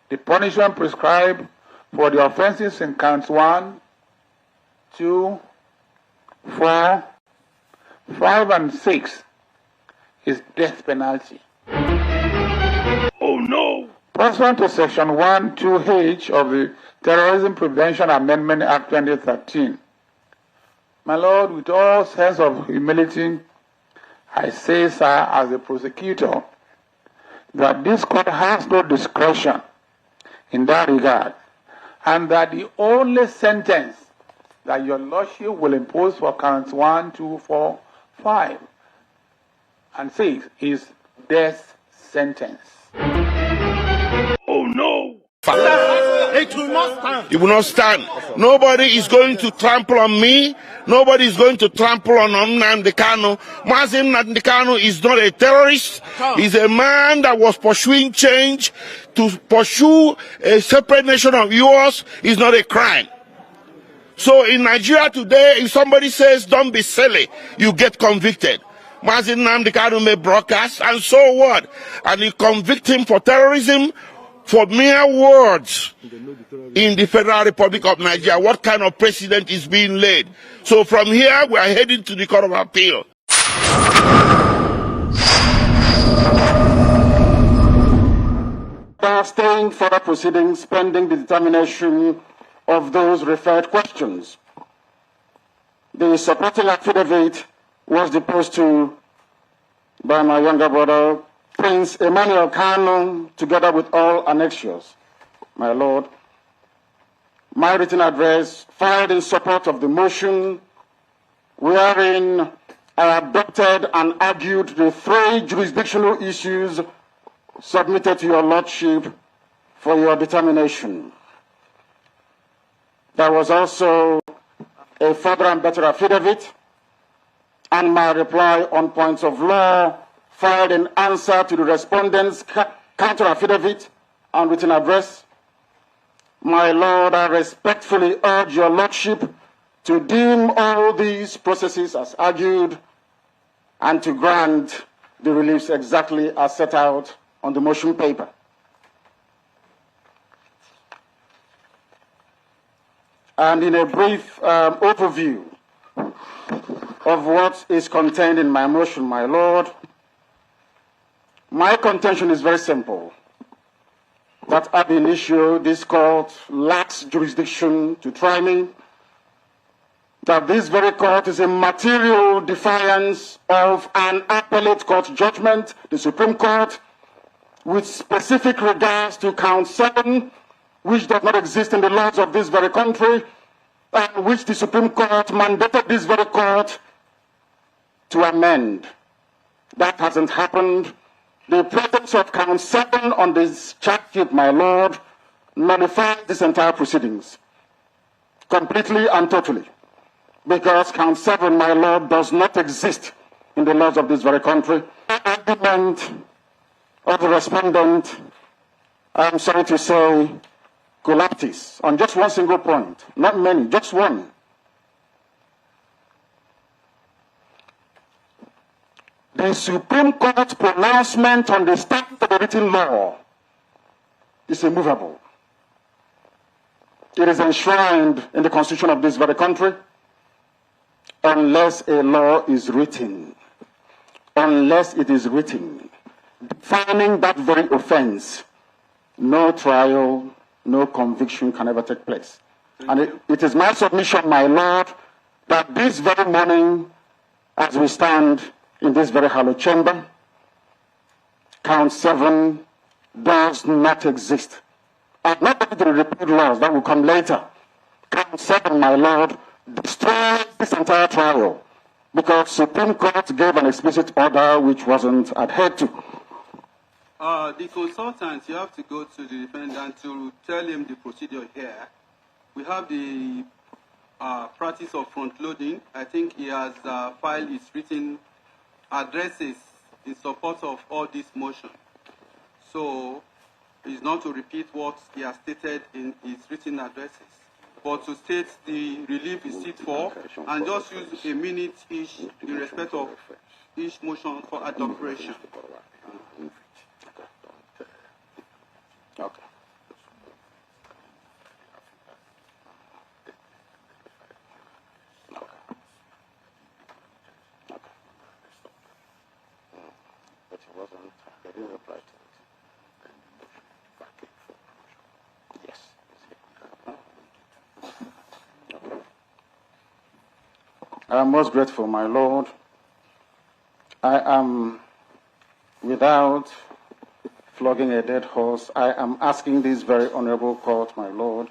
the punishment prescribed for the offenses in counts 1, 2, 4, 5, and 6 is death penalty. Oh no! Pursuant to Section 1(2)(h) of the Terrorism Prevention Amendment Act 2013, my Lord, with all sense of humility, I say, sir, as a prosecutor, that this court has no discretion in that regard, and that the only sentence that your Lordship will impose for counts 1, 2, 4, 5, and 6 is death sentence. Oh no! It will not stand. It will not stand. Nobody is going to trample on me. Nobody is going to trample on Nnamdi Kanu. Nnamdi Kanu is not a terrorist. He's a man that was pursuing change. To pursue a separate nation of yours is not a crime. So in Nigeria today, if somebody says, don't be silly, you get convicted. Nnamdi Kanu may broadcast, and so what? And you convict him for terrorism for mere words in the Federal Republic of Nigeria. What kind of precedent is being laid? So from here, we are heading to the Court of Appeal. They are staying further proceedings pending the determination of those referred questions. The supporting affidavit was deposed to by my younger brother, Prince Emmanuel Kanu, together with all annexures. My Lord, my written address filed in support of the motion, wherein I adopted and argued the 3 jurisdictional issues submitted to your Lordship for your determination. There was also a further and better affidavit and my reply on points of law filed in answer to the respondent's counter affidavit and written address. My Lord, I respectfully urge your Lordship to deem all these processes as argued and to grant the reliefs exactly as set out on the motion paper. And in a brief overview of what is contained in my motion, my Lord, my contention is very simple. That ab initio, this court lacks jurisdiction to try me. That this very court is a material defiance of an appellate court judgment, the Supreme Court, with specific regards to count 7, which does not exist in the laws of this very country, and which the Supreme Court mandated this very court to amend. That hasn't happened. The presence of count 7 on this charge sheet, my Lord, nullifies this entire proceedings completely and totally, because count 7, my Lord, does not exist in the laws of this very country. The argument of the respondent, I'm sorry to say, collapses on just one single point, not many, just one. The Supreme Court's pronouncement on the statute of the written law is immovable. It is enshrined in the Constitution of this very country unless a law is written, unless it is written, defining that very offense. No trial, no conviction can ever take place. And it is my submission, my Lord, that this very morning, as we stand in this very hallowed chamber, count 7 does not exist. And not only the repealed laws that will come later. Count 7, my Lord, destroys this entire trial because Supreme Court gave an explicit order which wasn't adhered to. The consultant, you have to go to the defendant to tell him the procedure here. We have the practice of front-loading. I think he has filed his written addresses in support of all this motion. So it's not to repeat what he has stated in his written addresses, but to state the relief is sit for and just use a minute each in respect of each motion for adoption. Okay. I am most grateful, my Lord. I am, without flogging a dead horse, I am asking this very honorable court, my Lord,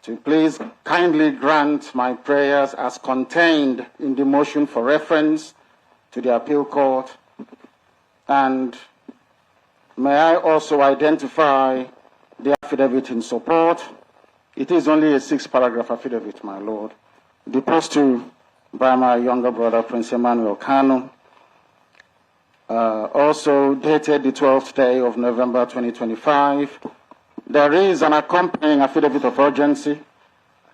to please kindly grant my prayers as contained in the motion for reference to the appeal court, and may I also identify the affidavit in support. It is only a 6-paragraph affidavit, my Lord, deposed to by my younger brother, Prince Emmanuel Kanu, also dated the 12th day of November 2025. There is an accompanying affidavit of urgency,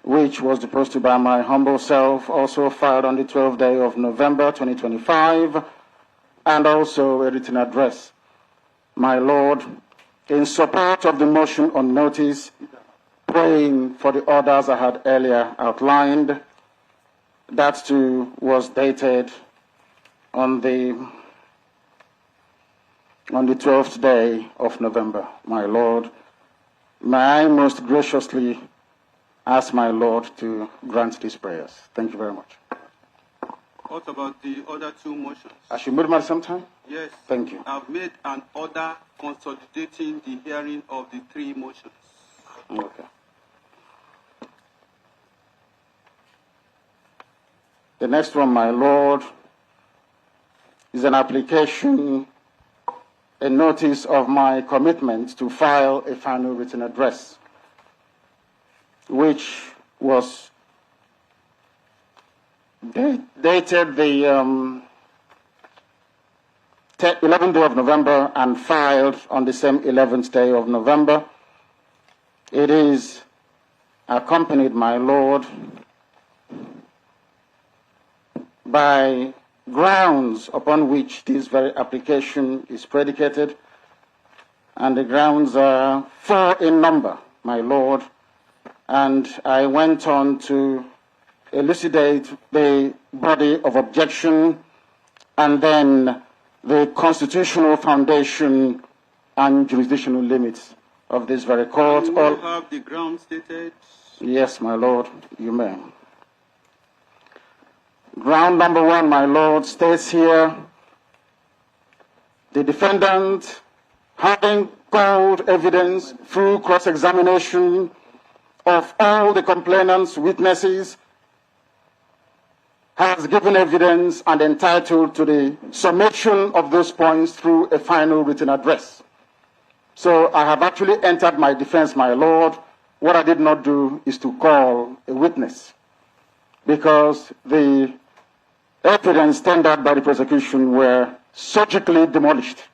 which was deposed by my humble self, also filed on the 12th day of November 2025, and also a written address. My Lord, in support of the motion on notice, praying for the orders I had earlier outlined, that too was dated on the 12th day of November. My Lord, may I most graciously ask my Lord to grant these prayers. Thank you very much. What about the other 2 motions? I should move them at some time? Yes. Thank you. I've made an order consolidating the hearing of the 3 motions. Okay. The next one, my Lord, is an application, a notice of my commitment to file a final written address, which was dated the 11th day of November and filed on the same 11th day of November. It is accompanied, my Lord, by grounds upon which this very application is predicated, and the grounds are 4 in number, my Lord, and I went on to elucidate the body of objection and then the constitutional foundation and jurisdictional limits of this very court. You will have the grounds stated? Yes, my Lord, you may. Ground number 1, my Lord, states here, the defendant, having called evidence through cross-examination of all the complainant's witnesses, has given evidence and entitled to the summation of those points through a final written address. So I have actually entered my defense, my Lord. What I did not do is to call a witness, because the evidence tendered by the prosecution were surgically demolished.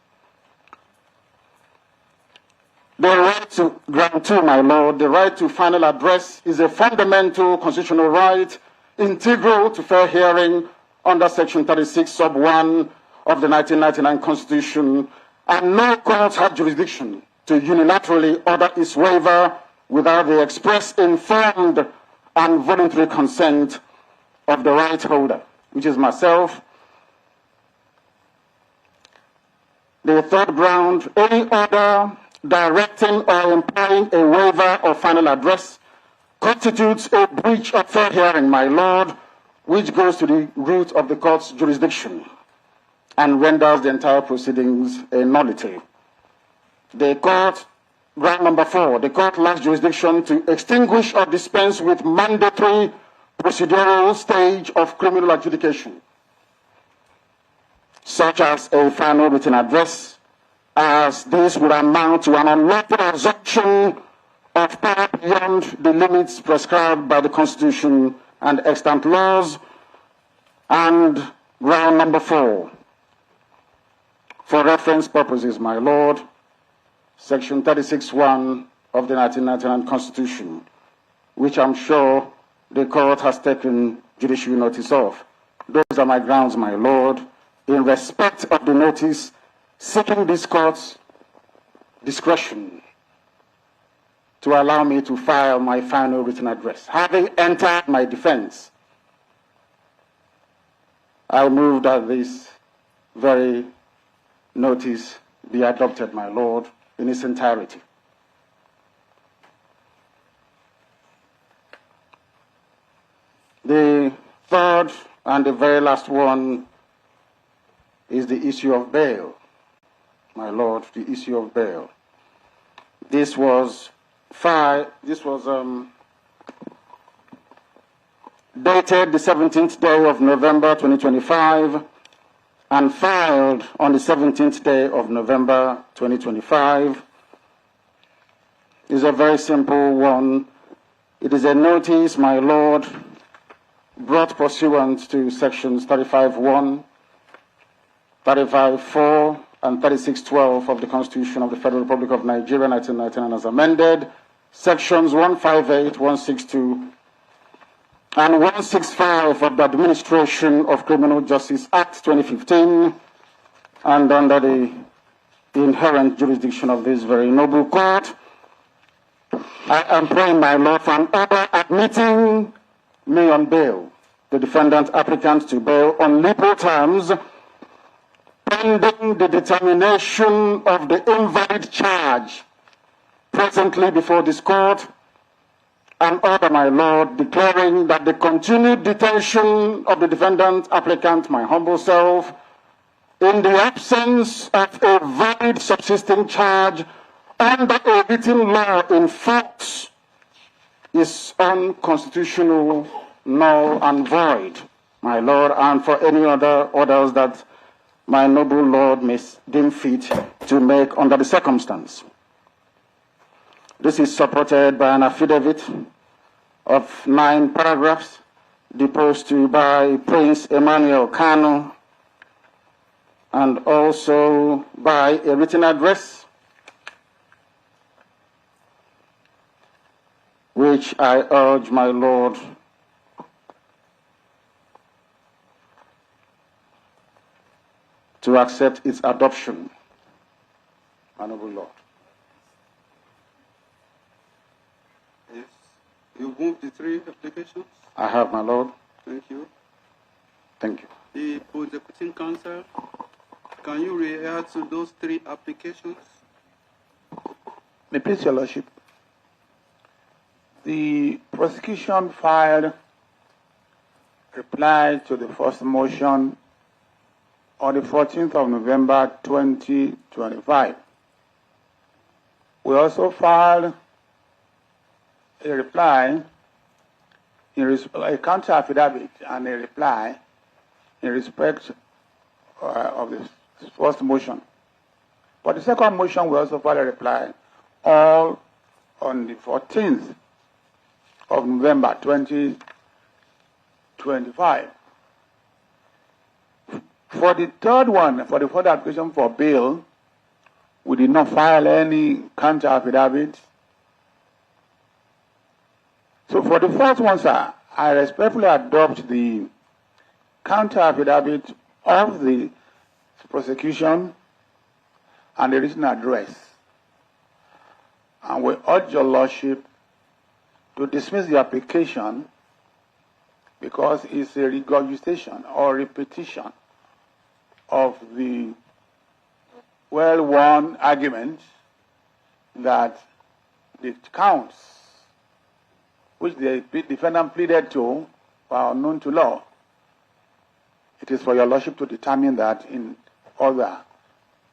The right to ground 2, my Lord, the right to final address is a fundamental constitutional right integral to fair hearing under Section 36, Sub 1 of the 1999 Constitution, and no court has jurisdiction to unilaterally order its waiver without the express, informed, and voluntary consent of the right holder, which is myself. The third ground, any order directing or implying a waiver or final address constitutes a breach of fair hearing, my Lord, which goes to the root of the court's jurisdiction and renders the entire proceedings a nullity. The court, ground number 4, the court lacks jurisdiction to extinguish or dispense with mandatory procedural stage of criminal adjudication, such as a final written address, as this would amount to an unlawful assumption of power beyond the limits prescribed by the Constitution and extant laws. And ground number 4, for reference purposes, my Lord, Section 36(1) of the 1999 Constitution, which I'm sure the court has taken judicial notice of. Those are my grounds, my Lord, in respect of the notice, seeking this court's discretion to allow me to file my final written address. Having entered my defense, I move that this very notice be adopted, my Lord, in its entirety. The third and the very last one is the issue of bail. My Lord, the issue of bail. This was dated the 17th day of November 2025 and filed on the 17th day of November 2025. It's a very simple one. It is a notice, my Lord, brought pursuant to sections 35(1), 35(4), and 36(12) of the Constitution of the Federal Republic of Nigeria, 1999, as amended, sections 158, 162, and 165 of the Administration of Criminal Justice Act 2015, and under the inherent jurisdiction of this very noble court, I am praying, my Lord, for an order admitting me on bail, the defendant applicant to bail on liberal terms, pending the determination of the invalid charge presently before this court, an order, my Lord, declaring that the continued detention of the defendant applicant, my humble self, in the absence of a valid subsisting charge under a written law in force, is unconstitutional, null and void, my Lord, and for any other orders that my noble Lord may deem fit to make under the circumstance. This is supported by an affidavit of 9 paragraphs deposed to by Prince Emmanuel Kanu, and also by a written address which I urge, my Lord, to accept its adoption, my noble Lord. Yes. You moved the 3 applications? I have, my Lord. Thank you. Thank you. The prosecuting counsel, can you react to those 3 applications? May please, Your Lordship. The prosecution filed reply to the first motion on the 14th of November 2025. We also filed a reply, a counter affidavit and a reply in respect of the first motion. For the second motion, we also filed a reply all on the 14th of November 2025. For the third one, for the further application for bail, we did not file any counter affidavit. So for the first one, sir, I respectfully adopt the counter affidavit of the prosecution and the written address. And we urge Your Lordship to dismiss the application because it's a regurgitation or repetition of the well-worn argument that the counts which the defendant pleaded to were unknown to law. It is for Your Lordship to determine that in other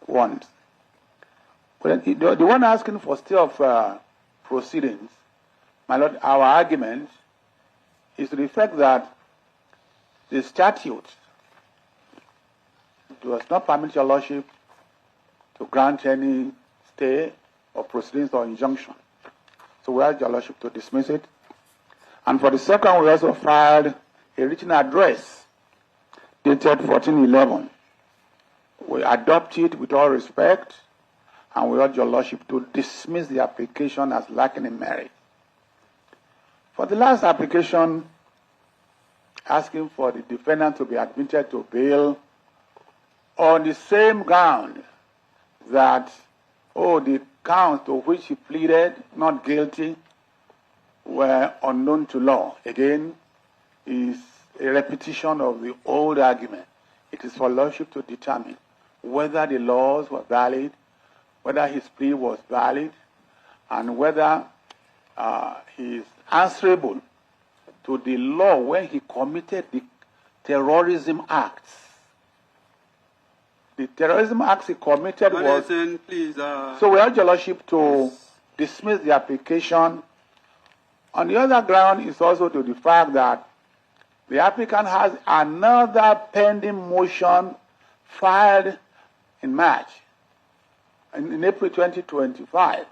ones. But the one asking for stay of proceedings, my Lord, our argument is to the fact that the statute does not permit Your Lordship to grant any stay of proceedings or injunction. So we ask Your Lordship to dismiss it. And for the second, we also filed a written address dated 14/11. We adopt it with all respect, and we urge Your Lordship to dismiss the application as lacking in merit. For the last application, asking for the defendant to be admitted to bail on the same ground that, the counts to which he pleaded not guilty were unknown to law. Again, is a repetition of the old argument. It is for Lordship to determine whether the laws were valid, whether his plea was valid, and whether he is answerable to the law when he committed the terrorism acts. The terrorism acts he committed was... Please, So we urge your Lordship to dismiss the application. On the other ground is also to the fact that the applicant has another pending motion filed in March, in April 2025,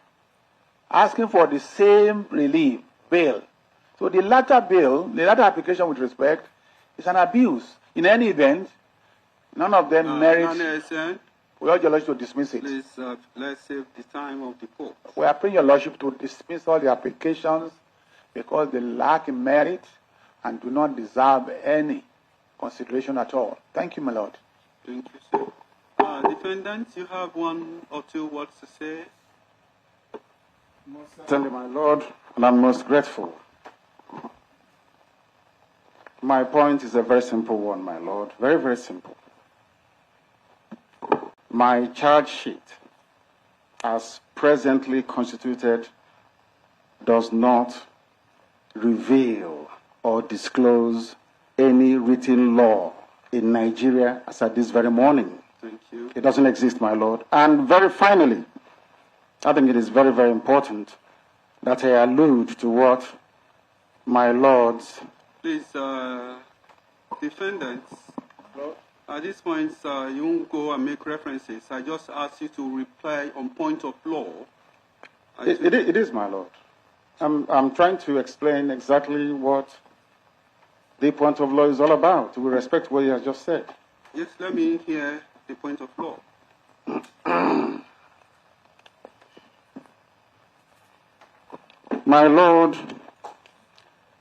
asking for the same relief, bail. So the latter bill, the latter application with respect, is an abuse. In any event, none of them merits. We urge your Lordship to dismiss it. Please, let's save the time of the court. We are praying your Lordship to dismiss all the applications because they lack merit and do not deserve any consideration at all. Thank you, my Lord. Thank you, sir. Defendants, you have one or two words to say? Certainly, my Lord, and I'm most grateful. My point is a very simple one, my Lord. Very, very simple. My charge sheet, as presently constituted, does not reveal or disclose any written law in Nigeria as at this very morning. Thank you. It doesn't exist, my Lord. And very finally, I think it is very, very important that I allude to what my lords... Please, defendants, at this point, you won't go and make references. I just ask you to reply on point of law. It is, my Lord. I'm trying to explain exactly what the point of law is all about. We respect what you have just said. Yes, let me hear the point of law. My Lord,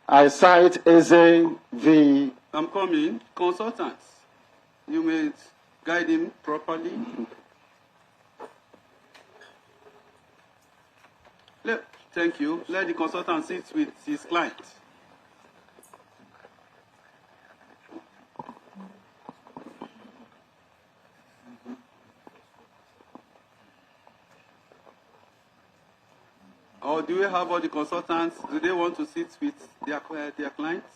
I cite Eze v. I'm coming. Consultants, you may guide him properly. Thank you. Let the consultant sit with his client. Or do we have all the consultants? Do they want to sit with their clients?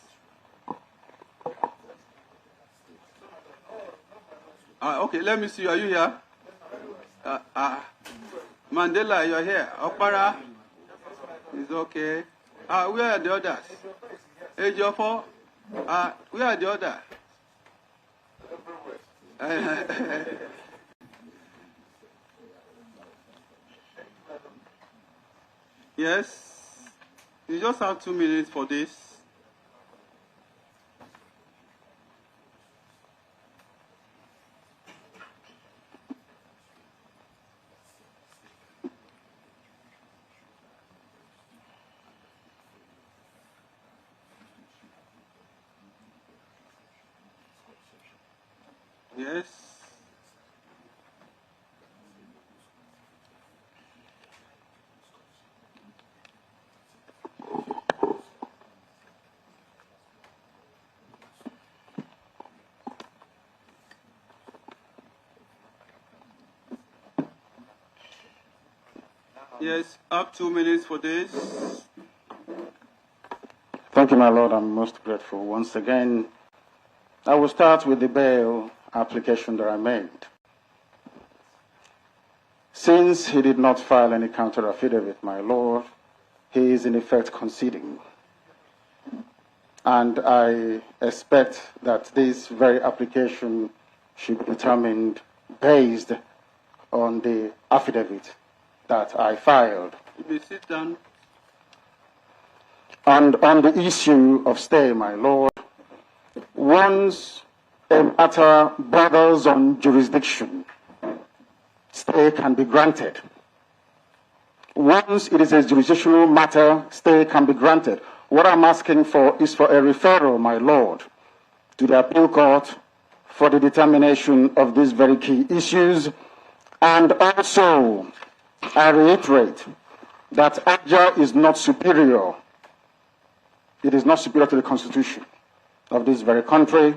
Okay, let me see. Are you here? Mandela, you are here. Opara is okay. Where are the others? Ejiofor, where are the others? Yes, you just have 2 minutes for this. Yes. Yes, up 2 minutes for this. Thank you, my Lord. I'm most grateful. Once again, I will start with the bail application that I made. Since he did not file any counter affidavit, my Lord, he is in effect conceding. And I expect that this very application should be determined based on the affidavit that I filed. You may sit down. And on the issue of stay, my Lord, once a matter borders on jurisdiction, stay can be granted. Once it is a jurisdictional matter, stay can be granted. What I'm asking for is for a referral, my Lord, to the appeal court for the determination of these very key issues. And also, I reiterate that AJA is not superior. It is not superior to the Constitution of this very country,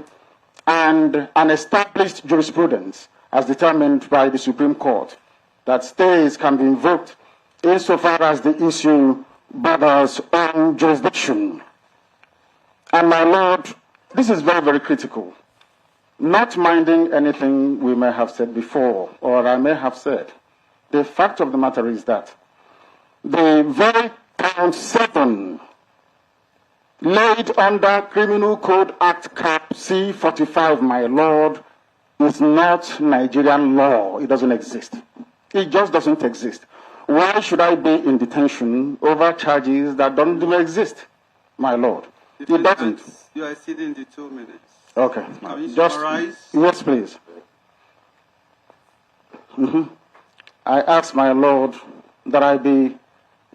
and an established jurisprudence as determined by the Supreme Court that stays can be invoked insofar as the issue borders on jurisdiction. And my Lord, This is very, very critical. Not minding anything we may have said before, or I may have said, the fact of the matter is that the very count 7 laid under Criminal Code Act Cap C45, my lord, is not Nigerian law. It doesn't exist. It just doesn't exist. Why should I be in detention over charges that don't even exist, my lord? It doesn't. You are exceeding the 2 minutes. Okay. Can you Just, summarize? yes, please. I ask, my lord, that I be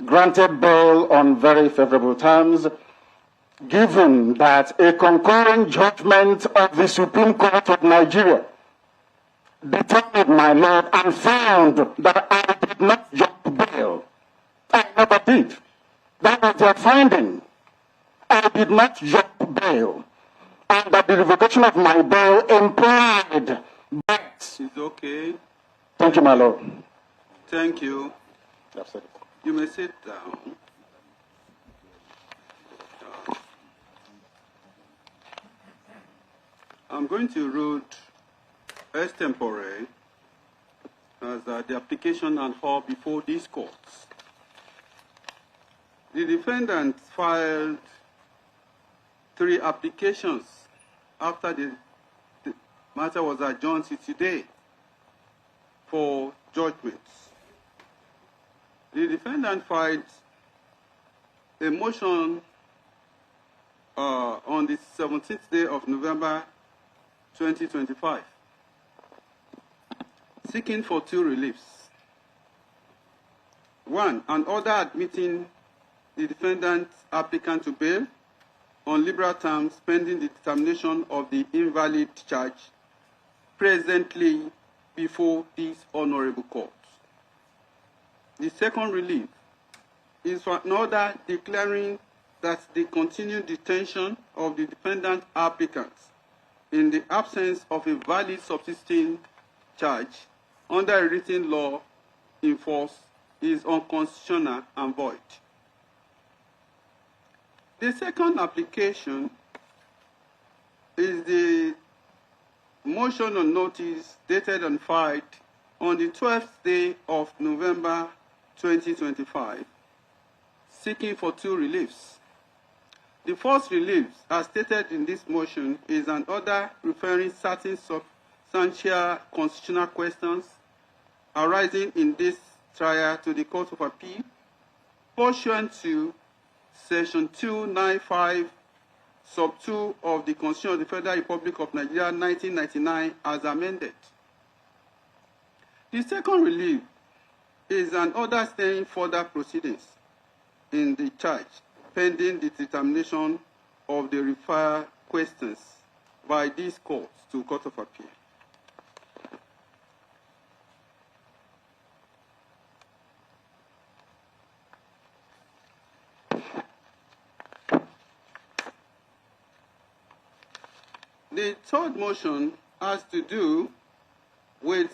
granted bail on very favorable terms, given that a concurring judgment of the Supreme Court of Nigeria determined, my lord, and found that I did not jump bail. I never did. That was their finding. I did not jump bail. And that the revocation of my bail implied that. It's okay. Thank you, my lord. Thank you. That's it. You may sit down. I'm going to read extempore as the application and fall before these courts. The defendant filed 3 applications after the matter was adjourned to today for judgments. The defendant filed a motion on the 17th day of November 2025, seeking for 2 reliefs. 1, an order admitting the defendant's applicant to bail on liberal terms pending the determination of the invalid charge presently before this honorable court. The second relief is for an order declaring that the continued detention of the defendant applicants in the absence of a valid subsisting charge under a written law in force is unconstitutional and void. The second application is the motion on notice dated and filed on the 12th day of November 2025, seeking for 2 reliefs. The first relief, as stated in this motion, is an order referring certain substantial constitutional questions arising in this trial to the Court of Appeal, pursuant to Section 295, Sub 2 of the Constitution of the Federal Republic of Nigeria, 1999, as amended. The second relief is an order staying further proceedings in the charge, pending the determination of the referred questions by these courts to Court of Appeal. The third motion has to do with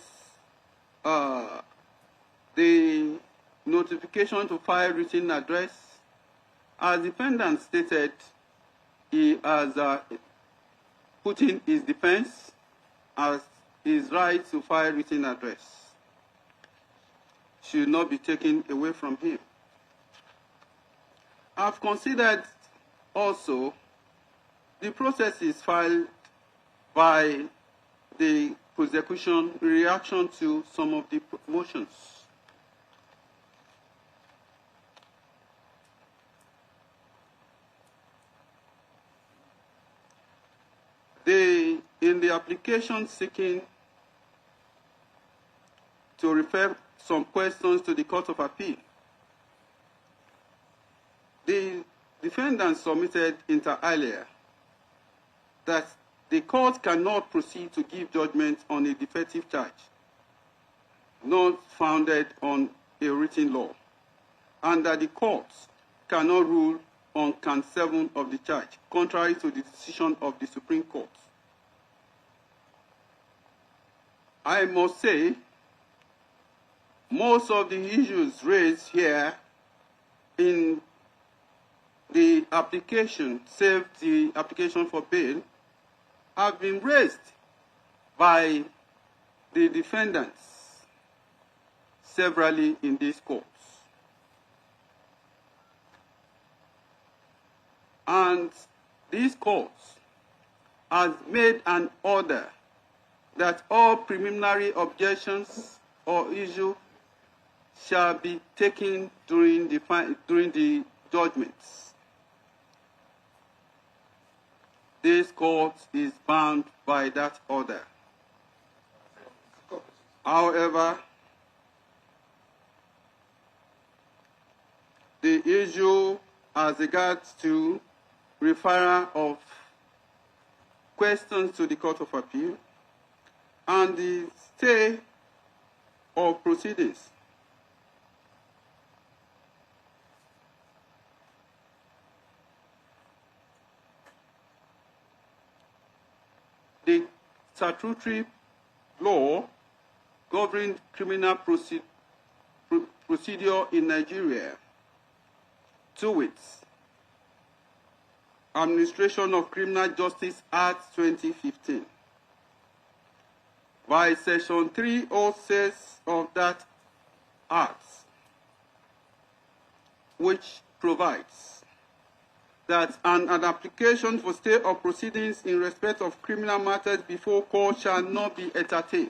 the notification to file written address. As defendant stated, he has put in his defense as his right to file written address should not be taken away from him. I've considered also the processes filed by the prosecution in reaction to some of the motions. In the application seeking to refer some questions to the Court of Appeal, the defendant submitted inter alia that the court cannot proceed to give judgment on a defective charge not founded on a written law, and that the courts cannot rule on count 7 of the charge, contrary to the decision of the Supreme Court. I must say, most of the issues raised here in the application, save the application for bail, have been raised by the defendants severally in these courts. And these courts has made an order that all preliminary objections or issues shall be taken during the judgments. This court is bound by that order. However, the issue as regards to referral of questions to the Court of Appeal and the stay of proceedings the statutory law governing criminal procedure in Nigeria, to wit, Administration of Criminal Justice Act 2015. By Section 306 of that Act, which provides that an application for stay of proceedings in respect of criminal matters before court shall not be entertained.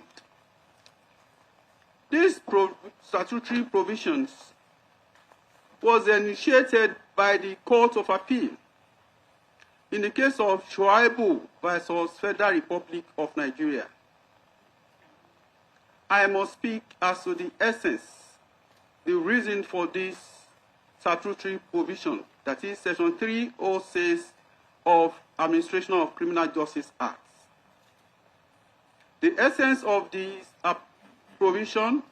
These statutory provisions was initiated by the Court of Appeal in the case of Shuaibu versus Federal Republic of Nigeria. I must speak as to the essence, the reason for this statutory provision, that is Section 306 of Administration of Criminal Justice Act. The essence of this provision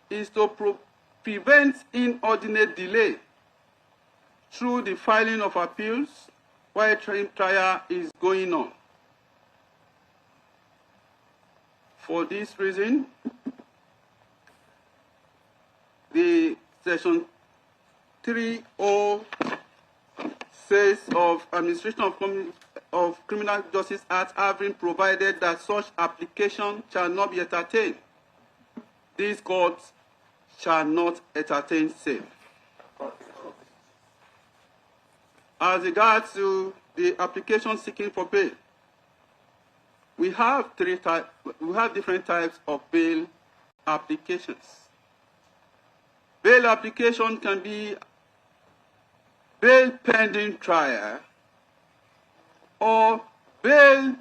is to prevent inordinate delay through the filing of appeals while trial is going on. For this reason, the Section 306 of Administration of Criminal Justice Act having provided that such application shall not be entertained, this court shall not entertain same. As regards to the application seeking for bail, we have different types of bail applications. Bail application can be bail pending trial or bail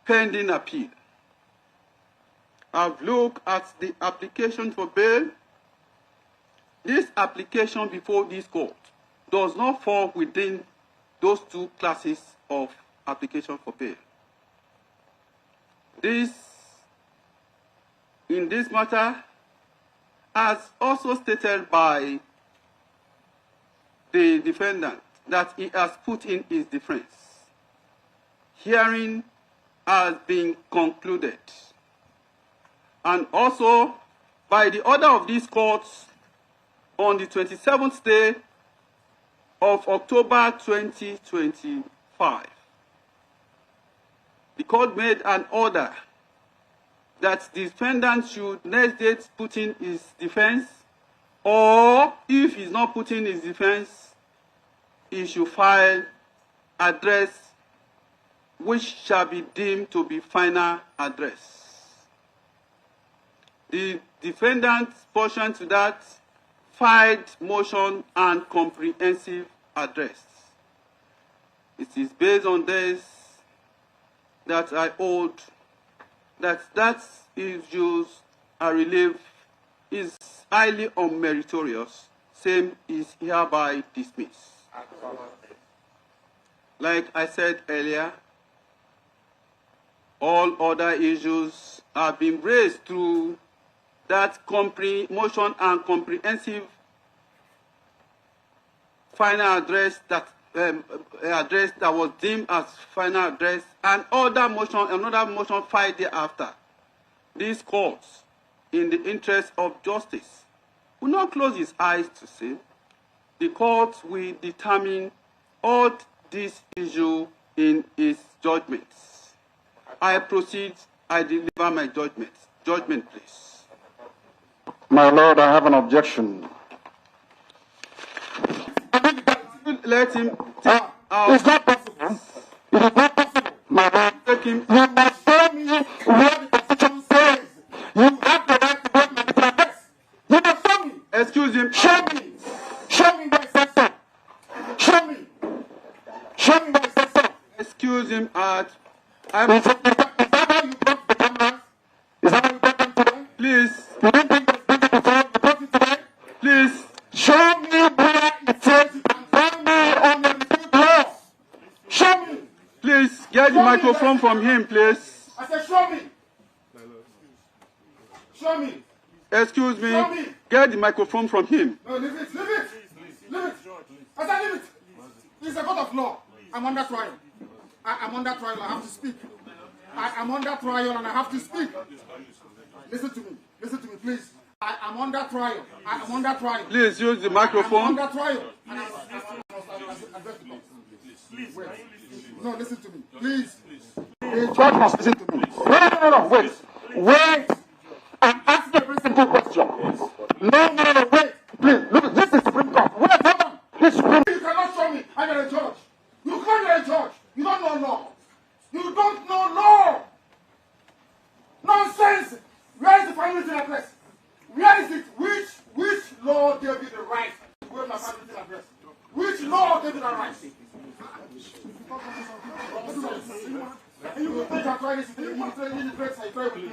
pending appeal. I've looked at the application for bail. This application before this court does not fall within those two classes of application for bail. In this matter, as also stated by the defendant, that he has put in his defense. Hearing has been concluded. And also, by the order of these courts, on the 27th day of October 2025, the court made an order that the defendant should next date put in his defense, or if he's not putting his defense, he should file address which shall be deemed to be final address. The defendant's portion to that filed motion and comprehensive address. It is based on this that I hold that issues are relieved is highly unmeritorious. Same is hereby dismissed. Like I said earlier, all other issues have been raised through that motion and comprehensive final address that was deemed as final address, and another motion filed thereafter. These courts, in the interest of justice, will not close its eyes to see the court will determine all these issues in its judgments. I proceed, I deliver my judgment. Judgment, please. My Lord, I have an objection. Let him take out. It's not possible. It is not possible. My Lord, Take him. you must show me what the Constitution says. You have the right to vote my address. You must show me. Excuse him. Show me. Show me where it says so. Show me. Show me where it says so. Excuse him. Is that how you brought the cameras? Is that how you brought them today? Please. You didn't bring it before. You brought it today? Please. Show me where it says you can tell me on the law. Show me. Please get the microphone from him, please. I said, show me. Show me. Excuse me. Show me. Get the microphone from him. No, leave it. Leave it. Leave it. I said, leave it. It's a court of law. I'm under trial. I'm under trial. I have to speak. I'm under trial and I have to speak. Listen to me. Listen to me, please. I'm under trial. I'm under trial. Please use the microphone. I'm under trial. And I must address the court. Wait. No, listen to me. Please. The judge must listen to me. No. Wait. Wait. I'm asking a very simple question. No. Wait. Please. Look, this is Supreme Court. Wait, hold on. This Supreme Court. You cannot show me. I'm a judge. You can't be a judge. You don't know law. You don't know law. Nonsense. Where is the family written address? Where is it? Which law gave you the right to wear my family written address? Which law gave you the right? You think I try this? You want to try with me?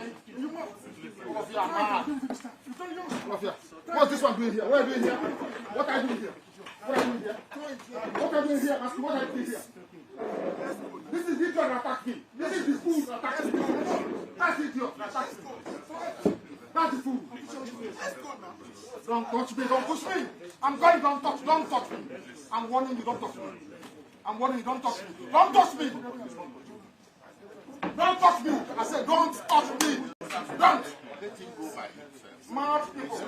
What's this one doing here? What are you doing here? What are you doing here? What are you doing here? What are you doing here? Ask me what are you doing here? This is idiot that attacked me. This is the fool that attacked me. That's idiot that attacked me. That's the fool. Don't touch me. Don't push me. I'm going. Don't touch me. I'm warning you. Don't touch me. I'm warning you. Don't touch me. Don't touch me. Don't touch me. I said, don't touch me. Don't. Smart people.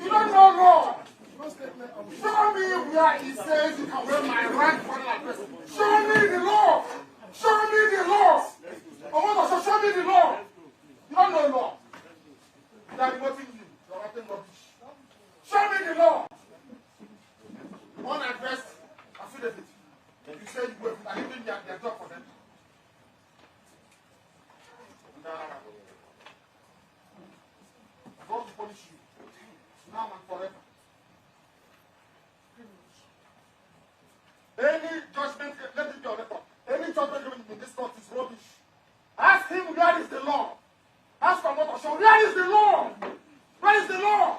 You don't know law. Show me where it says you can wear my right foreign address. Show me the law. Show me the law. Omotosho, show me the law. You don't know law. They are demoting you. You are writing rubbish. Show me the law. Unaddressed affidavit. You say you were giving their job for them. I'm going to punish you now and forever. Any judgment, let it be on record. Any judgment given in this court is rubbish. Ask him where is the law. Ask Omotosho, where is the law? Where is the law?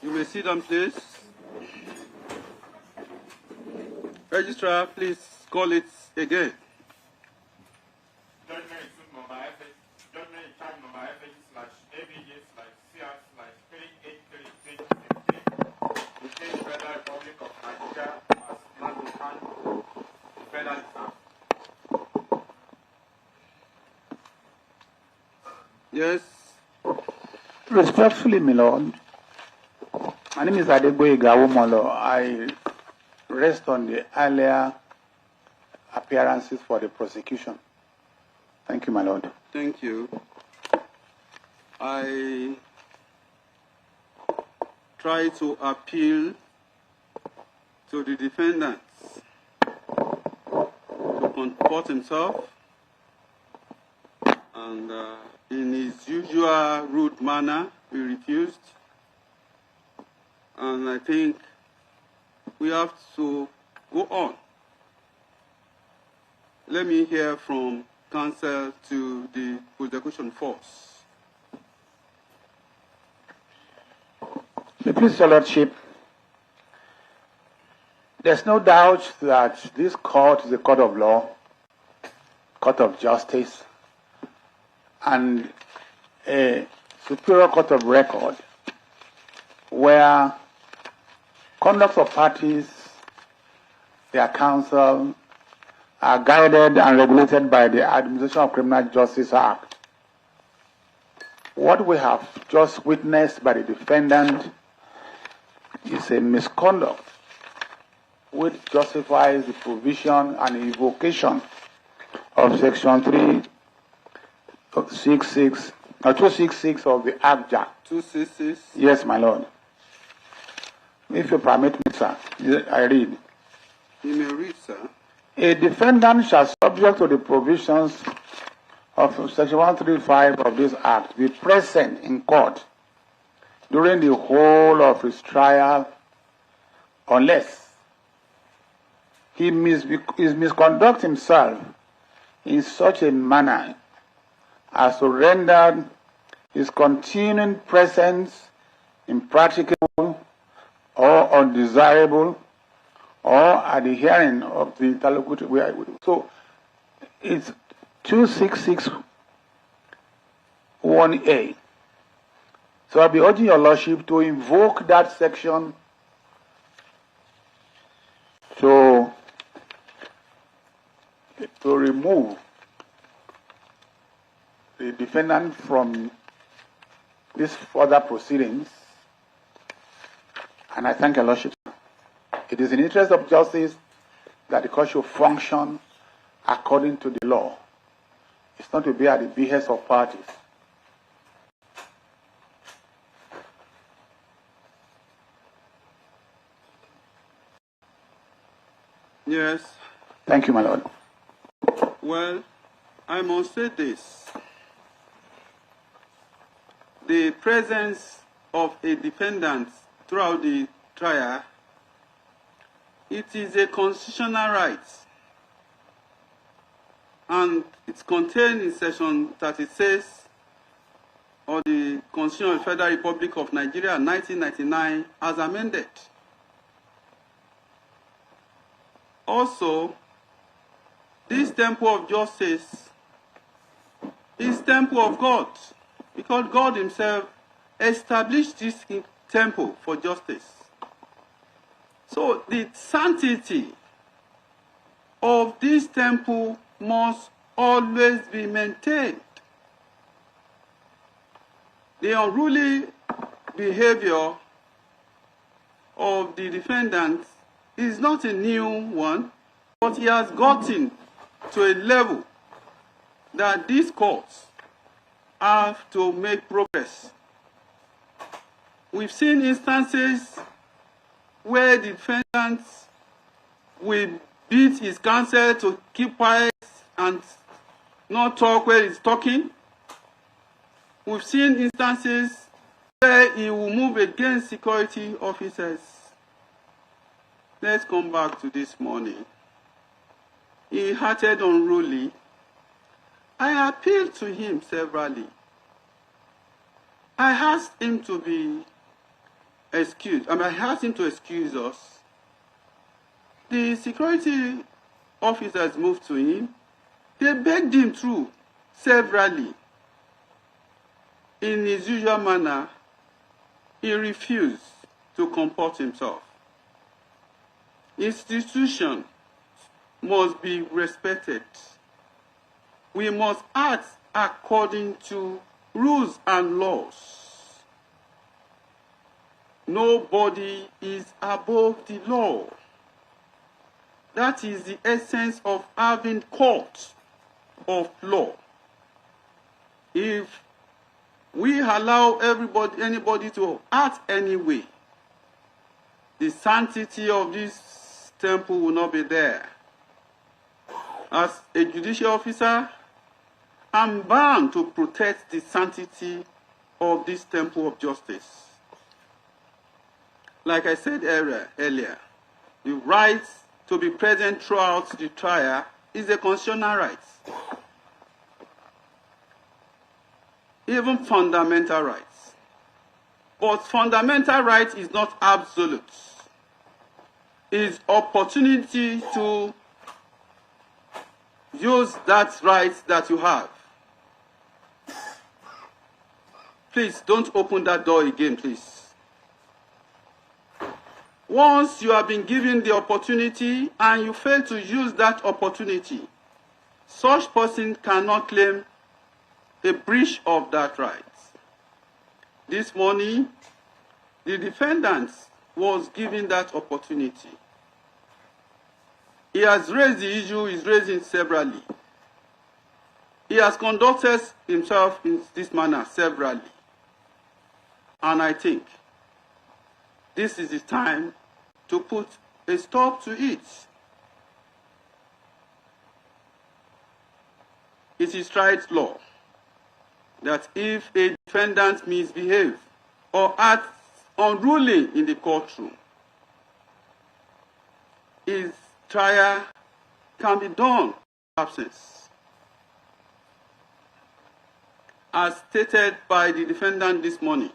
You may sit down, please. Registrar, please call it again. Yes. Respectfully, my lord, my name is Adegboyega Awomolo. I rest on the earlier appearances for the prosecution. Thank you, my lord. Thank you. I try to appeal to the defendant to comport himself and in his usual rude manner, he refused. And I think we have to go on. Let me hear from counsel to the prosecution force. Please, Your Lordship, there's no doubt that this court is a court of law, court of justice, and a superior court of record where conduct of parties, their counsel, are guided and regulated by the Administration of Criminal Justice Act. What we have just witnessed by the defendant is a misconduct which justifies the provision and invocation of Section 266 of the Act. 266? Yes, my lord. If you permit me, sir, I read. You may read, sir. A defendant shall, subject to the provisions of Section 135 of this Act, be present in court during the whole of his trial unless he misconduct himself in such a manner as to render his continuing presence impracticable or undesirable, or at the hearing of the interlocutor. So it's 2661A. So I'll be urging your lordship to invoke that section to remove the defendant from these further proceedings. And I thank your lordship. It is in the interest of justice that the court should function according to the law. It's not to be at the behest of parties. Yes. Thank you, my lord. Well, I must say this. The presence of a defendant throughout the trial, it is a constitutional right, and it's contained in Section 36 of the Constitution of the Federal Republic of Nigeria 1999 as amended. Also, this temple of justice is temple of God. Because God himself established this temple for justice. So the sanctity of this temple must always be maintained. The unruly behavior of the defendant is not a new one, but he has gotten to a level that these courts have to make progress. We've seen instances where the defendant will beat his counsel to keep quiet and not talk where he's talking. We've seen instances where he will move against security officers. Let's come back to this morning. He acted unruly. I appealed to him severally. I asked him to be excused. I asked him to excuse us. The security officers moved to him. They begged him through severally. In his usual manner, he refused to comport himself. Institution must be respected. We must act according to rules and laws. Nobody is above the law. That is the essence of having court of law. If we allow anybody to act anyway, the sanctity of this temple will not be there. As a judicial officer, I'm bound to protect the sanctity of this temple of justice. Like I said earlier, the right to be present throughout the trial is a constitutional right. Even fundamental rights. But fundamental right is not absolute. It's opportunity to use that right that you have. Please don't open that door again, please. Once you have been given the opportunity and you fail to use that opportunity, such person cannot claim a breach of that right. This morning, the defendant was given that opportunity. He has raised the issue, he's raising severally. He has conducted himself in this manner severally. And I think this is the time to put a stop to it. It is right law that if a defendant misbehaves or acts unruly in the courtroom, his trial can be done in absence. As stated by the defendant this morning,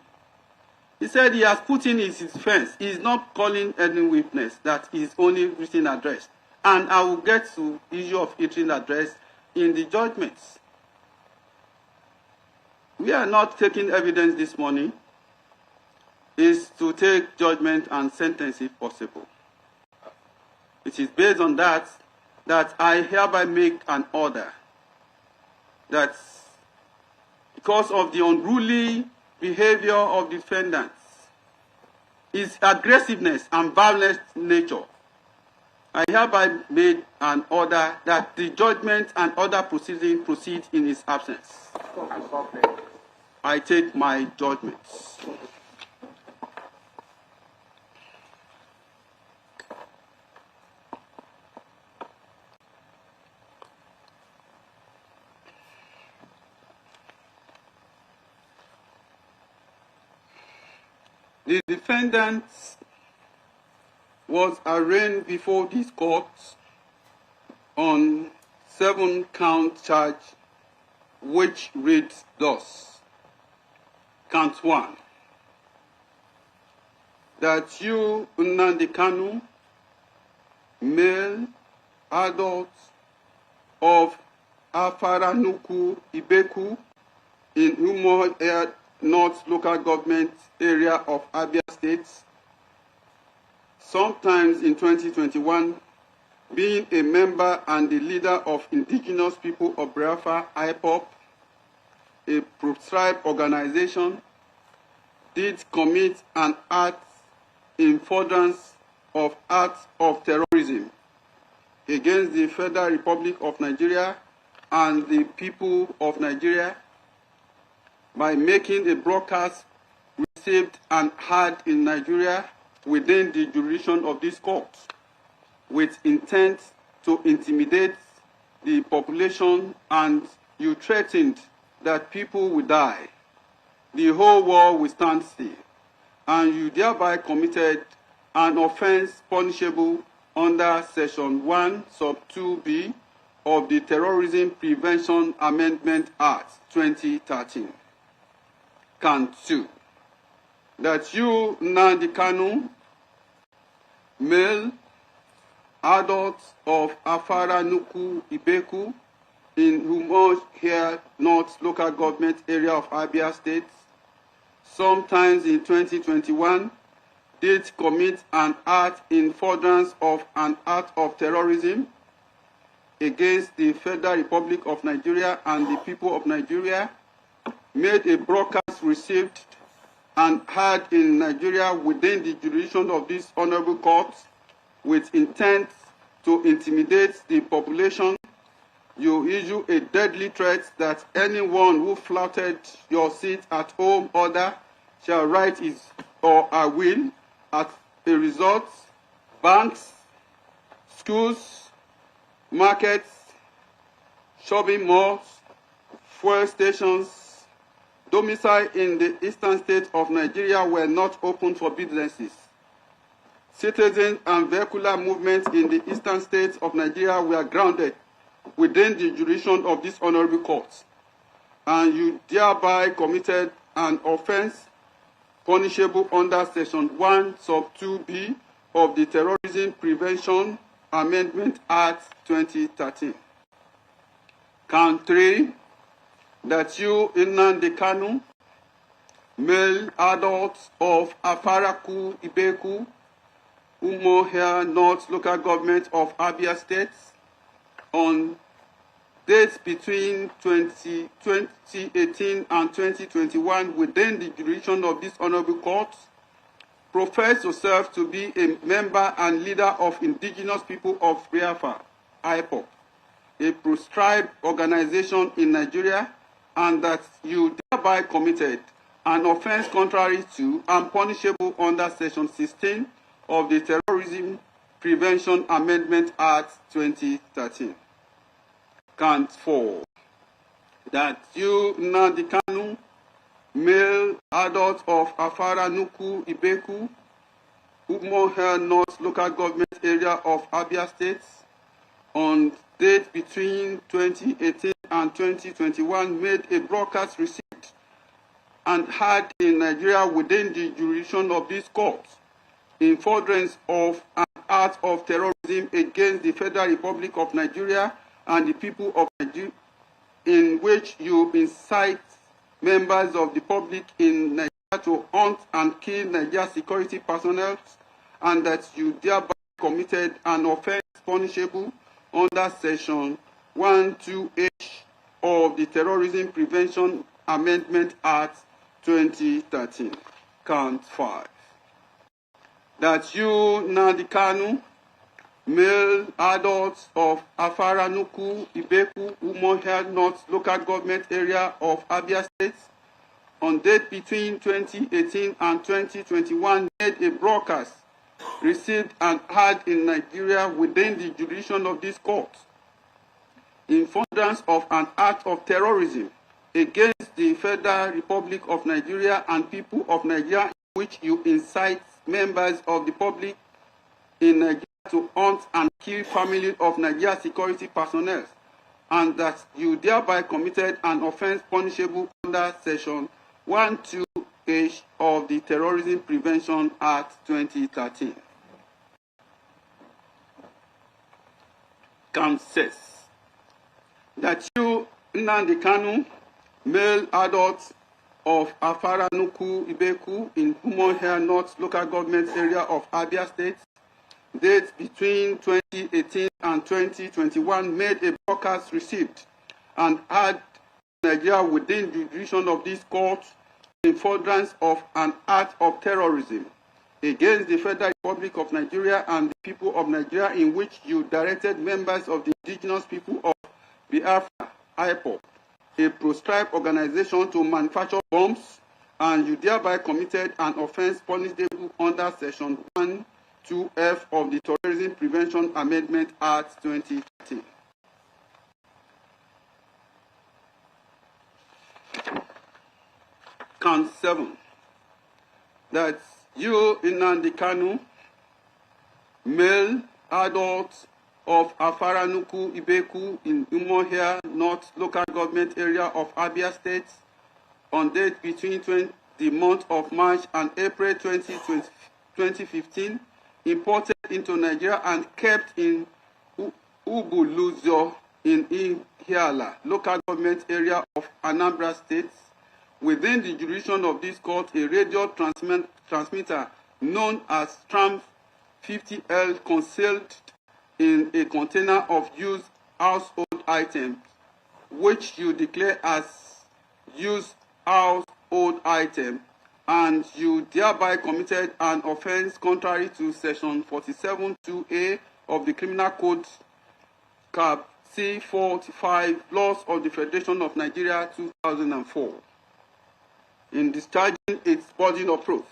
he said he has put in his defense. He is not calling any witness, that is only written address. And I will get to the issue of written address in the judgments. We are not taking evidence this morning. Is to take judgment and sentence if possible. It is based on that I hereby make an order that because of the unruly behavior of defendants, his aggressiveness and violent nature, I hereby made an order that the judgment and other proceedings proceed in his absence. I take my judgments. The defendant was arraigned before this court on 7-count charge, which reads thus. Count 1. That you, Nnamdi Kanu, male, adult, of Afaranuku, Ibeku, in Umuahia North local government area of Abia State, sometimes in 2021, being a member and the leader of Indigenous People of Biafra, IPOP, a proscribed organization, did commit an act in furtherance of acts of terrorism against the Federal Republic of Nigeria and the people of Nigeria by making a broadcast received and heard in Nigeria within the jurisdiction of this court, with intent to intimidate the population, and you threatened that people will die, the whole world will stand still, and you thereby committed an offense punishable under Section 1, Sub 2B of the Terrorism Prevention Amendment Act 2013. Count 2. That you, Nnamdi Kanu, male, adult of Afara Nuku Ibeku in Umuahia North local government area of Abia State, sometimes in 2021, did commit an act in furtherance of an act of terrorism against the Federal Republic of Nigeria and the people of Nigeria, made a broadcast received and heard in Nigeria within the jurisdiction of this honorable court with intent to intimidate the population, you issue a deadly threat that anyone who flouted your seat at home order shall write his or her will. As a result, banks, schools, markets, shopping malls, fuel stations, domicile in the eastern state of Nigeria were not open for businesses. Citizen and vehicular movements in the eastern states of Nigeria were grounded within the jurisdiction of this honorable court, and you thereby committed an offense punishable under Section 1, Sub 2B of the Terrorism Prevention Amendment Act 2013. Count 3, that you, Nnamdi Kanu, male adult of Afaraku Ibeku, Umuahia North local government of Abia State, on dates between 2018 and 2021 within the jurisdiction of this honorable court, profess yourself to be a member and leader of Indigenous People of Biafra, IPOP, a proscribed organization in Nigeria, and that you thereby committed an offense contrary to and punishable under Section 16 of the Terrorism Prevention Amendment Act 2013. Count 4, that you, Nnamdi Kanu, male adult of Afara Nuku Ibeku, Umuahia North local government area of Abia State, on date between 2018 and 2021, made a broadcast received and heard in Nigeria within the jurisdiction of this court in furtherance of an act of terrorism against the Federal Republic of Nigeria and the people of Nigeria, in which you incite members of the public in Nigeria to hunt and kill Nigeria security personnel, and that you thereby committed an offense punishable under Section 12H of the Terrorism Prevention Amendment Act 2013. Count 5. That you, Nnamdi Kanu, male adults of Afara Nuku Ibeku, Umuahia North local government area of Abia State, on date between 2018 and 2021, made a broadcast received and heard in Nigeria within the jurisdiction of this court in furtherance of an act of terrorism against the Federal Republic of Nigeria and people of Nigeria, in which you incite members of the public in Nigeria to hunt and kill families of Nigeria security personnel, and that you thereby committed an offense punishable under Section 12H of the Terrorism Prevention Act 2013. Count 6. That you, Nnamdi Kanu, male adult of Afaranuku Ibeku in Umuahia North Local Government Area of Abia State, dates between 2018 and 2021, made a broadcast received and had Nigeria within the jurisdiction of this court in furtherance of an act of terrorism against the Federal Republic of Nigeria and the people of Nigeria, in which you directed members of the indigenous people of Biafra, IPOB, a proscribed organization, to manufacture bombs, and you thereby committed an offense punishable under Section 1(2)(f) of the Terrorism Prevention Amendment Act 2013. Count 7. That's you, Nnamdi Kanu, male adult of Afaranuku Ibeku in Umuahia North Local Government Area of Abia State, on date between the month of March and April 2015, imported into Nigeria and kept in Ubuluzo in Ihiala Local Government Area of Anambra State. Within the jurisdiction of this court, a radio transmitter known as Tram 50L concealed in a container of used household items, which you declare as used household item, and you thereby committed an offense contrary to Section 47(2)(a) of the Criminal Code, Cap C45, Laws of the Federation of Nigeria, 2004. In discharging its burden of proof,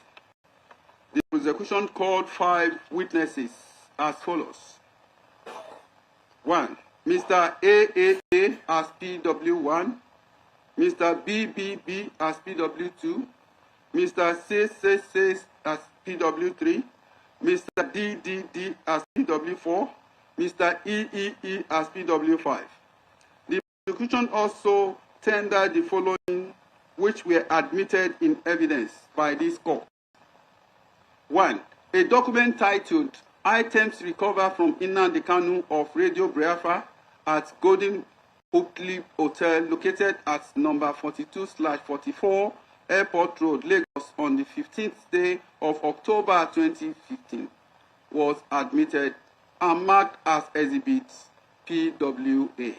the prosecution called 5 witnesses as follows. 1. Mr. AAA as PW1, Mr. BBB as PW2, Mr. CCC as PW3, Mr. DDD as PW4, Mr. EEE as PW5. The prosecution also tendered the following, which were admitted in evidence by this court. 1. A document titled Items Recovered from Nnamdi Kanu of Radio Biafra at Golden Oakley Hotel, located at number 42/44 Airport Road, Lagos, on the 15th day of October 2015, was admitted and marked as Exhibit PWA.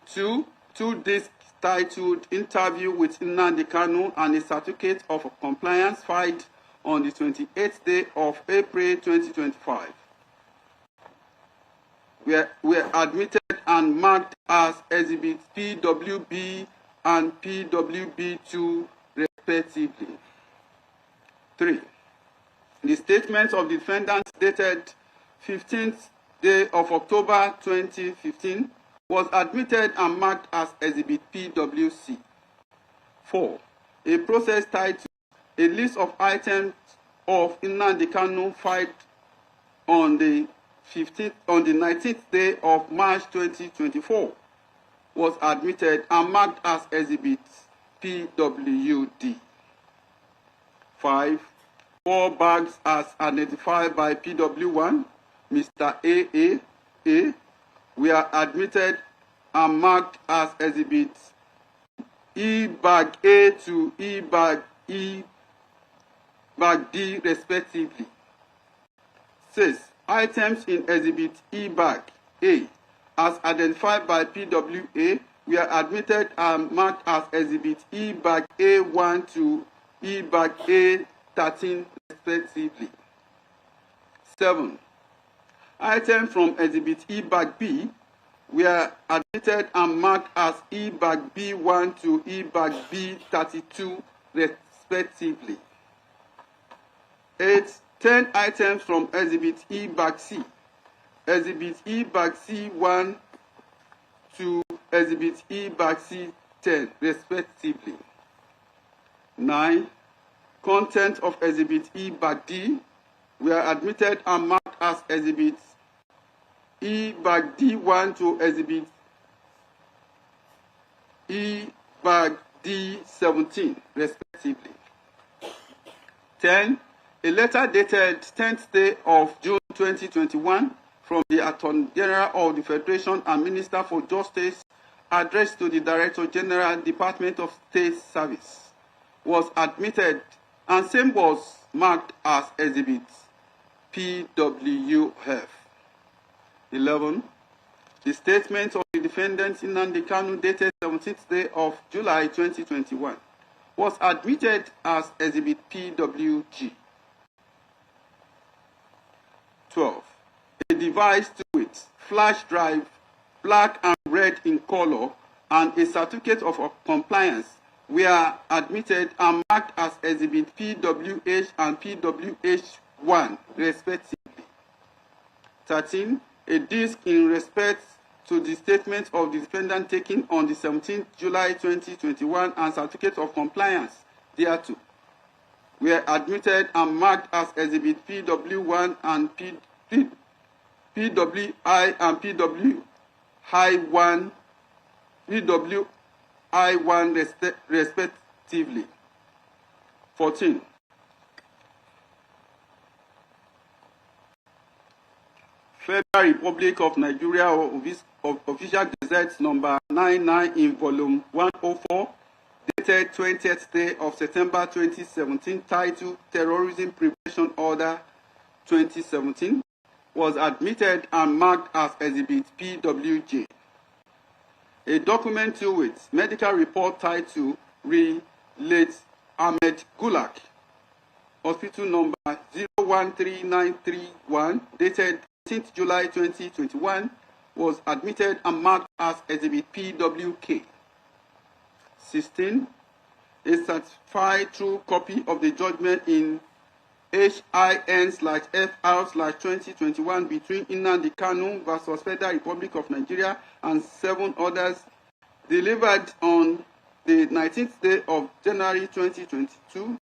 2. 2 discs titled Interview with Nnamdi Kanu and a certificate of compliance filed on the 28th day of April 2025 were admitted and marked as Exhibit PWB and PWB2 respectively. 3. The statement of the defendants dated 15th day of October 2015 was admitted and marked as Exhibit PWC. 4. A process titled A List of Items of Nnamdi Kanu filed on the 19th day of March 2024 was admitted and marked as Exhibit PWD. 5. 4 bags as identified by PW1, Mr. AAA, were admitted and marked as Exhibit E-Bag A to E-Bag D respectively. 6. Items in Exhibit E-Bag A, as identified by PWA, were admitted and marked as Exhibit E-Bag A1 to E-Bag A13 respectively. 7. Items from Exhibit E-Bag B were admitted and marked as E-Bag B1 to E-Bag B32 respectively. 8. 10 items from Exhibit E-Bag C, Exhibit E-Bag C1 to Exhibit E-Bag C10 respectively. 9. Content of Exhibit E-Bag D were admitted and marked as Exhibit E-Bag D1 to Exhibit E-Bag D17 respectively. 10. A letter dated 10th day of June 2021 from the Attorney General of the Federation and Minister for Justice addressed to the Director General, Department of State Service, was admitted and same was marked as Exhibit PWF. 11. The statement of the defendant Nnamdi Kanu dated 17th day of July 2021 was admitted as Exhibit PWG. 12. A device to it, flash drive, black and red in color, and a certificate of compliance were admitted and marked as Exhibit PWH and PWH1, respectively. 13. A disc in respect to the statement of the defendant taken on the 17th July 2021 and certificate of compliance thereto were admitted and marked as Exhibit PW1 and PWI and PWI1 respectively. 14. Federal Republic of Nigeria Official Gazette number 99 in volume 104, dated 20th day of September 2017, titled Terrorism Prevention Order 2017, was admitted and marked as Exhibit PWJ. A document to it, medical report titled Late Ahmed Gulak, hospital number 013931, dated 18th July 2021, was admitted and marked as Exhibit PWK. 16. A certified true copy of the judgment in HIN/FR/2021 between Nnamdi Kanu versus Federal Republic of Nigeria and 7 others, delivered on the 19th day of January 2022,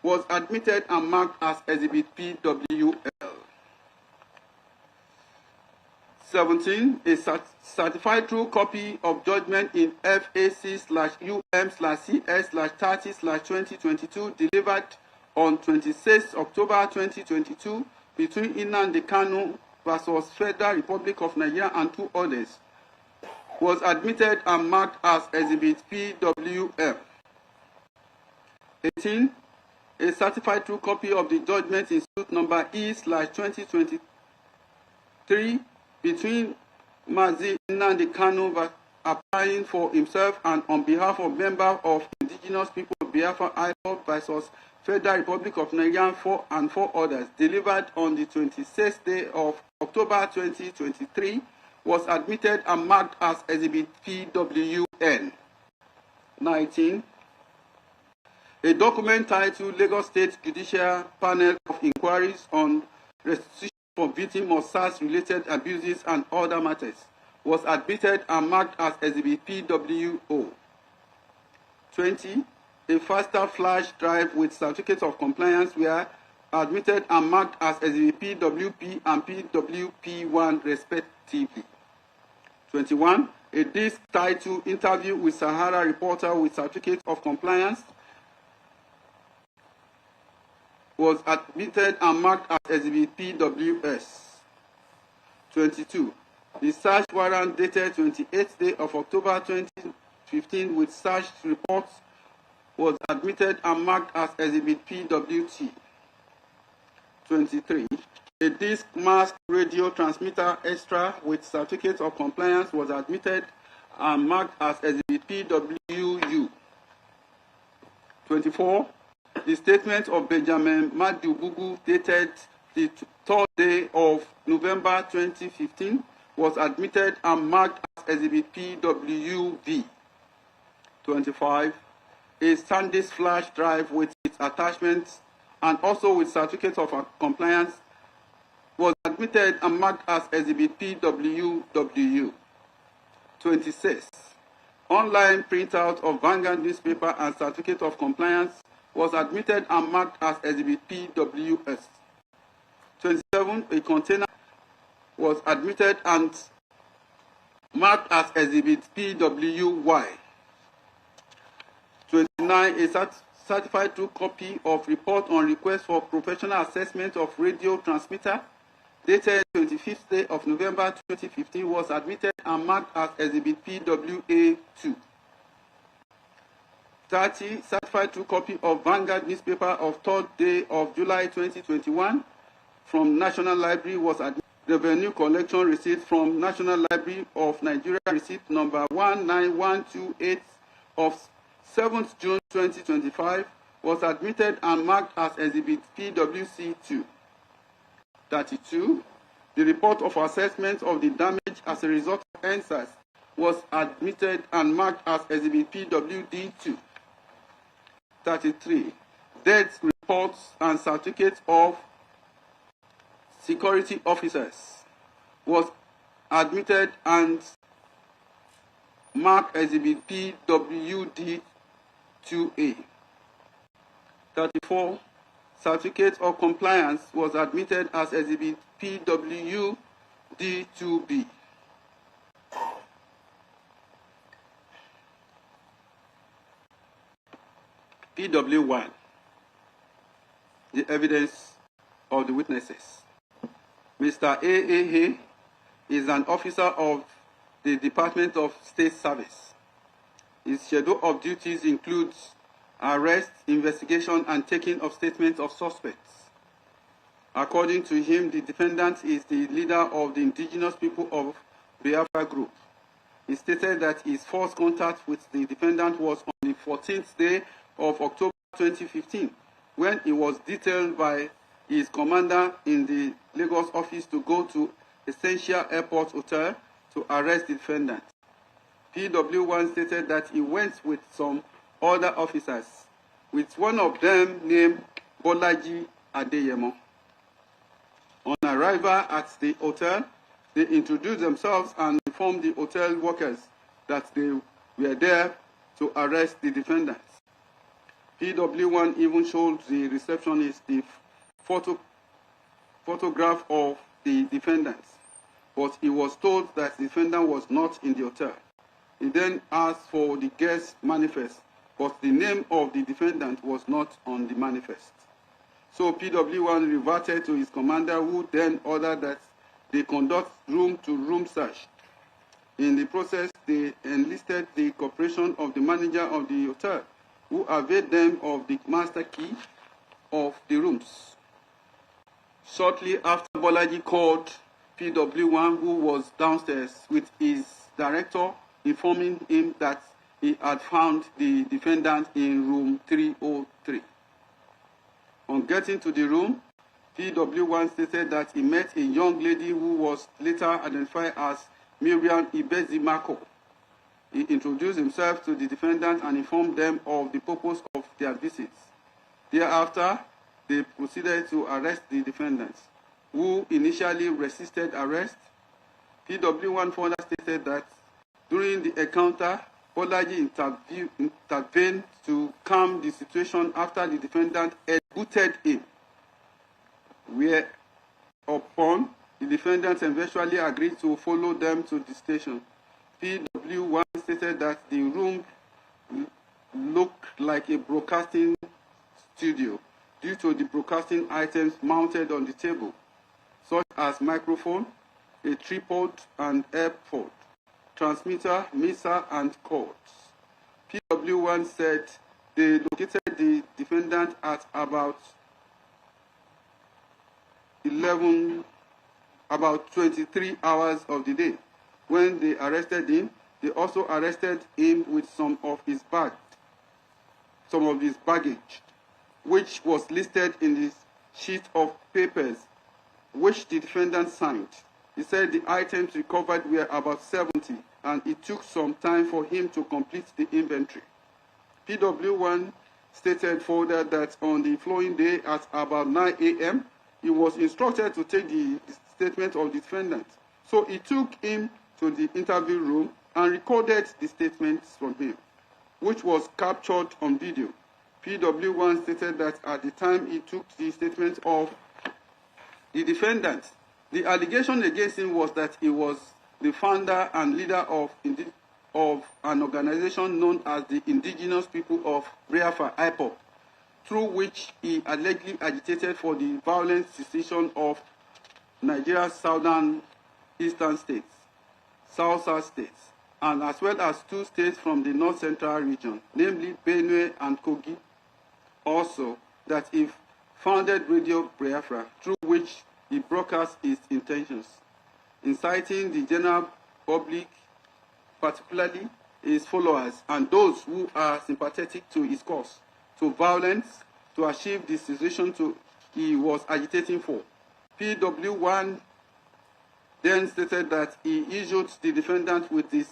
was admitted and marked as Exhibit PWL. 17. A certified true copy of judgment in FAC/UM/CS/30/2022 delivered on 26 October 2022 between Nnamdi Kanu versus Federal Republic of Nigeria and 2 others, was admitted and marked as Exhibit PWM. 18. A certified true copy of the judgment in suit number E/2023 between Mazi Nnamdi Kanu applying for himself and on behalf of members of indigenous people of Biafra IPOB versus Federal Republic of Nigeria and 4 others, delivered on the 26th day of October 2023, was admitted and marked as Exhibit PWN. 19. A document titled Lagos State Judicial Panel of Inquiries on Restitution for Victims of SARS-related abuses and other matters, was admitted and marked as Exhibit PWO. 20. A faster flash drive with certificates of compliance were admitted and marked as Exhibit PWP and PWP1 respectively. 21. A disc titled Interview with Sahara Reporter with certificate of compliance was admitted and marked as Exhibit PWS. 22. The search warrant dated 28th day of October 2015 with search reports was admitted and marked as Exhibit PWT. 23. A disc mask radio transmitter extra with certificate of compliance was admitted and marked as Exhibit PWU. 24. The statement of Benjamin Madubugu dated the 3rd day of November 2015 was admitted and marked as Exhibit PWV. 25. A SanDisk flash drive with its attachments and also with certificate of compliance was admitted and marked as Exhibit PWW. 26. Online printout of Vanguard newspaper and certificate of compliance was admitted and marked as Exhibit PWS. 27. A container was admitted and marked as Exhibit PWY. 29. A certified true copy of report on request for professional assessment of radio transmitter dated 25th day of November 2015 was admitted and marked as Exhibit PWA2. 30. Certified true copy of Vanguard newspaper of 3rd day of July 2021 from National Library was admitted. Revenue collection receipt from National Library of Nigeria, receipt number 19128 of 7th June 2025 was admitted and marked as Exhibit PWC2. 32. The report of assessment of the damage as a result of NSAS was admitted and marked as Exhibit PWD2. 33. Death reports and certificates of security officers was admitted and marked Exhibit PWD2A. 34. Certificate of compliance was admitted as Exhibit PWD2B. PW1. The evidence of the witnesses. Mr. AAA is an officer of the Department of State Service. His schedule of duties includes arrest, investigation, and taking of statements of suspects. According to him, the defendant is the leader of the indigenous people of Biafra group. He stated that his first contact with the defendant was on the 14th day of October 2015, when he was detailed by his commander in the Lagos office to go to Essential Airport Hotel to arrest the defendant. PW1 stated that he went with some other officers, with one of them named Bolaji Adeyemo. On arrival at the hotel, they introduced themselves and informed the hotel workers that they were there to arrest the defendants. PW1 even showed the receptionist the photograph of the defendants, but he was told that the defendant was not in the hotel. He then asked for the guest manifest, but the name of the defendant was not on the manifest. So PW1 reverted to his commander, who then ordered that they conduct room-to-room search. In the process, they enlisted the cooperation of the manager of the hotel, who availed them of the master key of the rooms. Shortly after, Bolaji called PW1, who was downstairs, with his director, informing him that he had found the defendant in room 303. On getting to the room, PW1 stated that he met a young lady who was later identified as Miriam Ibezimako. He introduced himself to the defendant and informed them of the purpose of their visits. Thereafter, they proceeded to arrest the defendants, who initially resisted arrest. PW1 further stated that during the encounter, Bolaji intervened to calm the situation after the defendant booted him, whereupon the defendant eventually agreed to follow them to the station. PW1 stated that the room looked like a broadcasting studio due to the broadcasting items mounted on the table, such as microphone, a tripod and airpod, transmitter, mixer, and cords. PW1 said they located the defendant at about 23 hours of the day. When they arrested him, they also arrested him with some of his baggage, which was listed in this sheet of papers, which the defendant signed. He said the items recovered were about 70, and it took some time for him to complete the inventory. PW1 stated further that on the following day at about 9 a.m., he was instructed to take the statement of the defendant. So he took him to the interview room and recorded the statements from him, which was captured on video. PW1 stated that at the time he took the statement of the defendant, the allegation against him was that he was the founder and leader of an organization known as the Indigenous People of Biafra, IPOB, through which he allegedly agitated for the violent cessation of Nigeria's southern eastern states, South states, and as well as 2 states from the north central region, namely Benue and Kogi. Also, that he founded Radio Biafra, through which he broadcast his intentions, inciting the general public, particularly his followers and those who are sympathetic to his cause, to violence to achieve the situation he was agitating for. PW1 then stated that he issued the defendant with this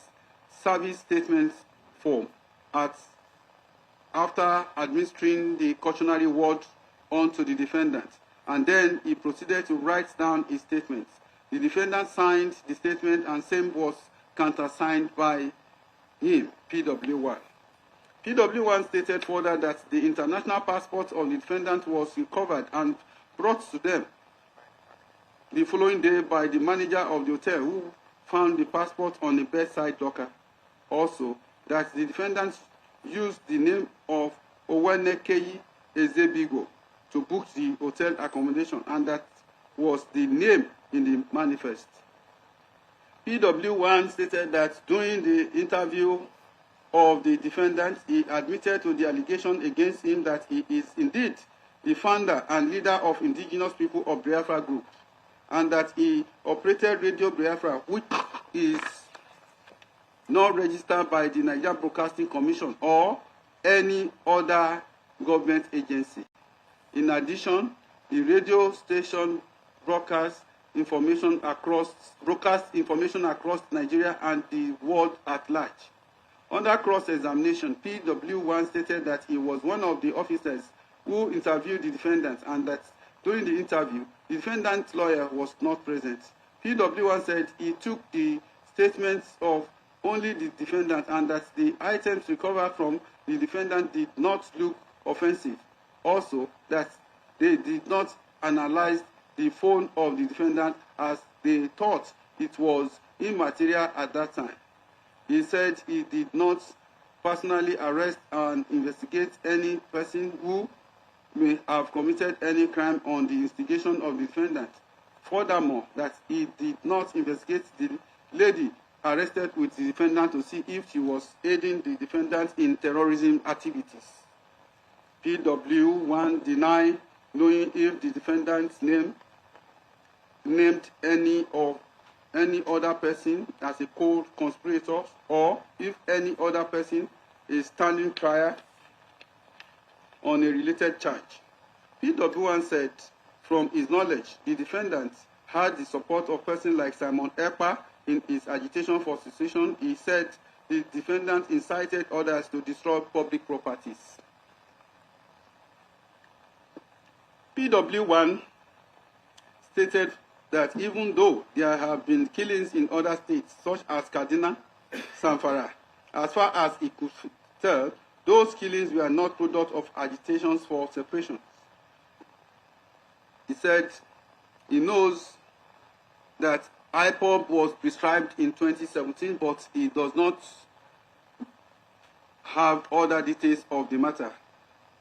service statement form after administering the cautionary word onto the defendant, and then he proceeded to write down his statements. The defendant signed the statement and same was countersigned by him, PW1. PW1 stated further that the international passport of the defendant was recovered and brought to them the following day by the manager of the hotel, who found the passport on a bedside locker. Also, that the defendant used the name of Owenekeyi Ezebigo to book the hotel accommodation, and that was the name in the manifest. PW1 stated that during the interview of the defendant, he admitted to the allegation against him that he is indeed the founder and leader of indigenous people of Biafra Group, and that he operated Radio Biafra, which is not registered by the Nigerian Broadcasting Commission or any other government agency. In addition, the radio station broadcast information across Nigeria and the world at large. Under cross-examination, PW1 stated that he was one of the officers who interviewed the defendant, and that during the interview, the defendant's lawyer was not present. PW1 said he took the statements of only the defendant, and that the items recovered from the defendant did not look offensive. Also, that they did not analyze the phone of the defendant as they thought it was immaterial at that time. He said he did not personally arrest and investigate any person who may have committed any crime on the instigation of the defendant. Furthermore, that he did not investigate the lady arrested with the defendant to see if she was aiding the defendant in terrorism activities. PW1 denied knowing if the defendant's named any other person as a co-conspirator, or if any other person is standing trial on a related charge. PW1 said from his knowledge, the defendant had the support of persons like Simon Ekpa in his agitation for secession. He said the defendant incited others to destroy public properties. PW1 stated that even though there have been killings in other states, such as Kaduna, Zamfara, as far as he could tell, those killings were not product of agitations for separation. He said he knows that IPOB was prescribed in 2017, but he does not have other details of the matter.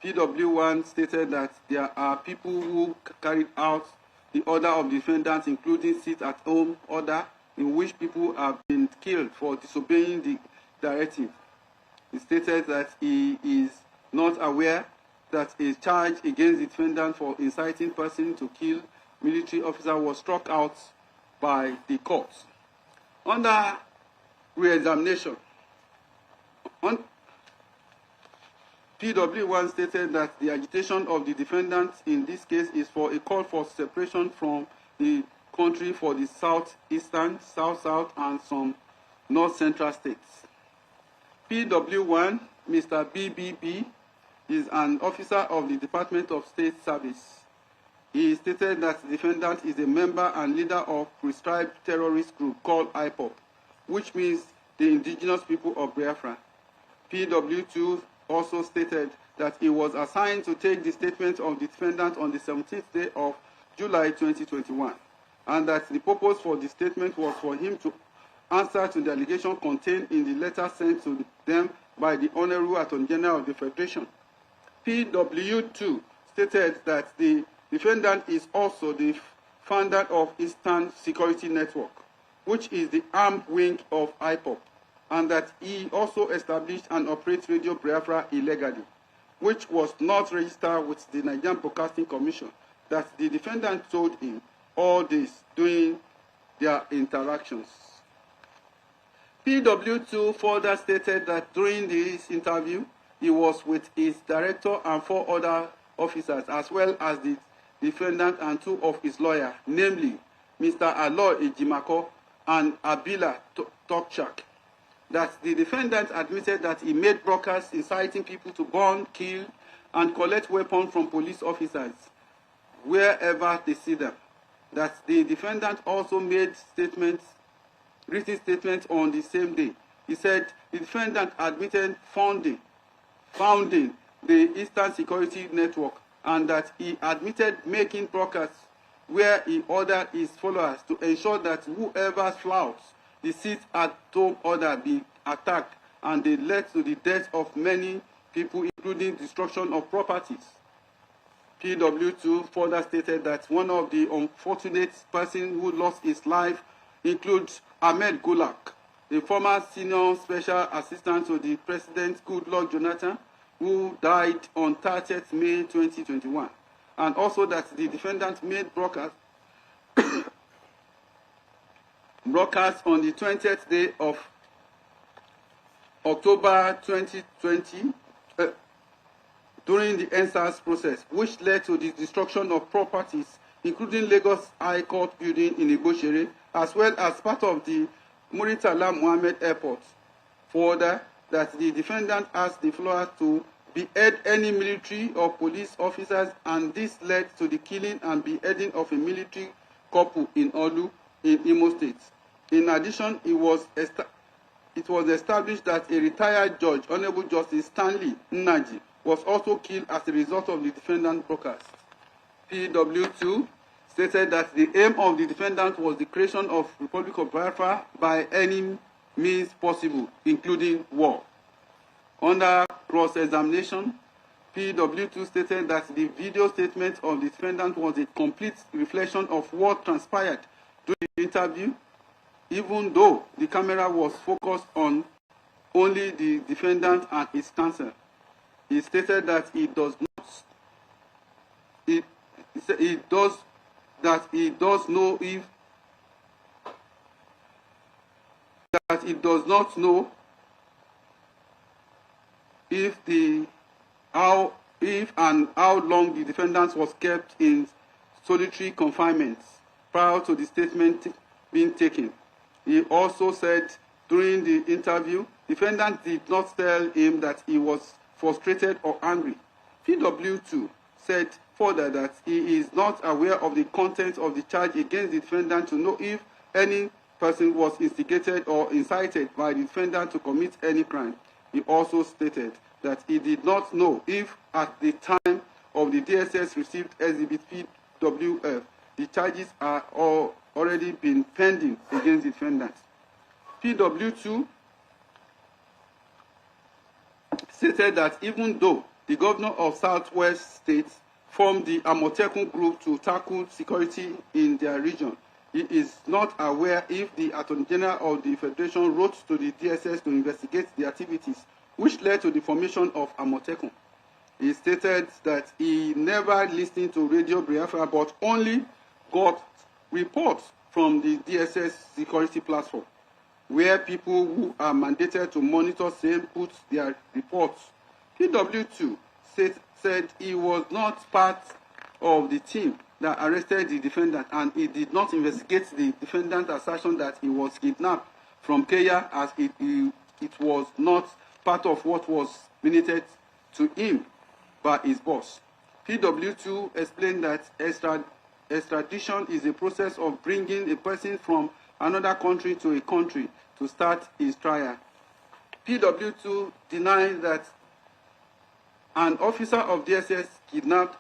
PW1 stated that there are people who carried out the order of defendants, including sit-at-home order, in which people have been killed for disobeying the directive. He stated that he is not aware that a charge against the defendant for inciting person to kill military officer was struck out by the court. Under re-examination, PW1 stated that the agitation of the defendant in this case is for a call for separation from the country for the southeastern, south-south, and some north-central states. PW1, Mr. BBB, is an officer of the Department of State Service. He stated that the defendant is a member and leader of prescribed terrorist group called IPOB, which means the indigenous people of Biafra. PW2 also stated that he was assigned to take the statement of the defendant on the 17th day of July 2021, and that the purpose for the statement was for him to answer to the allegation contained in the letter sent to them by the Honorable Attorney General of the Federation. PW2 stated that the defendant is also the founder of Eastern Security Network, which is the armed wing of IPOB, and that he also established and operates Radio Biafra illegally, which was not registered with the Nigerian Broadcasting Commission, that the defendant told him all this during their interactions. PW2 further stated that during this interview, he was with his director and 4 other officers, as well as the defendant and 2 of his lawyers, namely Mr. Aloy Ejimako and Abila Tokchak. That the defendant admitted that he made broadcasts inciting people to burn, kill, and collect weapons from police officers wherever they see them. That the defendant also made written statements on the same day. He said the defendant admitted founding the Eastern Security Network, and that he admitted making broadcasts where he ordered his followers to ensure that whoever flouts the sit-at-home order be attacked, and they led to the death of many people, including destruction of properties. PW2 further stated that one of the unfortunate persons who lost his life includes Ahmed Gulak, a former senior special assistant to the President Goodluck Jonathan, who died on 30th May 2021, and also that the defendant made broadcasts on the 20th day of October 2020 during the NSAS process, which led to the destruction of properties, including Lagos High Court building in Igbohere, as well as part of the Muritala Mohammed Airport. Further, that the defendant asked the floor to behead any military or police officers, and this led to the killing and beheading of a military couple in Olu, in Imo State. In addition, it was established that a retired judge, Honorable Justice Stanley Nnaji, was also killed as a result of the defendant's broadcast. PW2 stated that the aim of the defendant was the creation of Republic of Biafra by any means possible, including war. Under cross-examination, PW2 stated that the video statement of the defendant was a complete reflection of what transpired during the interview, even though the camera was focused on only the defendant and his counsel. He stated that he does not know if and how long the defendant was kept in solitary confinement prior to the statement being taken. He also said during the interview, the defendant did not tell him that he was frustrated or angry. PW2 said further that he is not aware of the content of the charge against the defendant to know if any person was instigated or incited by the defendant to commit any crime. He also stated that he did not know if at the time of the DSS received exhibit PWF, the charges are already been pending against the defendant. PW2 stated that even though the governor of Southwest States formed the Amotekun group to tackle security in their region, he is not aware if the Attorney General of the Federation wrote to the DSS to investigate the activities, which led to the formation of Amotekun. He stated that he never listened to Radio Biafra, but only got reports from the DSS security platform, where people who are mandated to monitor same put their reports. PW2 said he was not part of the team that arrested the defendant, and he did not investigate the defendant's assertion that he was kidnapped from Kenya, as it was not part of what was minuted to him by his boss. PW2 explained that extradition is a process of bringing a person from another country to a country to start his trial. PW2 denied that an officer of DSS kidnapped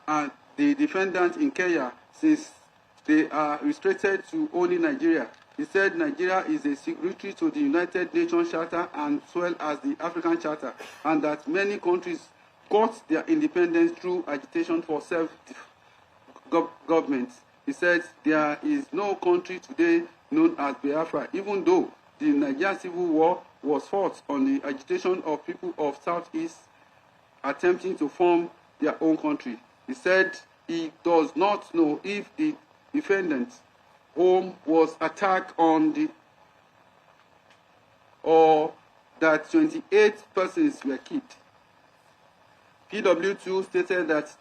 the defendant in Kenya, since they are restricted to only Nigeria. He said Nigeria is a signatory to the United Nations Charter as well as the African Charter, and that many countries got their independence through agitation for self-government. He said there is no country today known as Biafra, even though the Nigerian Civil War was fought on the agitation of people of Southeast attempting to form their own country. He said he does not know if the defendant's home was attacked on the or that 28 persons were killed. PW2 stated that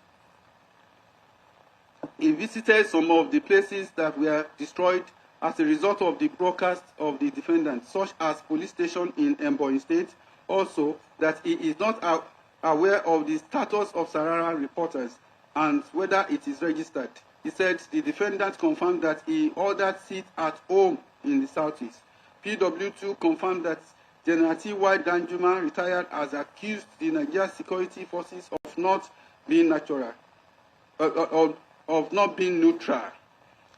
he visited some of the places that were destroyed as a result of the broadcast of the defendant, such as police station in Ebonyi State. Also, that he is not aware of the status of Sarara reporters and whether it is registered. He said the defendant confirmed that he ordered seat at home in the Southeast. PW2 confirmed that General T.Y. Danjuma, retired, has accused the Nigerian security forces of not being natural, of not being neutral.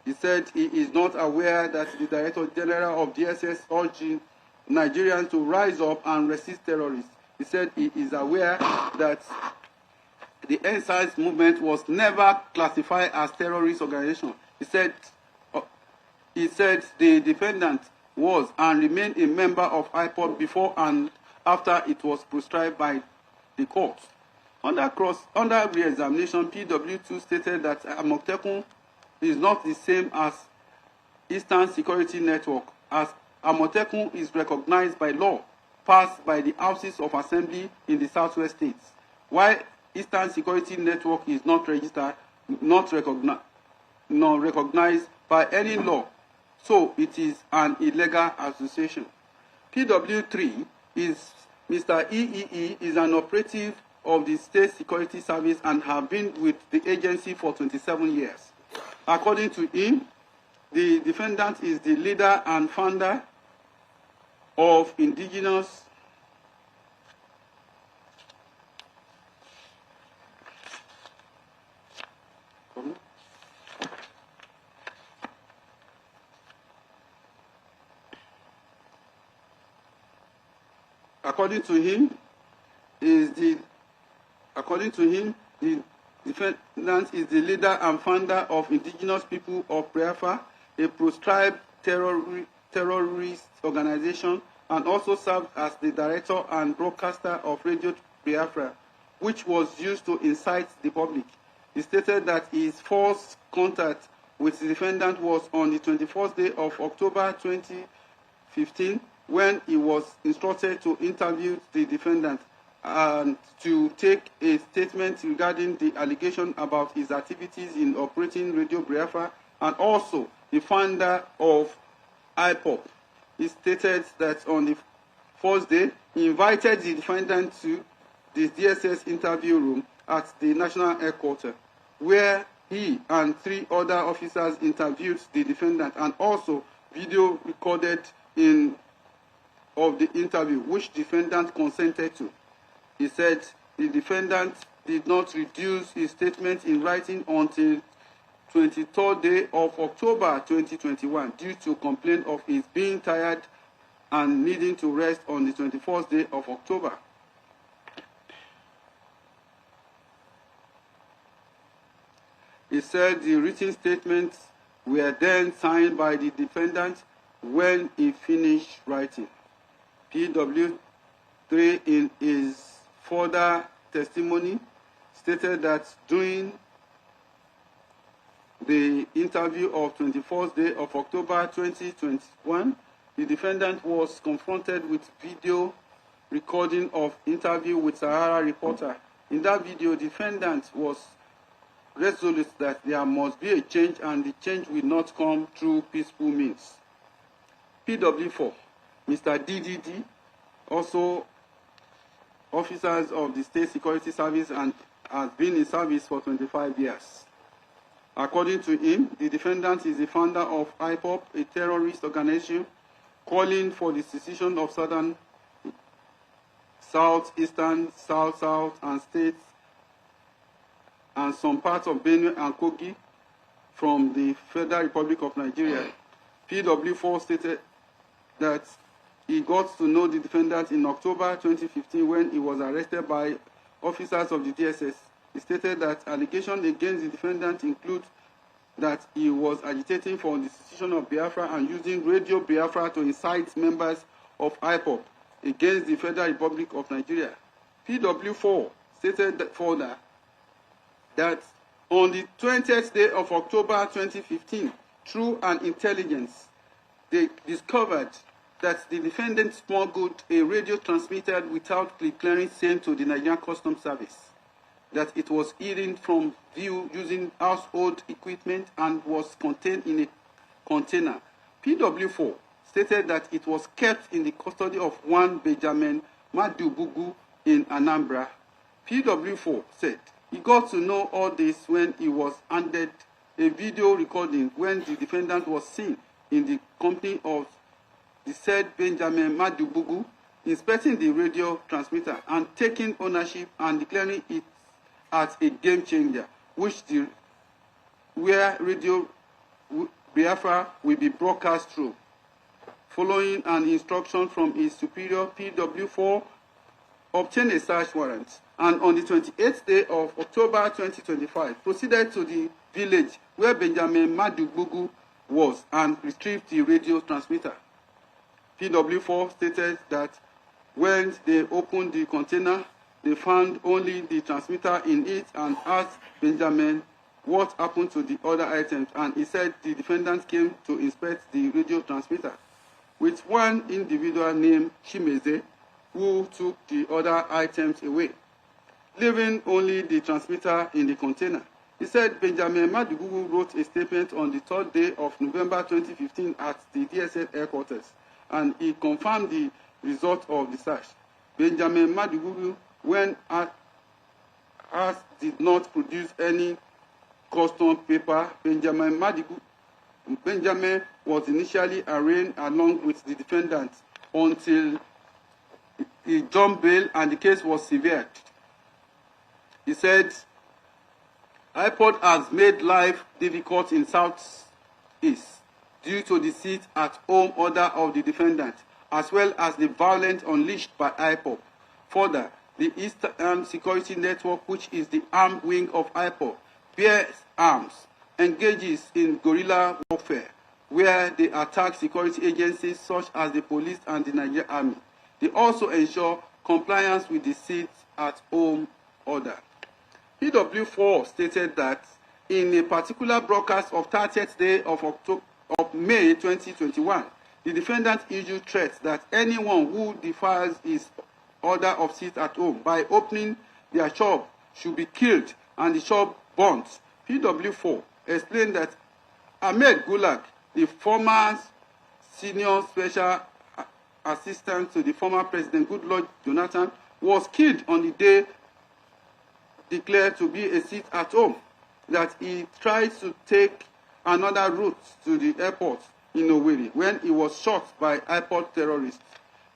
He said he is not aware that the Director General of DSS urging Nigerians to rise up and resist terrorists. He said he is aware that the NSAS movement was never classified as terrorist organization. He said the defendant was and remained a member of IPOB before and after it was prescribed by the court. Under re-examination, PW2 stated that Amotekun is not the same as Eastern Security Network, as Amotekun is recognized by law passed by the Houses of Assembly in the Southwest states, while Eastern Security Network is not registered, not recognized by any law, so it is an illegal association. PW3 is Mr. EEE is an operative of the State Security Service and have been with the agency for 27 years. According to him, the defendant is the leader and founder of indigenous According to him, the defendant is the leader and founder of Indigenous People of Biafra, a proscribed terrorist organization, and also served as the director and broadcaster of Radio Biafra, which was used to incite the public. He stated that his first contact with the defendant was on the 21st day of October 2015, when he was instructed to interview the defendant and to take a statement regarding the allegation about his activities in operating Radio Biafra, and also the founder of IPOB. He stated that on the first day, he invited the defendant to the DSS interview room at the national headquarters, where he and 3 other officers interviewed the defendant, and also video recorded of the interview, which defendant consented to. He said the defendant did not reduce his statement in writing until 23rd day of October 2021 due to complaint of his being tired and needing to rest on the 21st day of October. He said the written statements were then signed by the defendant when he finished writing. PW3 in his further testimony stated that during the interview of 24th day of October 2021, the defendant was confronted with video recording of interview with Sahara reporter. In that video, the defendant was resolute that there must be a change and the change will not come through peaceful means. PW4, Mr. DDD, also officers of the State Security Service and has been in service for 25 years. According to him, the defendant is the founder of IPOB, a terrorist organization calling for the secession of southern, southeastern, south, and states, and some parts of Benue and Kogi from the Federal Republic of Nigeria. PW4 stated that he got to know the defendant in October 2015 when he was arrested by officers of the DSS. He stated that allegations against the defendant include that he was agitating for the secession of Biafra and using Radio Biafra to incite members of IPOB against the Federal Republic of Nigeria. PW4 stated further that on the 20th day of October 2015, through an intelligence, they discovered that the defendant smuggled a radio transmitter without clearance sent to the Nigerian Customs Service, that it was hidden from view using household equipment and was contained in a container. PW4 stated that it was kept in the custody of one Benjamin Madubugu in Anambra. PW4 said he got to know all this when he was handed a video recording when the defendant was seen in the company of the said Benjamin Madubugu inspecting the radio transmitter and taking ownership and declaring it as a game changer, where Radio Biafra will be broadcast through. Following an instruction from his superior, PW4 obtained a search warrant and on the 28th day of October 2025 proceeded to the village where Benjamin Madubugu was and retrieved the radio transmitter. PW4 stated that when they opened the container, they found only the transmitter in it and asked Benjamin what happened to the other items, and he said the defendant came to inspect the radio transmitter with one individual named Chimeze who took the other items away, leaving only the transmitter in the container. He said Benjamin Madubugu wrote a statement on the 3rd day of November 2015 at the DSL headquarters, and he confirmed the result of the search. Benjamin Madubugu, when asked, did not produce any custom paper. Benjamin was initially arraigned along with the defendant until he jumped bail and the case was severed. He said, IPOD has made life difficult in Southeast due to the sit-at-home order of the defendant, as well as the violence unleashed by IPOD. Further, the Eastern Security Network, which is the armed wing of IPOD, bears arms, engages in guerrilla warfare, where they attack security agencies such as the police and the Nigerian Army. They also ensure compliance with the sit-at-home order. PW4 stated that in a particular broadcast of 30th day of May 2021, the defendant issued threats that anyone who defies his order of sit-at-home by opening their shop should be killed and the shop burnt. PW4 explained that Ahmed Gulag, the former senior special assistant to the former President Goodluck Jonathan, was killed on the day declared to be a sit-at-home, that he tried to take another route to the airport in Owerri when he was shot by IPOD terrorists.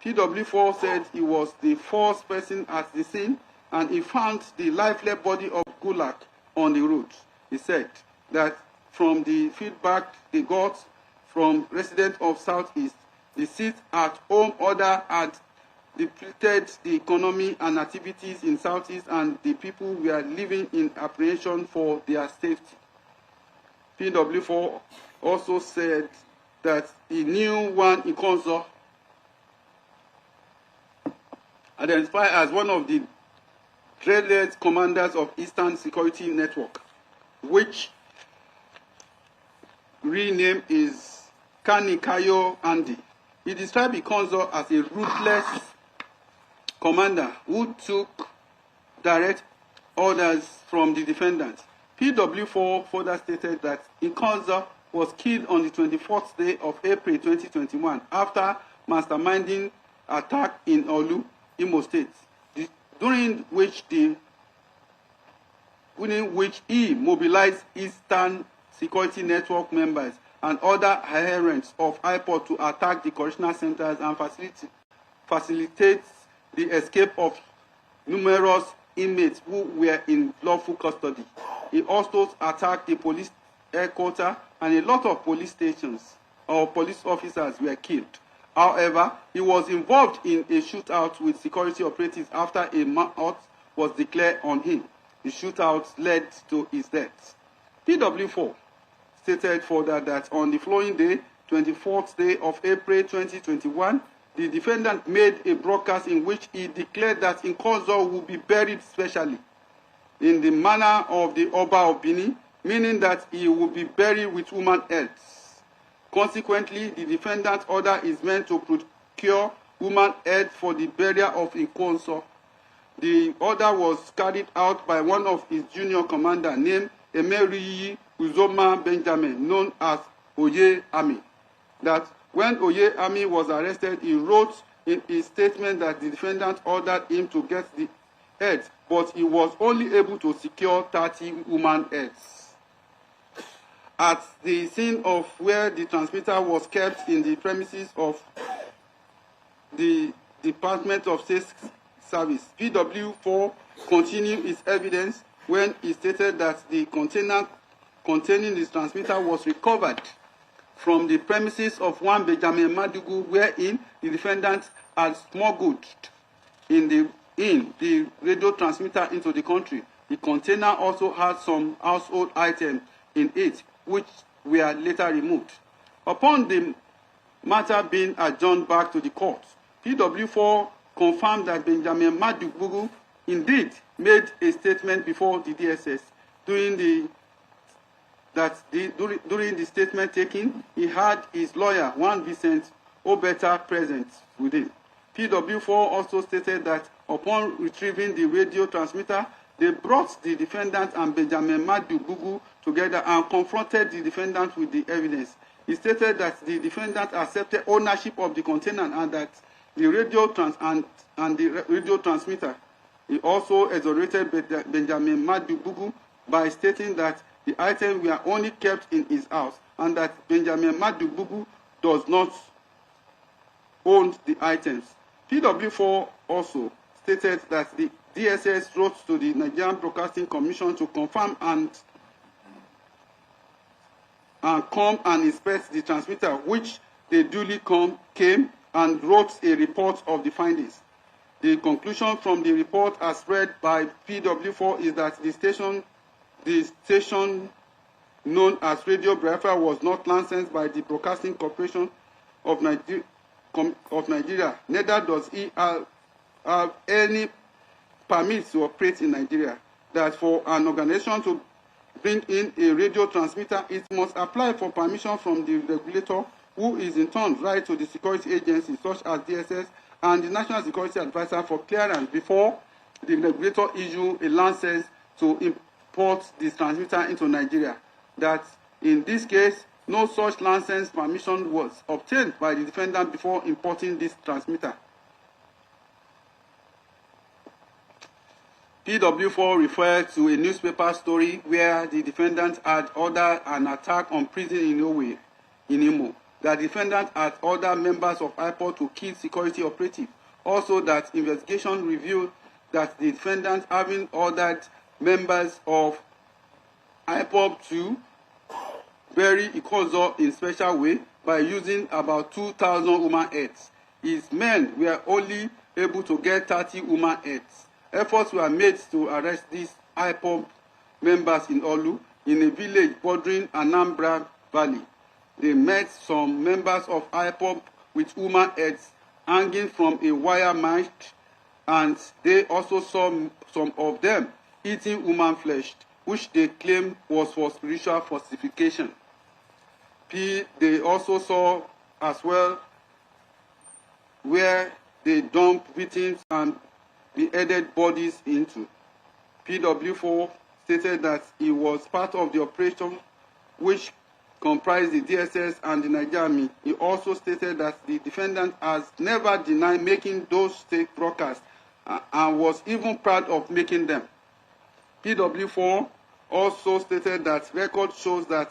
PW4 said he was the first person at the scene and he found the lifeless body of Gulag on the road. He said that from the feedback they got from residents of Southeast, the sit-at-home order had depleted the economy and activities in Southeast, and the people were living in apprehension for their safety. PW4 also said that he knew one Ikonzo, identified as one of the dreaded commanders of Eastern Security Network, which real name is Kanikayo Andy. He described Ikonzo as a ruthless commander who took direct orders from the defendant. PW4 further stated that Ikonzo was killed on the 24th day of April 2021 after masterminding attack in Olu, Imo State, during which he mobilized Eastern Security Network members and other adherents of IPOD to attack the correctional centers and facilitate the escape of numerous inmates who were in lawful custody. He also attacked the police headquarters, and a lot of police stations or police officers were killed. However, he was involved in a shootout with security operatives after a manhunt was declared on him. The shootout led to his death. PW4 stated further that on the following day, 24th day of April 2021, the defendant made a broadcast in which he declared that Nkonzo would be buried specially in the manner of the Oba of Benin, meaning that he would be buried with human heads. Consequently, the defendant's order is meant to procure human heads for the burial of Nkonzo. The order was carried out by one of his junior commanders named Emery Uzoma Benjamin, known as Oye Ami. That when Oye Ami was arrested, he wrote in his statement that the defendant ordered him to get the heads, but he was only able to secure 30 human heads. At the scene of where the transmitter was kept in the premises of the Department of State Service, PW4 continued its evidence when he stated that the container containing the transmitter was recovered from the premises of one Benjamin Madugu, wherein the defendant had smuggled in the radio transmitter into the country. The container also had some household items in it, which were later removed. Upon the matter being adjourned back to the court, PW4 confirmed that Benjamin Madugu indeed made a statement before the DSS. During the statement taken, he had his lawyer, one Vincent Obeta, present with him. PW4 also stated that upon retrieving the radio transmitter, they brought the defendant and Benjamin Madugu together and confronted the defendant with the evidence. He stated that the defendant accepted ownership of the container and that the radio radio transmitter. He also exonerated Benjamin Madugu by stating that the items were only kept in his house and that Benjamin Madugu does not own the items. PW4 also stated that the DSS wrote to the Nigerian Broadcasting Commission to confirm and come and inspect the transmitter, which they duly came and wrote a report of the findings. The conclusion from the report as read by PW4 is that the station known as Radio Biafra was not licensed by the Broadcasting Corporation of Nigeria. Neither does he have any permits to operate in Nigeria. That for an organization to bring in a radio transmitter, it must apply for permission from the regulator, who is in turn right to the security agencies such as DSS and the National Security Advisor for clearance before the regulator issue a license to import this transmitter into Nigeria. That in this case, no such license permission was obtained by the defendant before importing this transmitter. PW4 referred to a newspaper story where the defendant had ordered an attack on prison in Imo. The defendant had ordered members of IPOD to kill security operatives. Also, that investigation revealed that the defendant, having ordered members of IPOD to bury Nkonzo in special way by using about 2,000 human heads. His men were only able to get 30 human heads. Efforts were made to arrest these IPOD members in Olu, in a village bordering Anambra Valley. They met some members of IPOD with human heads hanging from a wire mast, and they also saw some of them eating human flesh, which they claimed was for spiritual fortification. They also saw as well where they dumped victims and beheaded bodies into. PW4 stated that he was part of the operation which comprised the DSS and the Nigerian Army. He also stated that the defendant has never denied making those state broadcasts and was even proud of making them. PW4 also stated that record shows that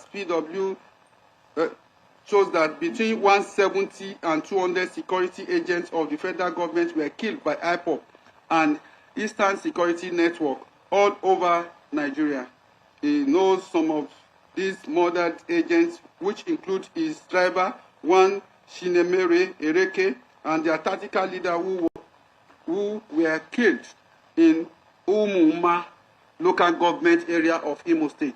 between 170 and 200 security agents of the federal government were killed by IPOB and Eastern Security Network all over Nigeria. He knows some of these murdered agents, which include his driver, one Shinemere Ereke, and their tactical leader who were killed in Umuma local government area of Imo State.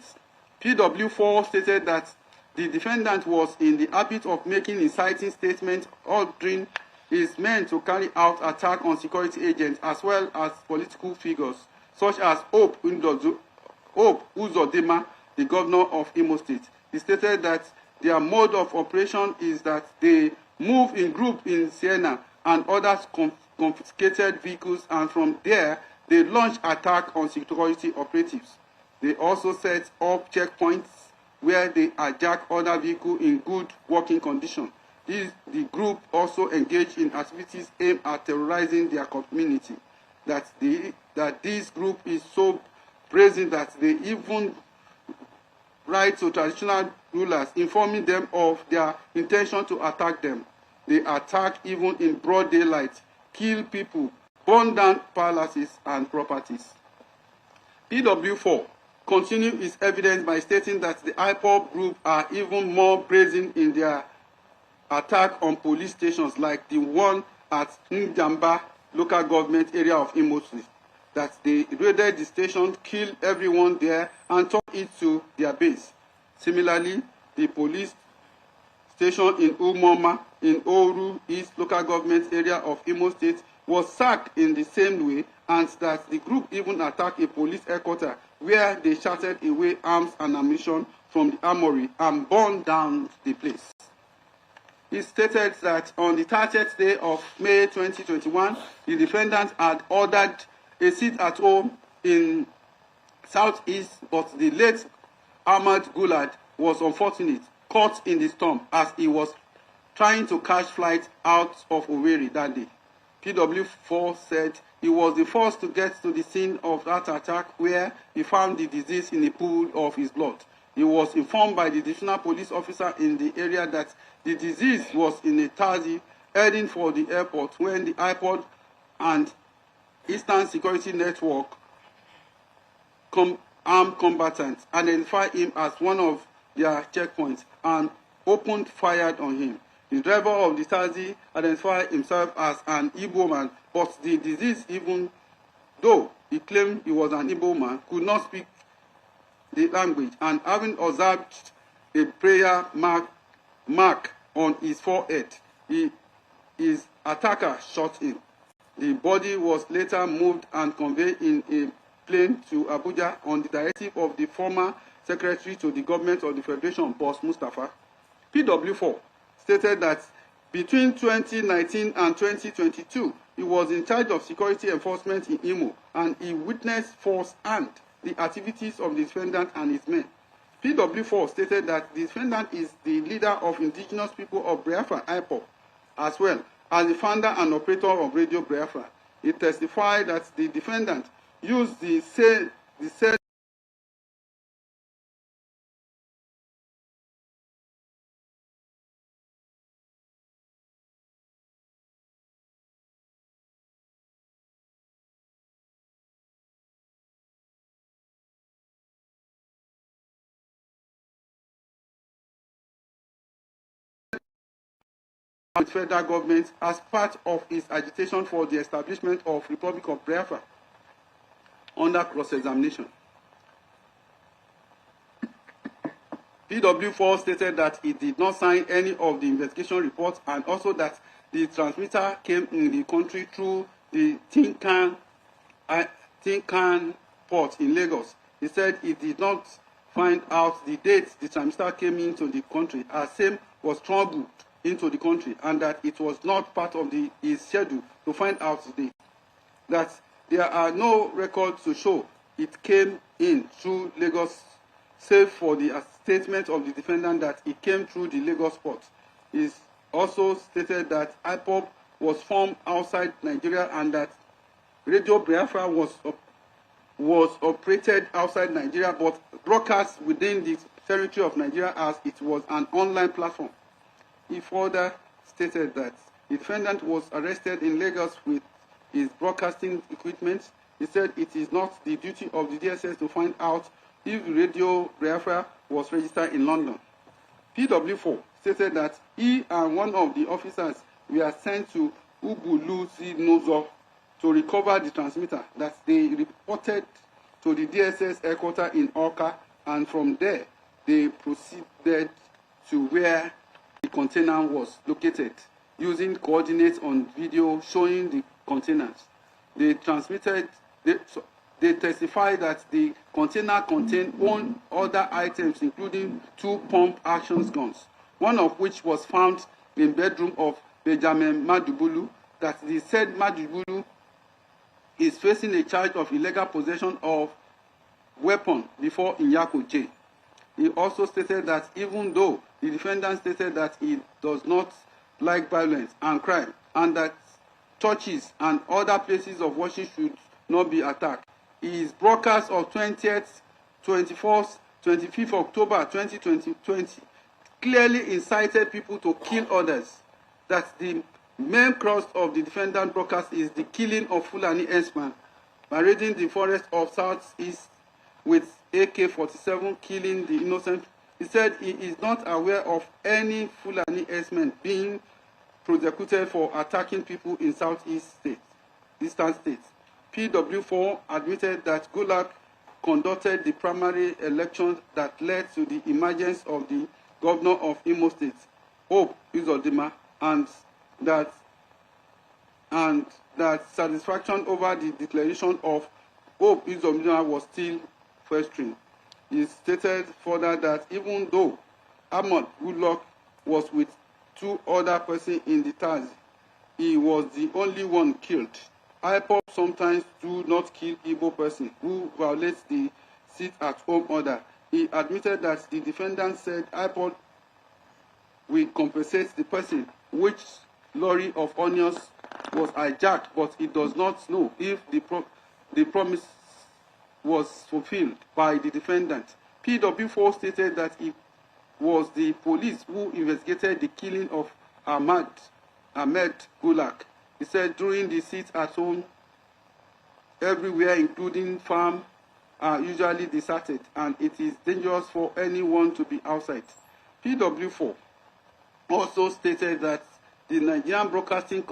PW4 stated that the defendant was in the habit of making inciting statements ordering his men to carry out attack on security agents as well as political figures, such as Hope Uzodinma, the governor of Imo State. He stated that their mode of operation is that they move in group in Siena and others confiscated vehicles, and from there they launch attack on security operatives. They also set up checkpoints where they hijack other vehicles in good working condition. The group also engaged in activities aimed at terrorizing their community. That this group is so brazen that they even write to traditional rulers, informing them of their intention to attack them. They attack even in broad daylight, kill people, burn down palaces and properties. PW4 continued its evidence by stating that the IPOB group are even more brazen in their attack on police stations like the one at Njamba local government area of Imo State. That they raided the station, killed everyone there, and turned it to their base. Similarly, the police station in Umoma in Oru East local government area of Imo State was sacked in the same way, and that the group even attacked a police headquarters where they shouted away arms and ammunition from the armory and burned down the place. He stated that on the 30th day of May 2021, the defendant had ordered a seat at home in Southeast, but the late Ahmad Gulad was unfortunate, caught in the storm as he was trying to catch flight out of Owerri that day. PW4 said he was the first to get to the scene of that attack where he found the disease in a pool of his blood. He was informed by the divisional police officer in the area that the disease was in a taxi heading for the airport when the IPOD and Eastern Security Network armed combatants identified him as one of their checkpoints and opened fire on him. The driver of the taxi identified himself as an Igbo man, but the disease, even though he claimed he was an Igbo man, could not speak the language, and having observed a prayer mark on his forehead, his attacker shot him. The body was later moved and conveyed in a plane to Abuja on the directive of the former secretary to the government of the Federation, Boss Mustafa. PW4 stated that between 2019 and 2022, he was in charge of security enforcement in Imo, and he witnessed firsthand the activities of the defendant and his men. PW4 stated that the defendant is the leader of indigenous people of Biafra, IPOB, as well as the founder and operator of Radio Biafra. He testified that the defendant used the same with federal government as part of its agitation for the establishment of Republic of Biafra under cross-examination. PW4 stated that he did not sign any of the investigation reports, and also that the transmitter came in the country through the Tinkan port in Lagos. He said he did not find out the date the transmitter came into the country, as same was smuggled into the country, and that it was not part of his schedule to find out the date. That there are no records to show it came in through Lagos, save for the statement of the defendant that it came through the Lagos port. He also stated that IPOB was formed outside Nigeria and that Radio Biafra was operated outside Nigeria but broadcast within the territory of Nigeria as it was an online platform. He further stated that the defendant was arrested in Lagos with his broadcasting equipment. He said it is not the duty of the DSS to find out if Radio Biafra was registered in London. PW4 stated that he and one of the officers were sent to Ubulu-Nozo to recover the transmitter, that they reported to the DSS headquarters in Oka, and from there they proceeded to where the container was located using coordinates on video showing the containers. They testified that the container contained one other items, including 2 pump action guns, one of which was found in the bedroom of Benjamin Madubulu, that the said Madubulu is facing a charge of illegal possession of weapon before Inyako jail. He also stated that even though the defendant stated that he does not like violence and crime, and that churches and other places of worship should not be attacked, his broadcast of 20th, 24th, 25th October 2020 clearly incited people to kill others. That the main crux of the defendant broadcast is the killing of Fulani herdsmen by raiding the forest of Southeast with AK-47, killing the innocent. He said he is not aware of any Fulani herdsmen being prosecuted for attacking people in Eastern states. PW4 admitted that Gulak conducted the primary elections that led to the emergence of the governor of Imo State, Hope Uzodinma, and that satisfaction over the declaration of Hope Uzodinma was still festering. He stated further that even though Ahmad Goodluck was with 2 other persons in the taxi, he was the only one killed. IPOB sometimes do not kill Igbo person who violates the sit-at-home order. He admitted that the defendant said IPOB will compensate the person which lorry of onions was hijacked, but he does not know if the promise was fulfilled by the defendant. PW4 stated that it was the police who investigated the killing of Ahmed Gulak. He said during the sit-at-home, everywhere, including farm, are usually deserted, and it is dangerous for anyone to be outside. PW4 also stated that the Nigerian Broadcasting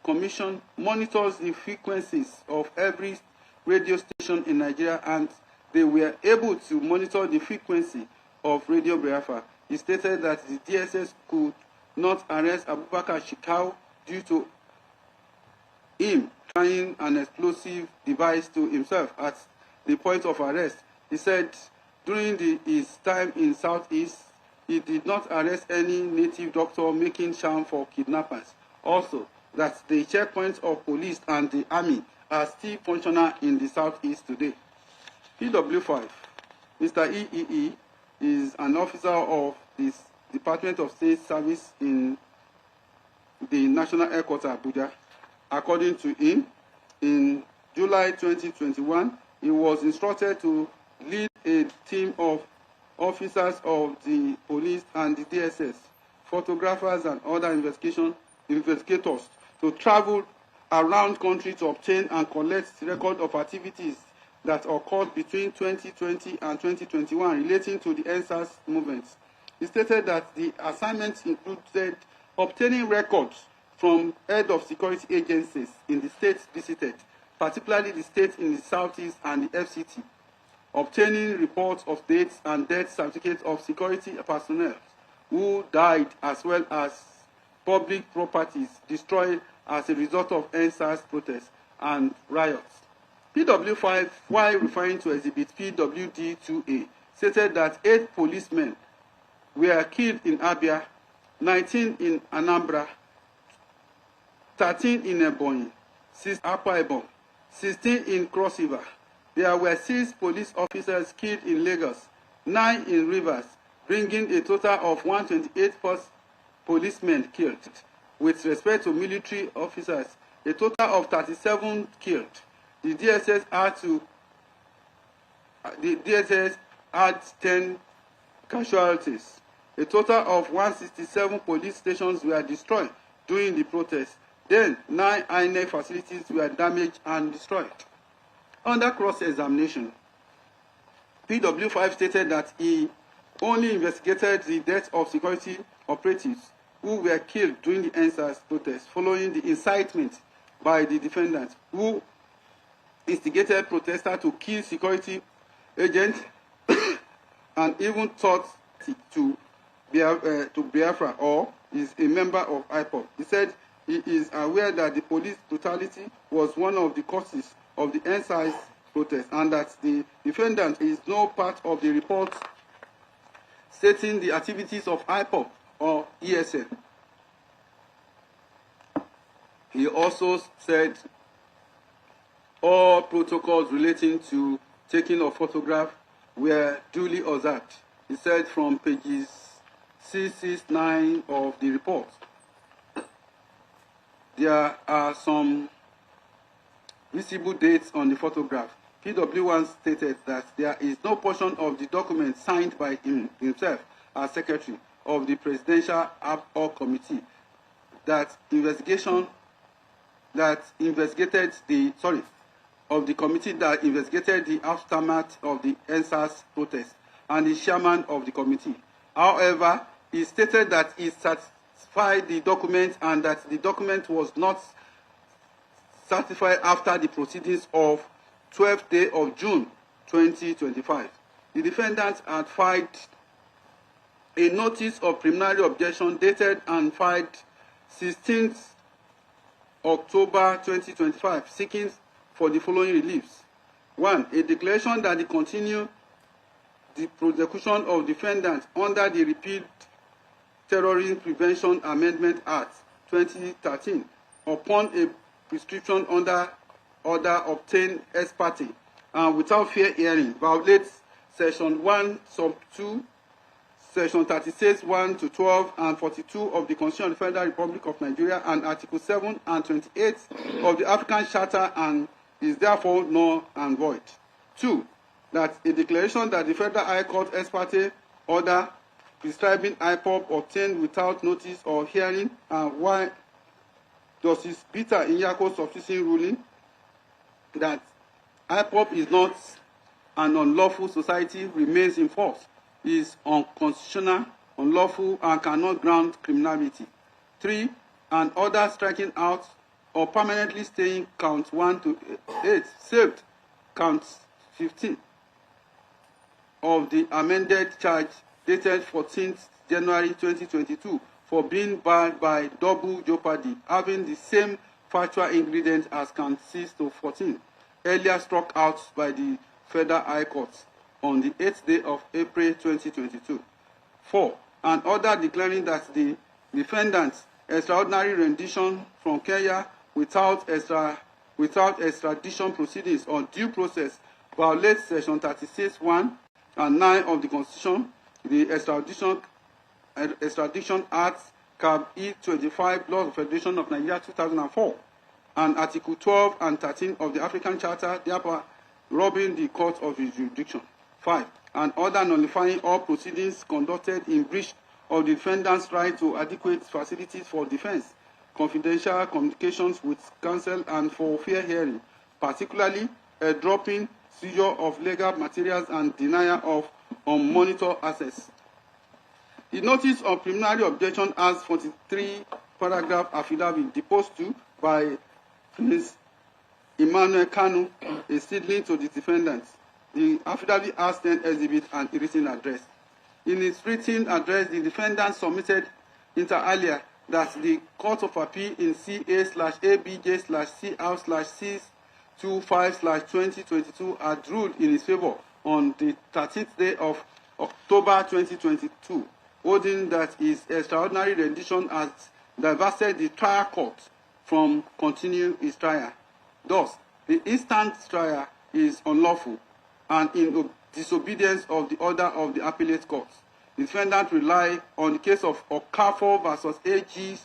Commission monitors the frequencies of every radio station in Nigeria, and they were able to monitor the frequency of Radio Biafra. He stated that the DSS could not arrest Abubakar Shekau due to him trying an explosive device to himself at the point of arrest. He said during his time in Southeast, he did not arrest any native doctor making sham for kidnappers. Also, that the checkpoints of police and the army are still functional in the Southeast today. PW5, Mr. EEE is an officer of the Department of State Service in the National Headquarters, Abuja. According to him, in July 2021, he was instructed to lead a team of officers of the police and the DSS, photographers and other investigators to travel around country to obtain and collect record of activities that occurred between 2020 and 2021 relating to the NSAS movement. He stated that the assignments included obtaining records from head of security agencies in the states visited, particularly the states in the Southeast and the FCT, obtaining reports of deaths and death certificates of security personnel who died, as well as public properties destroyed as a result of NSAS protests and riots. PW5, while referring to Exhibit PWD2A, stated that 8 policemen were killed in Abia, 19 in Anambra, 13 in Ebonyi, 6 Akwa Ibom, 16 in Cross River. There were 6 police officers killed in Lagos, 9 in Rivers, bringing a total of 128 policemen killed. With respect to military officers, a total of 37 killed. The DSS had 10 casualties. A total of 167 police stations were destroyed during the protest. Then 9 INEC facilities were damaged and destroyed. Under cross-examination, PW5 stated that he only investigated the death of security operatives who were killed during the NSAS protest following the incitement by the defendant, who instigated protesters to kill security agents and even thought to Biafra or is a member of IPOB. He said he is aware that the police brutality was one of the causes of the NSI's protest and that the defendant is no part of the report stating the activities of IPOB or ESN. He also said all protocols relating to taking of photograph were duly observed. He said from pages 669 of the report. There are some visible dates on the photograph. PW1 stated that there is no portion of the document signed by himself as secretary of the Presidential Ad Hoc Committee of the committee that investigated the aftermath of the NSAS protest and the chairman of the committee. However, he stated that he certified the document and that the document was not certified after the proceedings of 12th day of June 2025. The defendant had filed a notice of preliminary objection dated and filed 16th October 2025 seeking for the following reliefs. 1. A declaration that they continue the prosecution of defendants under the Repealed Terrorism Prevention Amendment Act 2013 upon a prescription under order obtained ex parte and without fair hearing violates Section 1, Sub 2, Section 36, 1 to 12 and 42 of the Constitution of the Federal Republic of Nigeria and Article 7 and 28 of the African Charter and is therefore null and void. 2. That a declaration that the Federal High Court ex parte order prescribing IPOB obtained without notice or hearing and why Justice Peter Inyako's substituting ruling that IPOB is not an unlawful society remains in force, is unconstitutional, unlawful, and cannot ground criminality. 3. An order striking out or permanently staying counts 1 to 8, saved counts 15 of the amended charge dated 14th January 2022 for being barred by double jeopardy, having the same factual ingredient as count 6 to 14, earlier struck out by the Federal High Court on the 8th day of April 2022. 4. An order declaring that the defendant's extraordinary rendition from Kenya without extradition proceedings or due process violates Section 36, 1 and 9 of the Constitution, the Extradition Act, Cab E25, Law of Federation of Nigeria 2004, and Article 12 and 13 of the African Charter, thereby robbing the court of its jurisdiction. 5. An order nullifying all proceedings conducted in breach of the defendant's right to adequate facilities for defense, confidential communications with counsel, and for fair hearing, particularly a dropping, seizure of legal materials, and denial of unmonitored access. The notice of preliminary objection has 43-paragraph affidavit deposed to by Prince Emmanuel Kanu, a seedling to the defendant. The affidavit has 10 exhibits and a written address. In his written address, the defendant submitted inter alia that the Court of Appeal in CA/ABJ/C/625/2022 had ruled in his favor on the 13th day of October 2022, holding that his extraordinary rendition has divested the trial court from continuing his trial. Thus, the instant trial is unlawful and in disobedience of the order of the appellate court. The defendant relied on the case of Okafor versus AG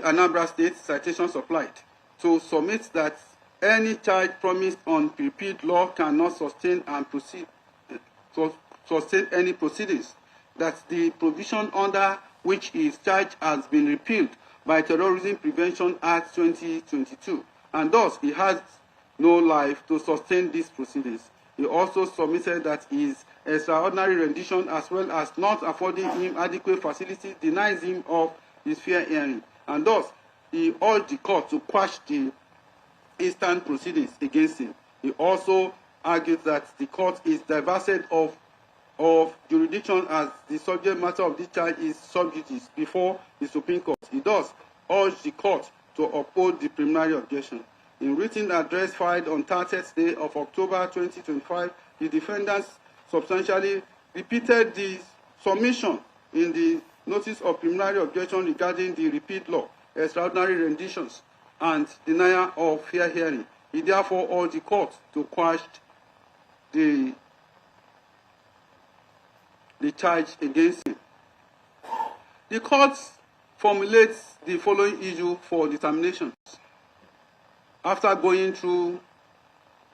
Anambra State, citation supplied, to submit that any charge promised on repealed law cannot sustain and sustain any proceedings, that the provision under which he is charged has been repealed by Terrorism Prevention Act 2022, and thus he has no life to sustain these proceedings. He also submitted that his extraordinary rendition, as well as not affording him adequate facilities, denies him of his fair hearing, and thus he urged the court to quash the instant proceedings against him. He also argued that the court is divested of of jurisdiction as the subject matter of this charge is sub judice before the Supreme Court. He does urge the court to uphold the preliminary objection. In written address filed on 30th day of October 2025, the defendants substantially repeated the submission in the notice of preliminary objection regarding the repeat law, extraordinary renditions, and denial of fair hearing. He therefore urged the court to quash the charge against him. The court formulates the following issue for determination. After going through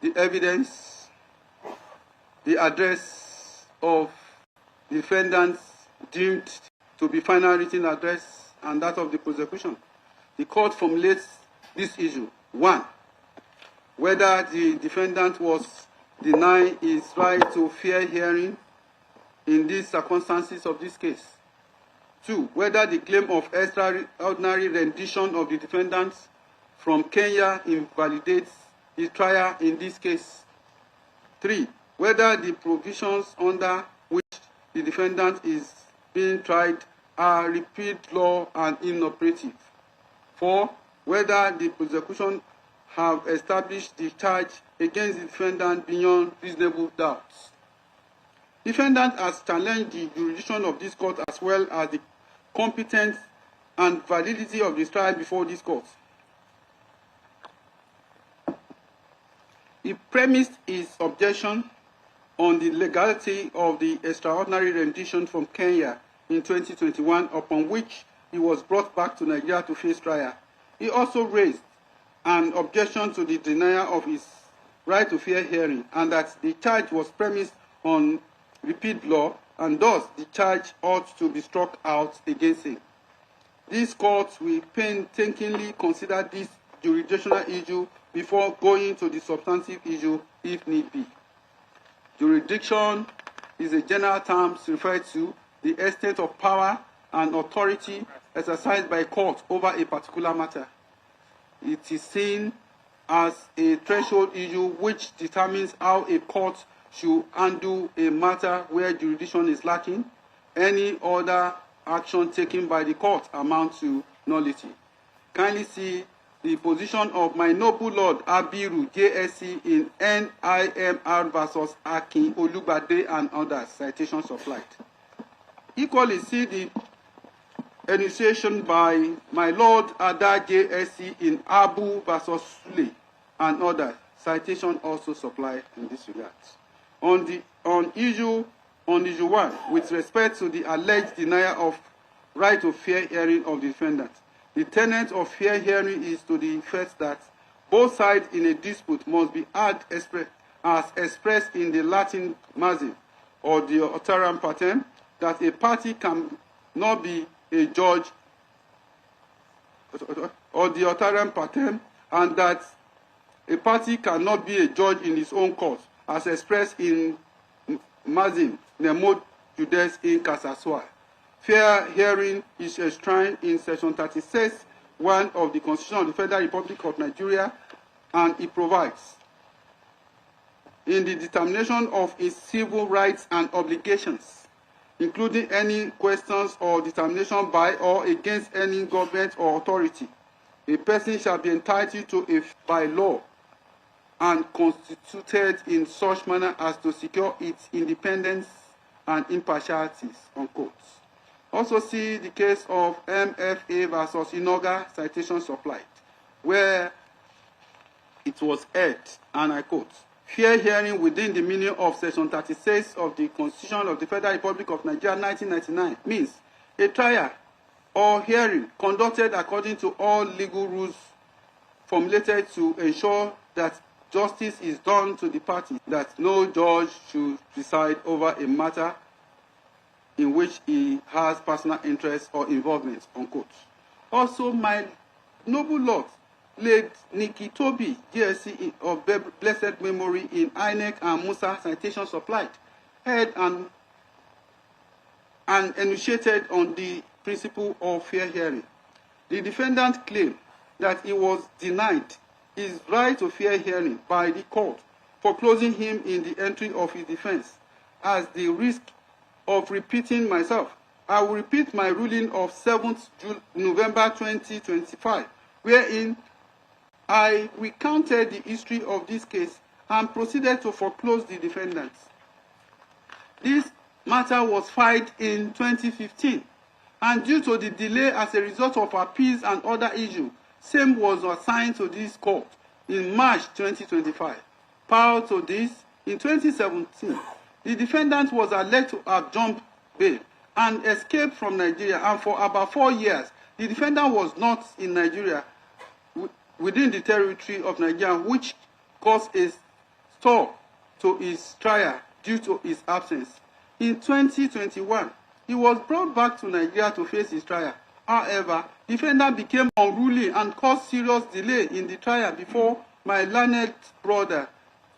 the evidence, the address of the defendants deemed to be final written address and that of the prosecution, the court formulates this issue. 1. Whether the defendant was denied his right to fair hearing in these circumstances of this case. 2. Whether the claim of extraordinary rendition of the defendants from Kenya invalidates the trial in this case. 3. Whether the provisions under which the defendant is being tried are repeat law and inoperative. 4. Whether the prosecution have established the charge against the defendant beyond reasonable doubts. Defendant has challenged the jurisdiction of this court as well as the competence and validity of the trial before this court. He premised his objection on the legality of the extraordinary rendition from Kenya in 2021, upon which he was brought back to Nigeria to face trial. He also raised an objection to the denial of his right to fair hearing, and that the charge was premised on repeat law, and thus the charge ought to be struck out against him. This court will painstakingly consider this jurisdictional issue before going to the substantive issue if need be. Jurisdiction is a general term referred to the extent of power and authority exercised by a court over a particular matter. It is seen as a threshold issue which determines how a court should handle a matter where jurisdiction is lacking. Any other action taken by the court amounts to nullity. Kindly see the position of my noble Lord Abiru, JSC, in NIMR versus Akin, Olugbade, and others. Citation supplied. Equally, see the enunciation by my Lord Ada, JSC, in Abu versus Sule, and others. Citation also supplied in this regard. On issue 1, with respect to the alleged denial of right to fair hearing of the defendant, the tenet of fair hearing is to the effect that both sides in a dispute must be heard as expressed in the Latin maxim or the alteram partem, that a party can not be a judge, or the alteram partem, and that a party cannot be a judge in his own court, as expressed in maxim nemo judes in casasua. Fair hearing is enshrined in Section 36(1) of the Constitution of the Federal Republic of Nigeria, and it provides, in the determination of its civil rights and obligations, including any questions or determination by or against any government or authority, a person shall be entitled to a by law and constituted in such manner as to secure its independence and impartialities, unquote. Also see the case of MFA versus Inoga, citation supplied, where it was held, and I quote, fair hearing within the meaning of Section 36 of the Constitution of the Federal Republic of Nigeria 1999 means a trial or hearing conducted according to all legal rules formulated to ensure that justice is done to the party, that no judge should preside over a matter in which he has personal interest or involvement, unquote. Also, my noble Lord, late Nikki Toby, GSC of blessed memory in INEC and Musa, citation supplied, held and enunciated on the principle of fair hearing. The defendant claimed that he was denied his right to fair hearing by the court, foreclosing him in the entry of his defense, at the risk of repeating myself, I will repeat my ruling of 7th November 2025, wherein I recounted the history of this case and proceeded to foreclose the defendants. This matter was filed in 2015, and due to the delay as a result of appeals and other issues, same was assigned to this court in March 2025. Prior to this, in 2017, the defendant was alleged to have jumped bail and escaped from Nigeria, and for about 4 years, the defendant was not in Nigeria within the territory of Nigeria, which caused a stop to his trial due to his absence. In 2021, he was brought back to Nigeria to face his trial. However, the defendant became unruly and caused serious delay in the trial before my learned brother,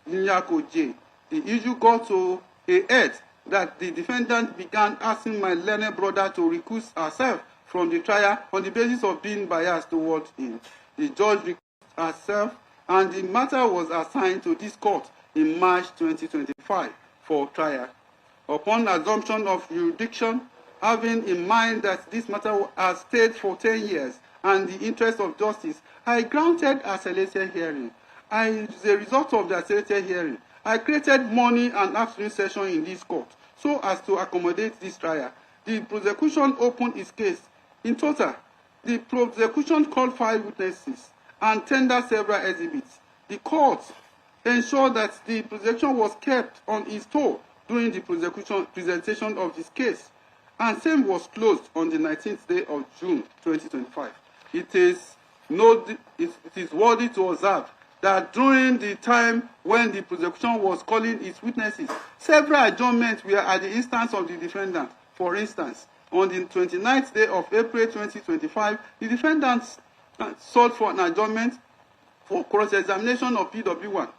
Nyako J. The issue got to a head that the defendant began asking my learned brother to recuse herself from the trial on the basis of being biased towards him. The judge recused herself, and the matter was assigned to this court in March 2025 for trial. Upon assumption of jurisdiction, having in mind that this matter has stayed for 10 years and the interest of justice, I granted a accelerated hearing. As a result of the accelerated hearing, I created morning and afternoon session in this court so as to accommodate this trial. The prosecution opened its case. In total, the prosecution called 5 witnesses and tendered several exhibits. The court ensured that the prosecution was kept on its toe during the presentation of this case, and same was closed on the 19th day of June 2025. It is worthy to observe that during the time when the prosecution was calling its witnesses, several adjournments were at the instance of the defendant. For instance, on the 29th day of April 2025, the defendant sought for an adjournment for cross-examination of PW1.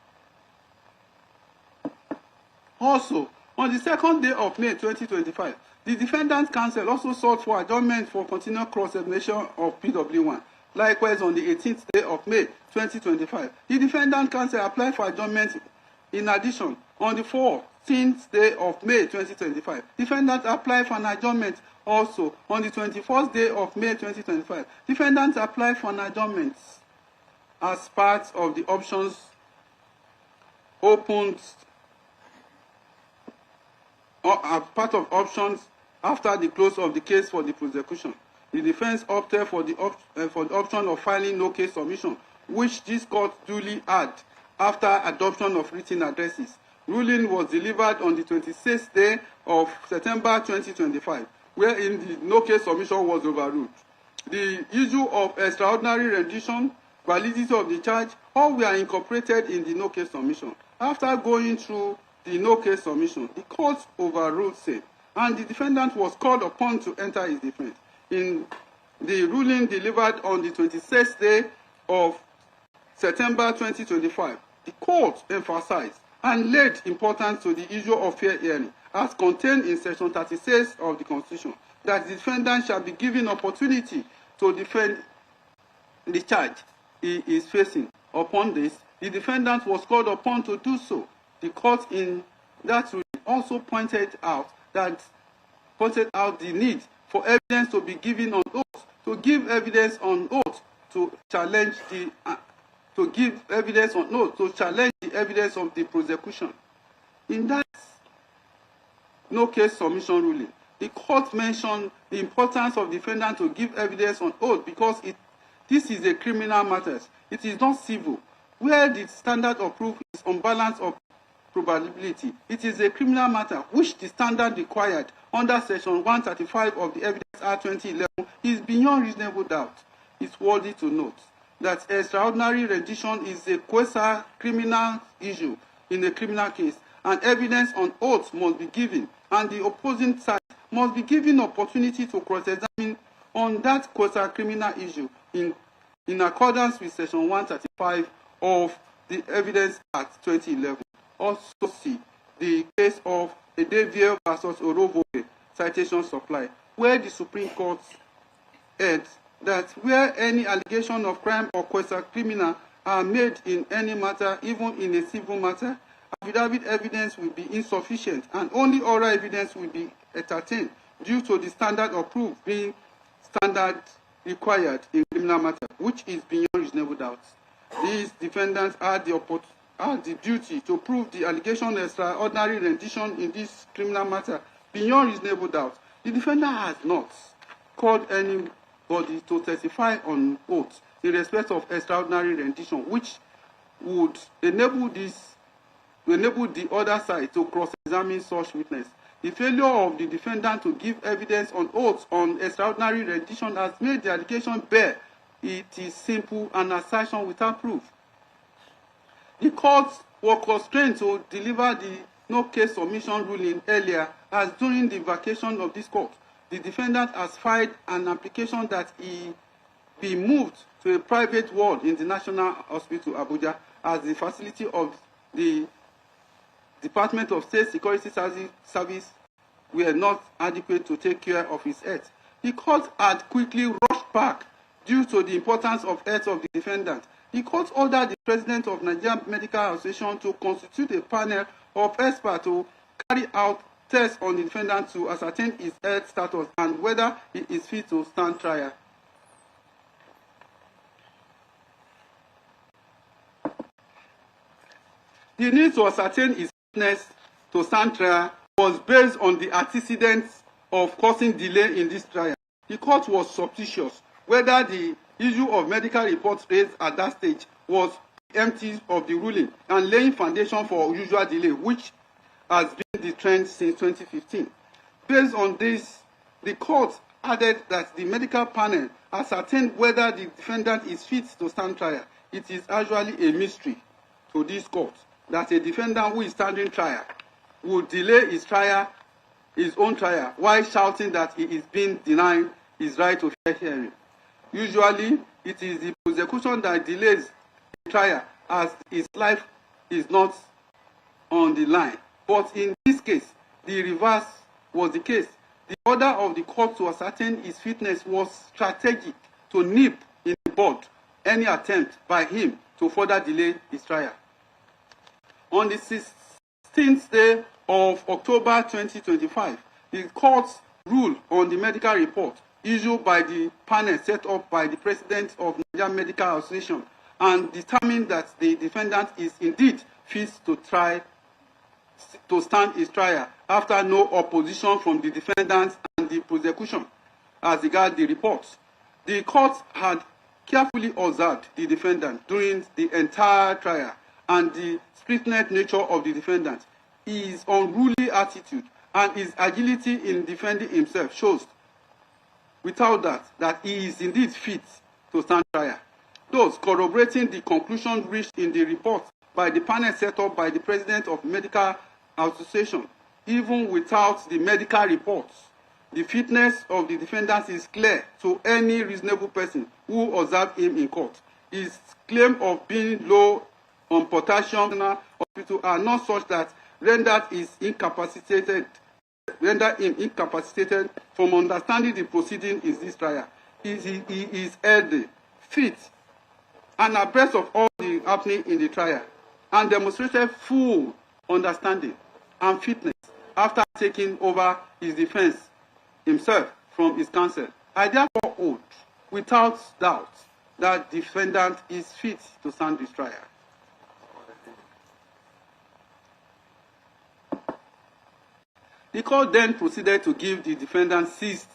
Also, on the 2nd day of May 2025, the defendant's counsel also sought for adjournment for continued cross-examination of PW1. Likewise, on the 18th day of May 2025, the defendant counsel applied for adjournment. In addition, on the 14th day of May 2025, defendant applied for an adjournment. Also, on the 21st day of May 2025, defendant applied for an adjournment as part of the options opened as part of options after the close of the case for the prosecution. The defense opted for the option of filing no case submission, which this court duly had after adoption of written addresses. Ruling was delivered on the 26th day of September 2025, wherein the no case submission was overruled. The issue of extraordinary rendition, validity of the charge, all were incorporated in the no case submission. After going through the no case submission, the court overruled same, and the defendant was called upon to enter his defense. In the ruling delivered on the 26th day of September 2025, the court emphasized and laid importance to the issue of fair hearing, as contained in Section 36 of the Constitution, that the defendant shall be given opportunity to defend the charge he is facing. Upon this, the defendant was called upon to do so. The court in that ruling also pointed out the need for evidence to be given on oath, to give evidence on oath to challenge the evidence of the prosecution. In that no case submission ruling, the court mentioned the importance of defendant to give evidence on oath because this is a criminal matter. It is not civil, where the standard of proof is on balance of probability. It is a criminal matter which the standard required under Section 135 of the Evidence Act 2011 is beyond reasonable doubt. It's worthy to note that extraordinary rendition is a quasi-criminal issue in a criminal case, and evidence on oath must be given, and the opposing side must be given opportunity to cross-examine on that quasi-criminal issue in accordance with Section 135 of the Evidence Act 2011. Also see the case of Edevie versus Orovoke citation supply, where the Supreme Court held that where any allegation of crime or quasi-criminal are made in any matter, even in a civil matter, affidavit evidence will be insufficient and only oral evidence will be entertained due to the standard of proof being standard required in criminal matter, which is beyond reasonable doubt. These defendants had the duty to prove the allegation of extraordinary rendition in this criminal matter beyond reasonable doubt. The defendant has not called anybody to testify on oath in respect of extraordinary rendition, which would enable the other side to cross-examine such witness. The failure of the defendant to give evidence on oath on extraordinary rendition has made the allegation bare. It is simple an assertion without proof. The court was constrained to deliver the no-case submission ruling earlier, as during the vacation of this court, the defendant has filed an application that he be moved to a private ward in the National Hospital, Abuja, as the facility of the Department of State Security Service were not adequate to take care of his health. The court had quickly rushed back due to the importance of health of the defendant. The court ordered the president of Nigerian Medical Association to constitute a panel of experts to carry out tests on the defendant to ascertain his health status and whether he is fit to stand trial. The need to ascertain his fitness to stand trial was based on the antecedents of causing delay in this trial. The court was suspicious whether the issue of medical reports raised at that stage was empty of the ruling and laying foundation for usual delay, which has been the trend since 2015. Based on this, the court added that the medical panel ascertained whether the defendant is fit to stand trial. It is actually a mystery to this court that a defendant who is standing trial would delay his own trial, while shouting that he is being denied his right to fair hearing. Usually, it is the prosecution that delays the trial as his life is not on the line. But in this case, the reverse was the case. The order of the court to ascertain his fitness was strategic to nip in the bud any attempt by him to further delay his trial. On the 16th day of October 2025, the court ruled on the medical report issued by the panel set up by the president of Nigerian Medical Association and determined that the defendant is indeed fit to stand his trial after no opposition from the defendant and the prosecution as regards the report. The court had carefully observed the defendant during the entire trial and the spirited nature of the defendant. His unruly attitude and his agility in defending himself shows without that he is indeed fit to stand trial. Thus, corroborating the conclusion reached in the report by the panel set up by the president of Medical Association, even without the medical reports, the fitness of the defendant is clear to any reasonable person who observed him in court. His claim of being low on potassium in hospital are not such that render him incapacitated from understanding the proceeding in this trial. He is healthy, fit, and abreast of all the happening in the trial, and demonstrated full understanding and fitness after taking over his defense himself from his counsel. I therefore hold, without doubt, that the defendant is fit to stand this trial. The court then proceeded to give the defendant 6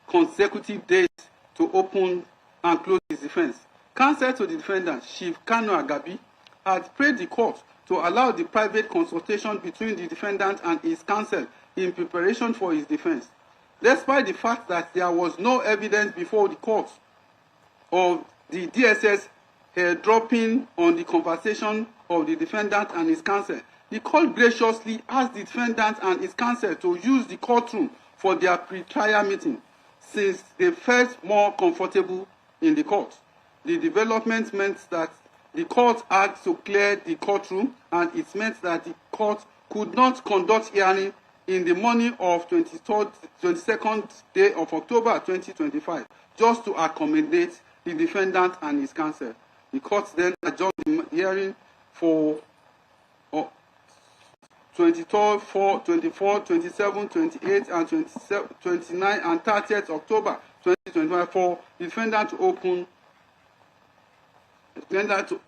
consecutive days to open and close his defense. Counsel to the defendant, Chief Kanu Agabi, had prayed the court to allow the private consultation between the defendant and his counsel in preparation for his defense. Despite the fact that there was no evidence before the court of the DSS dropping on the conversation of the defendant and his counsel, the court graciously asked the defendant and his counsel to use the courtroom for their pre-trial meeting, since they felt more comfortable in the court. The development meant that the court had to clear the courtroom, and it meant that the court could not conduct hearing in the morning of 22nd day of October 2025, just to accommodate the defendant and his counsel. The court then adjourned the hearing for 23rd, 4, 24, 27, 28, and 27, 29, and 30th October 2025 for the defendant to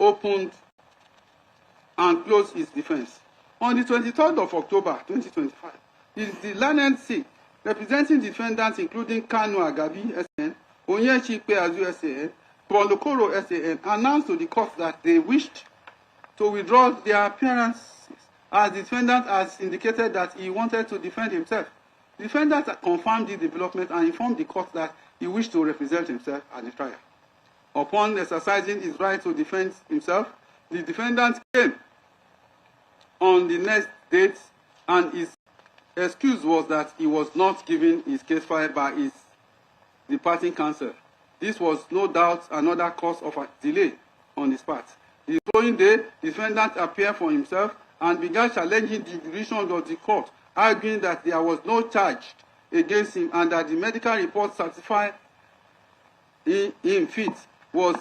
open and close his defense. On the 23rd of October 2025, the learned C representing defendants including Kanu Agabi SN, Onyechikpe Azu SN, Bolokoro SN announced to the court that they wished to withdraw their appearances as the defendant has indicated that he wanted to defend himself. The defendant confirmed the development and informed the court that he wished to represent himself at the trial. Upon exercising his right to defend himself, the defendant came on the next date, and his excuse was that he was not given his case file by his departing counsel. This was no doubt another cause of a delay on his part. The following day, the defendant appeared for himself and began challenging the decision of the court, arguing that there was no charge against him and that the medical report certified him fit was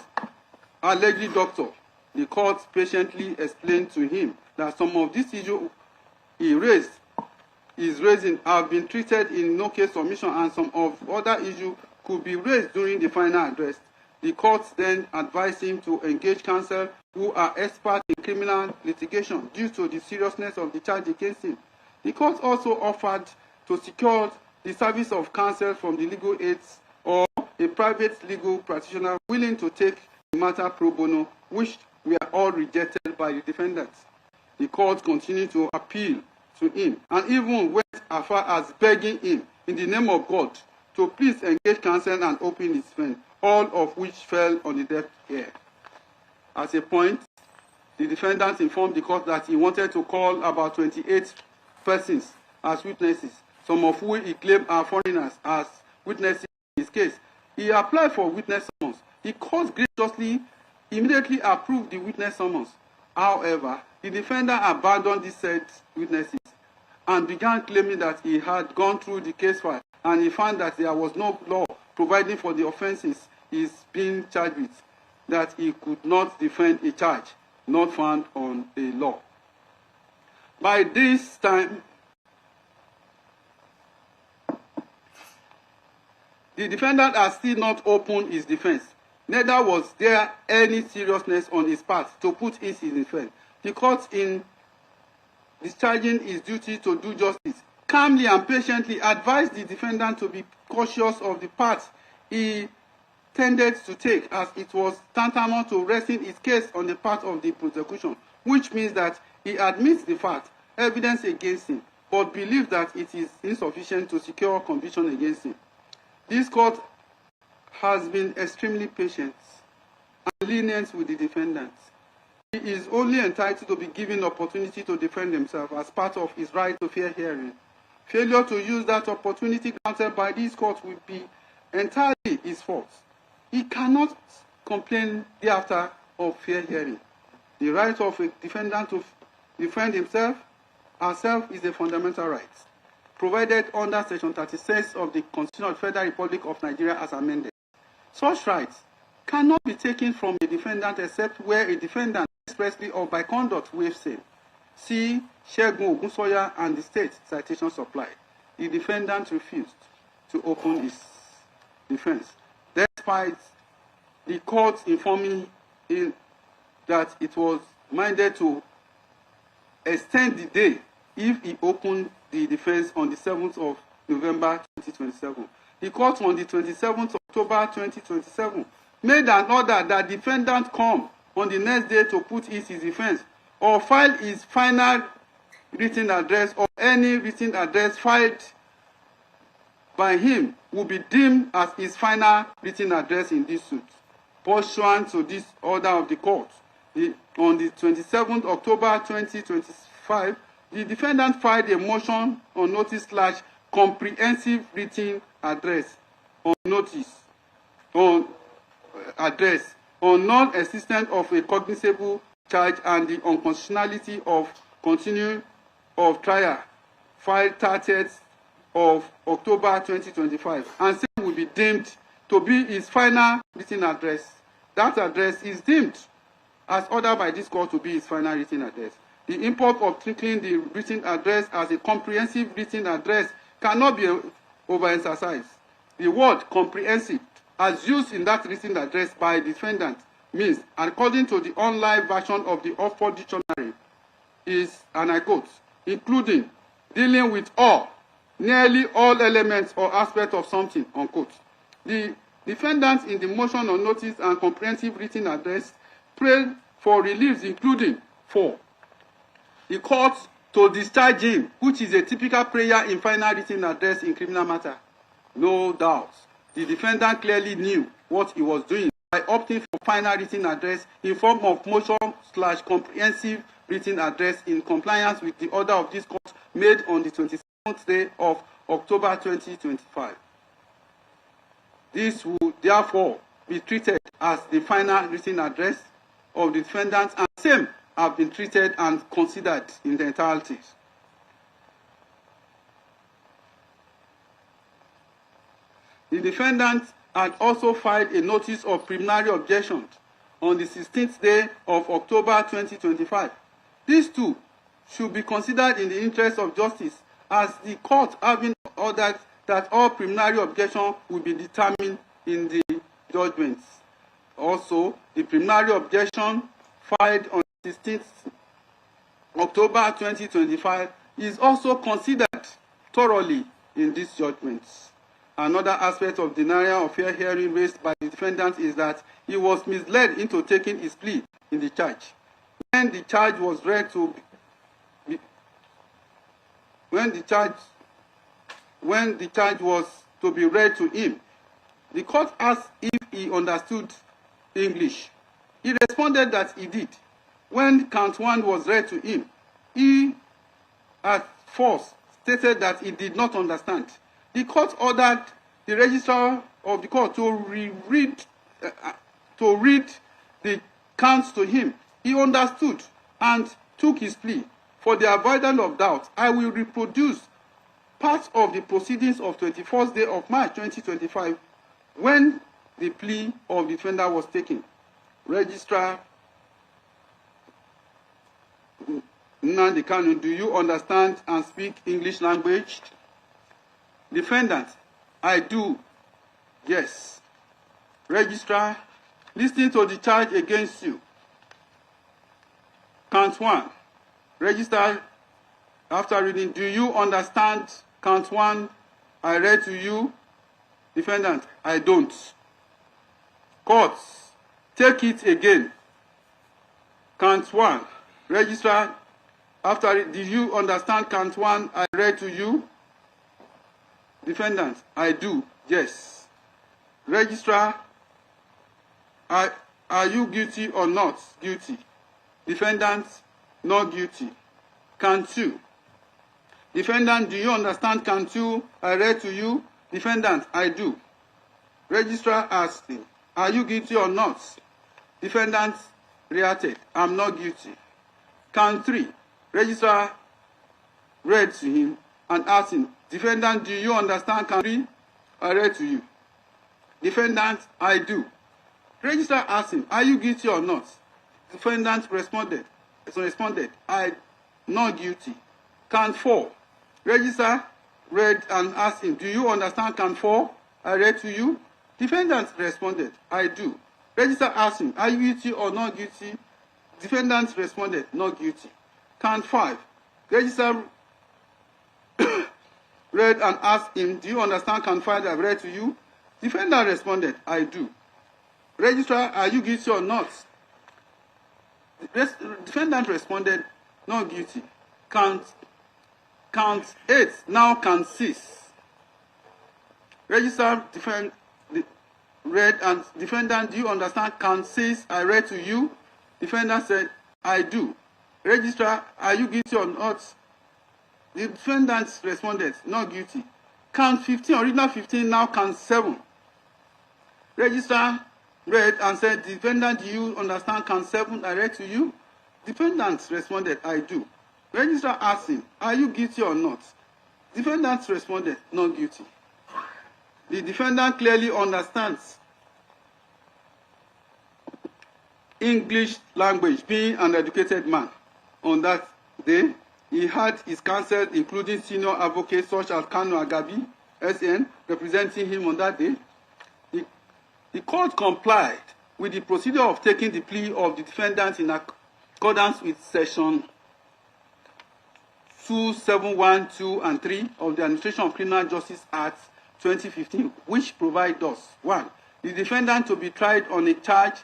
allegedly doctor. The court patiently explained to him that some of these issues he is raising have been treated in no case submission, and some of other issues could be raised during the final address. The court then advised him to engage counsel who are experts in criminal litigation due to the seriousness of the charge against him. The court also offered to secure the service of counsel from the legal aids or a private legal practitioner willing to take the matter pro bono, which were all rejected by the defendants. The court continued to appeal to him and even went as far as begging him in the name of God to please engage counsel and open his defense, all of which fell on the deaf ear. At a point, the defendant informed the court that he wanted to call about 28 persons as witnesses, some of whom he claimed are foreigners as witnesses in his case. He applied for witness summons. The court graciously immediately approved the witness summons. However, the defendant abandoned these said witnesses and began claiming that he had gone through the case file and he found that there was no law providing for the offenses he is being charged with, that he could not defend a charge not found on a law. By this time, the defendant has still not opened his defense. Neither was there any seriousness on his part to put in his defense. The court, in discharging his duty to do justice, calmly and patiently advised the defendant to be cautious of the path he tended to take, as it was tantamount to resting his case on the part of the prosecution, which means that he admits the fact, evidence against him, but believes that it is insufficient to secure conviction against him. This court has been extremely patient and lenient with the defendant. He is only entitled to be given opportunity to defend himself as part of his right to fair hearing. Failure to use that opportunity granted by this court will be entirely his fault. He cannot complain thereafter of fair hearing. The right of a defendant to defend himself, herself, is a fundamental right, provided under Section 36 of the Constitution of the Federal Republic of Nigeria as amended. Such rights cannot be taken from a defendant except where a defendant expressly or by conduct waives same. See Segun Ogunsoya and the state citation supply. The defendant refused to open his defense, despite the court informing him that it was minded to extend the day if he opened the defense on the 7th of November 2027. The court on the 27th of October 2027 made an order that defendant come on the next day to put in his defense or file his final written address, or any written address filed by him will be deemed as his final written address in this suit. Pursuant to this order of the court, on the 27th October 2025, the defendant filed a motion on notice / comprehensive written address on notice on address on non-existence of a cognizable charge and the unconstitutionality of continuing of trial filed 30th of October 2025, and same will be deemed to be his final written address. That address is deemed as ordered by this court to be his final written address. The import of treating the written address as a comprehensive written address cannot be overemphasized. The word comprehensive, as used in that written address by the defendant, means, according to the online version of the Oxford Dictionary, is, and I quote, including, dealing with all, nearly all elements or aspects of something, unquote. The defendants in the motion on notice and comprehensive written address prayed for reliefs, including 4. The court to discharge him, which is a typical prayer in final written address in criminal matter. No doubt, the defendant clearly knew what he was doing by opting for final written address in form of motion/comprehensive written address in compliance with the order of this court made on the 27th day of October 2025. This would therefore be treated as the final written address of the defendant, and same have been treated and considered in the entirety. The defendant had also filed a notice of preliminary objection on the 16th day of October 2025. These two should be considered in the interest of justice, as the court having ordered that all preliminary objections will be determined in the judgments. Also, the preliminary objection filed on 16th October 2025 is also considered thoroughly in these judgments. Another aspect of denial of fair hearing raised by the defendant is that he was misled into taking his plea in the charge. When the charge was read to be read to him, the court asked if he understood English. He responded that he did. When count 1 was read to him, he at first stated that he did not understand. The court ordered the registrar of the court to read the counts to him. He understood and took his plea. For the avoidance of doubt, I will reproduce part of the proceedings of 21st day of March 2025 when the plea of the defendant was taken. Registrar Nnamdi Kanu, do you understand and speak English language? Defendant, I do. Yes. Registrar, listening to the charge against you. Count 1. Registrar, after reading, do you understand count 1 I read to you? Defendant, I don't. Court, take it again. Count 1. Registrar, after it, did you understand count 1 I read to you? Defendant, I do. Yes. Registrar, are you guilty or not guilty? Defendant, not guilty. Count 2. Defendant, do you understand count 2 I read to you? Defendant, I do. Registrar asking, are you guilty or not? Defendant reacted, I'm not guilty. Count 3. Registrar read to him and asked him, defendant, do you understand count 3 I read to you? Defendant, I do. Registrar asked him, are you guilty or not? Defendant responded, I not guilty. Count 4. Registrar read and asked him, do you understand count 4 I read to you? Defendant responded, I do. Registrar asked him, are you guilty or not guilty? Defendant responded, not guilty. Count 5. Registrar read and asked him, do you understand count 5 I read to you? Defendant responded, I do. Registrar, are you guilty or not? Defendant responded, not guilty. Count 8, now count 6. Registrar read and defendant, do you understand count 6 I read to you? Defendant said, I do. Registrar, are you guilty or not? The defendant responded, not guilty. Count 15, original 15, now count 7. Registrar read and said, defendant, do you understand count 7 I read to you? Defendant responded, I do. Registrar asked him, are you guilty or not? Defendant responded, not guilty. The defendant clearly understands English language, being an educated man on that day, he had his counsel, including senior advocates such as Kanu Agabi, SN, representing him on that day. The court complied with the procedure of taking the plea of the defendant in accordance with Section 271, 2, and 3 of the Administration of Criminal Justice Act 2015, which provide thus: 1. The defendant to be tried on a charge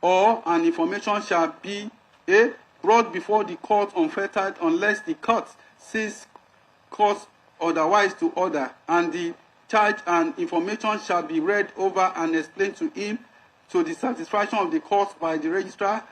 or an information shall be A. brought before the court unfettered unless the court says cause otherwise to order, and the charge and information shall be read over and explained to him to the satisfaction of the court by the registrar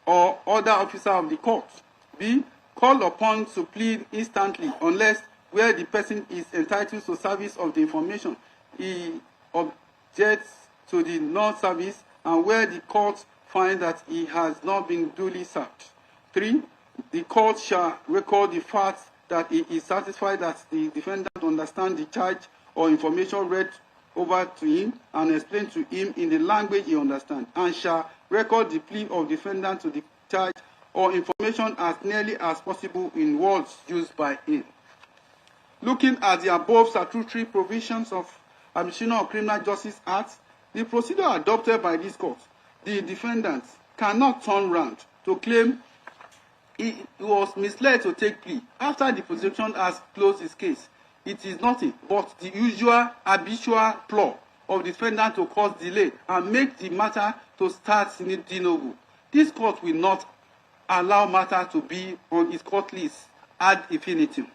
or other officer of the court. B. Called upon to plead instantly unless, where the person is entitled to service of the information, he objects to the non-service, and where the court finds that he has not been duly served. 3. The court shall record the fact that he is satisfied that the defendant understands the charge or information read over to him and explained to him in the language he understands, and shall record the plea of defendant to the charge or information as nearly as possible in words used by him. Looking at the above statutory provisions of Administration of Criminal Justice Act, the procedure adopted by this court, the defendant cannot turn round to claim he was misled to take plea after the prosecution has closed his case. It is nothing but the usual habitual flaw of the defendant to cause delay and make the matter to start de novo. This court will not allow matter to be on its court list ad infinitum.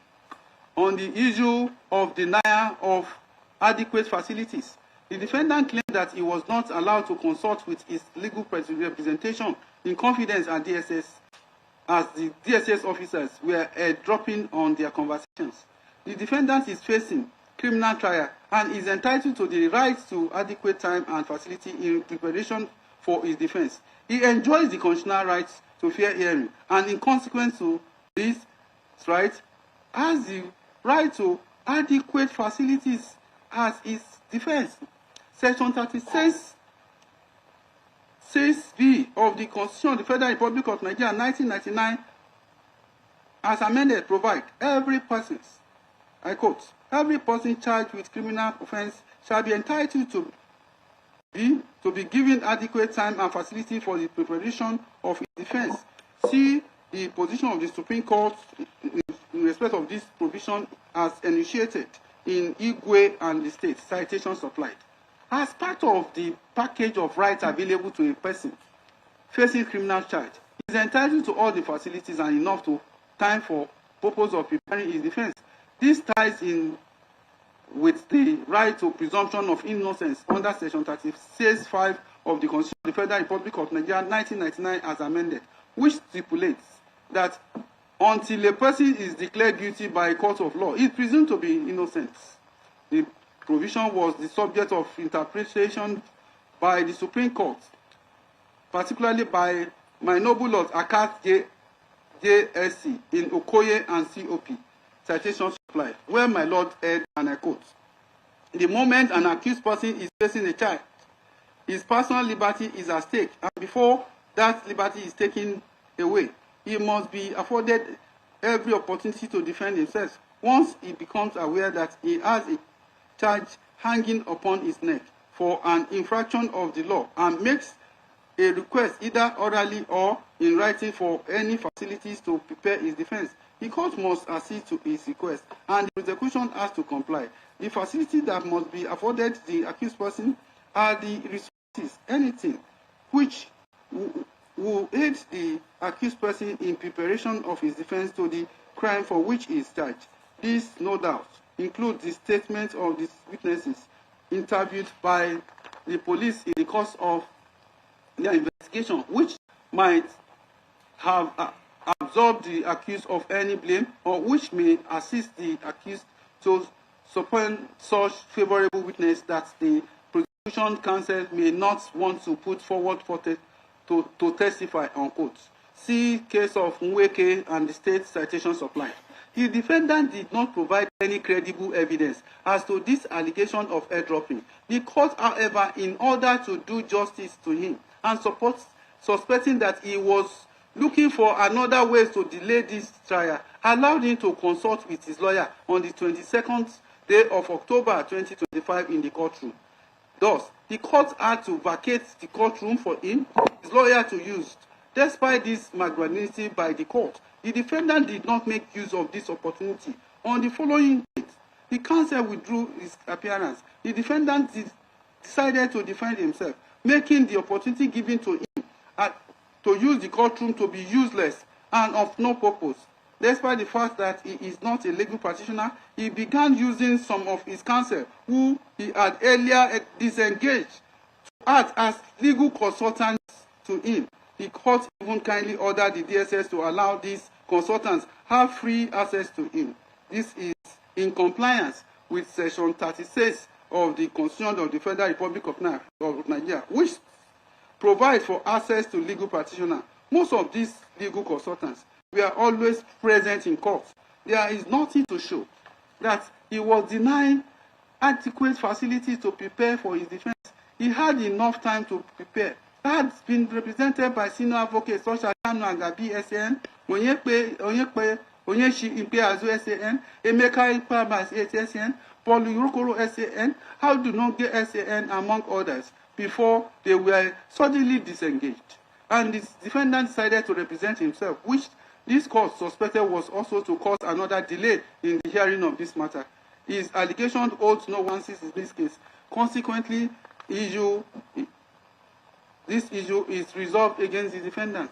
On the issue of denial of adequate facilities, the defendant claimed that he was not allowed to consult with his legal representation in confidence at DSS, as the DSS officers were dropping on their conversations. The defendant is facing criminal trial and is entitled to the right to adequate time and facility in preparation for his defense. He enjoys the constitutional rights to fair hearing, and in consequence to this right, has the right to adequate facilities as his defense. Section 36 6B of the Constitution of the Federal Republic of Nigeria 1999, as amended, provide every person, I quote, every person charged with criminal offence shall be entitled to be given adequate time and facility for the preparation of his defense. See the position of the Supreme Court in respect of this provision as initiated in Igwe and the state. Citation supplied. As part of the package of rights available to a person facing criminal charge, he is entitled to all the facilities and enough to time for purpose of preparing his defense. This ties in with the right to presumption of innocence under Section 36(5) of the Constitution of the Federal Republic of Nigeria 1999 as amended, which stipulates that until a person is declared guilty by a court of law, he is presumed to be innocent. The provision was the subject of interpretation by the Supreme Court, particularly by my noble Lord Akat JSC in Okoye and COP. Citation supplied, where my Lord said, and I quote, the moment an accused person is facing a charge, his personal liberty is at stake, and before that liberty is taken away, he must be afforded every opportunity to defend himself. Once he becomes aware that he has a charge hanging upon his neck for an infraction of the law and makes a request either orally or in writing for any facilities to prepare his defense, the court must accede to his request and the prosecution has to comply. The facilities that must be afforded the accused person are the resources, anything which will aid the accused person in preparation of his defense to the crime for which he is charged. This, no doubt, includes the statement of the witnesses interviewed by the police in the course of their investigation, which might have absolved the accused of any blame or which may assist the accused to support such favorable witness that the prosecution counsel may not want to put forward for to testify, unquote. See case of Nweke and the state citation supplied. The defendant did not provide any credible evidence as to this allegation of airdropping. The court, however, in order to do justice to him and suspecting that he was looking for another ways to delay this trial, allowed him to consult with his lawyer on the 22nd day of October 2025 in the courtroom. Thus, the court had to vacate the courtroom for him, his lawyer to use. Despite this magnanimity by the court, the defendant did not make use of this opportunity. On the following date, the counsel withdrew his appearance. The defendant decided to defend himself, making the opportunity given to him to use the courtroom to be useless and of no purpose. Despite the fact that he is not a legal practitioner, he began using some of his counsel, who he had earlier disengaged, to act as legal consultants to him. The court even kindly ordered the DSS to allow these consultants have free access to him. This is in compliance with Section 36 of the Constitution of the Federal Republic of Nigeria, which provides for access to legal practitioners. Most of these legal consultants were always present in court. There is nothing to show that he was denying adequate facilities to prepare for his defense. He had enough time to prepare. That has been represented by senior advocates such as Kanu Agabi SAN, Onyeshi Impe Azu SAN, Emeka Ikpabas SAN, Paul Urokoro SAN, How do not get SAN, among others, before they were suddenly disengaged. And the defendant decided to represent himself, which this court suspected was also to cause another delay in the hearing of this matter. His allegation holds no warranties in this case. Consequently, this issue is resolved against the defendant.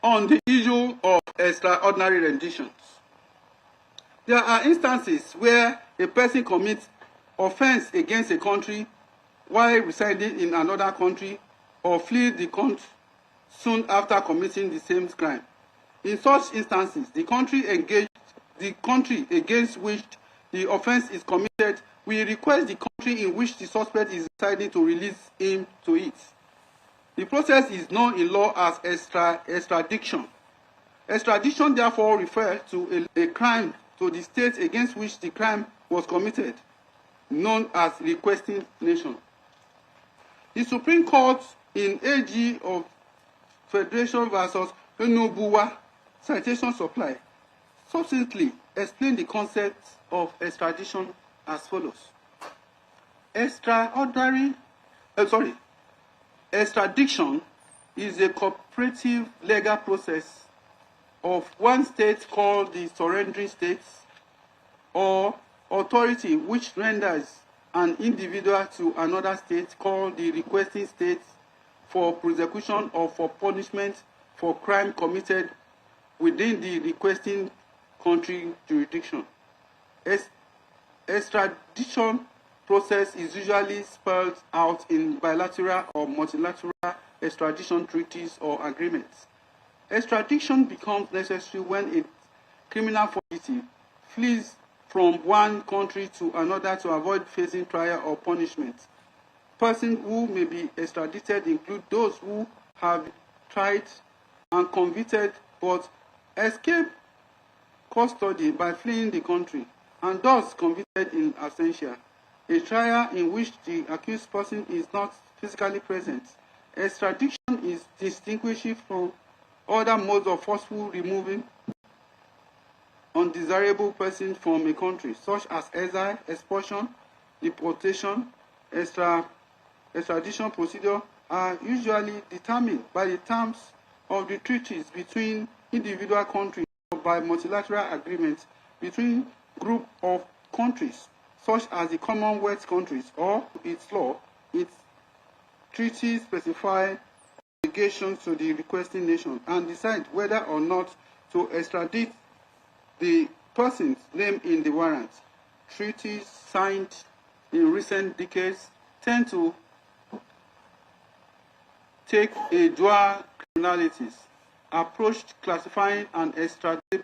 On the issue of extraordinary renditions, there are instances where a person commits offense against a country while residing in another country or flee the country soon after committing the same crime. In such instances, the country against which the offense is committed will request the country in which the suspect is residing to release him to it. The process is known in law as extradition. Extradition therefore refers to a crime to the state against which the crime was committed, known as requesting nation. The Supreme Court in AG of Federation versus Enubuwa citation supply subsequently explained the concept of extradition as follows. Extradition is a cooperative legal process of one state called the surrendering state or authority which renders an individual to another state called the requesting state for prosecution or for punishment for crime committed within the requesting country jurisdiction. Extradition process is usually spelled out in bilateral or multilateral extradition treaties or agreements. Extradition becomes necessary when a criminal fugitive flees from one country to another to avoid facing trial or punishment. Persons who may be extradited include those who have been tried and convicted but escape custody by fleeing the country, and thus convicted in absentia. A trial in which the accused person is not physically present. Extradition is distinguished from other modes of forceful removing undesirable persons from a country, such as exile, expulsion, deportation. Extradition procedure are usually determined by the terms of the treaties between individual countries or by multilateral agreements between group of countries, such as the Commonwealth countries, or its law. Its treaties specify obligations to the requesting nation and decide whether or not to extradite the persons named in the warrant. Treaties signed in recent decades tend to take a dual criminalities approach, classifying and extraditable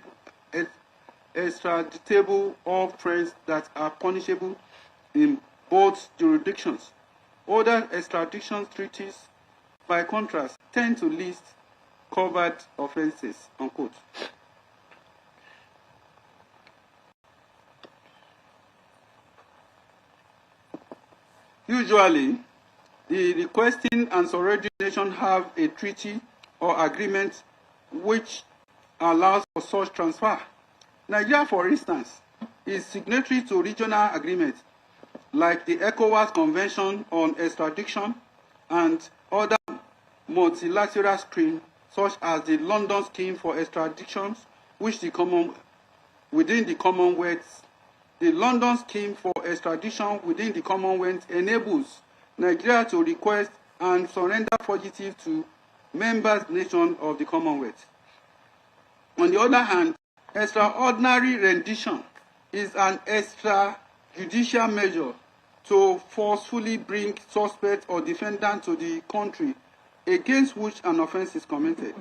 offenses that are punishable in both jurisdictions. Other extradition treaties, by contrast, tend to list covered offenses, unquote. Usually, the requesting and surrendering nation have a treaty or agreement which allows for such transfer. Nigeria, for instance, is signatory to regional agreements like the ECOWAS Convention on Extradition and other multilateral schemes such as the London Scheme for Extradition, which within the Commonwealth. The London Scheme for Extradition within the Commonwealth enables Nigeria to request and surrender fugitives to member nations of the Commonwealth. On the other hand, extraordinary rendition is an extrajudicial measure to forcefully bring suspect or defendant to the country against which an offense is committed.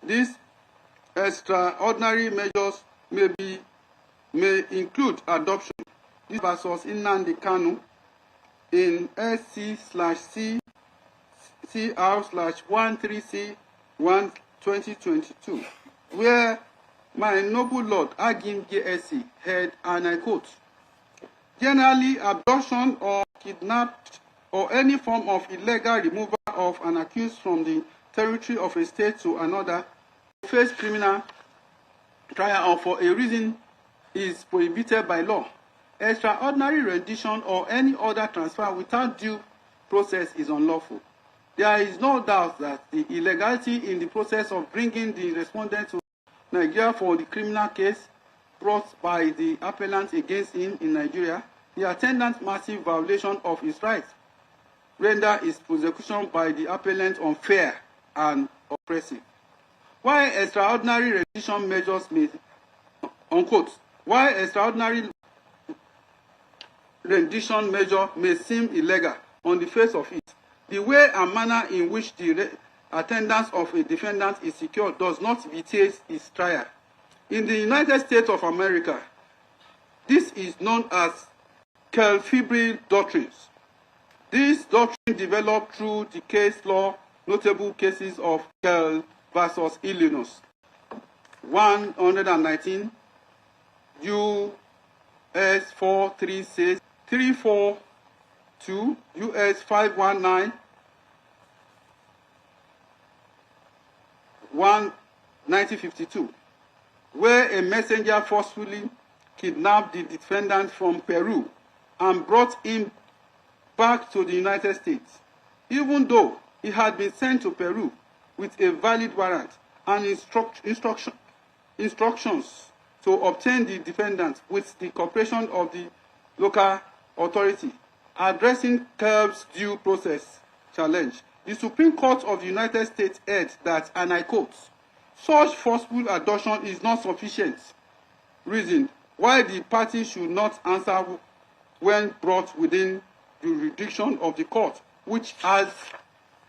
These extraordinary measures may include adoption. This versus Nnamdi Kanu in SC/CR/13C12022, where my noble Lord Agim JSC held, and I quote, generally, abduction or kidnapped or any form of illegal removal of an accused from the territory of a state to another to face criminal trial or for a reason is prohibited by law. Extraordinary rendition or any other transfer without due process is unlawful. There is no doubt that the illegality in the process of bringing the respondent to Nigeria for the criminal case brought by the appellant against him in Nigeria, the attendant massive violation of his rights, render his prosecution by the appellant unfair and oppressive. While extraordinary rendition measures may, unquote, while extraordinary rendition measure may seem illegal on the face of it, the way and manner in which the attendance of a defendant is secured does not vitiate his trial. In the United States of America, this is known as Kelfibril doctrines. This doctrine developed through the case law, notable cases of Kel versus Illinois, 119, U.S. 436, 342, U.S. 519, 1952, where a messenger forcefully kidnapped the defendant from Peru and brought him back to the United States, even though he had been sent to Peru with a valid warrant and instructions to obtain the defendant with the cooperation of the local authority. Addressing Kel's due process challenge, the Supreme Court of the United States held that, and I quote, such forceful adoption is not sufficient reason why the party should not answer when brought within jurisdiction of the court, which has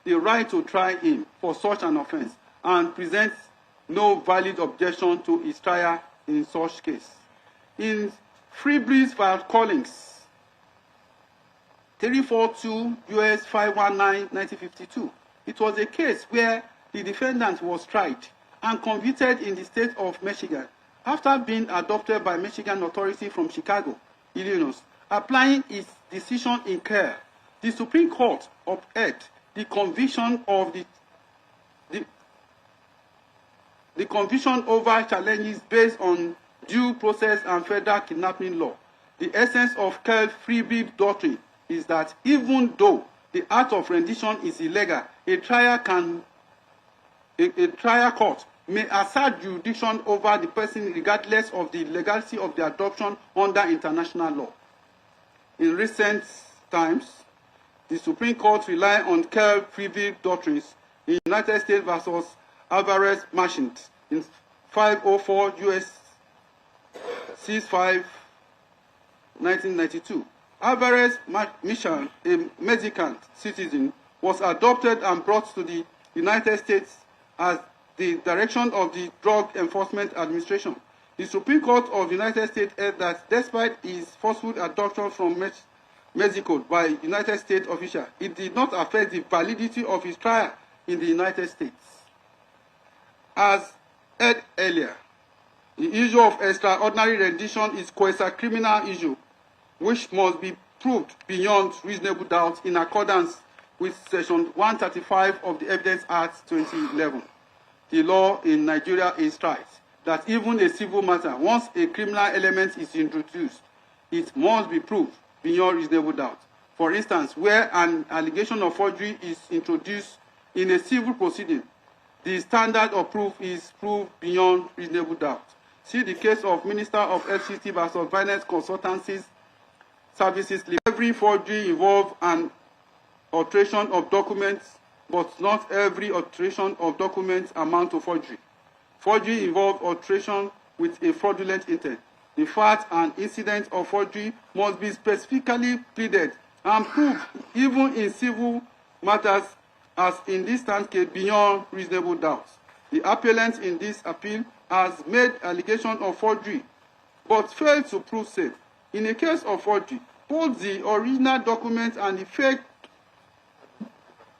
the right to try him for such an offense and presents no valid objection to his trial in such case. In Freebreeze v. Collins, 342 U.S. 519, 1952, it was a case where the defendant was tried and convicted in the state of Michigan after being adopted by Michigan authority from Chicago, Illinois. Applying its decision in care, the Supreme Court upheld the conviction of the conviction over challenges based on due process and federal kidnapping law. The essence of Kel's Freebreeze doctrine is that even though the act of rendition is illegal, a trial court may assert jurisdiction over the person regardless of the legality of the adoption under international law. In recent times, the Supreme Court relied on Kel's Freebreeze doctrines in United States versus Alvarez Merchant in 504 U.S. 65, 1992. Alvarez Merchant, a Mexican citizen, was adopted and brought to the United States at the direction of the Drug Enforcement Administration. The Supreme Court of the United States held that despite his forceful adoption from Mexico by United States officials, it did not affect the validity of his trial in the United States. As said earlier, the issue of extraordinary rendition is quasi-criminal issue, which must be proved beyond reasonable doubt in accordance with Section 135 of the Evidence Act 2011. The law in Nigeria is strict that even a civil matter, once a criminal element is introduced, it must be proved beyond reasonable doubt. For instance, where an allegation of forgery is introduced in a civil proceeding, the standard of proof is proved beyond reasonable doubt. See the case of Minister of FCT versus Finance Consultancies Services. Every forgery involves an alteration of documents, but not every alteration of documents amount to forgery. Forgery involves alteration with a fraudulent intent. The fact and incident of forgery must be specifically pleaded and proved even in civil matters, as in this case, beyond reasonable doubt. The appellant in this appeal has made allegation of forgery, but failed to prove same. In a case of forgery, both the original document and the fake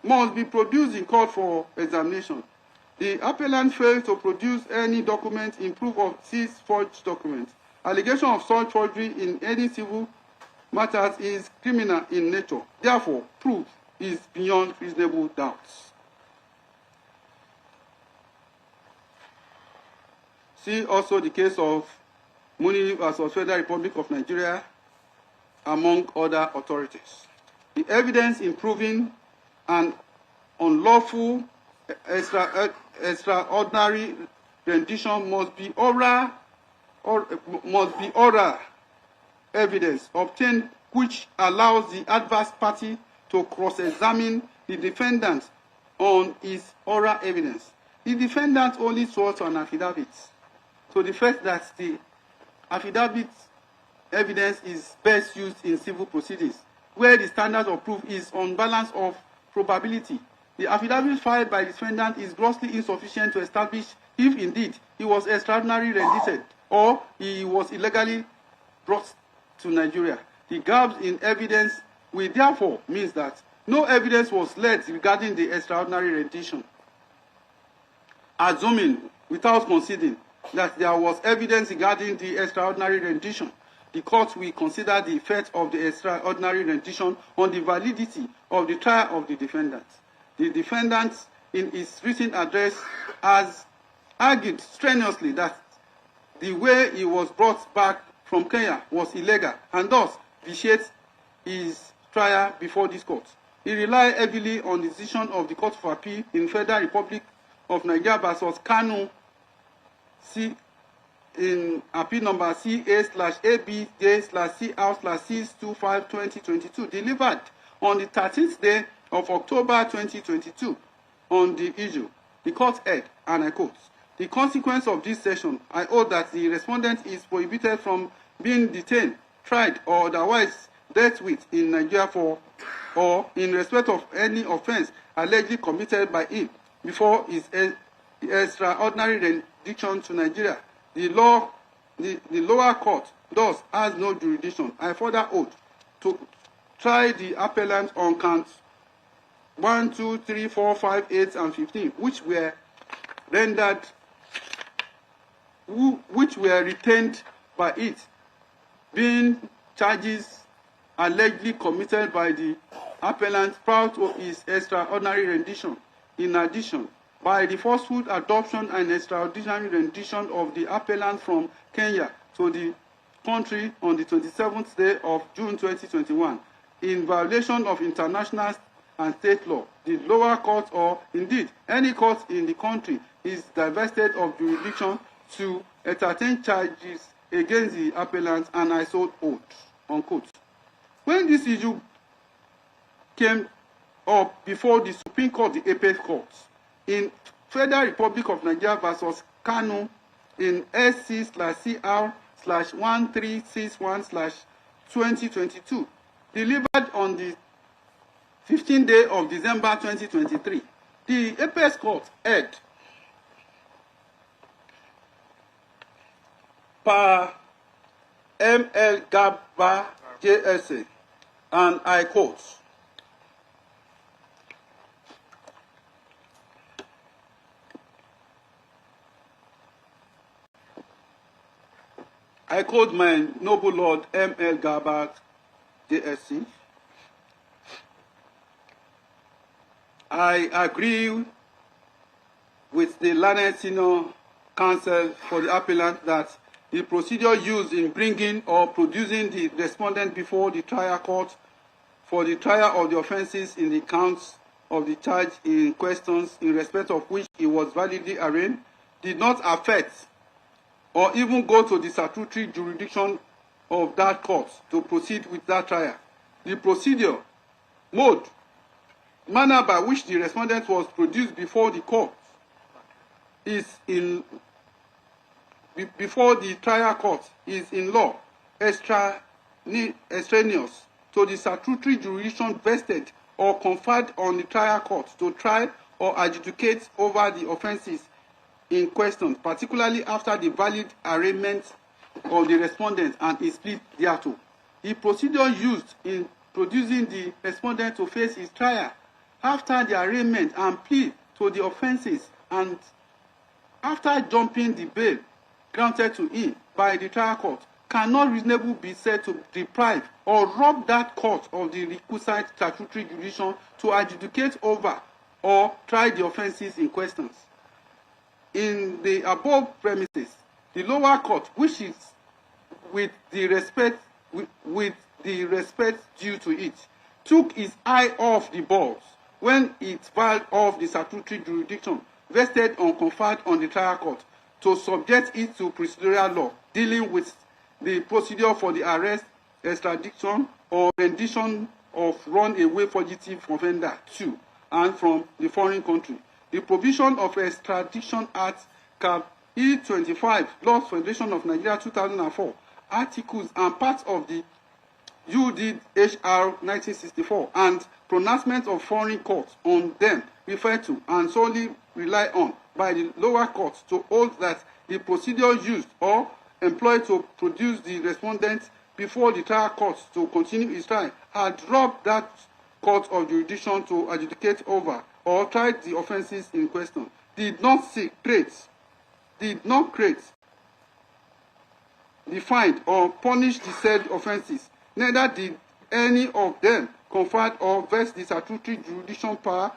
must be produced in court for examination. The appellant failed to produce any document in proof of these forged documents. Allegation of such forgery in any civil matters is criminal in nature. Therefore, proof is beyond reasonable doubts. See also the case of Muni versus Federal Republic of Nigeria, among other authorities. The evidence in proving an unlawful extraordinary rendition must be oral evidence obtained, which allows the adverse party to cross-examine the defendant on his oral evidence. The defendant only swore to an affidavit. So the fact that the affidavit evidence is best used in civil proceedings, where the standard of proof is on balance of probability. The affidavit filed by the defendant is grossly insufficient to establish if indeed he was extraordinarily rendited or he was illegally brought to Nigeria. The gaps in evidence will therefore means that no evidence was led regarding the extraordinary rendition. Assuming, without conceding, that there was evidence regarding the extraordinary rendition, the court will consider the effect of the extraordinary rendition on the validity of the trial of the defendant. The defendant, in his recent address, has argued strenuously that the way he was brought back from Kenya was illegal and thus vitiates his trial before this court. He relied heavily on the decision of the Court of Appeal in Federal Republic of Nigeria versus Kanu, in appeal number CA/ABJ/CR/625/2022, delivered on the 13th day of October 2022 on the issue. The court held, and I quote, "The consequence of this session, I hold that the respondent is prohibited from being detained, tried, or otherwise dealt with in Nigeria for or in respect of any offense allegedly committed by him before his extraordinary rendition to Nigeria. The lower court thus has no jurisdiction. I further hold to try the appellant on counts 1, 2, 3, 4, 5, 8, and 15, which were retained by it, being charges allegedly committed by the appellant prior to his extraordinary rendition. In addition, by the forceful adoption and extraordinary rendition of the appellant from Kenya to the country on the 27th day of June 2021, in violation of international and state law, the lower court or indeed any court in the country is divested of jurisdiction to entertain charges against the appellant, and I so hold, unquote. When this issue came up before the Supreme Court, the Apex Court, in Federal Republic of Nigeria versus Kanu, in SC/CR/1361/2022, delivered on the 15th day of December 2023, the Apex Court held per ML Gaba JSA, and I quote, I quote my noble Lord M.L. Gabbard, JSC. I agree with the learned senior counsel for the appellant that the procedure used in bringing or producing the respondent before the trial court for the trial of the offences in the counts of the charge in questions in respect of which he was validly arraigned did not affect or even go to the statutory jurisdiction of that court to proceed with that trial. The procedure, mode, manner by which the respondent was produced before the court is in before the trial court is in law extraneous to the statutory jurisdiction vested or conferred on the trial court to try or adjudicate over the offences in question, particularly after the valid arraignment of the respondent and his plea thereto. The procedure used in producing the respondent to face his trial after the arraignment and plea to the offences and after jumping the bail granted to him by the trial court cannot reasonably be said to deprive or rob that court of the requisite statutory jurisdiction to adjudicate over or try the offences in questions. In the above premises, the lower court, which is with the respect due to it, took its eye off the balls when it filed off the statutory jurisdiction vested or conferred on the trial court to subject it to procedural law dealing with the procedure for the arrest, extradition, or rendition of runaway fugitive offender to and from the foreign country. The provision of Extradition Act Cap E25, Laws Federation of Nigeria 2004, articles and parts of the UDHR 1964 and pronouncement of foreign courts on them referred to and solely relied on by the lower courts to hold that the procedure used or employed to produce the respondent before the trial court to continue his trial had robbed that court of jurisdiction to adjudicate over or try the offences in question, did not create, define or punish the said offences, neither did any of them confer or vest the statutory judicial power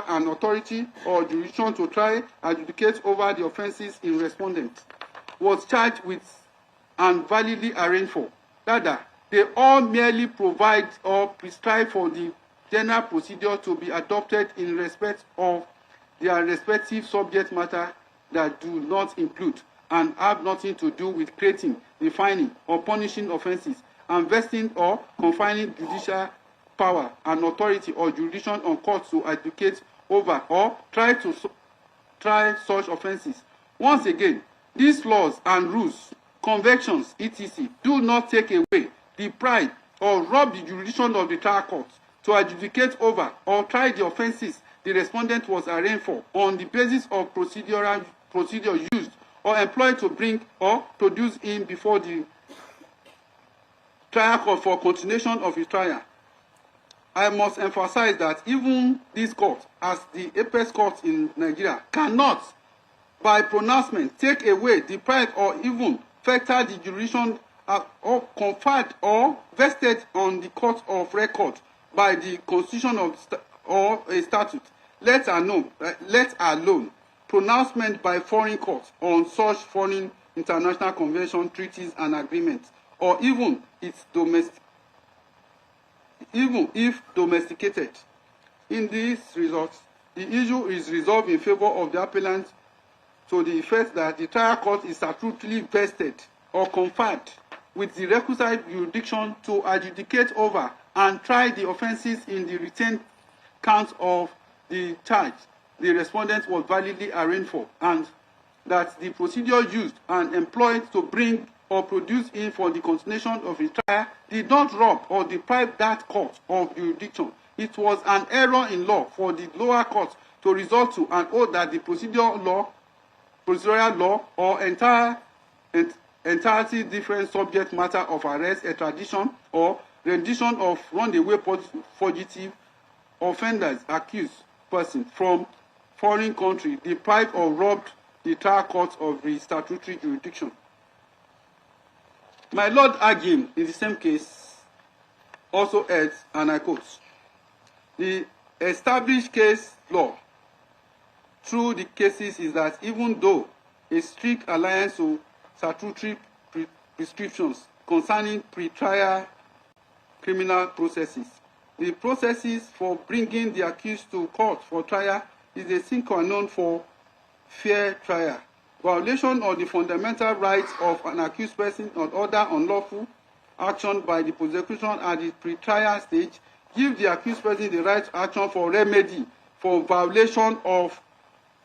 and authority or jurisdiction to try adjudicate over the offences in respondent, was charged with and validly arraigned for. Rather, they all merely provide or prescribe for the general procedure to be adopted in respect of their respective subject matter that do not include and have nothing to do with creating, defining, or punishing offences, and vesting or confining judicial power and authority or jurisdiction on courts to advocate over or try such offences. Once again, these laws and rules, conventions, etc., do not take away, deprive, or rob the jurisdiction of the trial court to adjudicate over or try the offences the respondent was arraigned for on the basis of procedure used or employed to bring or produce him before the trial court for continuation of his trial. I must emphasize that even this court, as the apex court in Nigeria, cannot, by pronouncement, take away, deprive, or even fetter the jurisdiction or conferred or vested on the court of record by the constitution or a statute, let alone pronouncement by foreign courts on such foreign international convention, treaties, and agreements, or even if domesticated. In these results, the issue is resolved in favor of the appellant to the effect that the trial court is statutorily vested or conferred with the requisite jurisdiction to adjudicate over and try the offences in the retained counts of the charge the respondent was validly arraigned for, and that the procedure used and employed to bring or produce him for the continuation of his trial did not rob or deprive that court of jurisdiction. It was an error in law for the lower court to resort to and hold that the procedural law or entirely different subject matter of arrest, extradition, or rendition of runaway fugitive offenders accused person from foreign country deprived or robbed the trial court of the statutory jurisdiction. My Lord argued in the same case also adds, and I quote, the established case law through the cases is that even though a strict alliance to statutory prescriptions concerning pre-trial criminal processes, the processes for bringing the accused to court for trial is a sine qua non for fair trial. Violation of the fundamental rights of an accused person or other unlawful action by the prosecution at the pre-trial stage give the accused person the right to action for remedy for violation of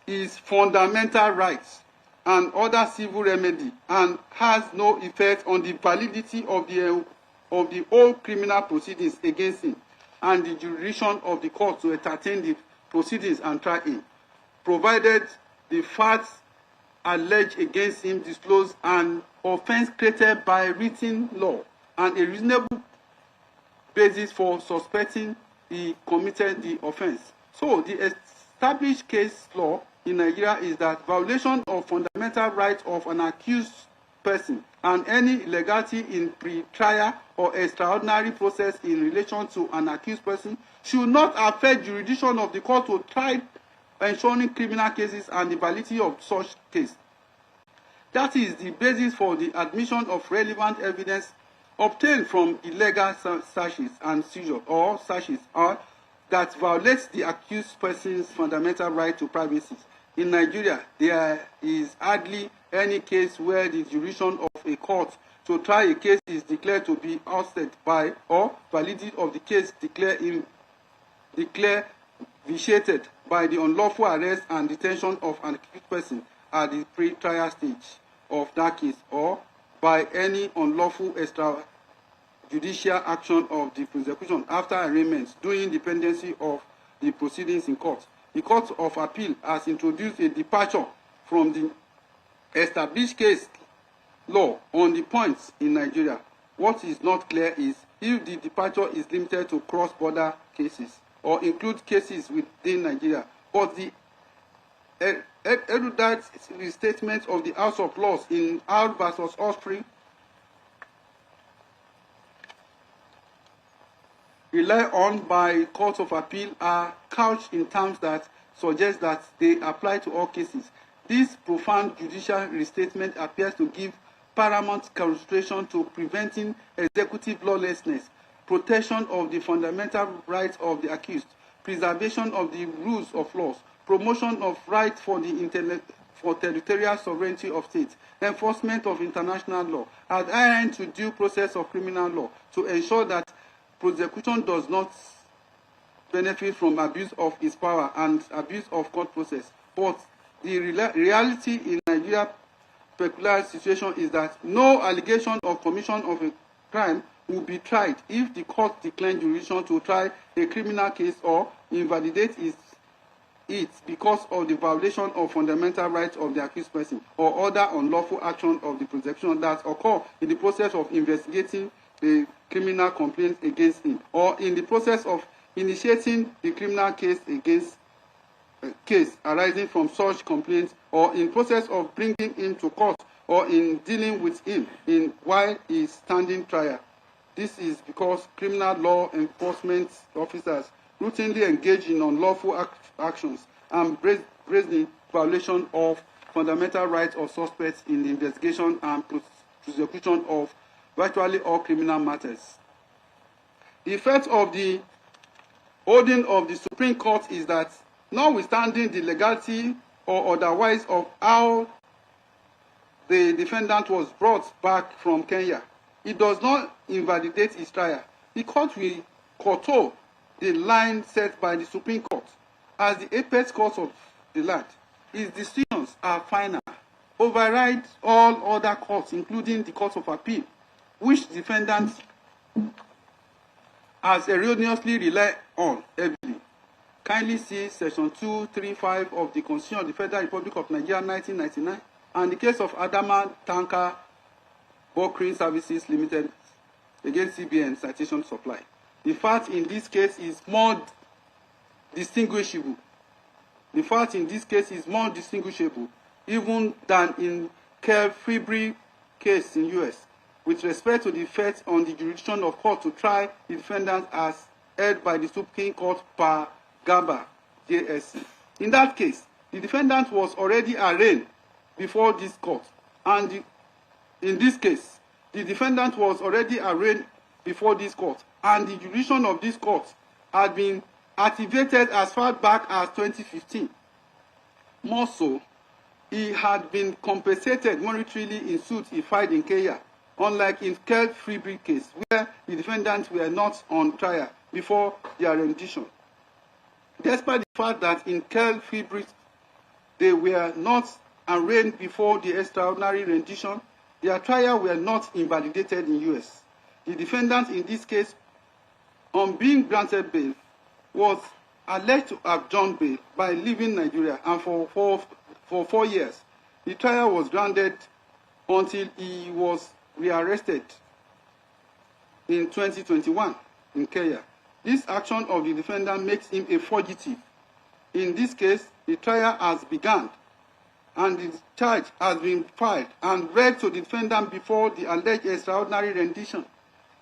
his fundamental rights and other civil remedy, and has no effect on the validity of the whole criminal proceedings against him and the jurisdiction of the court to entertain the proceedings and try him, provided the facts alleged against him disclose an offence created by written law and a reasonable basis for suspecting he committed the offence. So the established case law in Nigeria is that violation of fundamental rights of an accused person and any illegality in pre-trial or extraordinary process in relation to an accused person should not affect jurisdiction of the court to try ensuring criminal cases and the validity of such case. That is the basis for the admission of relevant evidence obtained from illegal searches and seizures or searches that violates the accused person's fundamental right to privacy. In Nigeria, there is hardly any case where the jurisdiction of a court to try a case is declared to be ousted by or validity of the case declared vitiated by the unlawful arrest and detention of an accused person at the pre-trial stage of that case or by any unlawful extrajudicial action of the prosecution after arraignment during the pendency of the proceedings in court. The Court of Appeal has introduced a departure from the established case law on the points in Nigeria. What is not clear is if the departure is limited to cross-border cases or include cases within Nigeria. But the erudite restatement of the House of Laws in House versus Osprey relied on by Court of Appeal are couched in terms that suggest that they apply to all cases. This profound judicial restatement appears to give paramount consideration to preventing executive lawlessness, protection of the fundamental rights of the accused, preservation of the rules of laws, promotion of rights for territorial sovereignty of states, enforcement of international law, adherence to due process of criminal law to ensure that prosecution does not benefit from abuse of its power and abuse of court process. But the reality in Nigeria's peculiar situation is that no allegation of commission of a crime will be tried if the court declines jurisdiction to try a criminal case or invalidate it because of the violation of fundamental rights of the accused person or other unlawful action of the prosecution that occur in the process of investigating a criminal complaint against him or in the process of initiating the criminal case against case arising from such complaints or in process of bringing him to court or in dealing with him while he is standing trial. This is because criminal law enforcement officers routinely engage in unlawful actions and brazen violation of fundamental rights of suspects in the investigation and prosecution of virtually all criminal matters. The effect of the holding of the Supreme Court is that, notwithstanding the legality or otherwise of how the defendant was brought back from Kenya, it does not invalidate his trial. The court will curtail the line set by the Supreme Court as the apex court of the land. Its decisions are final, override all other courts, including the Court of Appeal, which defendants has erroneously relied on heavily. Kindly see Section 235 of the Constitution of the Federal Republic of Nigeria 1999 and the case of Adama Tanker Brokering Services Limited against CBN citation supply. The fact in this case is more distinguishable. The fact in this case is more distinguishable even than in Kelfibri case in US. With respect to the effect on the jurisdiction of court to try the defendant as held by the Supreme Court per Gaba, JSC. In that case, the defendant was already arraigned before this court, and in this case, the defendant was already arraigned before this court, and the jurisdiction of this court had been activated as far back as 2015. More so, he had been compensated monetarily in suit he filed in Kenya, unlike in Kel Freebridge case, where the defendants were not on trial before their rendition. Despite the fact that in Kel Freebridge they were not arraigned before the extraordinary rendition, their trial were not invalidated in US. The defendant in this case, on being granted bail, was alleged to have done bail by leaving Nigeria, and for 4 years. The trial was granted until he was rearrested in 2021 in Kenya. This action of the defendant makes him a fugitive. In this case, the trial has begun, and the charge has been filed and read to the defendant before the alleged extraordinary rendition.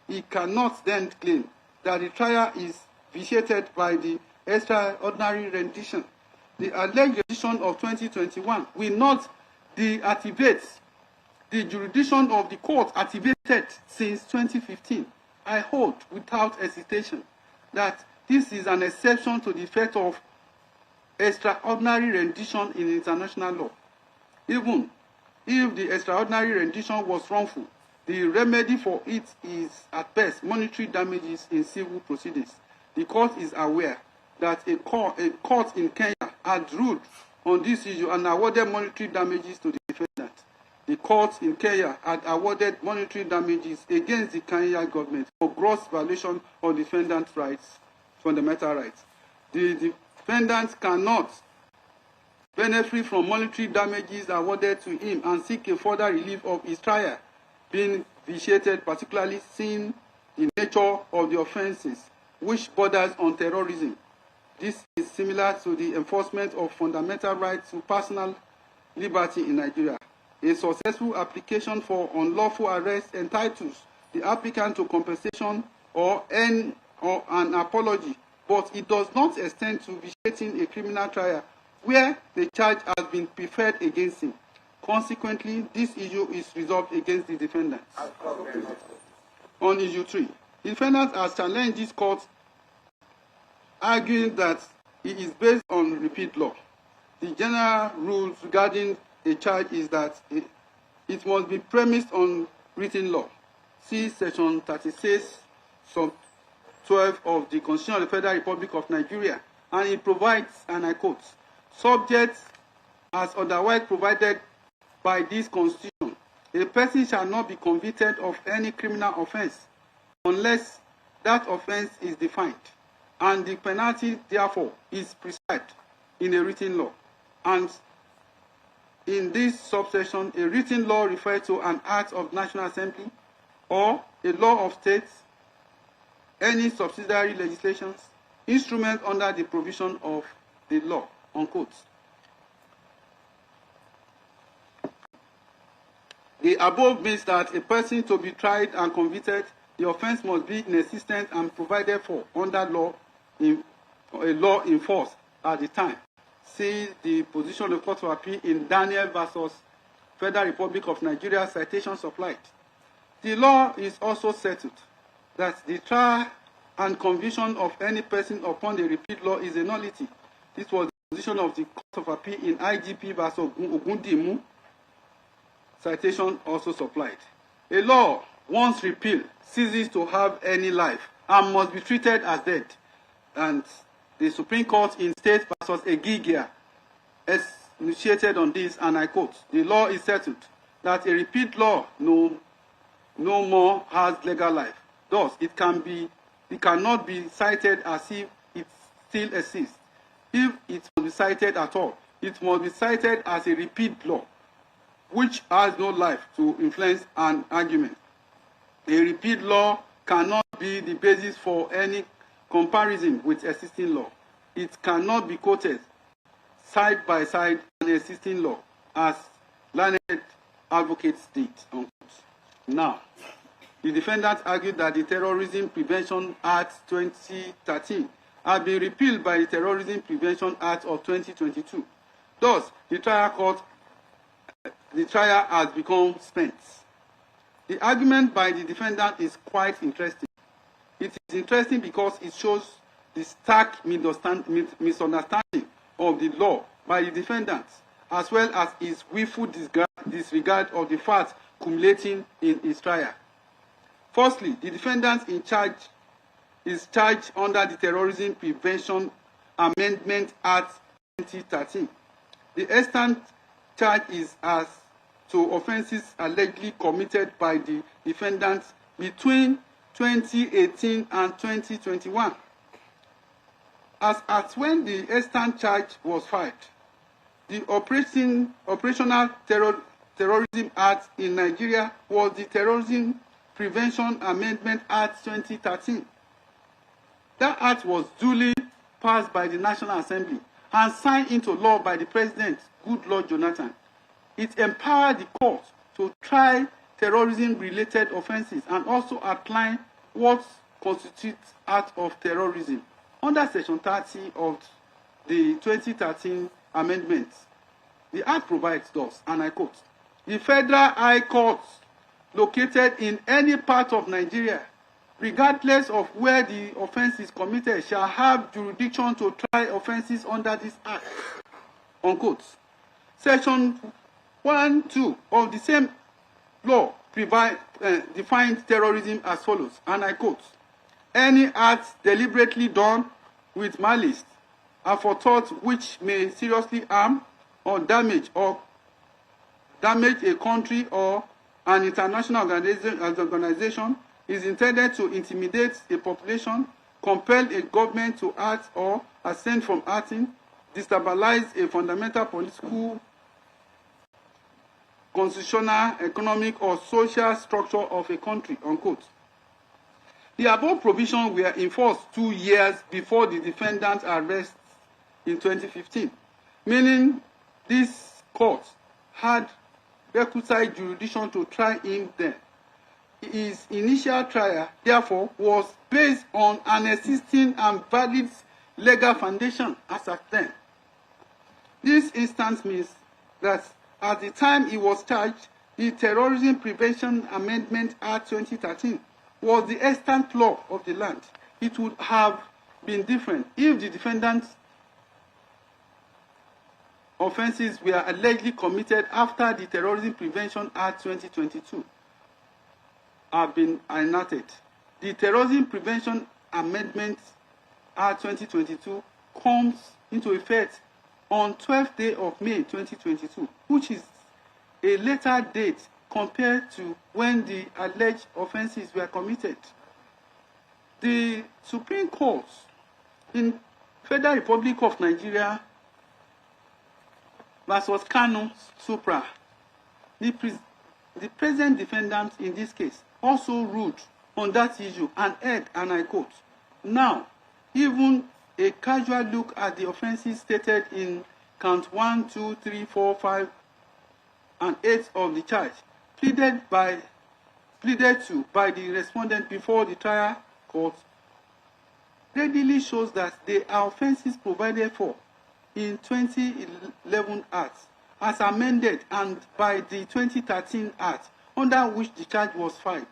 He cannot then claim that the trial is vitiated by the extraordinary rendition. The alleged rendition of 2021 will not deactivate the jurisdiction of the court activated since 2015. I hold without hesitation that this is an exception to the effect of extraordinary rendition in international law. Even if the extraordinary rendition was wrongful, the remedy for it is at best monetary damages in civil proceedings. The court is aware that a court in Kenya had ruled on this issue and awarded monetary damages to the defendant. The court in Kenya had awarded monetary damages against the Kenyan government for gross violation of defendant's rights, fundamental rights. The defendant cannot benefit from monetary damages awarded to him and seek a further relief of his trial being vitiated, particularly seeing the nature of the offences, which borders on terrorism. This is similar to the enforcement of fundamental rights to personal liberty in Nigeria. A successful application for unlawful arrest entitles the applicant to compensation or an apology, but it does not extend to vitiating a criminal trial where the charge has been preferred against him. Consequently, this issue is resolved against the defendant. On issue 3, the defendant has challenged this court, arguing that it is based on repeat law. The general rules regarding a charge is that it must be premised on written law. See section 36, sub 12 of the Constitution of the Federal Republic of Nigeria, and it provides, and I quote, subject as otherwise provided by this Constitution, a person shall not be convicted of any criminal offense unless that offense is defined, and the penalty, therefore, is prescribed in a written law. And in this subsection, a written law refers to an act of National Assembly or a law of states, any subsidiary legislations, instrument under the provision of the law, unquote. The above means that a person to be tried and convicted, the offense must be in existence and provided for under law, a law in force at the time. See the position of the Court of Appeal in Daniel versus Federal Republic of Nigeria, citation supplied. The law is also settled that the trial and conviction of any person upon the repeat law is a nullity. This was the position of the Court of Appeal in IGP versus Ogundimu, citation also supplied. A law, once repealed, ceases to have any life and must be treated as dead. And the Supreme Court in State versus Egigia has initiated on this, and I quote, the law is settled that a repeat law no more has legal life. Thus, it cannot be cited as if it still exists. If it must be cited at all, it must be cited as a repeat law, which has no life to influence an argument. A repeat law cannot be the basis for any comparison with existing law. It cannot be quoted side by side an existing law, as learned advocates did. Now, the defendant argued that the Terrorism Prevention Act 2013 have been repealed by the Terrorism Prevention Act of 2022. Thus, the trial has become spent. The argument by the defendant is quite interesting. It is interesting because it shows the stark misunderstanding of the law by the defendant, as well as his willful disregard of the facts accumulating in his trial. Firstly, the defendant is charged under the Terrorism Prevention Amendment Act 2013. The extant charge is as to offences allegedly committed by the defendant between 2018 and 2021. As at when the extant charge was filed, the Operational Terrorism Act in Nigeria was the Terrorism Prevention Amendment Act 2013. That act was duly passed by the National Assembly and signed into law by the President, Goodluck Jonathan. It empowered the court to try terrorism-related offences and also outline what constitutes act of terrorism under Section 30 of the 2013 amendments. The act provides thus, and I quote, "The Federal High Court located in any part of Nigeria, regardless of where the offence is committed, shall have jurisdiction to try offences under this act." Unquote. Section 1(2) of the same law defines terrorism as follows, and I quote, "Any act deliberately done with malice, aforethought, which may seriously harm or damage a country or an international organization, is intended to intimidate a population, compel a government to act or abstain from acting, destabilize a fundamental political, constitutional, economic, or social structure of a country," unquote. The above provisions were enforced 2 years before the defendant's arrest in 2015, meaning this court had requisite jurisdiction to try him then. His initial trial, therefore, was based on an existing and valid legal foundation as at then. This instance means that at the time he was charged, the Terrorism Prevention Amendment Act 2013 was the extant law of the land. It would have been different if the defendant's offences were allegedly committed after the Terrorism Prevention Act 2022 have been enacted. The Terrorism Prevention Amendment Act 2022 comes into effect on 12th day of May 2022, which is a later date compared to when the alleged offences were committed. The Supreme Court in Federal Republic of Nigeria versus Kanu Supra, the present defendant in this case also ruled on that issue and held, and I quote, "Now, even a casual look at the offences stated in count 1, 2, 3, 4, 5, and 8 of the charge, pleaded to by the respondent before the trial court, readily shows that they are offences provided for in 2011 Act, as amended, and by the 2013 Act, under which the charge was filed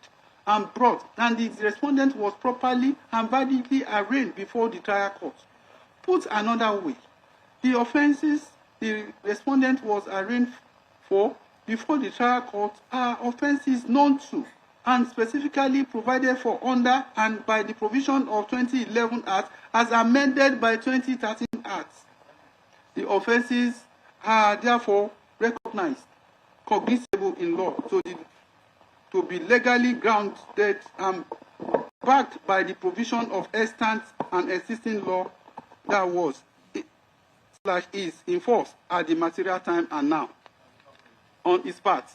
and brought, and the respondent was properly and validly arraigned before the trial court. Put another way, the offences the respondent was arraigned for before the trial court are offences known to and specifically provided for under and by the provision of 2011 Act as amended by 2013 Act. The offences are therefore recognized, cognizable in law, to be legally grounded and backed by the provision of extant and existing law that was / is in force at the material time and now. On its part,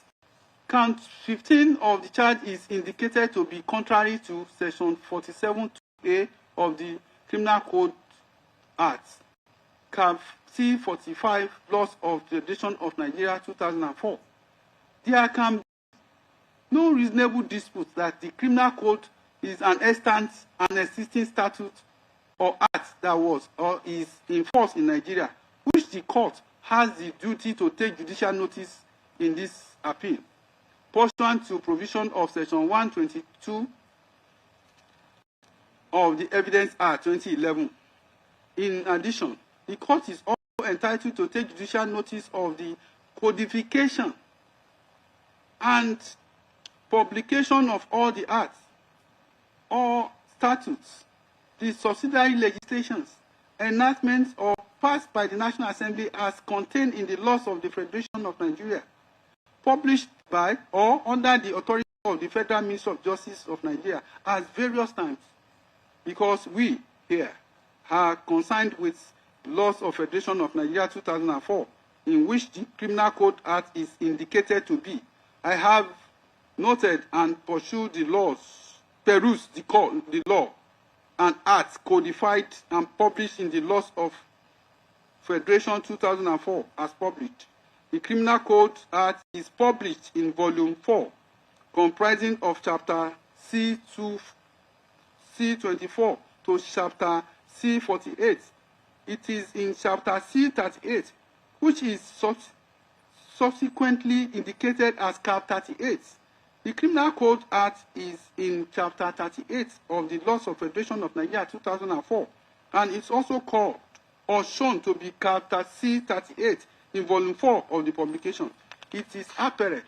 count 15 of the charge is indicated to be contrary to section 47(2)(a) of the Criminal Code Act, cap C45, Laws of the Judicial of Nigeria 2004. There can be no reasonable dispute that the Criminal Code is an extant and existing statute or act that was or is in force in Nigeria, which the court has the duty to take judicial notice in this appeal, pursuant to provision of Section 122 of the Evidence Act 2011. In addition, the court is also entitled to take judicial notice of the codification and publication of all the acts or statutes, the subsidiary legislations, enactments or passed by the National Assembly as contained in the laws of the Federation of Nigeria, published by or under the authority of the Federal Ministry of Justice of Nigeria at various times, because we here are concerned with laws of Federation of Nigeria 2004, in which the Criminal Code Act is indicated to be. I have noted and pursued the laws, perused the law and acts codified and published in the laws of Federation 2004 as published. The Criminal Code Act is published in Volume 4, comprising of Chapter C24 to Chapter C48. It is in Chapter C38, which is subsequently indicated as Cap 38. The Criminal Code Act is in Chapter 38 of the Laws of Federation of Nigeria 2004, and it's also called or shown to be Chapter C38 in Volume 4 of the publication. It is apparent,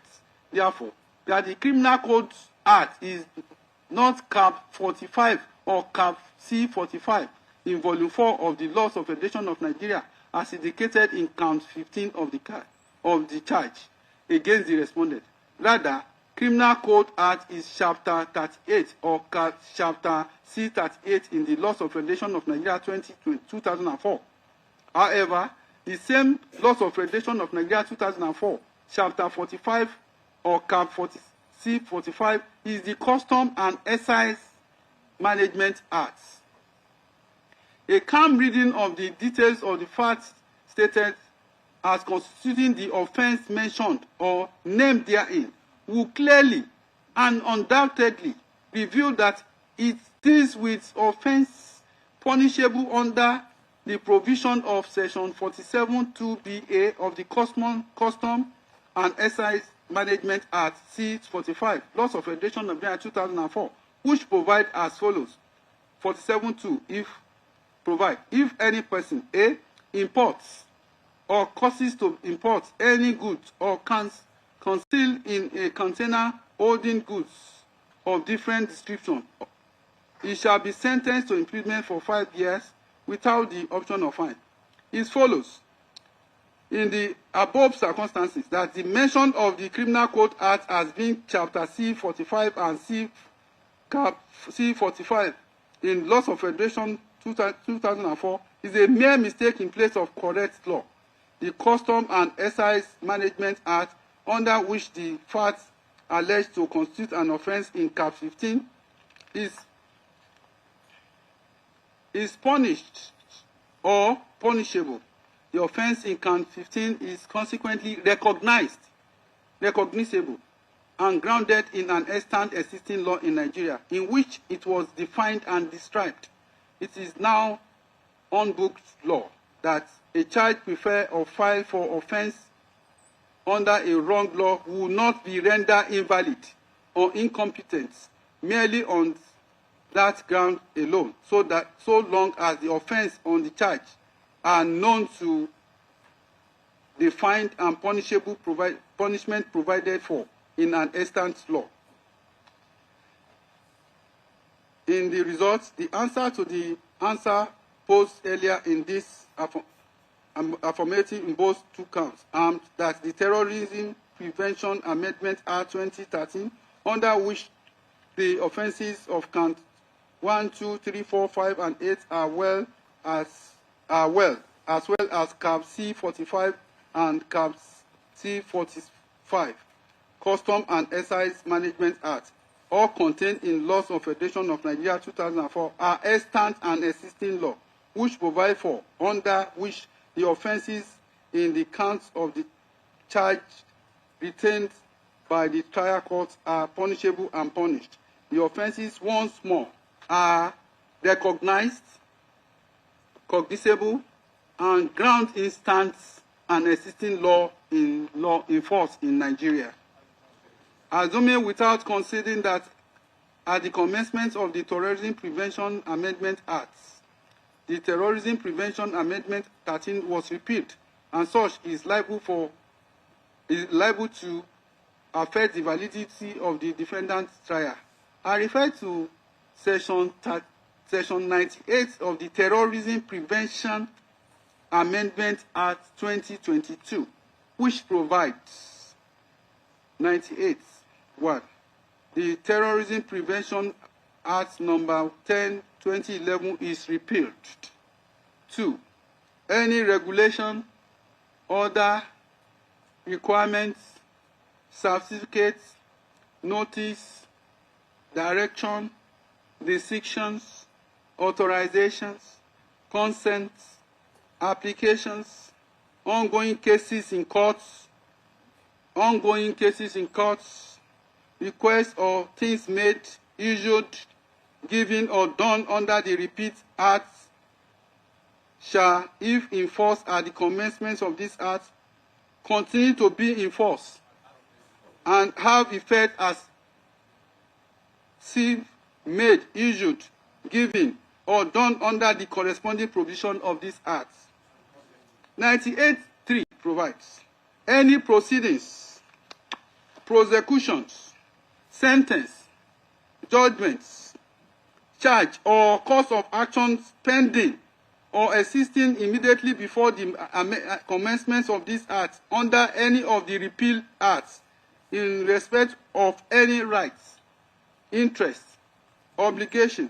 therefore, that the Criminal Code Act is not Cap 45 or Cap C45 in Volume 4 of the Laws of Federation of Nigeria, as indicated in Count 15 of the charge against the respondent. Rather, Criminal Code Act is Chapter 38 or Chapter C38 in the Laws of Federation of Nigeria 2004. However, the same Laws of Federation of Nigeria 2004, Chapter 45 or Cap C45 is the Custom and Excise Management Act. A calm reading of the details of the facts stated as constituting the offense mentioned or named therein will clearly and undoubtedly reveal that it deals with offense punishable under the provision of Section 47(2)(ba) of the Custom and Excise Management Act C45, Laws of Federation of Nigeria 2004, which provide as follows. 47(2) if any person A imports or causes to import any goods or conceal in a container holding goods of different description, he shall be sentenced to imprisonment for 5 years without the option of fine. It follows, in the above circumstances, that the mention of the Criminal Code Act as being Chapter C45 and C45 in Laws of Federation 2004 is a mere mistake in place of correct law. The Custom and Excise Management Act, under which the facts alleged to constitute an offence in Cap 15, is punished or punishable. The offence in Cap 15 is consequently recognizable, and grounded in an extant existing law in Nigeria, in which it was defined and described. It is now unbooked law that a charge preferred or filed for offence under a wrong law will not be rendered invalid or incompetent merely on that ground alone, so long as the offence on the charge are known to defined and punishable punishment provided for in an extant law. In the results, the answer to the answer posed earlier in this affirmative in both two counts, that the Terrorism Prevention Amendment Act 2013, under which the offences of count 1, 2, 3, 4, 5, and 8 as well as Cap C45 and Cap C45, Custom and Excise Management Act, all contained in Laws of Federation of Nigeria 2004, are extant and existing law, which provide for, under which the offences in the counts of the charge retained by the trial court are punishable and punished. The offences, once more, are recognized cognizable, and ground instance and existing law in force in Nigeria. Assuming without considering that at the commencement of the Terrorism Prevention Amendment Act, the Terrorism Prevention Amendment 13 was repealed, and such is liable to affect the validity of the defendant's trial. I refer to Section 98 of the Terrorism Prevention Amendment Act 2022, which provides 98.1. The Terrorism Prevention Act number 10, 2011 is repealed. 2. Any regulation, order, requirements, certificates, notice, direction, restrictions, authorizations, consents, applications, ongoing cases in courts, requests or things made, issued, given or done under the Repeal Act shall, if in force at the commencement of this act, continue to be in force and have effect as if made, issued, given, or done under the corresponding provision of this act. 98.3 provides any proceedings, prosecutions, sentence, judgments, charge, or cause of actions pending or existing immediately before the commencement of this act under any of the repealed acts in respect of any rights, interest, obligation,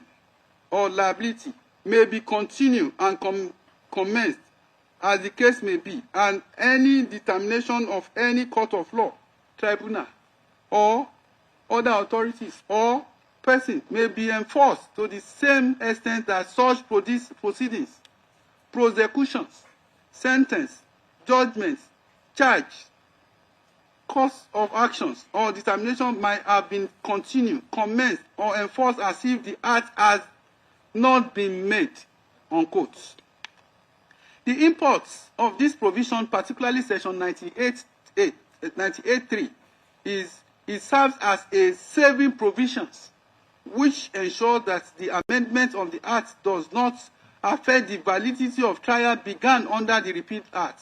or liability may be continued and commenced as the case may be, and any determination of any court of law, tribunal, or other authorities or person may be enforced to the same extent that such proceedings, prosecutions, sentence, judgments, charge, course of actions, or determination might have been continued, commenced, or enforced as if the act has not been made, unquote. The imports of this provision, particularly Section 98.3, it serves as a saving provisions, which ensure that the amendment of the Act does not affect the validity of trial begun under the Repeal Act.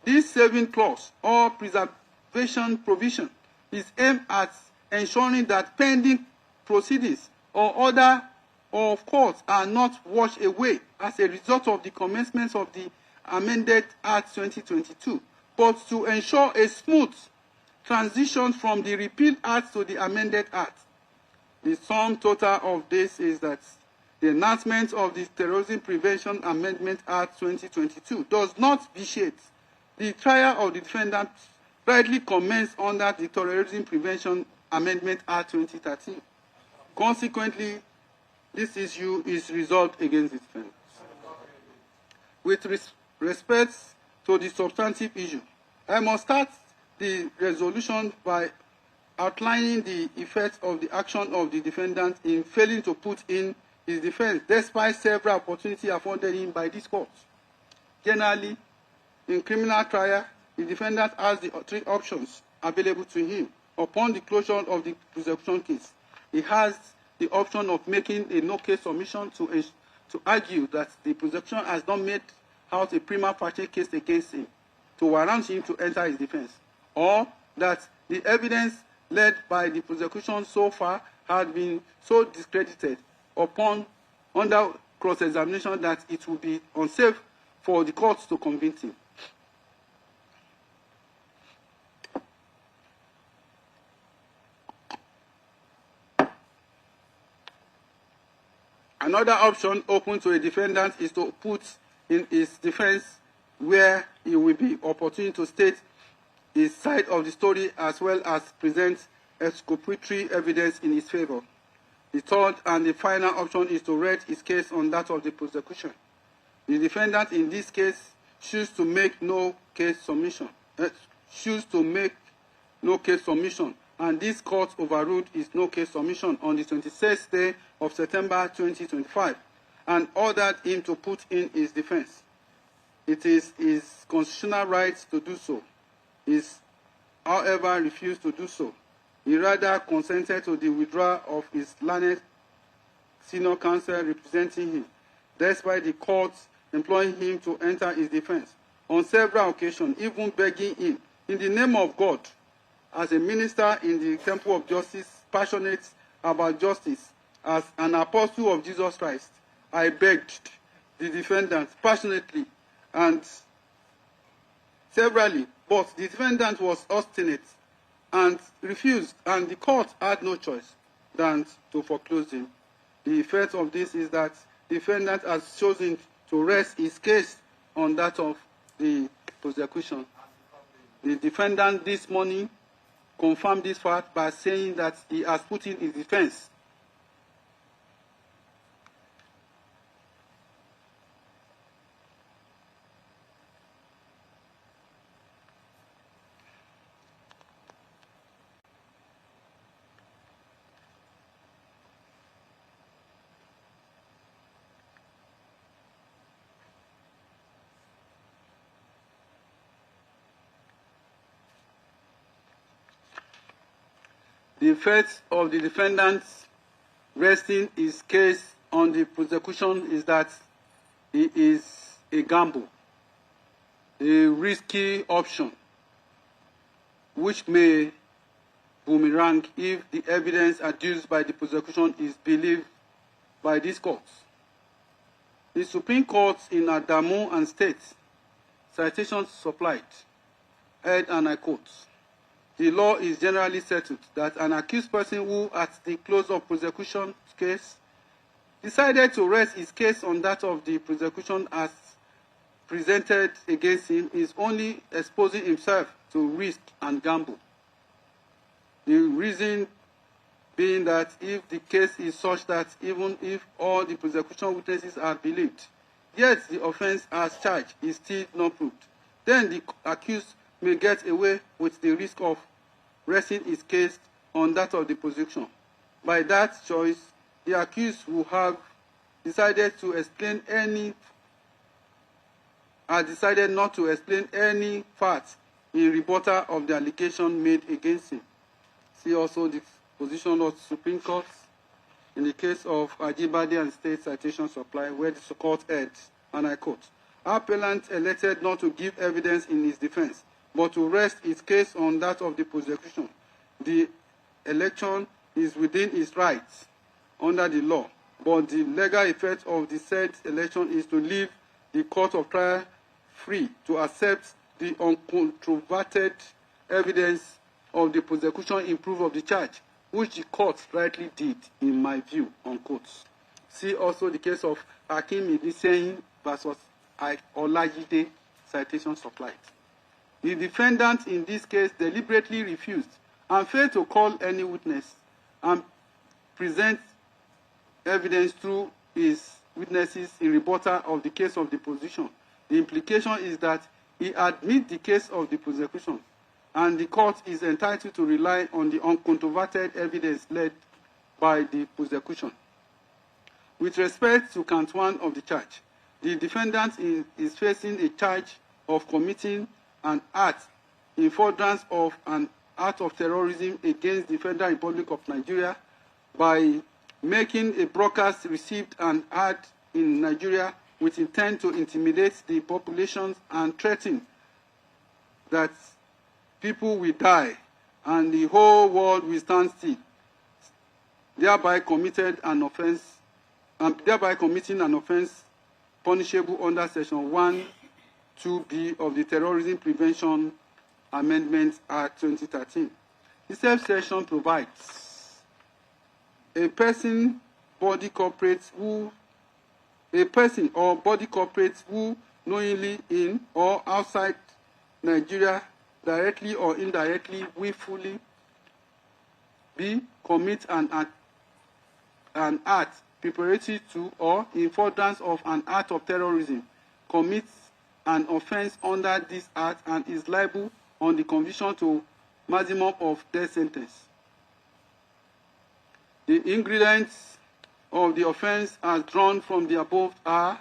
This saving clause or preservation provision is aimed at ensuring that pending proceedings or order of courts are not washed away as a result of the commencement of the amended Act 2022, but to ensure a smooth transition from the Repeal Act to the amended Act. The sum total of this is that the enactment of the Terrorism Prevention Amendment Act 2022 does not vitiate the trial of the defendant rightly commenced under the Terrorism Prevention Amendment Act 2013. Consequently, this issue is resolved against the defendant. With respect to the substantive issue, I must start the resolution by outlining the effect of the action of the defendant in failing to put in his defense, despite several opportunities afforded him by this court. Generally, in criminal trial, the defendant has the three options available to him. Upon the closure of the prosecution case, he has the option of making a no-case submission to argue that the prosecution has not made out a prima facie case against him to warrant him to enter his defense, or that the evidence led by the prosecution so far had been so discredited under cross-examination that it would be unsafe for the courts to convict him. Another option open to a defendant is to put in his defense where he will be opportune to state his side of the story as well as present exculpatory evidence in his favor. The third and the final option is to rest his case on that of the prosecution. The defendant in this case chooses to make no case submission, and this court overruled his no case submission on the 26th day of September 2025, and ordered him to put in his defense. It is his constitutional right to do so. He, however, refused to do so. He rather consented to the withdrawal of his learned senior counsel representing him, despite the court employing him to enter his defense. On several occasions, even begging him, in the name of God, as a minister in the temple of justice, passionate about justice, as an apostle of Jesus Christ, I begged the defendant passionately and severally, but the defendant was obstinate and refused, and the court had no choice than to foreclose him. The effect of this is that the defendant has chosen to rest his case on that of the prosecution. The defendant this morning confirmed this fact by saying that he has put in his defense. The effect of the defendant resting his case on the prosecution is that it is a gamble, a risky option, which may boomerang if the evidence adduced by the prosecution is believed by this court. The Supreme Court in Adamu and States, citations supplied, held, and I quote, "The law is generally settled that an accused person who, at the close of prosecution case, decided to rest his case on that of the prosecution as presented against him is only exposing himself to risk and gamble. The reason being that if the case is such that even if all the prosecution witnesses are believed, yet the offense as charged is still not proved, then the accused may get away with the risk of resting his case on that of the prosecution. By that choice, the accused will have decided not to explain any fact in rebuttal of the allegation made against him. See also the position of the Supreme Court in the case of Ajibade and State citation supply, where the court held, and I quote, "Appellant elected not to give evidence in his defense, but to rest his case on that of the prosecution. The election is within his rights under the law, but the legal effect of the said election is to leave the court of trial free to accept the uncontroverted evidence of the prosecution in proof of the charge, which the court rightly did, in my view," unquote. See also the case of Hakim Idriseyin versus Olajide, citation supplied. The defendant in this case deliberately refused and failed to call any witness and present evidence through his witnesses in rebuttal of the case of the prosecution. The implication is that he admits the case of the prosecution, and the court is entitled to rely on the uncontroverted evidence led by the prosecution. With respect to count one of the charge, the defendant is facing a charge of committing an act in furtherance of an act of terrorism against the Federal Republic of Nigeria by making a broadcast received and heard in Nigeria with intent to intimidate the population and threaten that people will die and the whole world will stand still, thereby committing an offense punishable under Section 1(2)(b) of the Terrorism Prevention Amendment Act 2013. The subsection provides a person or body corporate who knowingly in or outside Nigeria, directly or indirectly, willfully commit an act preparatory to or in furtherance of an act of terrorism, commits an offense under this act and is liable on the conviction to maximum of death sentence. The ingredients of the offense as drawn from the above are: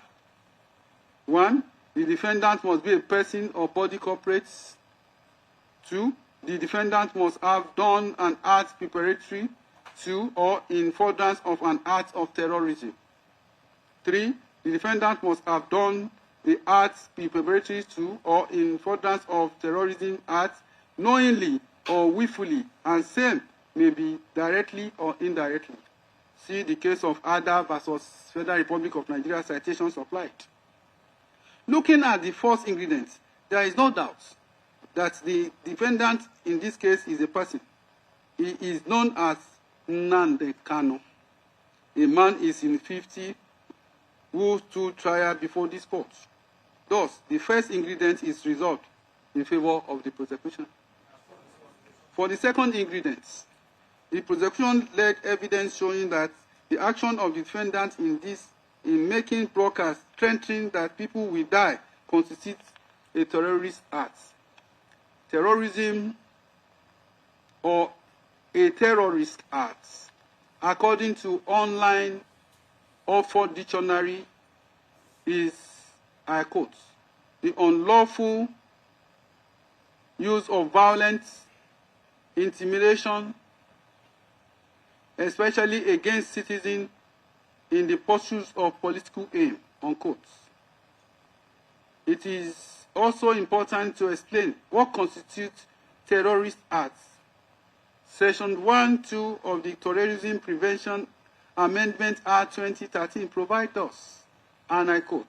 1. The defendant must be a person or body corporate. 2. The defendant must have done an act preparatory to or in furtherance of an act of terrorism. 3. The defendant must have done the act preparatory to or in furtherance of terrorism act knowingly or willfully, and same may be directly or indirectly. See the case of Ada versus Federal Republic of Nigeria, citation supplied. Looking at the first ingredient, there is no doubt that the defendant in this case is a person. He is known as Nnamdi Kanu. A man is in 50 who stood trial before this court. Thus, the first ingredient is resolved in favor of the prosecution. For the second ingredient, the prosecution led evidence showing that the action of the defendant in making broadcasts threatening that people will die constitutes a terrorist act. Terrorism or a terrorist act, according to online Oxford Dictionary, is, I quote, the unlawful use of violence, intimidation, especially against citizens in the pursuit of political aim, unquote. It is also important to explain what constitutes terrorist acts. Section 1(2) of the Terrorism Prevention Amendment Act 2013 provides us, and I quote,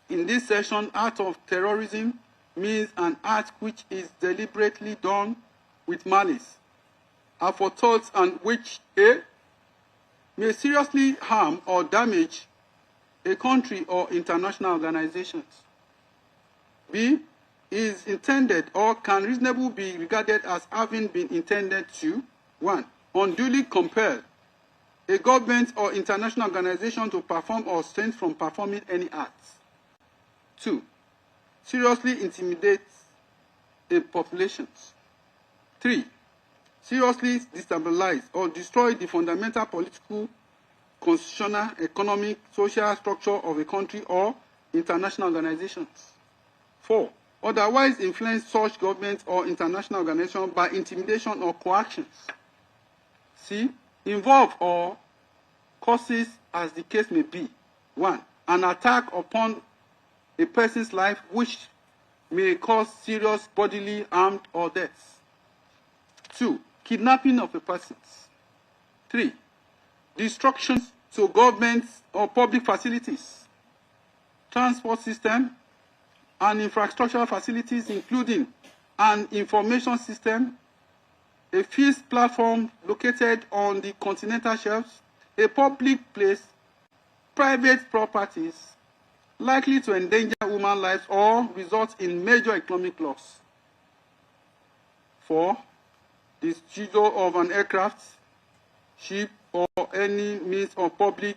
in this section, act of terrorism means an act which is deliberately done with malice, aforethought, and which A, may seriously harm or damage a country or international organizations. B, is intended or can reasonably be regarded as having been intended to: 1. Unduly compel a government or international organization to perform or abstain from performing any acts. 2. Seriously intimidate a population. 3. Seriously destabilize or destroy the fundamental political, constitutional, economic, social structure of a country or international organizations. 4. Otherwise influence such government or international organization by intimidation or coercion. C. Involve or causes, as the case may be: 1. An attack upon a person's life which may cause serious bodily harm or death. 2. Kidnapping of a person. 3. Destruction to governments or public facilities, transport system, and infrastructural facilities, including an information system, a fixed platform located on the continental shelves, a public place, private properties, likely to endanger human lives or result in major economic loss. 4. Disposal of an aircraft, ship, or any means of public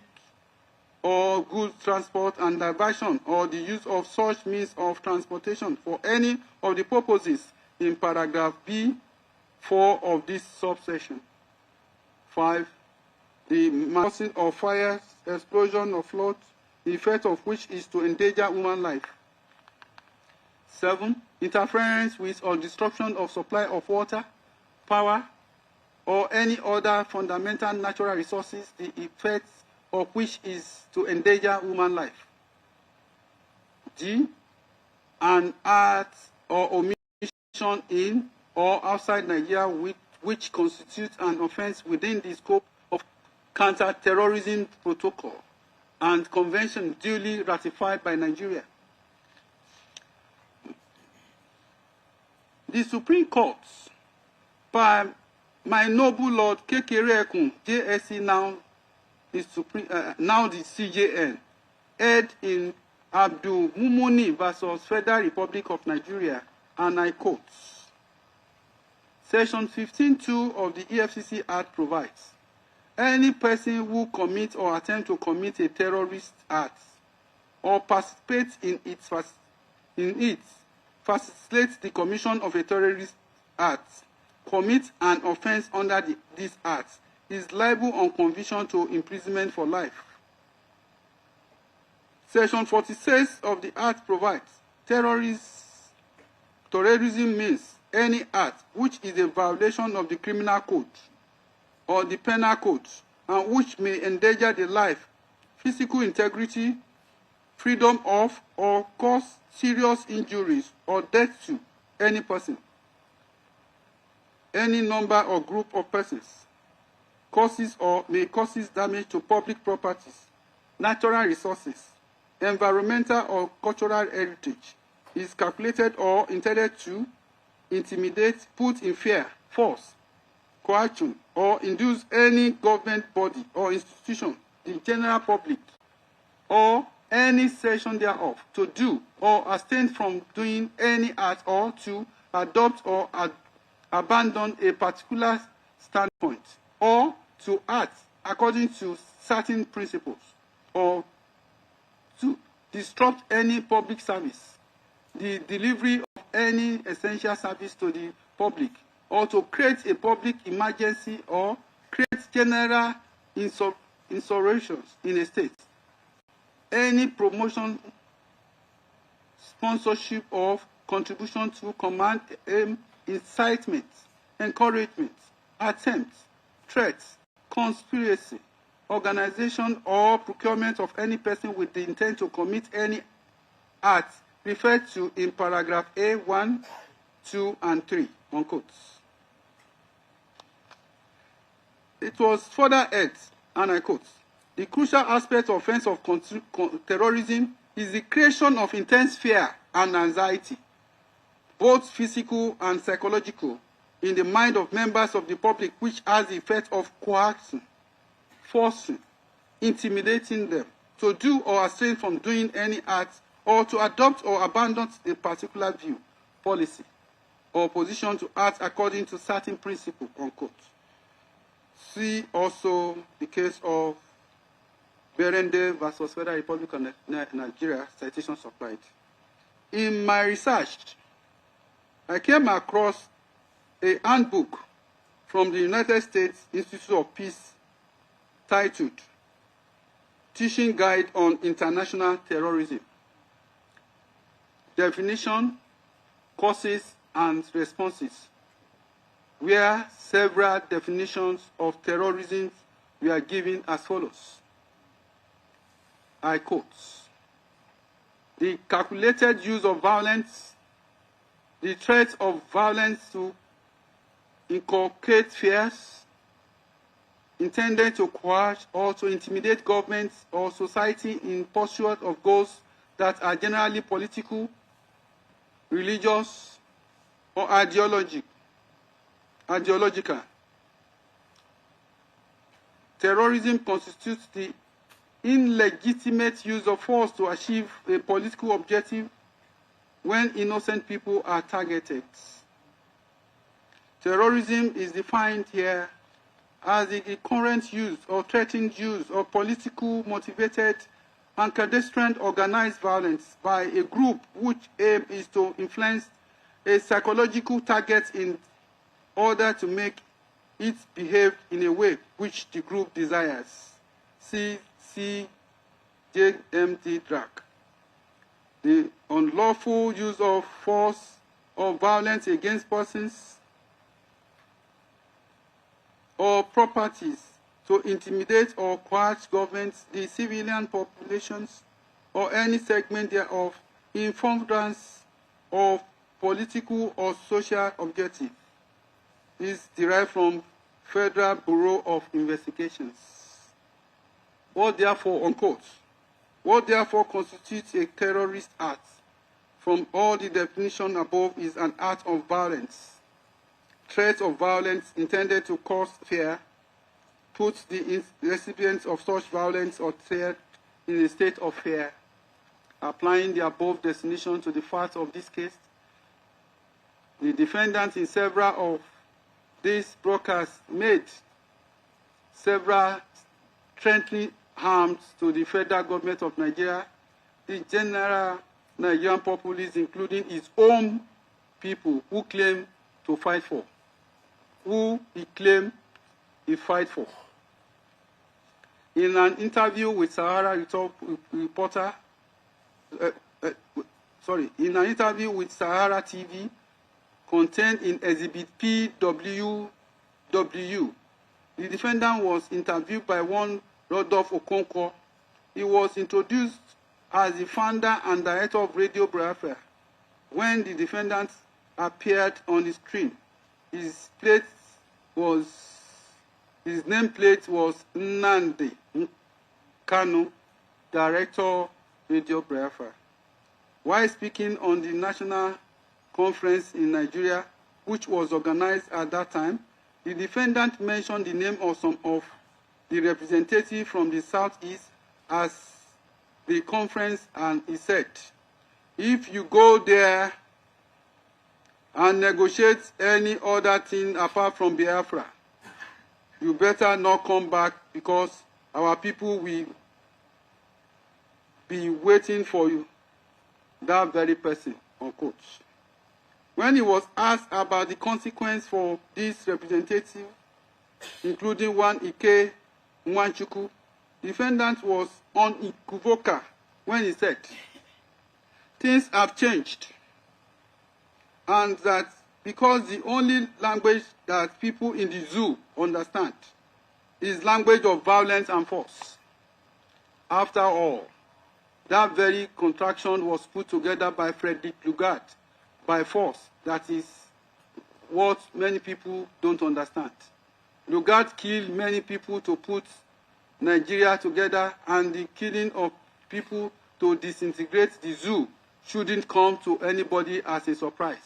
or goods transport and diversion, or the use of such means of transportation for any of the purposes in paragraph B(4) of this subsection. 5. The causing of fires, explosion, or flood, the effect of which is to endanger human life. 7. Interference with or disruption of supply of water, power, or any other fundamental natural resources, the effect of which is to endanger human life. D. An act or omission in or outside Nigeria which constitutes an offense within the scope of counter-terrorism protocol and convention duly ratified by Nigeria. The Supreme Court, by my noble Lord Kekere Ekun, JSC, now the CJN, heard in Abdul Mumuni versus Federal Republic of Nigeria, and I quote, Section 15(2) of the EFCC Act provides, any person who commits or attempts to commit a terrorist act or participates in it facilitates the commission of a terrorist act, commits an offense under this act, is liable on conviction to imprisonment for life. Section 46 of the Act provides terrorism means any act which is a violation of the criminal code or the penal code and which may endanger the life, physical integrity, freedom of, or cause serious injuries or death to any person, any number or group of persons, causes or may cause damage to public properties, natural resources, environmental or cultural heritage, is calculated or intended to intimidate, put in fear, force, coercion, or induce any government body or institution, the general public, or any section thereof, to do or abstain from doing any act or to adopt or abandon a particular standpoint, or to act according to certain principles, or to disrupt any public service, the delivery of any essential service to the public, or to create a public emergency or create general insurrections in a state. Any promotion, sponsorship of contribution to command, aim, incitement, encouragement, attempt, threats, conspiracy, organization or procurement of any person with the intent to commit any act referred to in paragraph A, 1, 2, and 3, unquote. It was further added, and I quote, the crucial aspect of offense of terrorism is the creation of intense fear and anxiety, both physical and psychological, in the mind of members of the public, which has the effect of coercing, forcing, intimidating them to do or abstain from doing any act or to adopt or abandon a particular view, policy, or position to act according to certain principles, unquote. See also the case of Berende versus Federal Republic of Nigeria, citation supplied. In my research, I came across a handbook from the United States Institute of Peace titled Teaching Guide on International Terrorism. Definition, causes, and responses, where several definitions of terrorism were given as follows. I quote, the calculated use of violence, the threat of violence to inculcate fears, intended to coerce or to intimidate governments or society in pursuit of goals that are generally political, religious, or ideological. Terrorism constitutes the illegitimate use of force to achieve a political objective when innocent people are targeted. Terrorism is defined here as the current use or threatened use of political motivated and clandestine organized violence by a group which aim is to influence a psychological target in order to make it behave in a way which the group desires. See JMT Drag. The unlawful use of force or violence against persons or properties to intimidate or coerce governments, the civilian populations, or any segment thereof in furtherance of political or social objective is derived from Federal Bureau of Investigations. What therefore, unquote, what therefore constitutes a terrorist act from all the definition above is an act of violence, threat of violence intended to cause fear, put the recipients of such violence or threat in a state of fear. Applying the above definition to the facts of this case, the defendant in several of these broadcasts made several threatening harms to the federal government of Nigeria, the general Nigerian populace, including its own people who claim to fight for, who he claimed he fight for. In an interview with Sahara reporter, in an interview with Sahara TV, contained in Exhibit PWW, the defendant was interviewed by one Rodolphe Okonkwo. He was introduced as the founder and director of Radio Biafra. When the defendant appeared on the screen, his nameplate was Nnamdi Kanu, director Radio Biafra. While speaking on the national conference in Nigeria, which was organized at that time, the defendant mentioned the name of some of the representatives from the Southeast as the conference, and he said, if you go there and negotiate any other thing apart from Biafra, you better not come back, because our people will be waiting for you, that very person, unquote. When he was asked about the consequence for this representative, including one Ike Nwanchuku, the defendant was unequivocal when he said, things have changed, and that because the only language that people in the zoo understand is language of violence and force. After all, that very contraction was put together by Frederick Lugard by force. That is what many people don't understand. Lugard killed many people to put Nigeria together, and the killing of people to disintegrate the zoo shouldn't come to anybody as a surprise.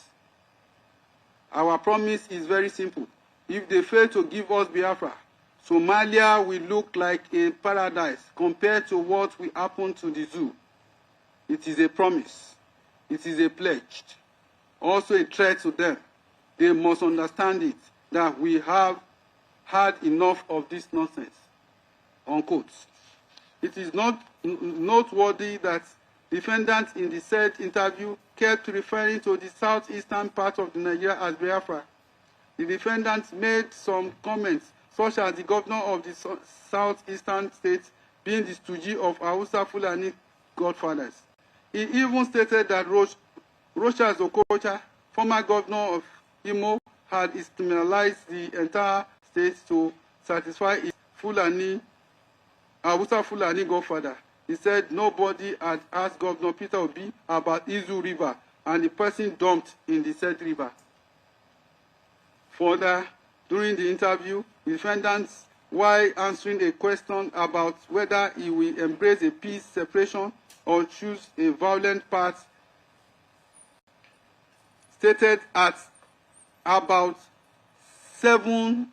Our promise is very simple. If they fail to give us Biafra, Somalia will look like a paradise compared to what will happen to the zoo. It is a promise. It is a pledge. Also a threat to them. They must understand it, that we have had enough of this nonsense. Unquote. It is not noteworthy that defendants in the said interview kept referring to the southeastern part of Nigeria as Biafra. The defendants made some comments, such as the governor of the southeastern states being the stooge of Hausa Fulani godfathers. He even stated that Rochas Okocha, former governor of Imo, had institutionalized the entire state to satisfy his Hausa Fulani godfather. He said nobody had asked Governor Peter Obi about Izu River and the person dumped in the said river. Further, during the interview, the defendants, while answering a question about whether he will embrace a peace separation or choose a violent path, stated at about 7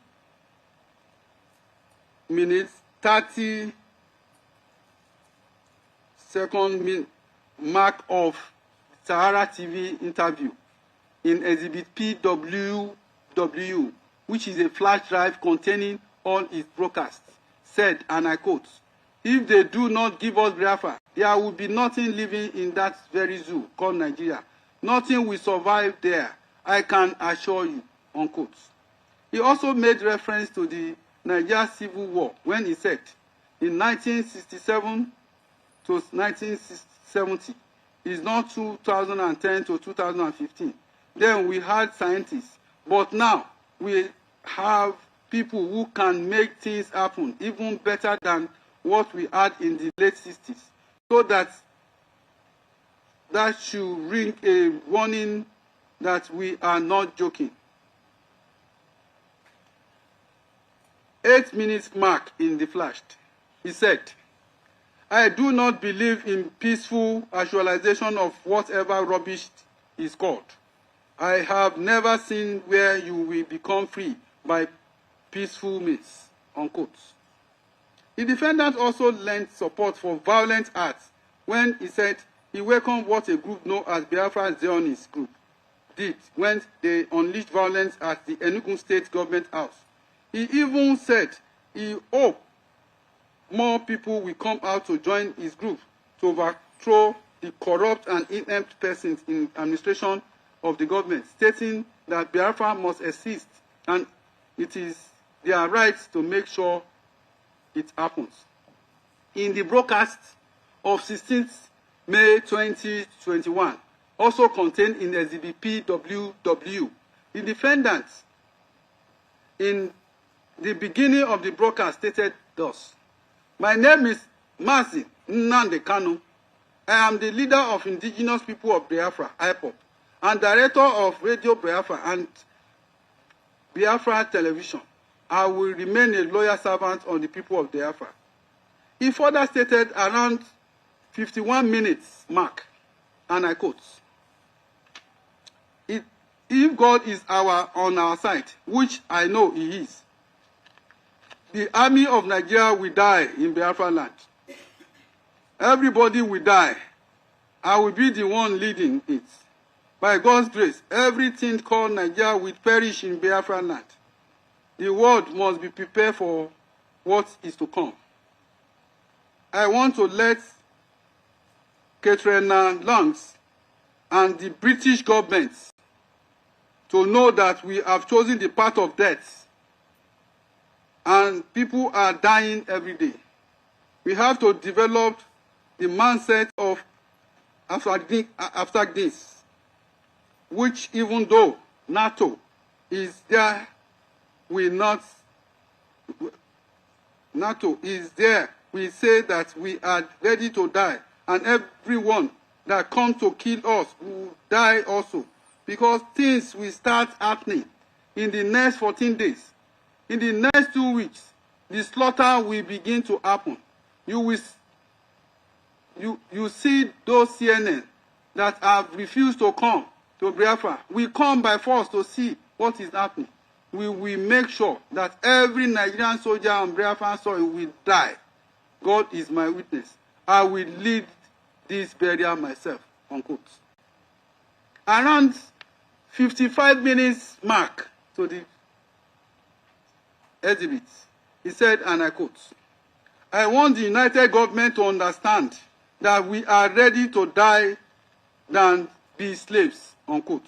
minutes 30 second mark of Sahara TV interview in Exhibit PWW, which is a flash drive containing all its broadcasts, said, and I quote, if they do not give us Biafra, there will be nothing living in that very zoo called Nigeria. Nothing will survive there, I can assure you, unquote. He also made reference to the Nigeria Civil War when he said, in 1967 to 1970, is not 2010 to 2015. Then we had scientists, but now we have people who can make things happen even better than what we had in the late 60s. So that should ring a warning that we are not joking. 8 minutes mark in the flash. He said, I do not believe in peaceful actualization of whatever rubbish is called. I have never seen where you will become free by peaceful means, unquote. The defendant also lent support for violent acts when he said he welcomed what a group known as Biafra Zionist group did when they unleashed violence at the Enugu State Government House. He even said he hoped more people will come out to join his group to overthrow the corrupt and inept persons in administration of the government, stating that Biafra must exist and it is their rights to make sure it happens. In the broadcast of 16th May 2021, also contained in Exhibit PWW, the defendant in the beginning of the broadcast stated thus: "My name is Omotosho Nnamdi Kanu. I am the leader of indigenous people of Biafra, IPOB, and director of Radio Biafra and Biafra Television. I will remain a loyal servant of the people of Biafra." He further stated around 51 minutes mark, and I quote, "If God is on our side, which I know He is, the army of Nigeria will die in Biafra land. Everybody will die. I will be the one leading it. By God's grace, everything called Nigeria will perish in Biafra land. The world must be prepared for what is to come. I want to let Katrina Lungs and the British government to know that we have chosen the path of death, and people are dying every day. We have to develop the mindset of after this, which even though NATO is there, NATO is there, we say that we are ready to die, and everyone that comes to kill us will die also, because things will start happening in the next 14 days. In the next 2 weeks, the slaughter will begin to happen. You see those CNN that have refused to come to Biafra. We come by force to see what is happening. We will make sure that every Nigerian soldier on Biafra soil will die. God is my witness. I will lead this burial myself, unquote. Around 55 minutes mark to the exhibit, he said, and I quote, "I want the United Government to understand that we are ready to die than be slaves," unquote.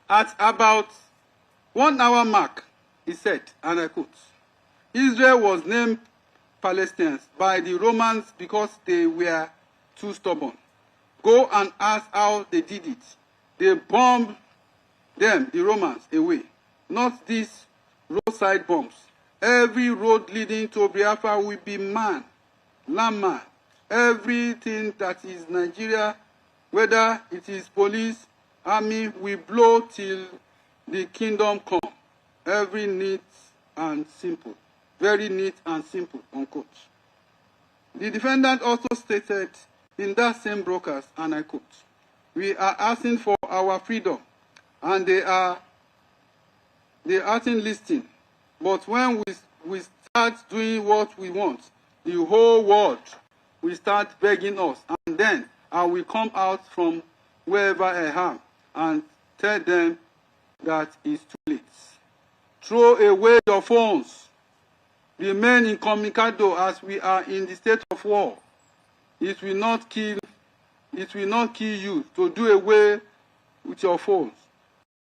At about 1 hour mark, he said, and I quote, "Israel was named Palestinians by the Romans because they were too stubborn. Go and ask how they did it. They bombed them, the Romans, away. Not these roadside bombs. Every road leading to Biafra will be man, landman. Everything that is Nigeria, whether it is police, army, will blow till the kingdom come. Very neat and simple. Very neat and simple," unquote. The defendant also stated in that same broadcast, and I quote, "We are asking for our freedom, and they are asking listening. But when we start doing what we want, the whole world will start begging us, and then I will come out from wherever I am and tell them that it's too late. Throw away your phones. Remain incommunicado as we are in the state of war. It will not kill you to do away with your phones.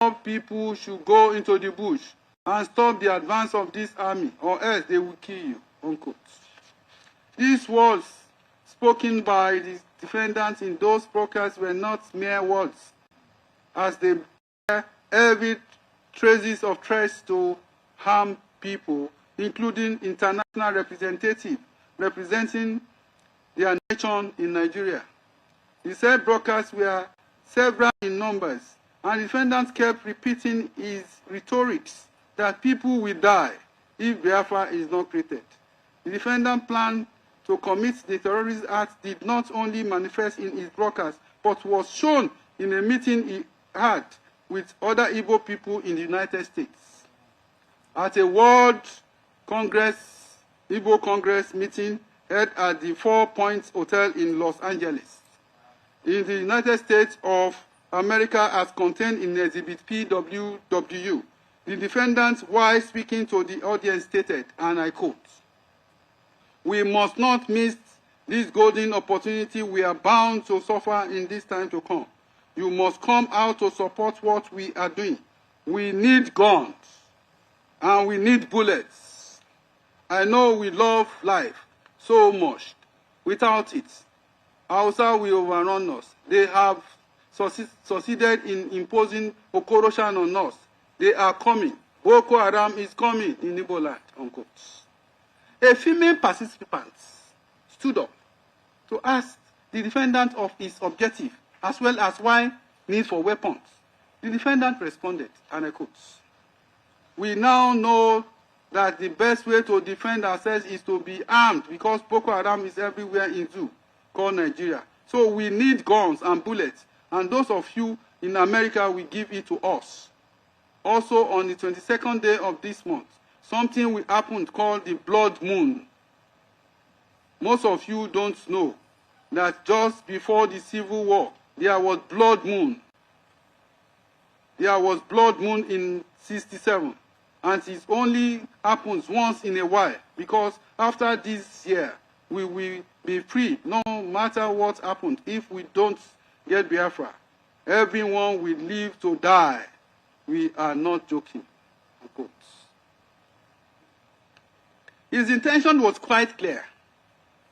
All people should go into the bush and stop the advance of this army, or else they will kill you," unquote. These words spoken by the defendants in those broadcasts were not mere words, as they bear heavy traces of threats to harm people, including international representatives representing their nation in Nigeria. The said broadcasts were several in numbers, and defendants kept repeating his rhetorics that people will die if Biafra is not created. The defendant planned to commit the terrorist act did not only manifest in his broadcast, but was shown in a meeting he had with other Igbo people in the United States. At a World Congress, Igbo Congress meeting held at the 4 Points Hotel in Los Angeles, in the United States of America, as contained in Exhibit PWW, the defendant, while speaking to the audience, stated, and I quote, "We must not miss this golden opportunity. We are bound to suffer in this time to come. You must come out to support what we are doing. We need guns. and we need bullets. I know we love life so much. Without it, Hausa will overrun us. They have succeeded in imposing Okoroshan on us. They are coming. Boko Haram is coming in Igbo land, unquote. A female participant stood up to ask the defendant of his objective, as well as why need for weapons. The defendant responded, and I quote, "We now know that the best way to defend ourselves is to be armed because Boko Haram is everywhere in zoo called Nigeria. So we need guns and bullets, and those of you in America will give it to us." Also, on the 22nd day of this month, something will happen called the blood moon. Most of you don't know that just before the Civil War, there was blood moon. There was blood moon in 67, and it only happens once in a while, because after this year, we will be free, no matter what happened. If we don't get Biafra, everyone will live to die. We are not joking. Unquote. His intention was quite clear.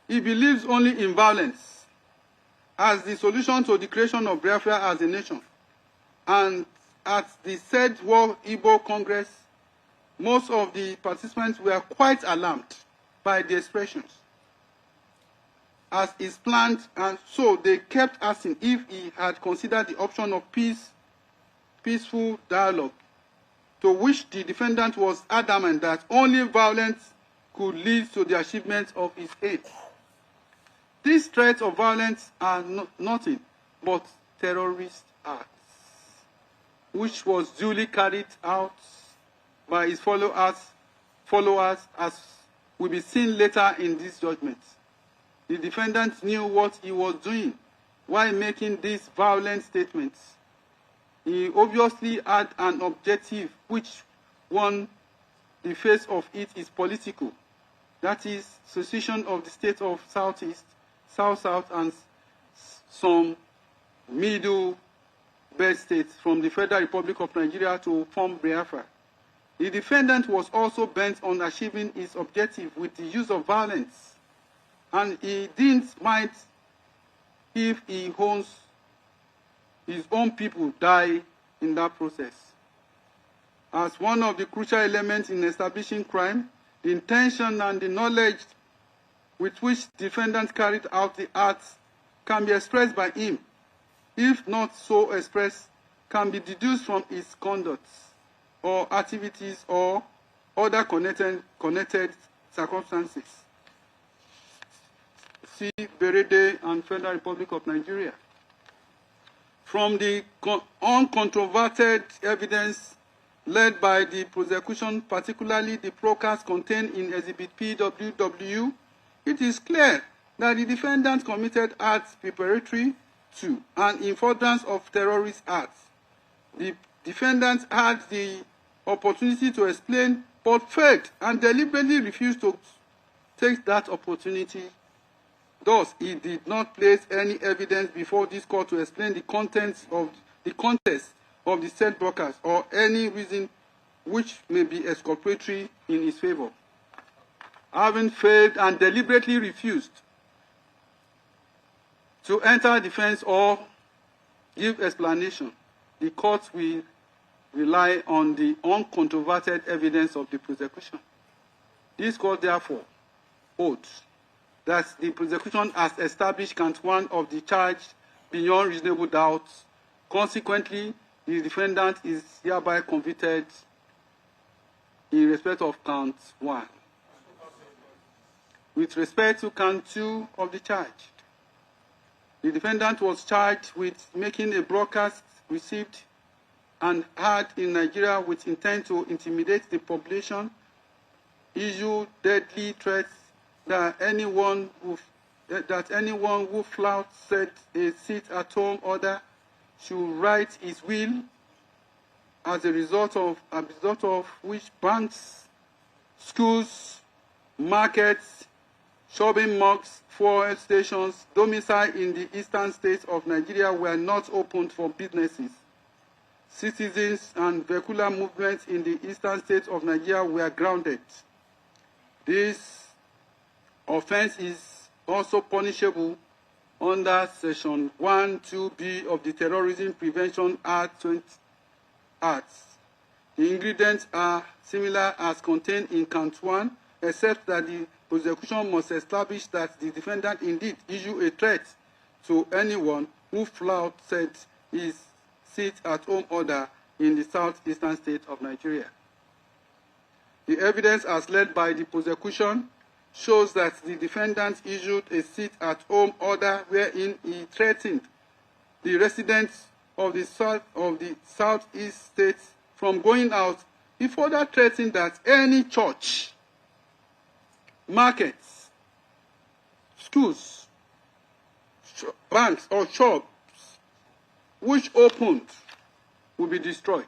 He believes only in violence as the solution to the creation of Biafra as a nation. And at the said World Igbo Congress, most of the participants were quite alarmed by the expressions as is planned, and so they kept asking if he had considered the option of peaceful dialogue, to which the defendant was adamant that only violence could lead to the achievement of his aim. These threats of violence are nothing but terrorist acts, which was duly carried out by his followers as will be seen later in this judgment. The defendant knew what he was doing while making these violent statements. He obviously had an objective which, one, the face of it is political. That is, secession of the state of Southeast, South-South, and some middle belt states from the Federal Republic of Nigeria to form Biafra. The defendant was also bent on achieving his objective with the use of violence, and he didn't mind if his own people die in that process. As one of the crucial elements in establishing crime, the intention and the knowledge with which defendants carried out the acts can be expressed by him. If not so expressed, can be deduced from his conduct or activities or other connected circumstances. See Berede and Federal Republic of Nigeria. From the uncontroverted evidence led by the prosecution, particularly the broadcast contained in Exhibit PWW, it is clear that the defendant committed acts preparatory to and in furtherance of terrorist acts. The defendant had the opportunity to explain, but failed and deliberately refused to take that opportunity. Thus, he did not place any evidence before this court to explain the context of the said broadcast or any reason which may be exculpatory in his favor. Having failed and deliberately refused to enter defense or give explanation, the court will rely on the uncontroverted evidence of the prosecution. This court therefore holds that the prosecution has established count one of the charge beyond reasonable doubt. Consequently, the defendant is hereby convicted in respect of count one. With respect to count two of the charge, the defendant was charged with making a broadcast received and heard in Nigeria with intent to intimidate the population, issue deadly threats that anyone who flouts said a sit-at-home order should write his will, as a result of which banks, schools, markets, shopping malls, fuel stations, domiciled in the eastern states of Nigeria were not opened for businesses. citizens and vehicular movements in the eastern states of Nigeria were grounded. This offense is also punishable under Section 1(2)(b) of the Terrorism Prevention Act. The ingredients are similar as contained in Count 1, except that the prosecution must establish that the defendant indeed issued a threat to anyone who flouted his sit-at-home order in the southeastern state of Nigeria. The evidence as led by the prosecution shows that the defendant issued a sit-at-home order wherein he threatened the residents of the southeast states from going out. He further threatened that any church, markets, schools, banks, or shops which opened will be destroyed.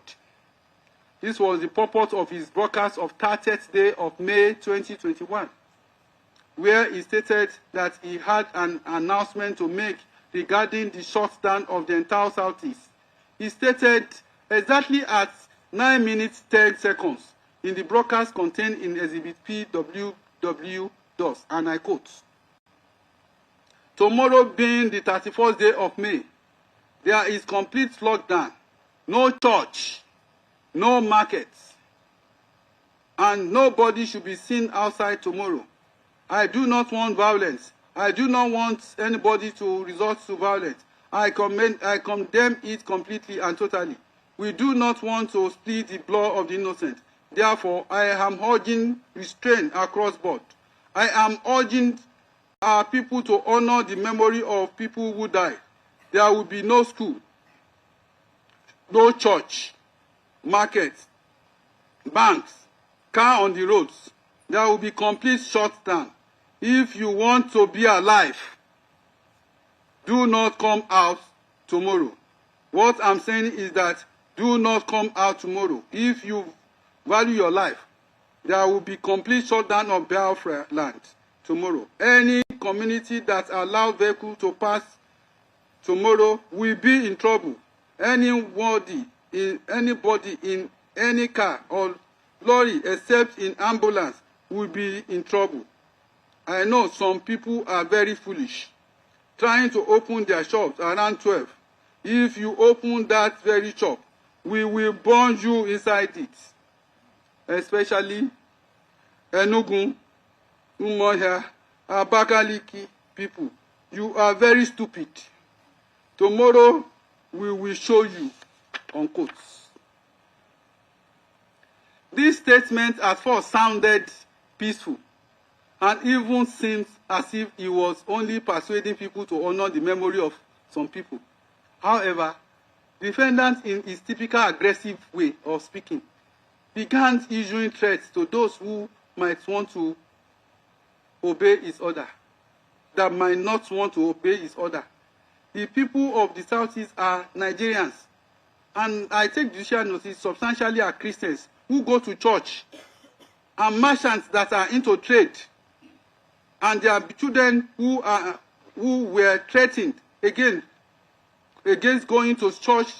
This was the purpose of his broadcast of 30th day of May 2021, where he stated that he had an announcement to make regarding the shutdown of the entire Southeast. He stated exactly at 9 minutes 10 seconds in the broadcast contained in Exhibit PWW DOS, and I quote, "Tomorrow being the 31st day of May, there is complete lockdown, no church, no markets, and nobody should be seen outside tomorrow. I do not want violence. I do not want anybody to resort to violence. I condemn it completely and totally. We do not want to spill the blood of the innocent. Therefore, I am urging restraint across board. I am urging our people to honor the memory of people who died. There will be no school, no church, markets, banks, car on the roads. There will be complete shutdown. If you want to be alive, do not come out tomorrow." What I'm saying is that do not come out tomorrow. If you value your life, there will be complete shutdown of Biafra land tomorrow. Any community that allows vehicles to pass tomorrow will be in trouble. Anybody in any car or lorry except in ambulance will be in trouble. I know some people are very foolish, trying to open their shops around 12. If you open that very shop, we will burn you inside it. Especially Enugu, Umuahia, Abakaliki people. You are very stupid. Tomorrow we will show you, unquote. This statement at first sounded peaceful and even seems as if he was only persuading people to honor the memory of some people. However, the defendant, in his typical aggressive way of speaking, began issuing threats to those who might want to obey his order, that might not want to obey his order. The people of the Southeast are Nigerians, and I take judicial notice substantially are Christians who go to church, and merchants that are into trade, and their children who were threatened against going to church,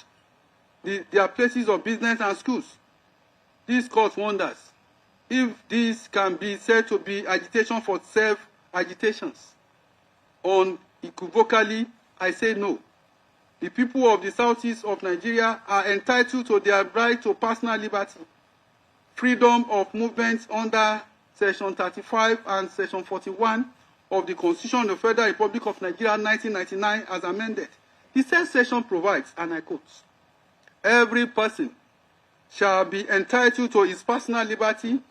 their places of business and schools. This cause wonders if this can be said to be agitation for self-agitations. Unequivocally, I say no. The people of the southeast of Nigeria are entitled to their right to personal liberty, freedom of movement under Section 35 and Section 41 of the Constitution of the Federal Republic of Nigeria 1999 as amended. The said section provides, and I quote, "Every person shall be entitled to his personal liberty,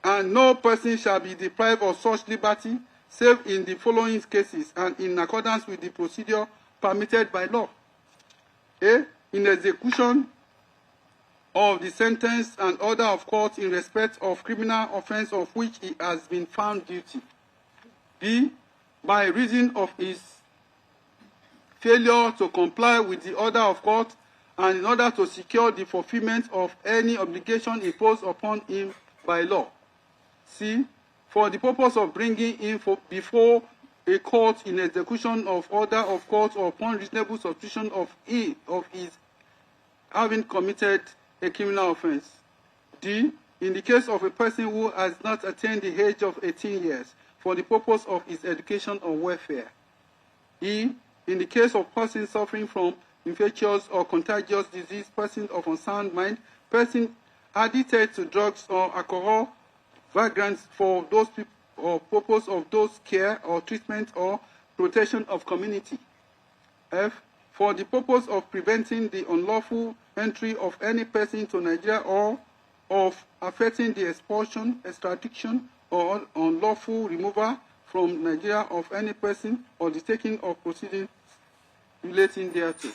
and no person shall be deprived of such liberty, save in the following cases and in accordance with the procedure permitted by law. A. In execution of the sentence and order of court in respect of criminal offence of which he has been found guilty. B. By reason of his failure to comply with the order of court and in order to secure the fulfillment of any obligation imposed upon him by law. C. For the purpose of bringing him before a court in execution of order of court or upon reasonable suspicion of his having committed a criminal offense. D, in the case of a person who has not attained the age of 18 years for the purpose of his education or welfare. E, in the case of persons suffering from infectious or contagious disease, person of unsound mind, person addicted to drugs or alcohol, vagrants for those people or purpose of those care or treatment or protection of community. F, for the purpose of preventing the unlawful entry of any person to Nigeria or of affecting the expulsion, extradition, or unlawful removal from Nigeria of any person or the taking of proceedings relating thereto.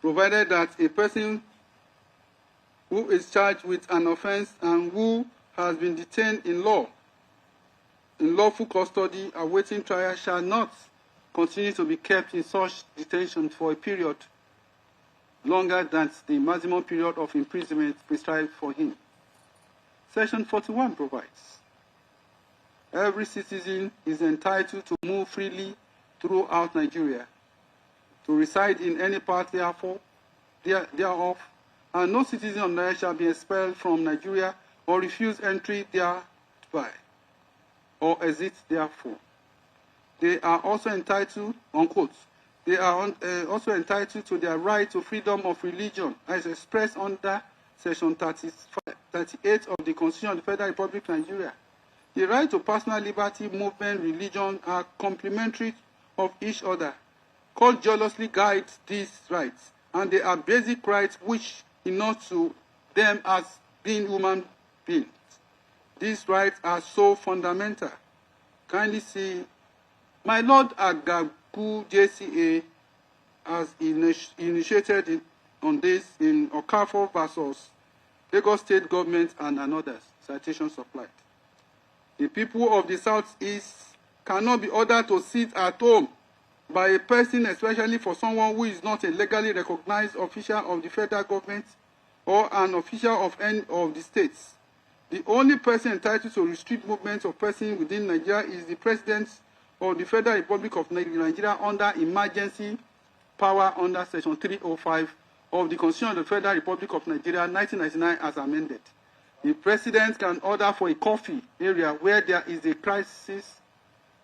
Provided that a person who is charged with an offense and who has been detained in lawful custody awaiting trial shall not continue to be kept in such detention for a period longer than the maximum period of imprisonment prescribed for him. Section 41 provides, every citizen is entitled to move freely throughout Nigeria, to reside in any part thereof, and no citizen of Nigeria shall be expelled from Nigeria or refuse entry thereby, or exit therefore. They are also entitled, unquote, they are also entitled to their right to freedom of religion as expressed under Section 38 of the Constitution of the Federal Republic of Nigeria. The right to personal liberty, movement, religion are complementary of each other. Court jealously guides these rights, and they are basic rights which denote to them as being human beings. These rights are so fundamental. Kindly see, my Lord Agagu JCA has initiated on this in Okafor versus Lagos State Government and others. Citation supplied. The people of the Southeast cannot be ordered to sit at home by a person, especially for someone who is not a legally recognized official of the federal government or an official of any of the states. The only person entitled to restrict movements of persons within Nigeria is the President of the Federal Republic of Nigeria under emergency power under Section 305 of the Constitution of the Federal Republic of Nigeria 1999 as amended. The President can order for a coffee area where there is a crisis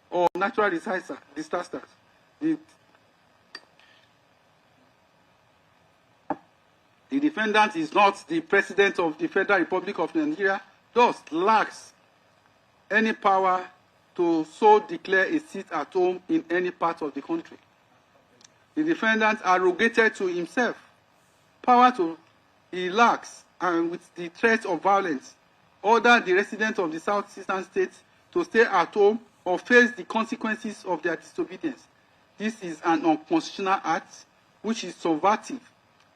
or natural disasters. The defendant is not the President of the Federal Republic of Nigeria, thus lacks any power to so declare a seat at home in any part of the country. The defendant arrogated to himself power to he lacks, and with the threat of violence, order the residents of the southeastern states to stay at home or face the consequences of their disobedience. This is an unconstitutional act which is subversive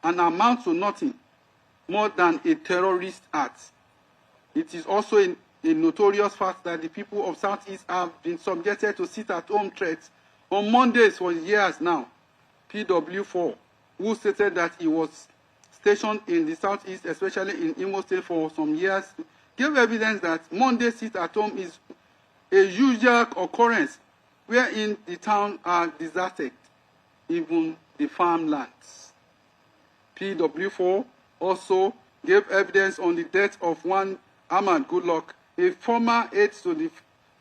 and amounts to nothing more than a terrorist act. It is also a notorious fact that the people of Southeast have been subjected to sit-at-home threats on Mondays for years now. PW4, who stated that he was stationed in the Southeast, especially in Imo State for some years, gave evidence that Monday sit-at-home is a usual occurrence wherein the town are deserted, even the farmlands. PW4 also gave evidence on the death of one Ahmad Goodluck, a former aide to the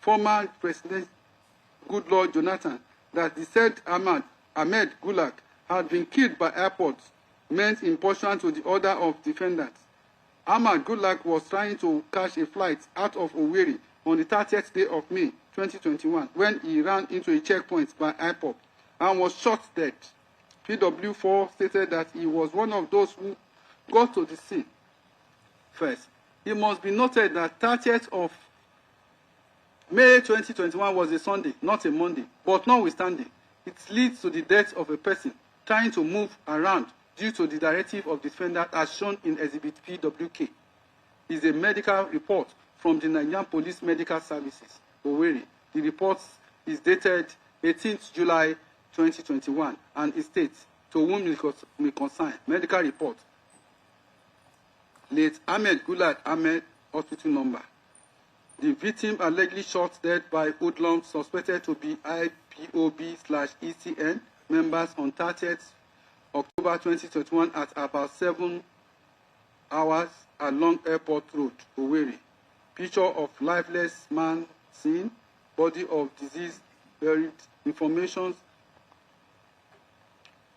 former President Goodluck Jonathan, that the said Ahmed Goodluck had been killed by airport men in pursuant to the order of defendants. Ahmad Goodluck was trying to catch a flight out of Owerri on the 30th day of May 2021 when he ran into a checkpoint by airport and was shot dead. PW4 stated that he was one of those who got to the scene first. It must be noted that 30th of May 2021 was a Sunday, not a Monday, but notwithstanding, it leads to the death of a person trying to move around due to the directive of the defendant as shown in Exhibit PWK. Is a medical report from the Nigerian Police Medical Services, Owerri. The report is dated 18th July 2021 and it states, to whom it may concern, medical report. Late Ahmed Goodluck Ahmed, hospital number. The victim allegedly shot dead by hoodlums suspected to be IPOB/ECN members on 30th October 2021 at about 7 hours along Airport Road, Owerri. Picture of lifeless man seen, body of disease buried, information.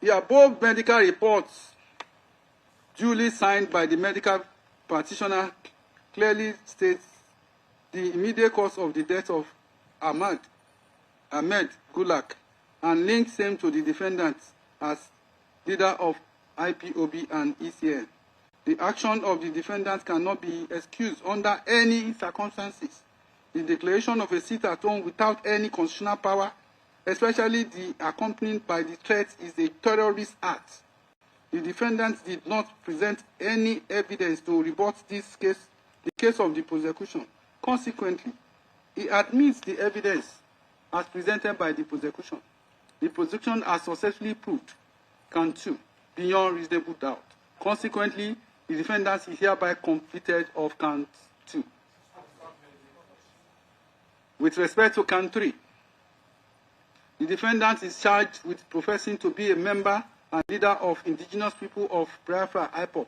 The above medical reports, duly signed by the medical practitioner, clearly states the immediate cause of the death of Ahmed Gulak and links him to the defendant as leader of IPOB and ECN. The action of the defendant cannot be excused under any circumstances. The declaration of a sit at home without any constitutional power, especially the accompanied by the threat, is a terrorist act. The defendant did not present any evidence to rebut this case, the case of the prosecution. Consequently, he admits the evidence as presented by the prosecution. The prosecution has successfully proved count 2 beyond reasonable doubt. Consequently, the defendant is hereby convicted of count 2. With respect to count 3, the defendant is charged with professing to be a member and leader of indigenous people of Biafra IPOB,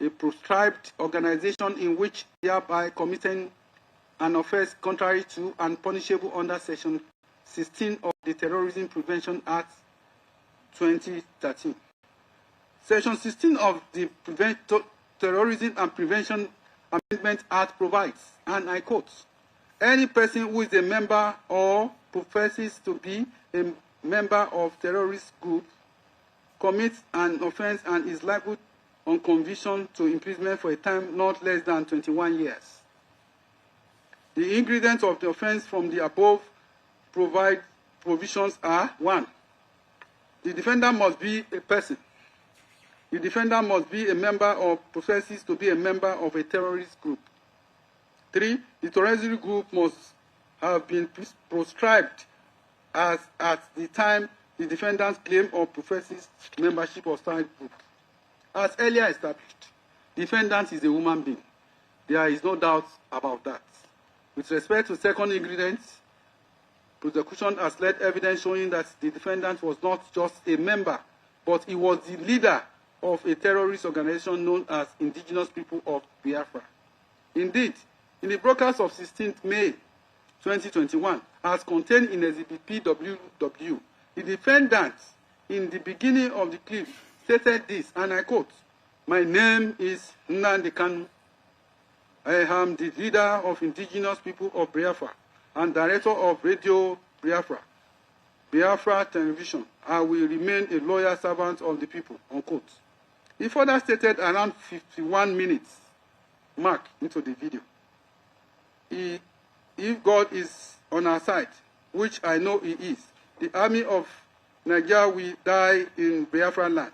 a proscribed organization in which hereby committing an offense contrary to and punishable under Section 16 of the Terrorism Prevention Act 2013. Section 16 of the Terrorism and Prevention Amendment Act provides, and I quote, any person who is a member or professes to be a member of terrorist group commits an offense and is liable on conviction to imprisonment for a time not less than 21 years. The ingredients of the offense from the above provisions are: 1. The defendant must be a person. The defendant must be a member or professes to be a member of a terrorist group. 3. The terrorist group must have been proscribed as at the time the defendant claims or professes membership of such group. As earlier established, defendant is a human being. There is no doubt about that. With respect to second ingredient, prosecution has led evidence showing that the defendant was not just a member, but he was the leader of a terrorist organization known as Indigenous People of Biafra. Indeed, in the broadcast of 16th May 2021, as contained in Exhibit PWW, the defendant, in the beginning of the clip, stated this, and I quote, "My name is Nnamdi Kanu. I am the leader of Indigenous People of Biafra and director of Radio Biafra Television. I will remain a loyal servant of the people," unquote. He further stated around 51 minutes mark into the video, if God is on our side, which I know he is, the army of Nigeria will die in Biafra land.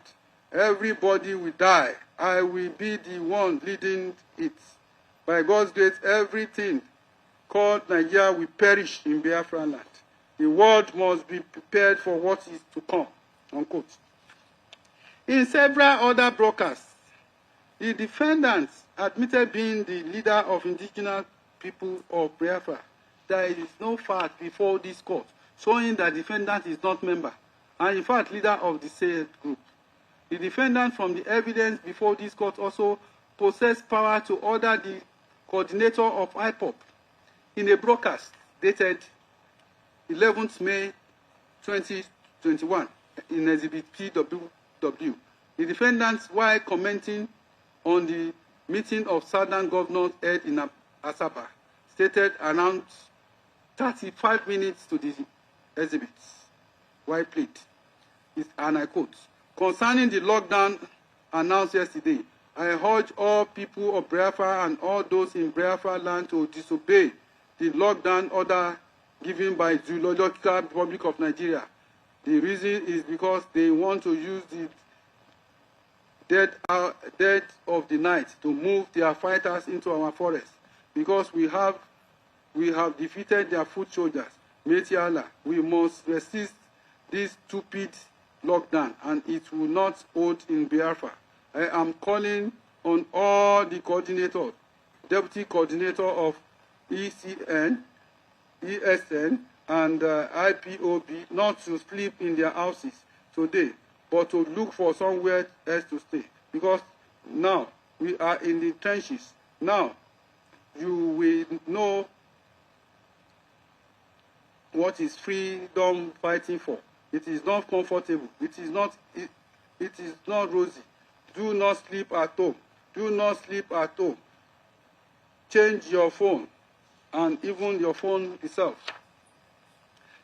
Everybody will die. I will be the one leading it. By God's grace, everything called Nigeria will perish in Biafra land. The world must be prepared for what is to come, unquote. In several other broadcasts, the defendant admitted being the leader of Indigenous People of Biafra. There is no fact before this court showing that the defendant is not member and in fact leader of the said group. The defendant, from the evidence before this court, also possessed power to order the coordinator of IPOB in a broadcast dated 11th May 2021 in Exhibit PWW. The defendant, while commenting on the meeting of Southern governors held in Asaba, stated around 35 minutes to the exhibits, while played, and I quote, "Concerning the lockdown announced yesterday, I urge all people of Biafra and all those in Biafra land to disobey the lockdown order given by the Zoological Republic of Nigeria. The reason is because they want to use the dead of the night to move their fighters into our forest. Because we have defeated their foot soldiers. Mighty Allah, we must resist this stupid lockdown, and it will not hold in Biafra. I am calling on all the coordinators, deputy coordinator of ECN, ESN, and IPOB not to sleep in their houses today, but to look for somewhere else to stay. Because now we are in the trenches. Now you will know what is freedom fighting for. It is not comfortable. It is not rosy. Do not sleep at home. Do not sleep at home. Change your phone and even your phone itself.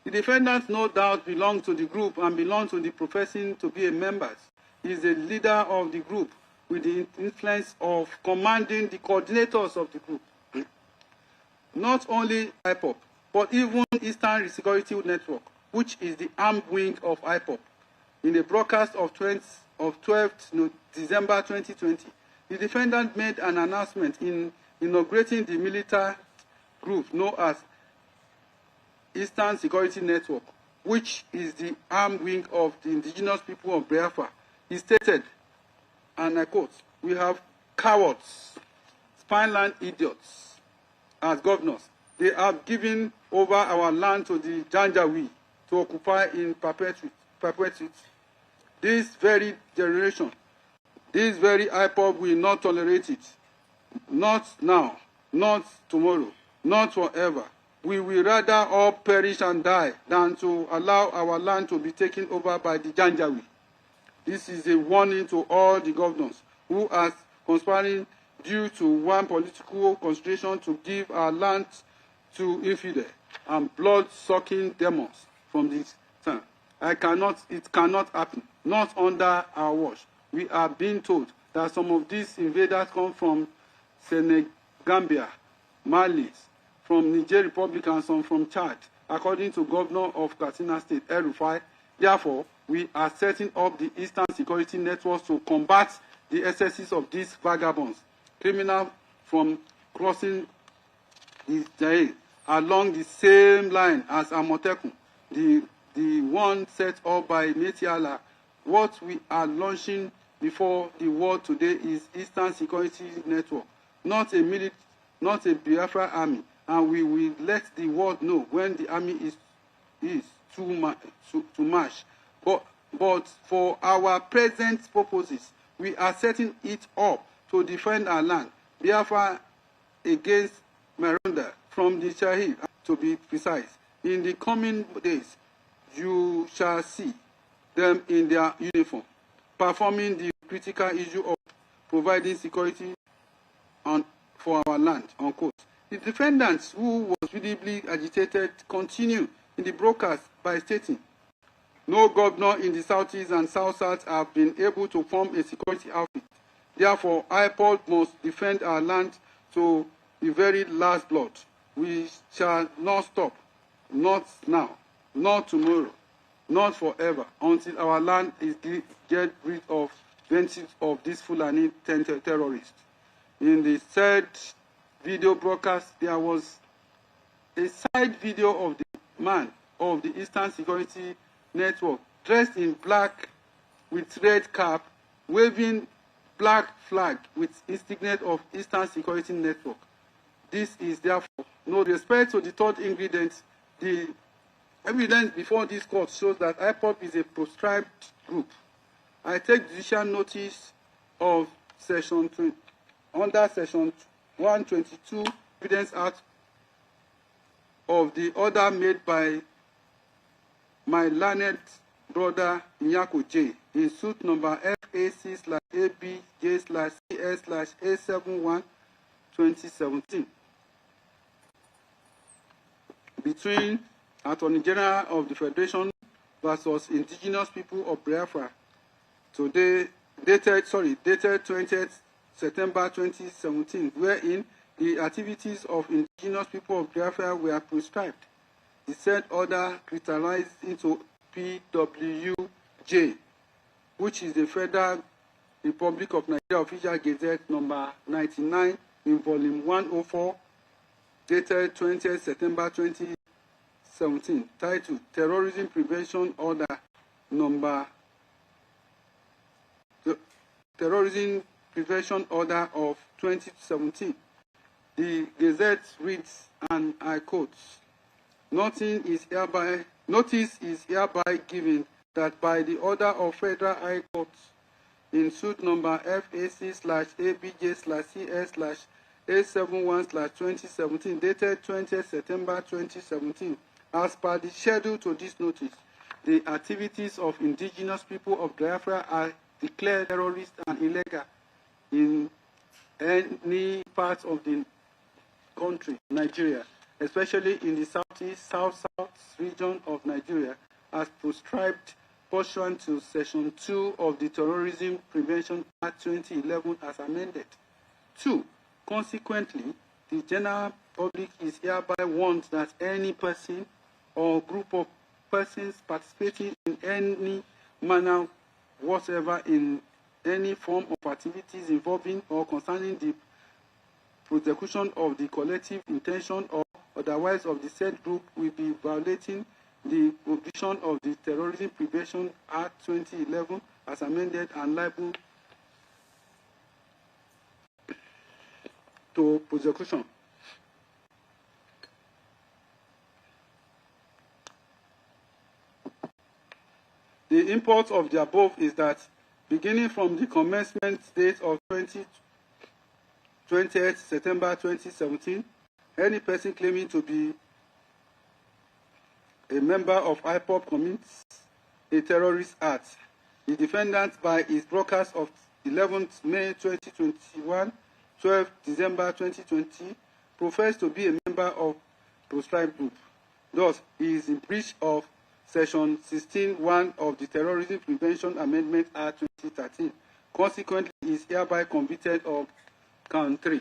The defendant no doubt belongs to the group and belongs to the professing to be a member. He is the leader of the group with the influence of commanding the coordinators of the group. Not only IPOP, but even Eastern Security Network, which is the armed wing of IPOP. In the broadcast of 12th December 2020, the defendant made an announcement in inaugurating the military group known as Eastern Security Network, which is the armed wing of the indigenous people of Biafra. He stated, and I quote, "We have cowards, spineland idiots as governors. They have given over our land to the Janjaweed to occupy in perpetuity. This very generation, this very IPOB will not tolerate it. Not now, not tomorrow, not forever. We will rather all perish and die than to allow our land to be taken over by the Janjaweed. This is a warning to all the governors who are conspiring due to one political consideration to give our land to infidel and blood-sucking demons from this time. It cannot happen, not under our watch. We are being told that some of these invaders come from Senegambia, Mali, from Niger Republic, and some from Chad, according to Governor of Katsina State, El-Rufai. Therefore, we are setting up the Eastern Security Networks to combat the excesses of these vagabonds, criminals from crossing the Jail along the same line as Amotekun, the one set up by Metiala. What we are launching before the world today is Eastern Security Network, not a Biafra army, and we will let the world know when the army is to march. But for our present purposes, we are setting it up to defend our land, Biafra against Miranda from the Shahid, to be precise. In the coming days, you shall see them in their uniform, performing the critical issue of providing security for our land, unquote. The defendants, who was visibly agitated, continue in the broadcast by stating, no governor in the Southeast and South-South have been able to form a security outfit. Therefore, IPOD must defend our land to the very last blood. We shall not stop, not now, not tomorrow, not forever, until our land is get rid of 20 of these Fulani terrorists. In the third video broadcast, there was a side video of the man of the Eastern Security Network, dressed in black with red cap, waving black flag with insignia of Eastern Security Network. This is therefore no respect to the third ingredient. The evidence before this court shows that IPOP is a proscribed group. I take judicial notice of under section 122 Evidence Act of the order made by my learned brother Nyako J in suit number FAC/ABJ/CS/A71/2017 between Attorney General of the Federation versus Indigenous People of Biafra, today dated 20th September 2017, wherein the activities of Indigenous People of Biafra were prescribed. The said order crystallized into PWJ, which is the Federal Republic of Nigeria Official Gazette number 99 in volume 104, dated 20th September 2017, titled Terrorism Prevention Order number Terrorism Prevention Order of 2017. The Gazette reads, and I quote, Notice is hereby given that by the order of Federal High Court in suit number FAC/ABJ/CS/871/2017 dated 20th September 2017, as per the schedule to this notice, the activities of indigenous people of Biafra are declared terrorist and illegal in any part of the country, Nigeria, especially in the southeast, south-south region of Nigeria, as prescribed pursuant to Section 2 of the Terrorism Prevention Act 2011 as amended. 2. Consequently, the general public is hereby warned that any person or group of persons participating in any manner whatsoever in any form of activities involving or concerning the prosecution of the collective intention or otherwise of the said group will be violating the provision of the Terrorism Prevention Act 2011 as amended and liable to prosecution. The import of the above is that beginning from the commencement date of 20th September 2017, any person claiming to be a member of IPOB commits a terrorist act. The defendant, by his broadcast of 11th May 2021, 12th December 2020, professed to be a member of proscribed group. Thus, he is in breach of Section 16(1) of the Terrorism Prevention Amendment Act 2013. Consequently, he is hereby convicted of count 3.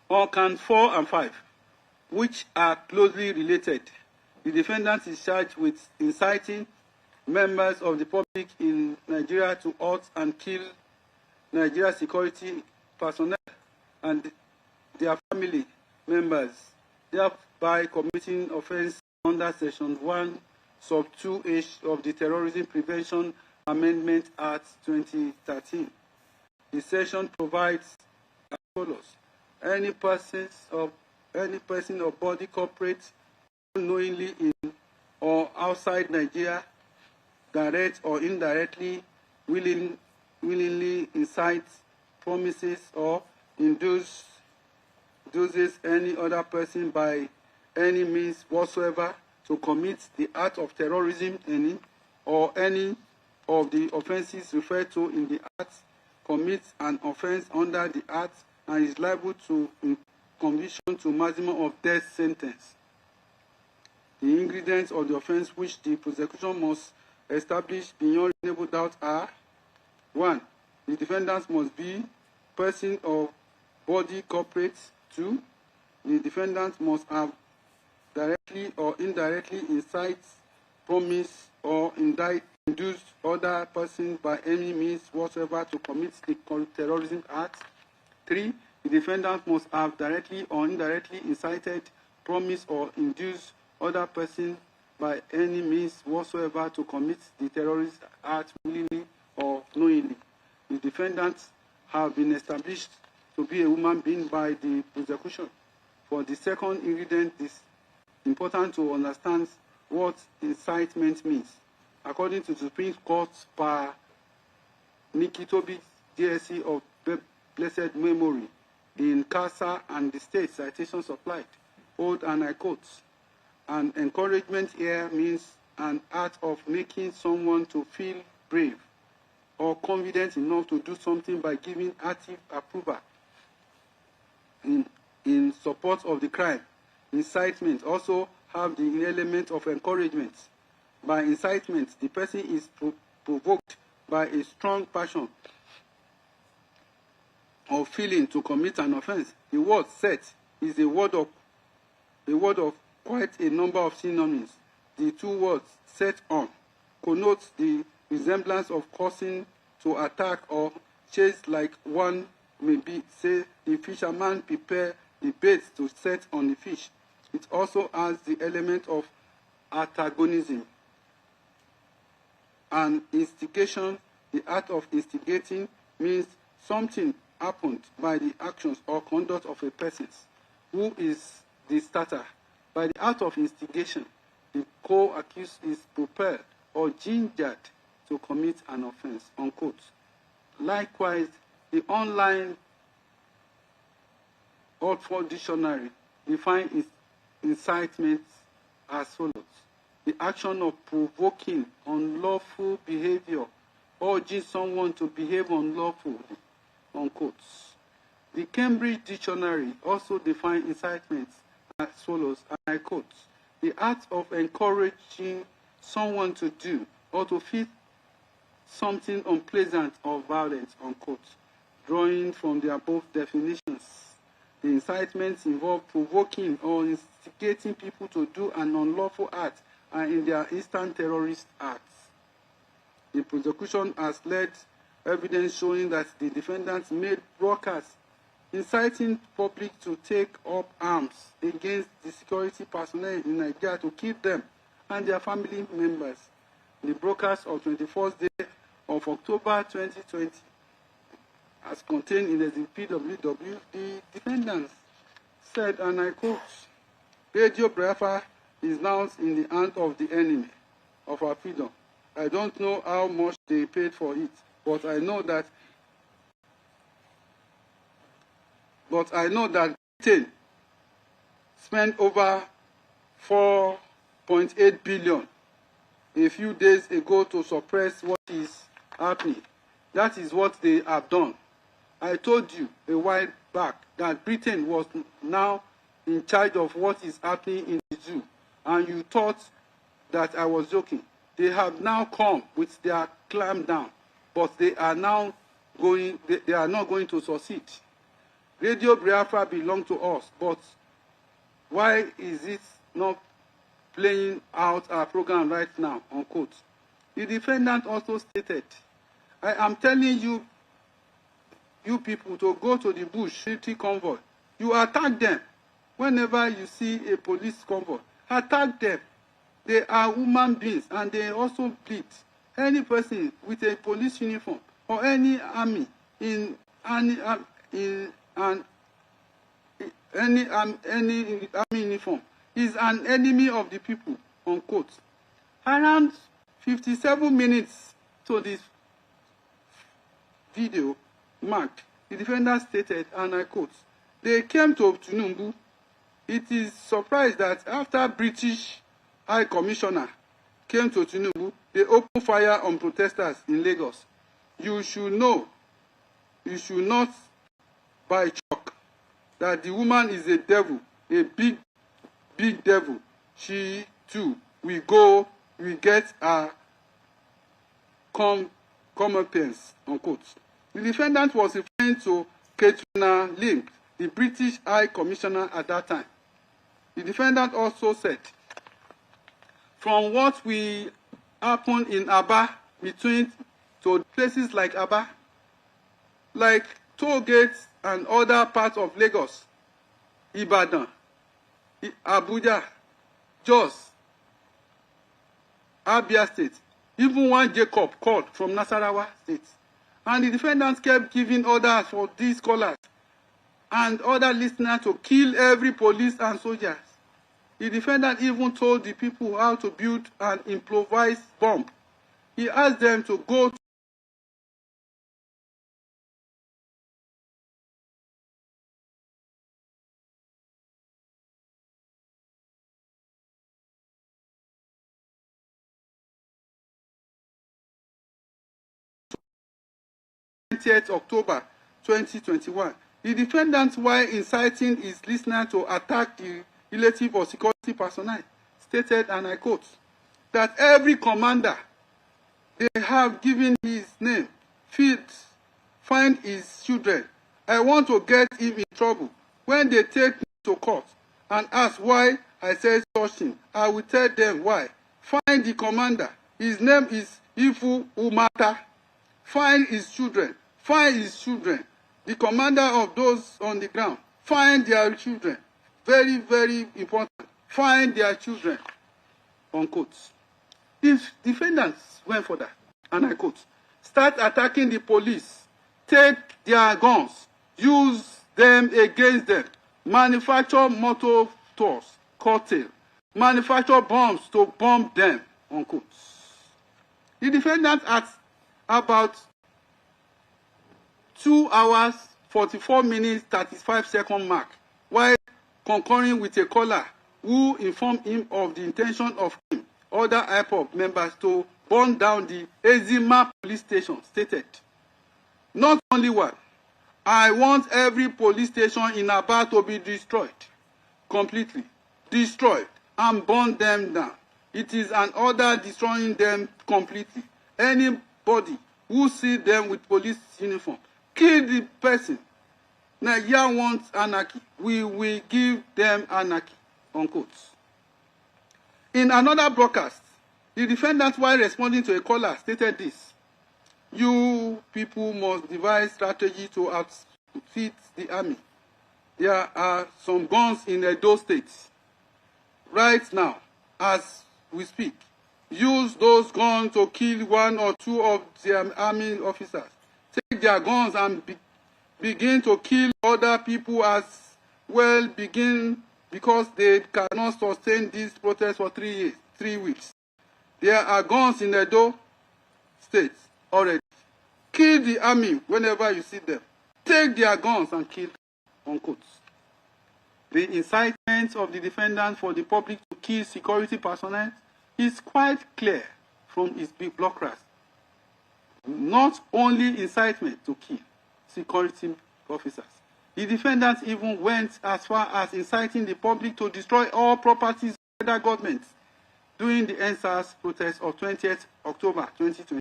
On count 4 and 5, which are closely related, the defendant is charged with inciting members of the public in Nigeria to hurt and kill Nigeria security personnel and their family members, thereby committing offense under Section 1, Sub 2H of the Terrorism Prevention Amendment Act 2013. The section provides as follows: any person or body corporate knowingly in or outside Nigeria, direct or indirectly, willingly incites, promises, or induces any other person by any means whatsoever to commit the act of terrorism or any of the offences referred to in the act, commits an offence under the act and is liable to conviction to maximum of death sentence. The ingredients of the offence which the prosecution must establish beyond reasonable doubt are: 1. The defendant must be person or body corporate. 2. The defendant must have directly or indirectly incite, promise, or induced other persons by any means whatsoever to commit the terrorism act. 3. The defendant must have directly or indirectly incited, promised, or induced other persons by any means whatsoever to commit the terrorist act willingly or knowingly. The defendants have been established to be a human being by the prosecution. For the second ingredient, it is important to understand what incitement means. According to the Supreme Court per Nikitobi DSC of blessed memory in CASA and the state citation supplied, hold and I quote, an encouragement here means an act of making someone to feel brave or confident enough to do something by giving active approval in support of the crime. Incitement also have the element of encouragement. By incitement, the person is provoked by a strong passion or feeling to commit an offense. The word set is a word of quite a number of synonyms. The two words set on connotes the resemblance of causing to attack or chase, like one may be say the fisherman prepare the bait to set on the fish. It also has the element of antagonism. And instigation, the act of instigating, means something happened by the actions or conduct of a person who is the starter. By the act of instigation, the co-accused is propelled or gingered to commit an offense, unquote. Likewise, the online Oxford Dictionary defines incitement as follows: the action of provoking unlawful behavior, urging someone to behave unlawfully, unquote. The Cambridge Dictionary also defines incitement as follows, and I quote: the act of encouraging someone to do or to feel something unpleasant or violent, unquote. Drawing from the above definitions, the incitements involve provoking or instigating people to do an unlawful act and in their instant terrorist acts. The prosecution has led evidence showing that the defendants made broadcasts inciting public to take up arms against the security personnel in Nigeria to kill them and their family members. The broadcast of 21st day of October 2020, as contained in the PWW, the defendants said, and I quote, Radio Biafra is now in the hand of the enemy of our freedom. I don't know how much they paid for it, but I know that Britain spent over 4.8 billion a few days ago to suppress what is happening. That is what they have done. I told you a while back that Britain was now in charge of what is happening in the zoo, and you thought that I was joking. They have now come with their clamp down, but they are now going. They are not going to succeed. Radio Biafra belongs to us, but why is it not playing out our program right now, unquote. The defendant also stated, I am telling you, you people, to go to the bush, safety convoy. You attack them. Whenever you see a police convoy, attack them. They are human beings and they also bleed. Any person with a police uniform or any army in any army uniform is an enemy of the people, unquote. Around 57 minutes to this video marked, the defendant stated, and I quote, they came to Tinubu. It is surprised that after British High Commissioner came to Tinubu, they opened fire on protesters in Lagos. You should know, you should not buy chalk, that the woman is a devil, a big devil. She too will get a comeuppance, unquote. The defendant was referring to Katrina Link, the British High Commissioner at that time. The defendant also said, from what will happen in Aba between to places like Aba, like toll gates and other parts of Lagos, Ibadan, Abuja, Jos, Abia State, even one Jacob called from Nasarawa State. And the defendants kept giving orders for these callers and other listeners to kill every police and soldiers. The defendant even told the people how to build an improvised bomb. He asked them to go to October 2021. The defendant, while inciting his listener to attack the relative or security personnel, stated, and I quote, that every commander they have given his name, find his children. I want to get him in trouble. When they take me to court and ask why I said such thing, I will tell them why. Find the commander. His name is Ifu Umata. Find his children. Find his children. The commander of those on the ground. Find their children. Very, very important. Find their children. Unquote. The defendants went for that. And I quote, start attacking the police. Take their guns. Use them against them. Manufacture motor tours, cocktail. manufacture bombs to bomb them, unquote. The defendant at about 2 hours, 44 minutes, 35 second mark, while concurring with a caller who informed him of the intention of him, other IPOB members to burn down the Ezima police station, stated, "Not only one, I want every police station in Aba to be destroyed, completely destroyed, and burn them down. It is an order destroying them completely. Anybody who sees them with police uniform, kill the person. Nigeria wants anarchy. We will give them anarchy," unquote. In another broadcast, the defendant, while responding to a caller, stated this: "You people must devise strategy to outfit the army. There are some guns in Edo State right now, as we speak. Use those guns to kill 1 or 2 of their army officers. Take their guns and begin to kill other people as well, because they cannot sustain this protest for 3 weeks. There are guns in Edo State already. Kill the army whenever you see them. Take their guns and kill them," unquote. The incitement of the defendant for the public to kill security personnel is quite clear from his big blockers. Not only incitement to kill security officers, the defendant even went as far as inciting the public to destroy all properties of the federal government during the NSAS protest of 20th October 2020.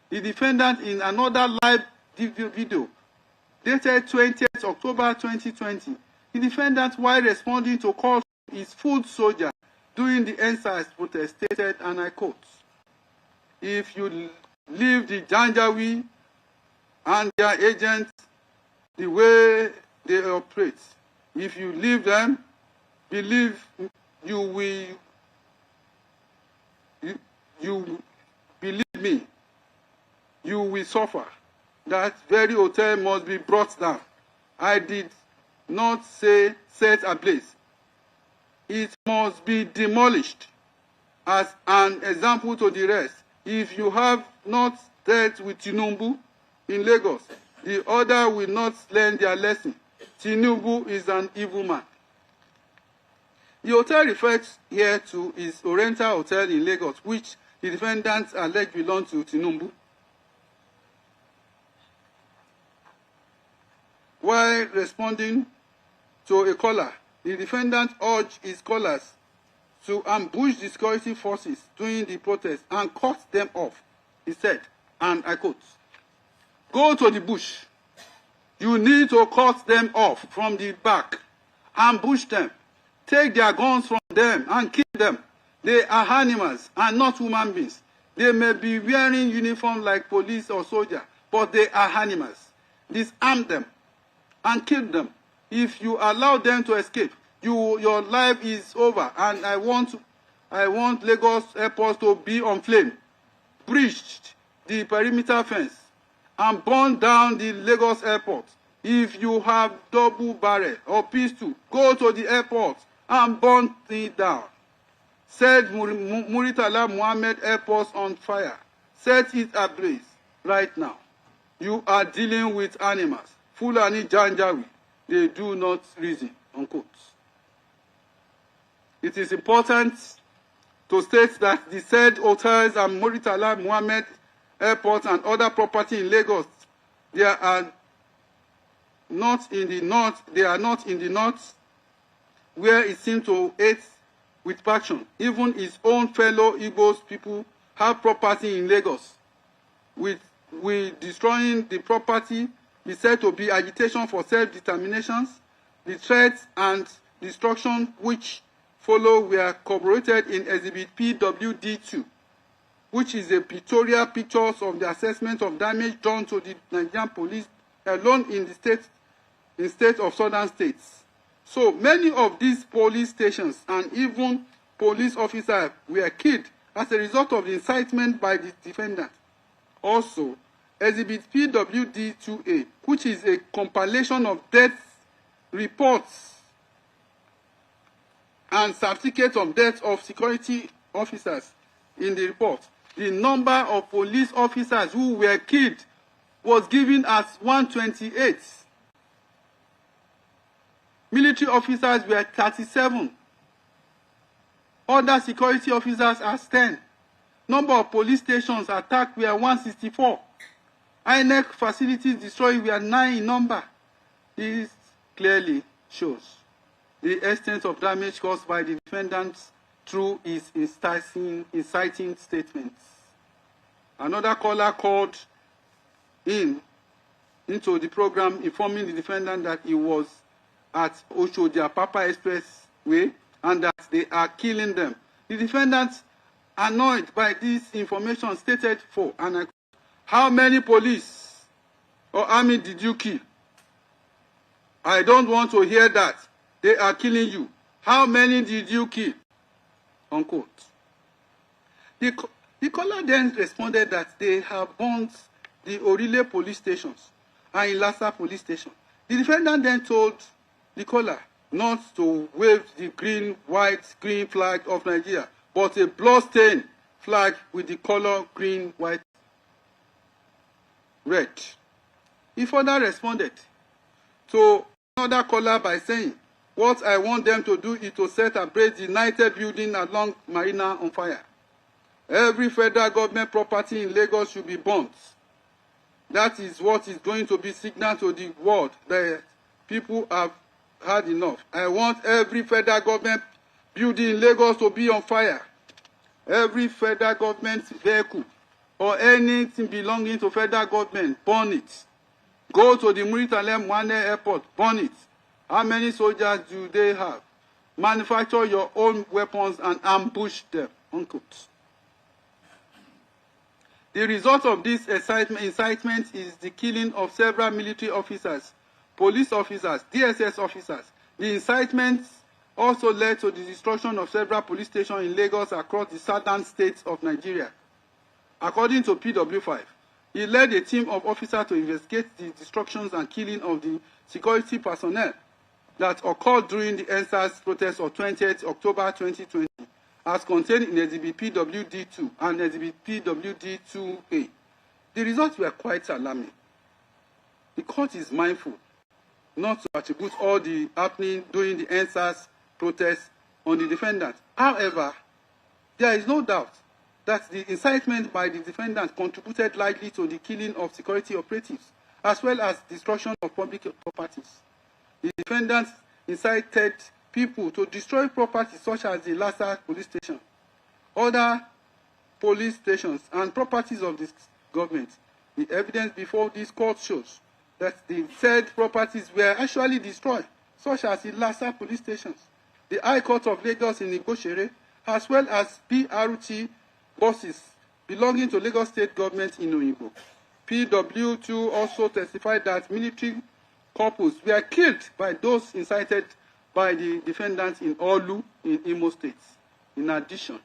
The defendant, in another live video dated 20th October 2020, the defendant, while responding to calls from his foot soldier during the NSAS protest, stated, and I quote, "If you leave the Janjaweed and their agents the way they operate, if you leave them, believe you believe me, you will suffer. That very hotel must be brought down. I did not say set ablaze. It must be demolished. As an example to the rest, if you have not dealt with Tinubu in Lagos, the other will not learn their lesson. Tinubu is an evil man." The hotel referred here to is Oriental Hotel in Lagos, which the defendants alleged belonged to Tinubu. While responding to a caller, the defendant urged his callers to ambush the security forces during the protest and cut them off. He said, and I quote, "Go to the bush. You need to cut them off from the back, ambush them, take their guns from them and kill them. They are animals and not human beings. They may be wearing uniform like police or soldier, but they are animals. Disarm them and kill them. If you allow them to escape, your life is over, and I want Lagos airport to be on flame. Breached the perimeter fence and burn down the Lagos airport. If you have double barrel or pistol, go to the airport and burn it down. Set Muritala Muhammad airport on fire. Set it ablaze right now. You are dealing with animals. Fulani Janjaweed. They do not reason," unquote. It is important to state that the said hotels and Muritala Muhammad airport and other property in Lagos, they are not in the north, where it seems to hate with passion. Even his own fellow Igbos people have property in Lagos. With destroying the property is said to be agitation for self-determinations. The threats and destruction which follow were corroborated in Exhibit PWD2, which is a pictorial pictures of the assessment of damage done to the Nigerian police alone in the state of southern states. So many of these police stations and even police officers were killed as a result of the incitement by the defendant. Also, Exhibit PWD2A, which is a compilation of death reports and certificate of death of security officers in the report, the number of police officers who were killed was given as 128. Military officers were 37. Other security officers as 10. Number of police stations attacked were 164. INEC facilities destroyed were 9 in number. This clearly shows the extent of damage caused by the defendants through his inciting statements. Another caller called into the program informing the defendant that he was at Oshodi Apapa Expressway and that they are killing them. The defendant, annoyed by this information, stated for, and I quote, "How many police or army did you kill? I don't want to hear that. They are killing you. How many did you kill?" Unquote. The caller then responded that they have burnt the Orile police stations and Ilasa police station. The defendant then told the caller not to wave the green, white, green flag of Nigeria, but a blood-stained flag with the color green, white, red. He further responded to another caller by saying, "What I want them to do is to set ablaze the United building along Marina on fire. Every federal government property in Lagos should be burnt. That is what is going to be signal to the world that people have had enough. I want every federal government building in Lagos to be on fire. Every federal government vehicle or anything belonging to federal government, burn it. Go to the Muritale Mwane airport, burn it. How many soldiers do they have? Manufacture your own weapons and ambush them." Unquote. The result of this incitement is the killing of several military officers, police officers, DSS officers. The incitement also led to the destruction of several police stations in Lagos across the southern states of Nigeria. According to PW5, he led a team of officers to investigate the destructions and killing of the security personnel that occurred during the NSAS protest of 20th October 2020, as contained in Exhibit PWD2 and Exhibit PWD2A. The results were quite alarming. The court is mindful not to attribute all the happening during the NSAS protest on the defendant. However, there is no doubt that the incitement by the defendant contributed likely to the killing of security operatives, as well as destruction of public properties. The defendant incited people to destroy properties such as the Lassa police station, other police stations, and properties of this government. The evidence before this court shows that the said properties were actually destroyed, such as the Lassa police stations, the High Court of Lagos in Igoshere, as well as PRT buses belonging to Lagos State government in Oyinbo. PW2 also testified that military corpus were killed by those incited by the defendants in Olu in Imo State. In addition,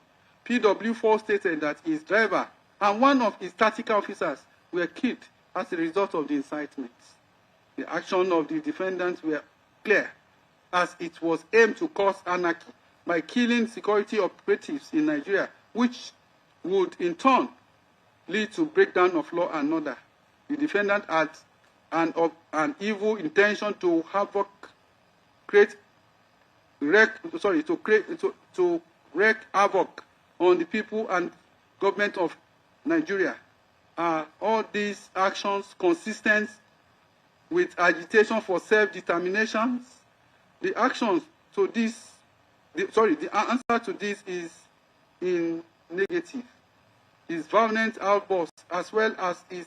PW4 stated that his driver and one of his tactical officers were killed as a result of the incitement. The action of the defendants were clear, as it was aimed to cause anarchy by killing security operatives in Nigeria, which would in turn lead to breakdown of law and order. The defendant had an evil intention to wreak havoc on the people and government of Nigeria. Are all these actions consistent with agitation for self-determination? The answer to this is in negative. His violent outbursts, as well as his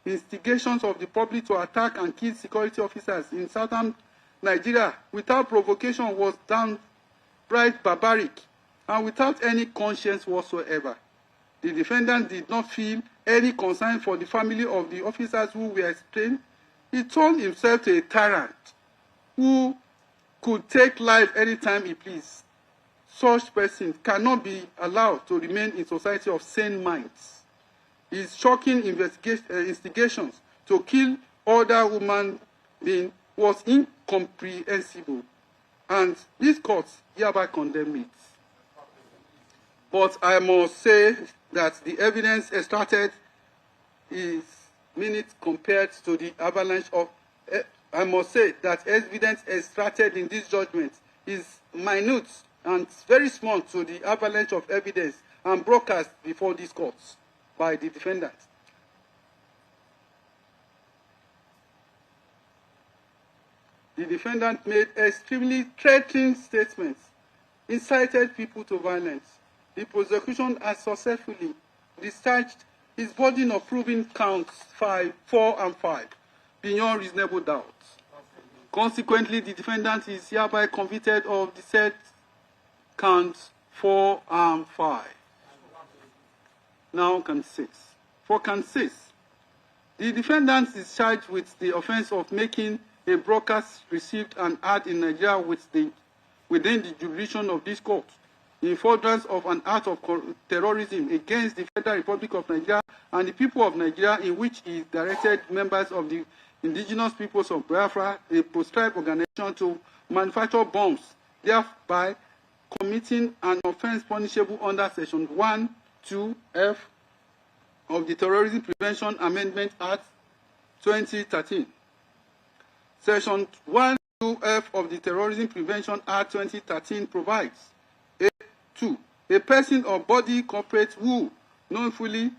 instigations of the public to attack and kill security officers in southern Nigeria without provocation, was downright barbaric and without any conscience whatsoever. The defendant did not feel any concern for the family of the officers who were slain. He turned himself to a tyrant who could take life anytime he pleased. Such persons cannot be allowed to remain in society of sane minds. His shocking instigations to kill other human beings was incomprehensible And this court hereby condemn it. But I must say that the evidence extracted is minute compared to the avalanche of... I must say that evidence extracted in this judgment is minute and very small to the avalanche of evidence and broadcast before these courts by the defendant. The defendant made extremely threatening statements, incited people to violence. The prosecution has successfully discharged his burden of proving counts 4 and 5 beyond reasonable doubt. Consequently, the defendant is hereby convicted of the said counts 4 and 5. Now, count 6. For count 6, the defendant is charged with the offense of making a broadcast received and heard in Nigeria within the jurisdiction of this court, in furtherance of an act of terrorism against the Federal Republic of Nigeria and the people of Nigeria, in which he directed members of the indigenous peoples of Biafra, a proscribed organization, to manufacture bombs, thereby committing an offense punishable under Section 1(2)(f) of the Terrorism Prevention Amendment Act 2013. Section 1(2)(f) of the Terrorism Prevention Act 2013 provides: 2. A person or body corporate who knowingly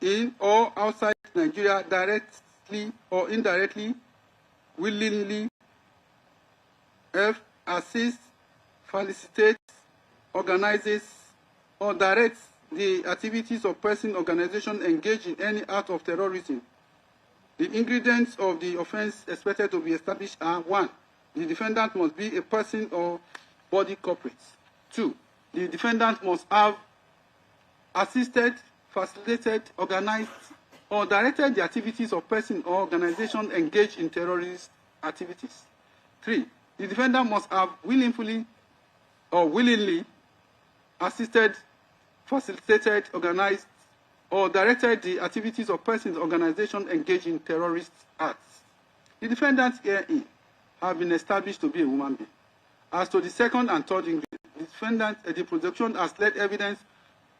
in or outside Nigeria directly or indirectly, willingly, F. assists, facilitates, organizes, or directs the activities of person, organization engaged in any act of terrorism. The ingredients of the offense expected to be established are: 1. The defendant must be a person or body corporate. 2. The defendant must have assisted, facilitated, organized, or directed the activities of person or organization engaged in terrorist activities. 3. The defendant must have willingly assisted, facilitated, organized, or directed the activities of persons, organizations engaged in terrorist acts. The defendants herein have been established to be a human being. As to the second and third ingredient, the prosecution has led evidence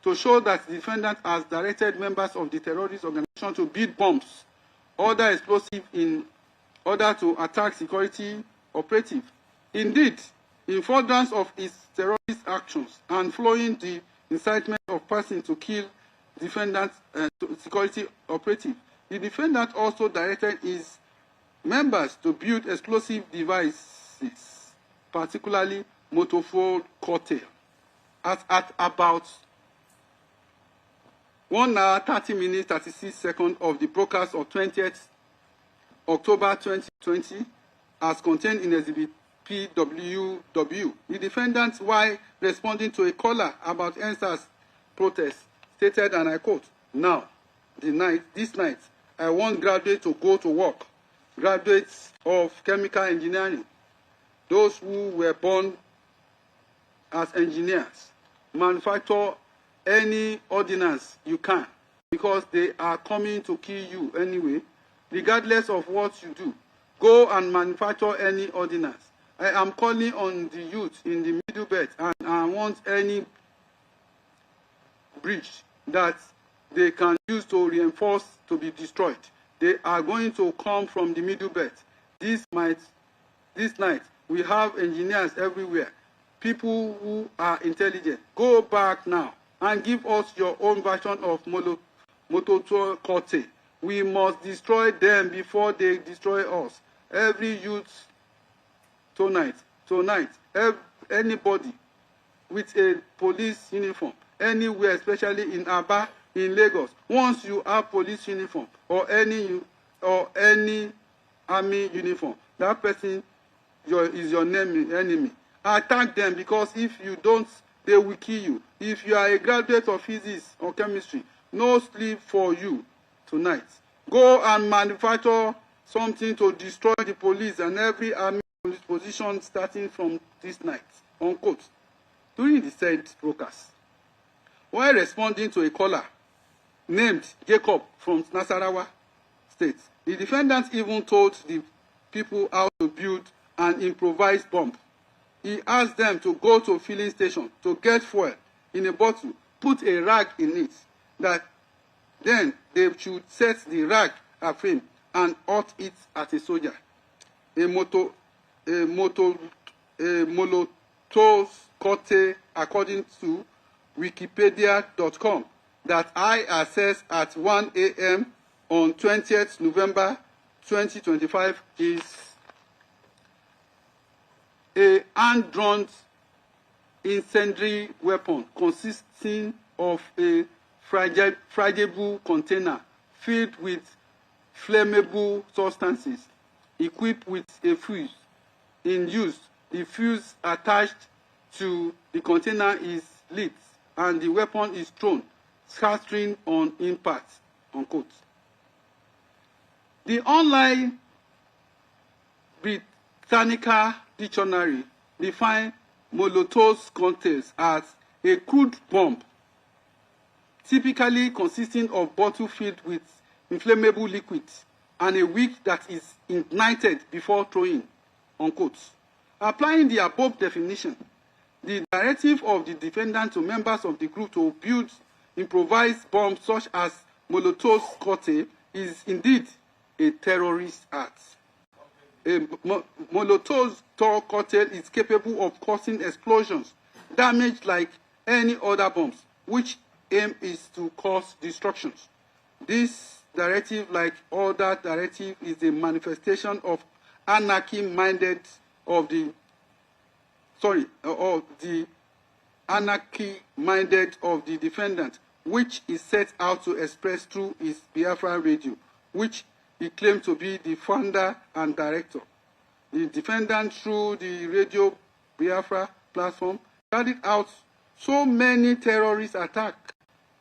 to show that the defendant has directed members of the terrorist organization to build bombs, other explosives in order to attack security operatives. Indeed, in furtherance of his terrorist actions and following the incitement of persons to kill defendant security operative, the defendant also directed his members to build explosive devices, particularly motorful cocktail. At about 1 hour, 30 minutes, 36 seconds of the broadcast of 20th October 2020, as contained in Exhibit PWW, the defendant, while responding to a caller about NSAS protest, stated, and I quote, "Now, this night, I want graduates to go to work, graduates of chemical engineering, those who were born as engineers, manufacture any ordnance you can, because they are coming to kill you anyway, regardless of what you do. Go and manufacture any ordnance. I am calling on the youth in the Middle Belt, and I want any bridge that they can use to reinforce to be destroyed. They are going to come from the Middle Belt. This night, we have engineers everywhere, people who are intelligent. Go back now and give us your own version of Omotosho Nnamdi. We must destroy them before they destroy us. Every youth tonight, anybody with a police uniform, anywhere, especially in Aba, in Lagos, once you have police uniform or any army uniform, that person is your enemy. Attack them, because if you don't, they will kill you. If you are a graduate of physics or chemistry, no sleep for you tonight. Go and manufacture something to destroy the police and every army police position starting from this night." Unquote. During the said broadcast, while responding to a caller named Jacob from Nasarawa State, the defendant even told the people how to build an improvised bomb. He asked them to go to a filling station to get fuel in a bottle, put a rag in it, that then they should set the rag aflame and hurl it at a soldier. A Molotov cocktail, according to Wikipedia.com, that I accessed at 1 a.m. on 20th November 2025 is a hand-drawn incendiary weapon consisting of a fragile container filled with flammable substances, equipped with a fuse. In use, the fuse attached to the container is lit and the weapon is thrown, scattering on impact, unquote. The online Britannica dictionary defines Molotov cocktails as a crude bomb, typically consisting of bottle filled with inflammable liquids and a wick that is ignited before throwing, unquote. Applying the above definition, the directive of the defendant to members of the group to build improvised bombs such as Molotov cocktail is indeed a terrorist act. A Molotov cocktail is capable of causing explosions, damage like any other bombs, which aim is to cause destructions. This directive, like other directive, is a manifestation of anarchy-minded of the defendant, which is set out to express through his Biafra radio, which he claimed to be the founder and director. The defendant, through the Radio Biafra platform, carried out so many terrorist attacks,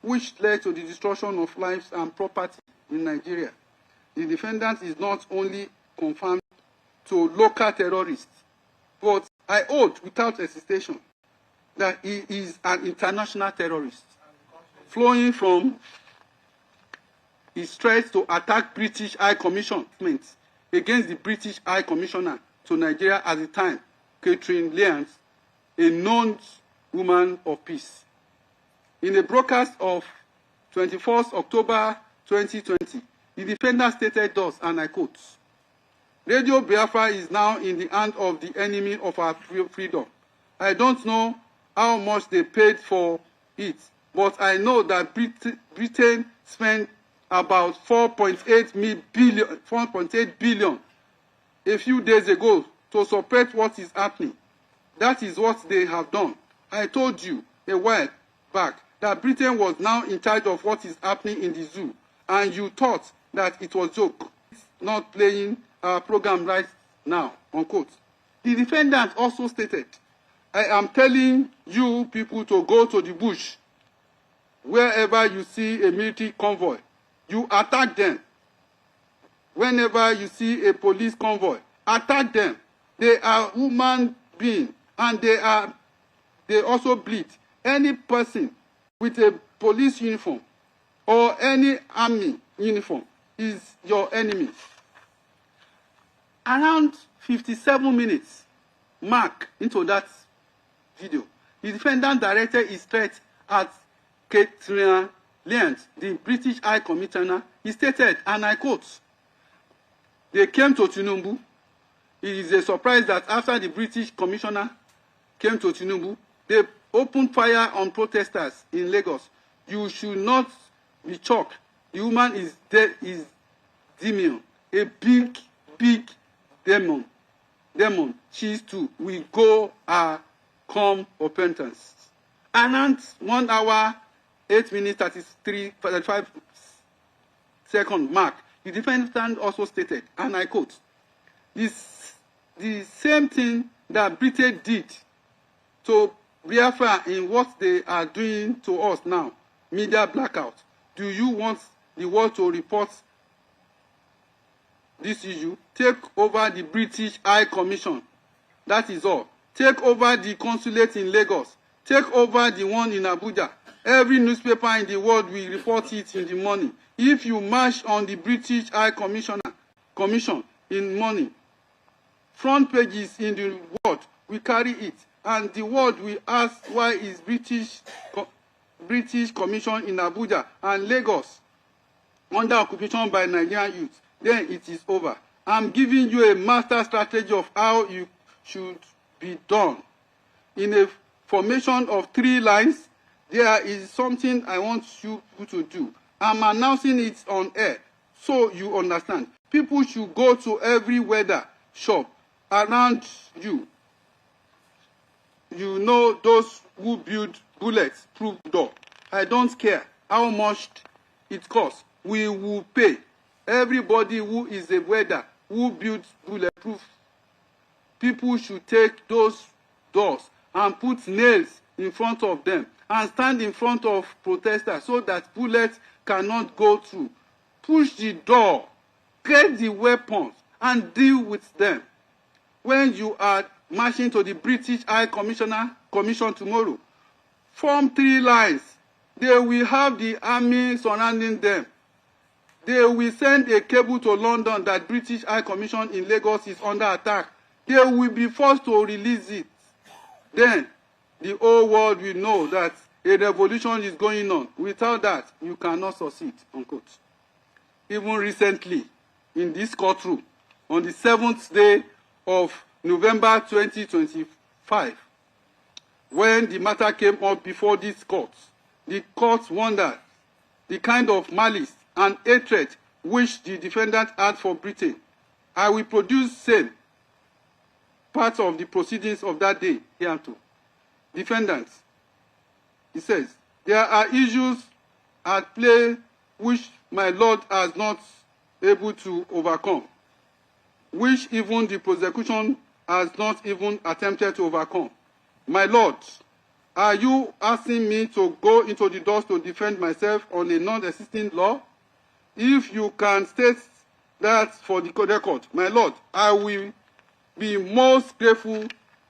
which led to the destruction of lives and property in Nigeria. The defendant is not only confirmed to local terrorists, but I hold without hesitation that he is an international terrorist, flowing from his threats to attack British High Commission against the British High Commissioner to Nigeria at the time, Catherine Lyons, a known woman of peace. In a broadcast of 21st October 2020, the defendant stated thus, and I quote, "Radio Biafra is now in the hand of the enemy of our freedom. I don't know how much they paid for it, but I know that Britain spent about 4.8 billion a few days ago to support what is happening. That is what they have done. I told you a while back that Britain was now in charge of what is happening in the zoo, and you thought that it was a joke. It's not playing our program right now," unquote. The defendant also stated, "I am telling you people to go to the bush. Wherever you see a military convoy, you attack them. Whenever you see a police convoy, attack them. They are human beings, and they also bleed. Any person with a police uniform or any army uniform is your enemy." Around 57 minutes mark into that video, the defendant directed his threat at Catherine Lyons, the British High Commissioner. He stated, and I quote, "They came to Tinubu. It is a surprise that after the British Commissioner came to Tinubu, they opened fire on protesters in Lagos. You should not be shocked. The woman is dead, is demon, a big demon. She too will go come repentance." Around 1 hour, 8 minutes, 35 second mark, the defendant also stated, and I quote, the same thing that Britain did to Biafra in what they are doing to us now, media blackout. Do you want the world to report this issue? Take over the British High Commission. That is all. Take over the consulate in Lagos. Take over the one in Abuja. Every newspaper in the world will report it in the morning. If you march on the British High Commission in morning, front pages in the world will carry it, and the world will ask why is British Commission in Abuja and Lagos under occupation by Nigerian youth. Then it is over. I'm giving you a master strategy of how you should be done. In a formation of 3 lines, there is something I want you to do. I'm announcing it on air so you understand. People should go to every weather shop around you. You know those who build bullet-proof door. I don't care how much it costs. We will pay. Everybody who is a welder who builds bulletproof, people should take those doors and put nails in front of them and stand in front of protesters so that bullets cannot go through. Push the door, get the weapons, and deal with them. When you are marching to the British High Commission tomorrow, form 3 lines. They will have the army surrounding them. They will send a cable to London that British High Commission in Lagos is under attack. They will be forced to release it. Then the whole world will know that a revolution is going on. Without that, you cannot succeed, unquote. Even recently, in this courtroom, on the 7th day of November 2025, when the matter came up before this court, the court wondered the kind of malice and hatred which the defendant had for Britain. I will produce same parts of the proceedings of that day here too. Defendants, he says, there are issues at play which my Lord has not able to overcome, which even the prosecution has not even attempted to overcome. My Lord, are you asking me to go into the doors to defend myself on a non-existing law? If you can state that for the record, my Lord, I will be most grateful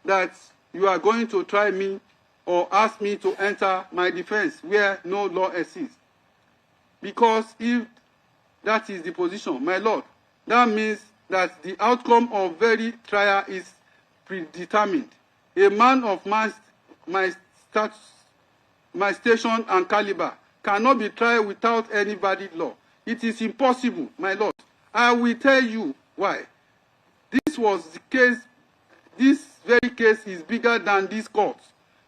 that you are going to try me or ask me to enter my defense where no law exists. Because if that is the position, my Lord, that means that the outcome of very trial is predetermined. A man of my station and caliber cannot be tried without any valid law. It is impossible, my Lord. I will tell you why. This was the case. This very case is bigger than this court.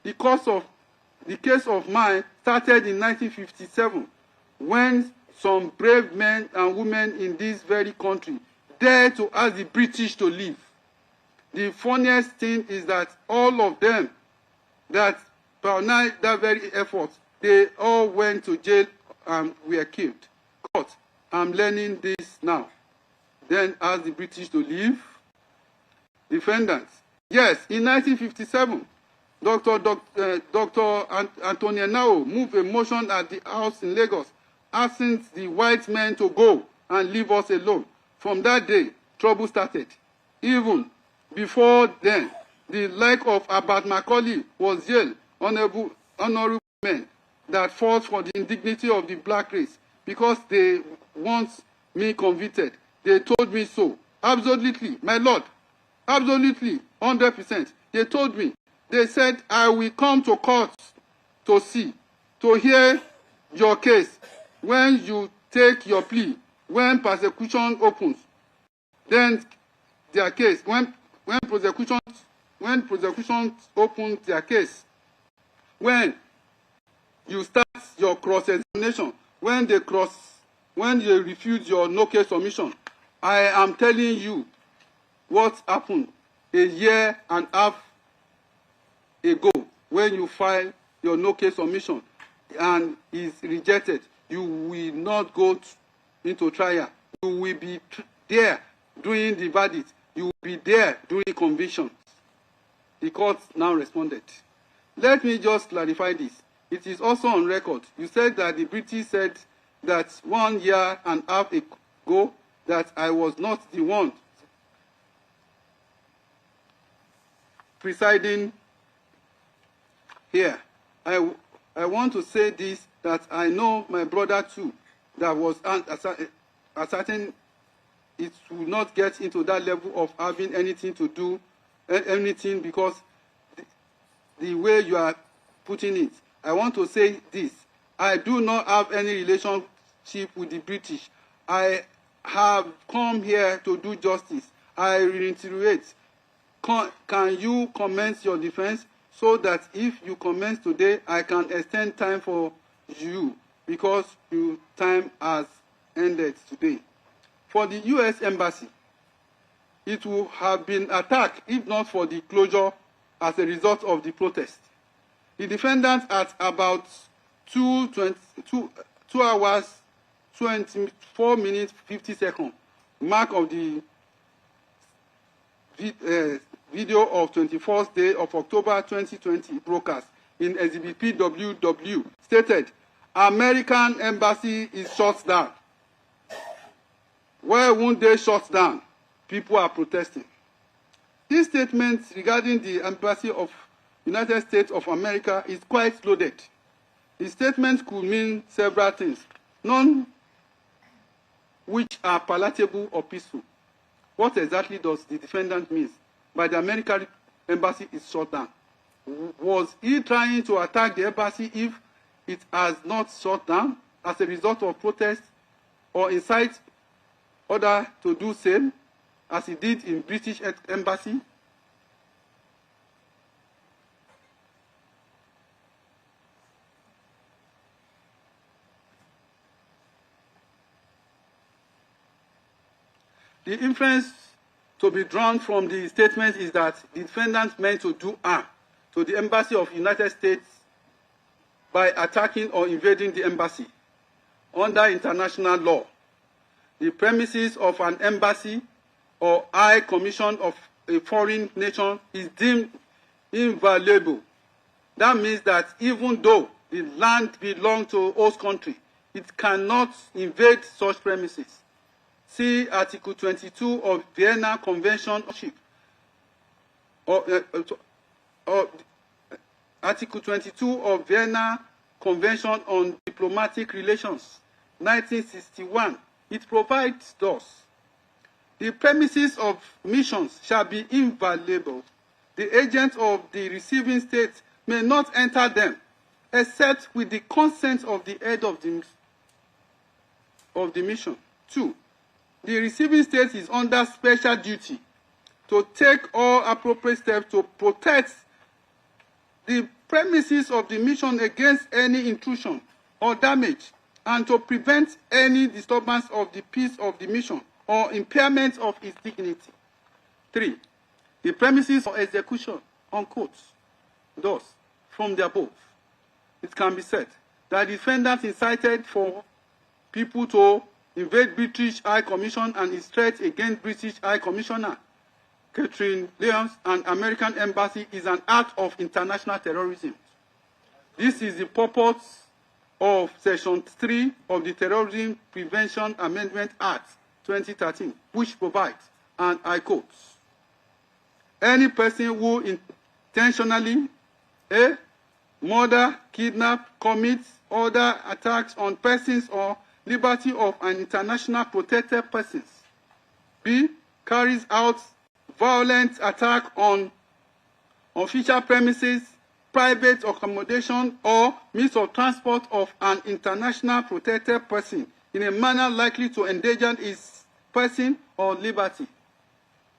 The case of mine started in 1957 when some brave men and women in this very country dared to ask the British to leave. The funniest thing is that all of them that pioneered that very effort, they all went to jail and were killed. Court, I'm learning this now. Then ask the British to leave. Defendants. Yes, in 1957, Dr. Anthony Nao moved a motion at the House in Lagos asking the white men to go and leave us alone. From that day, trouble started. Even before then, the like of Abat Macaulay was jailed, honorable men that fought for the indignity of the black race because they want me convicted. They told me so. Absolutely, my Lord. Absolutely, 100%. They told me. They said, I will come to court to see, to hear your case. When you take your plea, when persecution opens, then their case, when prosecution opens their case, when you start your cross-examination, when they refuse your no-case submission, I am telling you what happened a year and a half ago when you file your no-case submission and is rejected. You will not go into trial. You will be there doing the verdict. You will be there doing conviction. The court now responded. Let me just clarify this. It is also on record. You said that the British said that 1 year and a half ago that I was not the one presiding here. I want to say this, that I know my brother too, that was asserting it will not get into that level of having anything to do, anything, because the way you are putting it. I want to say this. I do not have any relationship with the British. I have come here to do justice. I reiterate. Can you commence your defense so that if you commence today, I can extend time for you because your time has ended today. For the U.S. Embassy, it would have been attacked if not for the closure as a result of the protest. The defendant at about 2 hours, 24 minutes, 50 seconds, mark of the video of 24th day of October 2020 broadcast in Exhibit PWW stated, American embassy is shut down. Why won't they shut down? People are protesting. This statement regarding the embassy of United States of America is quite loaded. The statement could mean several things, none which are palatable or peaceful. What exactly does the defendant mean by the American embassy is shut down? Was he trying to attack the embassy if it has not shut down as a result of protest, or incite others to do same as he did in British embassy? The inference to be drawn from the statement is that the defendant meant to do harm to the embassy of the United States by attacking or invading the embassy. Under international law, the premises of an embassy or high commission of a foreign nation is deemed inviolable. That means that even though the land belongs to host country, it cannot invade such premises. See Article 22 of Vienna Convention Article 22 of Vienna Convention on Diplomatic Relations, 1961. It provides thus: the premises of missions shall be inviolable. The agent of the receiving state may not enter them, except with the consent of the head of the mission. 2. The receiving state is under special duty to take all appropriate steps to protect the premises of the mission against any intrusion or damage, and to prevent any disturbance of the peace of the mission or impairment of its dignity. 3. The premises for execution, unquote. Thus, from the above, it can be said that the defendant incited for people to invade British High Commission and is threat against British High Commissioner Catherine Lyons and American Embassy is an act of international terrorism. This is the purpose of Section 3 of the Terrorism Prevention Amendment Act 2013, which provides, and I quote, any person who intentionally murder, kidnap, commits other attacks on persons or liberty of an international protected persons. B. Carries out violent attack on official premises, private accommodation, or means of transport of an international protected person in a manner likely to endanger his person or liberty.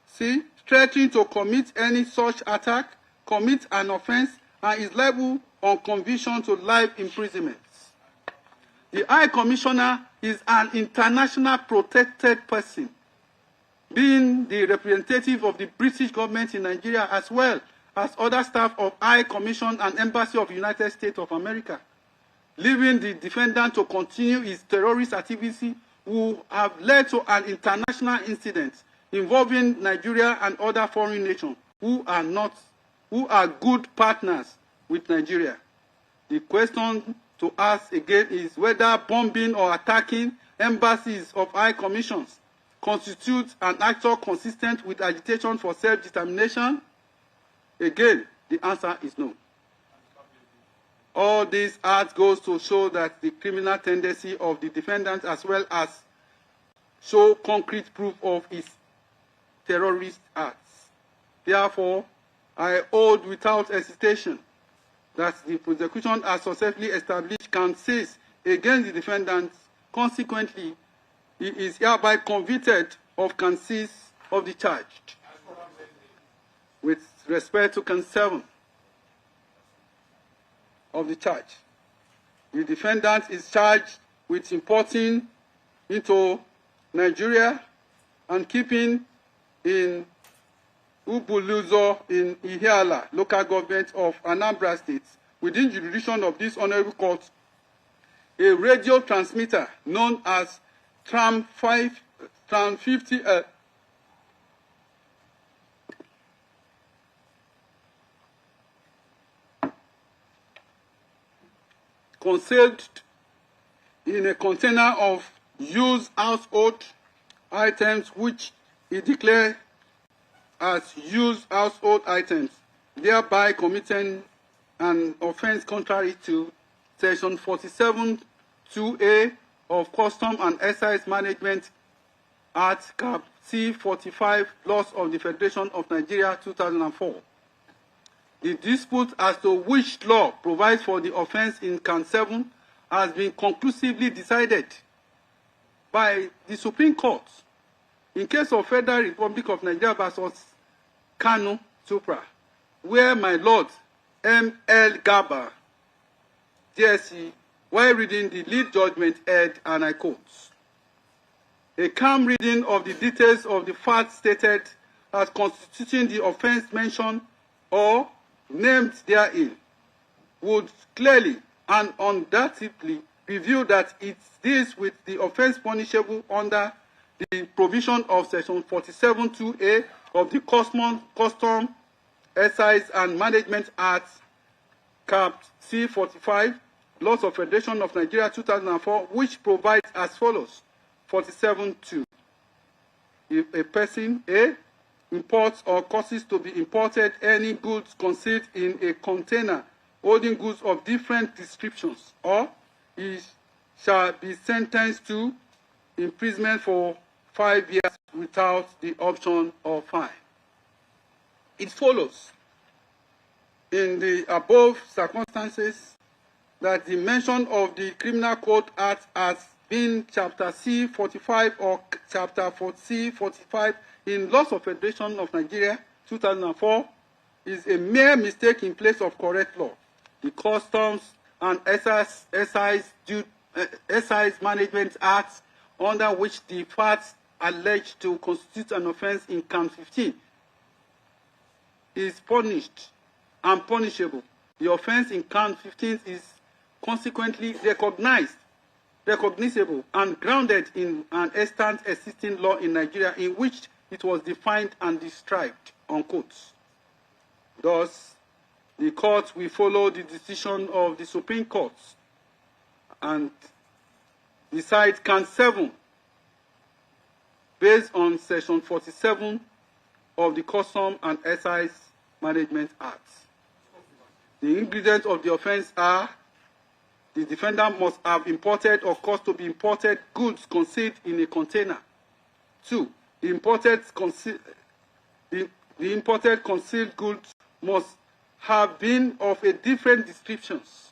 C. Threatening to commit any such attack, commit an offense, and is liable on conviction to life imprisonment. The High Commissioner is an international protected person, being the representative of the British government in Nigeria as well as other staff of High Commission and Embassy of the United States of America, leaving the defendant to continue his terrorist activity who have led to an international incident involving Nigeria and other foreign nations who are good partners with Nigeria. The question to ask again is whether bombing or attacking embassies of high commissions constitutes an actor consistent with agitation for self-determination. Again, the answer is no. All this art goes to show that the criminal tendency of the defendant as well as show concrete proof of his terrorist acts. Therefore, I hold without hesitation that the prosecution has successfully established can cease against the defendant. Consequently, he is hereby convicted of count 6 of the charge. With respect to count 7 of the charge, the defendant is charged with importing into Nigeria and keeping in Ubuluzo in Ihiala, local government of Anambra State, within jurisdiction of this honorable court, a radio transmitter known as Tram 50 concealed in a container of used household items which he declared as used household items, thereby committing an offense contrary to Section 47(2)(a) of Custom and Excise Management Act, Cap C45, Laws of the Federation of Nigeria, 2004. The dispute as to which law provides for the offense in count 7 has been conclusively decided by the Supreme Court. In case of Federal Republic of Nigeria versus Kanu Supra, where my Lord M.L. Gaba, DSC, while reading the lead judgment, heard, and I quote, a calm reading of the details of the facts stated as constituting the offense mentioned or named therein would clearly and undoubtedly reveal that it deals with the offense punishable under the provision of Section 47(2)(a) of the Custom, Excise and Management Act, Cap C45, Laws of Federation of Nigeria, 2004, which provides as follows: 47(2). If a person A imports or causes to be imported any goods concealed in a container holding goods of different descriptions, or he shall be sentenced to imprisonment for 5 years without the option of fine. It follows, in the above circumstances, that the mention of the Criminal Code Act as being Chapter C45 or Chapter C45 in Laws of Federation of Nigeria, 2004, is a mere mistake in place of correct law. The Customs and Excise Management Act, under which the facts alleged to constitute an offense in count 15, is punished and punishable. The offense in count 15 is consequently recognizable and grounded in an extant existing law in Nigeria in which it was defined and described, unquote. Thus, the court will follow the decision of the Supreme Court and decide count 7 based on Section 47 of the Custom and Excise Management Act. The ingredients of the offense are: the defendant must have imported or caused to be imported goods concealed in a container. 2. The imported concealed goods must have been of a different descriptions.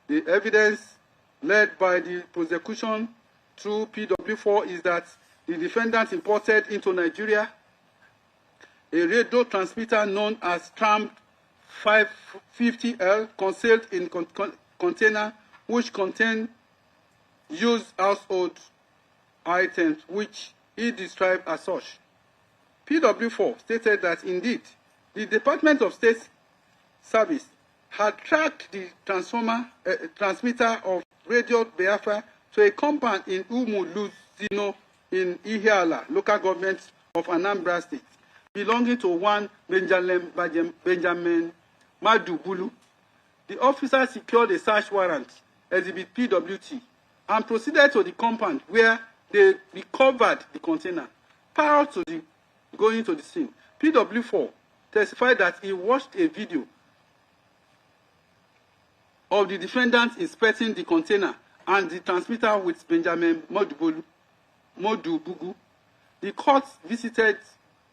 The evidence led by the prosecution through PW4 is that the defendant imported into Nigeria a radio transmitter known as Tram 550L, concealed in container which contained used household items, which he described as such. PW4 stated that indeed the Department of State Service had tracked the transmitter of Radio Biafra to a compound in Umuluzino in Ihiala, local government of Anambra State, belonging to one Benjamin Madubulu. The officer secured a search warrant, Exhibit PWT, and proceeded to the compound where they recovered the container. Prior to going to the scene, PW4 testified that he watched a video of the defendant inspecting the container and the transmitter with Benjamin Madubulu. Modu Bugu. The court visited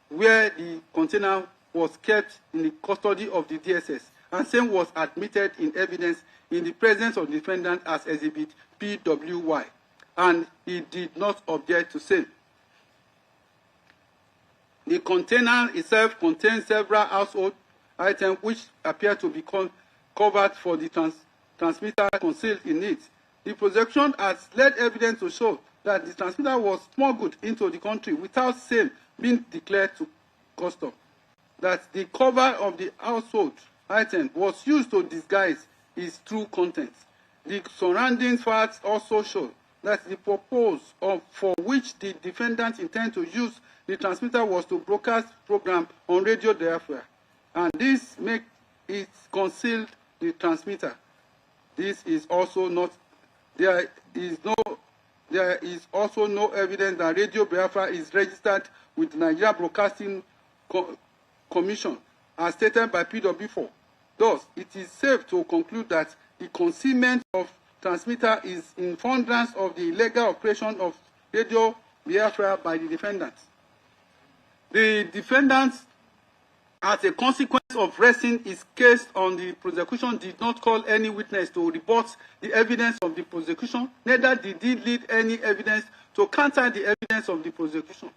where the container was kept in the custody of the DSS, and same was admitted in evidence in the presence of the defendant as exhibit PWY, and he did not object to same. The container itself contains several household items which appear to be covered for the transmitter concealed in it. The prosecution has led evidence to show that the transmitter was smuggled into the country without same being declared to custom. That the cover of the household item was used to disguise its true contents. The surrounding facts also show that the purpose for which the defendant intended to use the transmitter was to broadcast program on radio diaphragm, and this makes it concealed the transmitter. This is also not. There is also no evidence that Radio Biafra is registered with the Nigeria Broadcasting Commission, as stated by PW4. Thus, it is safe to conclude that the concealment of transmitter is in furtherance of the illegal operation of Radio Biafra by the defendant. The defendant, as a consequence of resting his case on the prosecution, did not call any witness to rebut the evidence of the prosecution, neither did he lead any evidence to counter the evidence of the prosecution.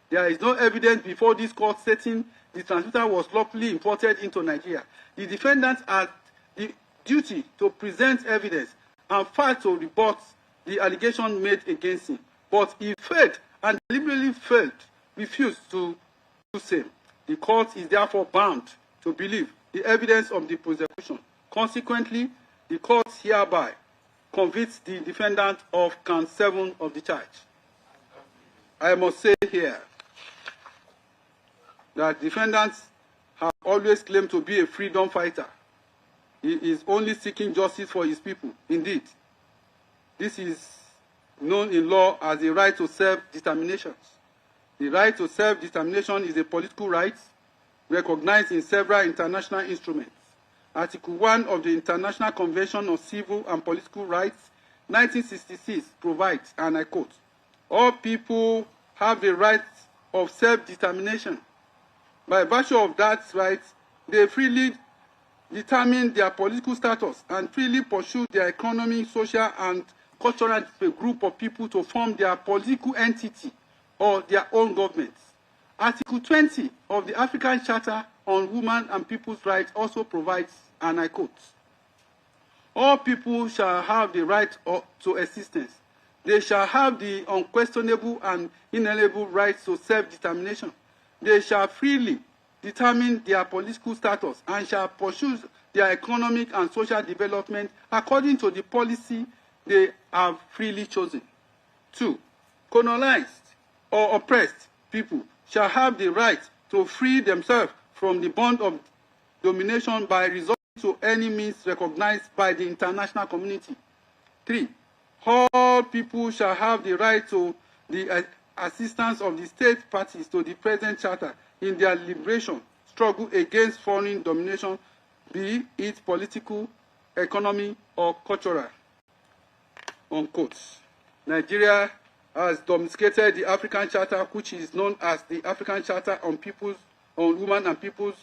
There is no evidence before this court stating the transmitter was lawfully imported into Nigeria. The defendant had the duty to present evidence and failed to rebut the allegation made against him, but he failed and deliberately refused to do same. The court is therefore bound to believe the evidence of the prosecution. Consequently, the court hereby convicts the defendant of count 7 of the charge. I must say here that defendants have always claimed to be a freedom fighter. He is only seeking justice for his people. Indeed, this is known in law as the right to self-determination. The right to self-determination is a political right recognized in several international instruments. Article 1 of the International Convention on Civil and Political Rights, 1966, provides, and I quote, "All people have the right of self-determination. By virtue of that right, they freely determine their political status and freely pursue their economic, social, and cultural group of people to form their political entity or their own governments." Article 20 of the African Charter on Women and People's Rights also provides, and I quote, "All people shall have the right to existence. They shall have the unquestionable and inalienable right to self-determination. They shall freely determine their political status and shall pursue their economic and social development according to the policy they have freely chosen." 2. Colonized or oppressed people shall have the right to free themselves from the bond of domination by resorting to any means recognized by the international community. 3. All people shall have the right to the assistance of the state parties to the present charter in their liberation struggle against foreign domination, be it political, economic, or cultural. Unquote. Nigeria has domesticated the African Charter, which is known as the African Charter on Women and People's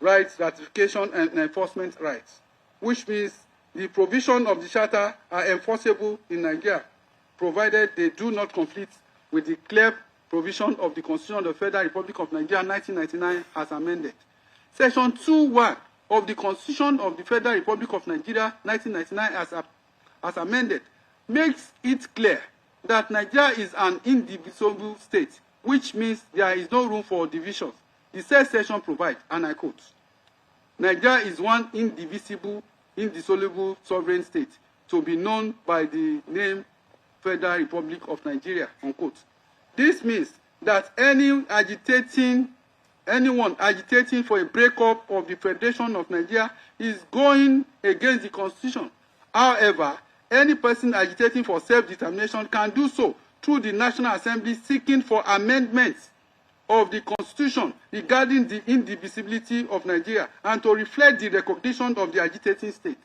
Rights, Ratification and Enforcement Rights, which means the provision of the Charter are enforceable in Nigeria, provided they do not conflict with the clear provision of the Constitution of the Federal Republic of Nigeria 1999 as amended. Section 2(1) of the Constitution of the Federal Republic of Nigeria 1999 as amended makes it clear that Nigeria is an indivisible state, which means there is no room for divisions. The said section provides, and I quote, "Nigeria is one indivisible, indissoluble sovereign state to be known by the name Federal Republic of Nigeria," unquote. This means that anyone agitating for a breakup of the Federation of Nigeria is going against the Constitution. However, any person agitating for self-determination can do so through the National Assembly seeking for amendments of the Constitution regarding the indivisibility of Nigeria and to reflect the recognition of the agitating states.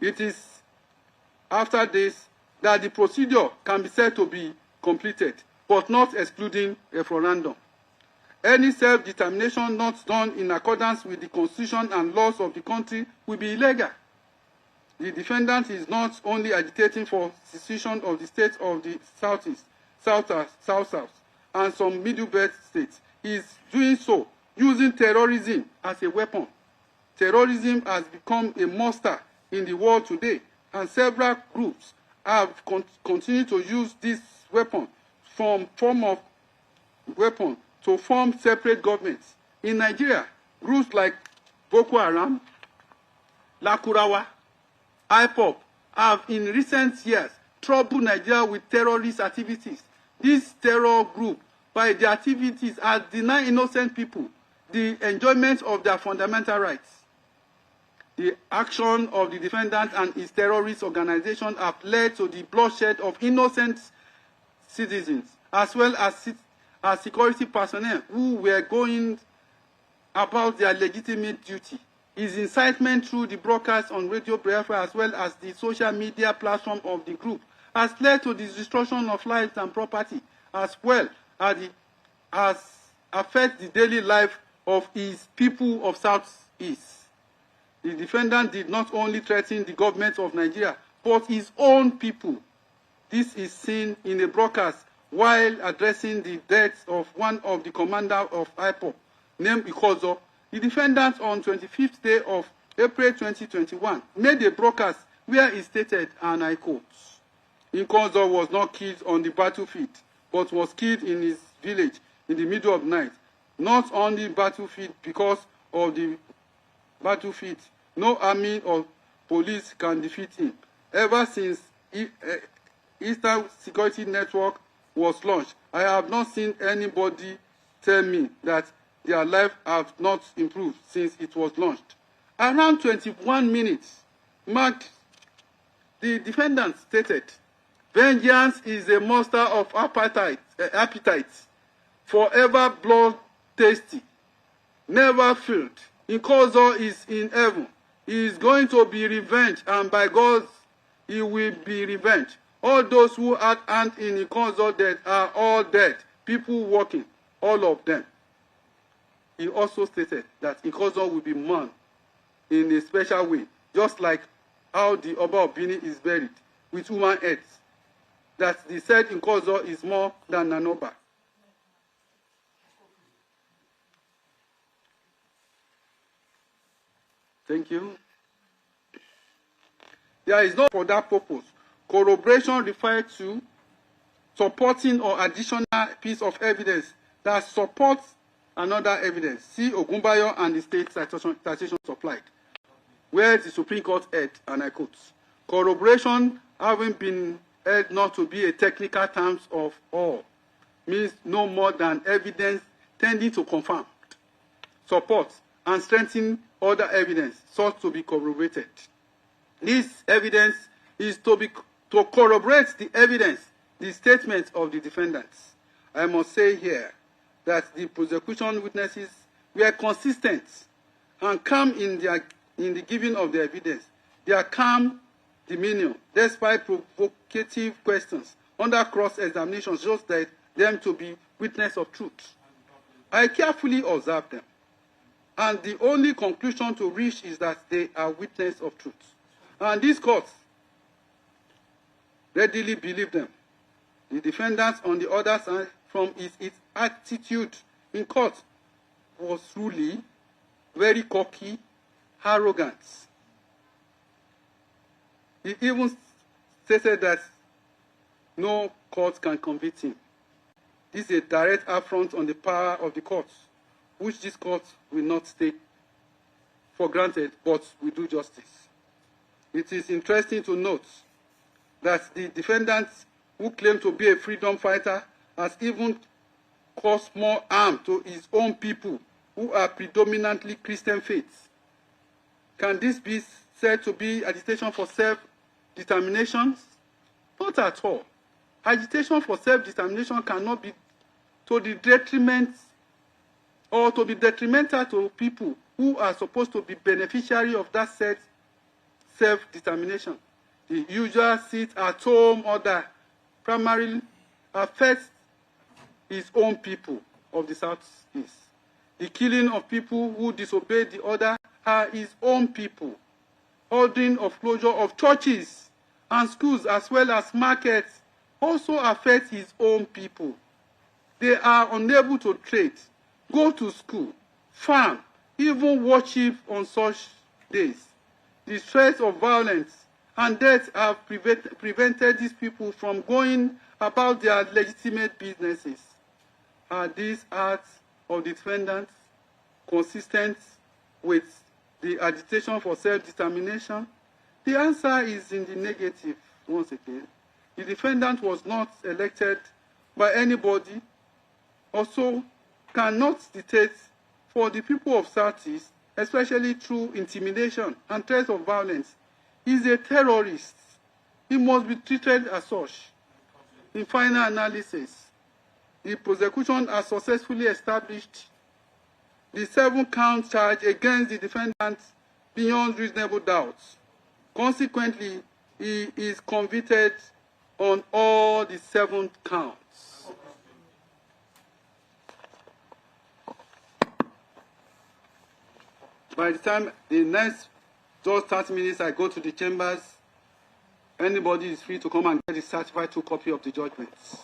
It is after this that the procedure can be said to be completed, but not excluding referendum. Any self-determination not done in accordance with the Constitution and laws of the country will be illegal. The defendant is not only agitating for secession of the states of the Southeast, South, and some Middle Belt states. He is doing so using terrorism as a weapon. Terrorism has become a monster in the world today, and several groups have continued to use this weapon to form separate governments. In Nigeria, groups like Boko Haram, Lakurawa, IPOP have in recent years troubled Nigeria with terrorist activities. This terror group, by their activities, has denied innocent people the enjoyment of their fundamental rights. The action of the defendant and his terrorist organization have led to the bloodshed of innocent citizens, as well as security personnel who were going about their legitimate duty. His incitement through the broadcast on Radio Biafra as well as the social media platform of the group has led to the destruction of lives and property, as well as affect the daily life of his people of Southeast. The defendant did not only threaten the government of Nigeria, but his own people. This is seen in a broadcast while addressing the death of one of the commanders of IPOP, named Ikozo. The defendant on 25th day of April 2021 made a broadcast where he stated, and I quote, Ikozo was not killed on the battlefield, but was killed in his village in the middle of the night. Not on the battlefield, because of the battlefield, no army or police can defeat him. Ever since Eastern Security Network was launched, I have not seen anybody tell me that their life have not improved since it was launched. Around 21 minutes marked, the defendant stated, vengeance is a monster of appetite, forever blood-tasty, never filled. Ikozo is in heaven. He is going to be revenged, and by God, he will be revenged. All those who had hand in Ikozo's death are all dead. People walking, all of them. He also stated that Ikozo will be mourned in a special way, just like how the Oba of Benin is buried, with human heads. That the said Ikozo is more than an Oba. Thank you. There is no for that purpose. Corroboration refers to supporting or additional piece of evidence that supports another evidence. See Ogunbayo and the state citation supplied, where the Supreme Court held, and I quote, corroboration having been held not to be a technical term of all, means no more than evidence tending to confirm, support, and strengthen other evidence sought to be corroborated. This evidence is to corroborate the evidence, the statement of the defendants. I must say here that the prosecution witnesses were consistent and calm in the giving of the evidence. Their calm demeanor, despite provocative questions under cross-examination, shows them to be witness of truth. I carefully observed them, and the only conclusion to reach is that they are witness of truth. And this court readily believed them. The defendants, on the other side, from its attitude in court, was truly very cocky, arrogant. He even stated that no court can convict him. This is a direct affront on the power of the court, which this court will not take for granted, but will do justice. It is interesting to note that the defendant, who claimed to be a freedom fighter, has even caused more harm to his own people, who are predominantly Christian faiths. Can this be said to be agitation for self-determination? Not at all. Agitation for self-determination cannot be to the detriment or to be detrimental to people who are supposed to be beneficiary of that said self-determination. The usual sit-at-home order primarily affects his own people of the Southeast. The killing of people who disobeyed the order are his own people. Ordering of closure of churches and schools as well as markets also affects his own people. They are unable to trade, go to school, farm, even worship on such days. The threats of violence and death have prevented these people from going about their legitimate businesses. Are these acts of the defendants consistent with the agitation for self-determination? The answer is in the negative once again. The defendant was not elected by anybody, also cannot dictate for the people of Southeast, especially through intimidation and threats of violence. He is a terrorist. He must be treated as such. In final analysis, the prosecution has successfully established the 7-count charge against the defendant beyond reasonable doubt. Consequently, he is convicted on all the 7 counts. By the time the next just 30 minutes I go to the chambers, anybody is free to come and get the certified 2 copy of the judgments.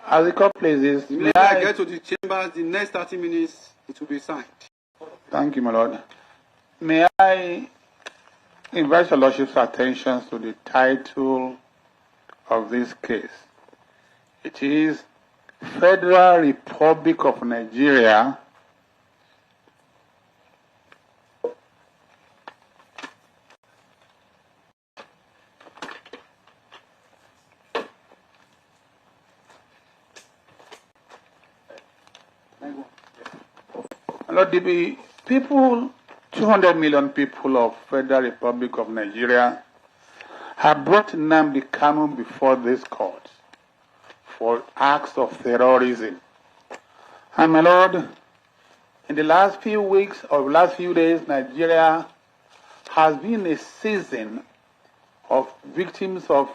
As the court pleases, Immediately I get to the chambers, the next 30 minutes it will be signed. Thank you, my lord. May I invite your lordship's attention to the title of this case. It is Federal Republic of Nigeria Lord, the people, 200 million people of Federal Republic of Nigeria have brought Nnamdi Kanu before this court for acts of terrorism. And my Lord, in the last few weeks or last few days, Nigeria has been a season of victims of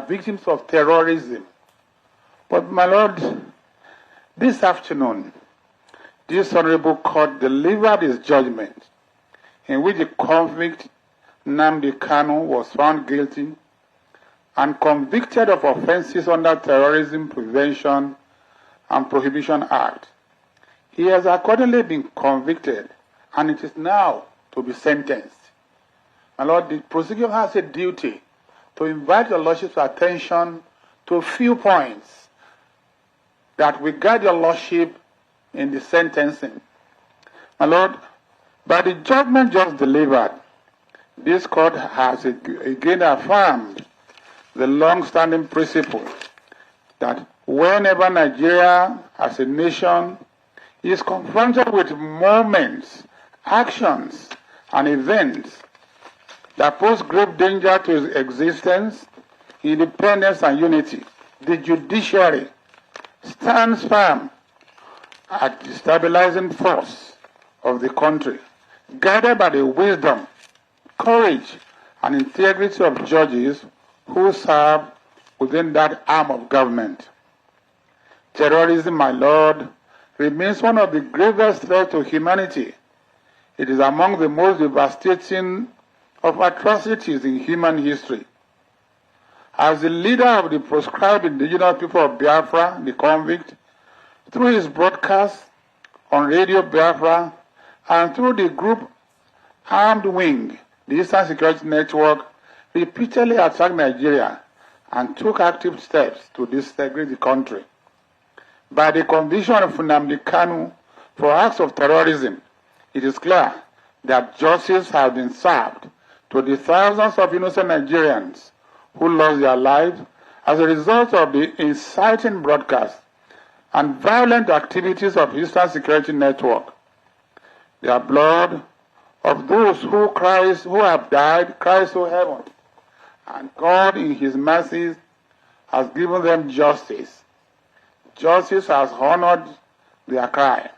victims of terrorism. But my Lord, this afternoon, this honorable court delivered its judgment in which the convict Nnamdi Kanu was found guilty and convicted of offenses under Terrorism Prevention and Prohibition Act. He has accordingly been convicted and it is now to be sentenced. My Lord, the prosecutor has a duty to invite your lordship's attention to a few points that will guide your lordship in the sentencing. My Lord, by the judgment just delivered, this court has again affirmed the long-standing principle that whenever Nigeria as a nation is confronted with moments, actions, and events that pose grave danger to its existence, independence, and unity, the judiciary stands firm at the stabilizing force of the country, guided by the wisdom, courage, and integrity of judges who serve within that arm of government. Terrorism, my Lord, remains one of the gravest threats to humanity. It is among the most devastating of atrocities in human history. As the leader of the proscribed indigenous people of Biafra, the convict, through his broadcast on Radio Biafra and through the group Armed Wing, the Eastern Security Network repeatedly attacked Nigeria and took active steps to desegregate the country. By the conviction of Nnamdi Kanu for acts of terrorism, it is clear that justice has been served to the thousands of innocent Nigerians who lost their lives as a result of the inciting broadcast and violent activities of Eastern Security Network. The blood of those who have died cries to heaven, and God in his mercies has given them justice. Justice has honored their cry.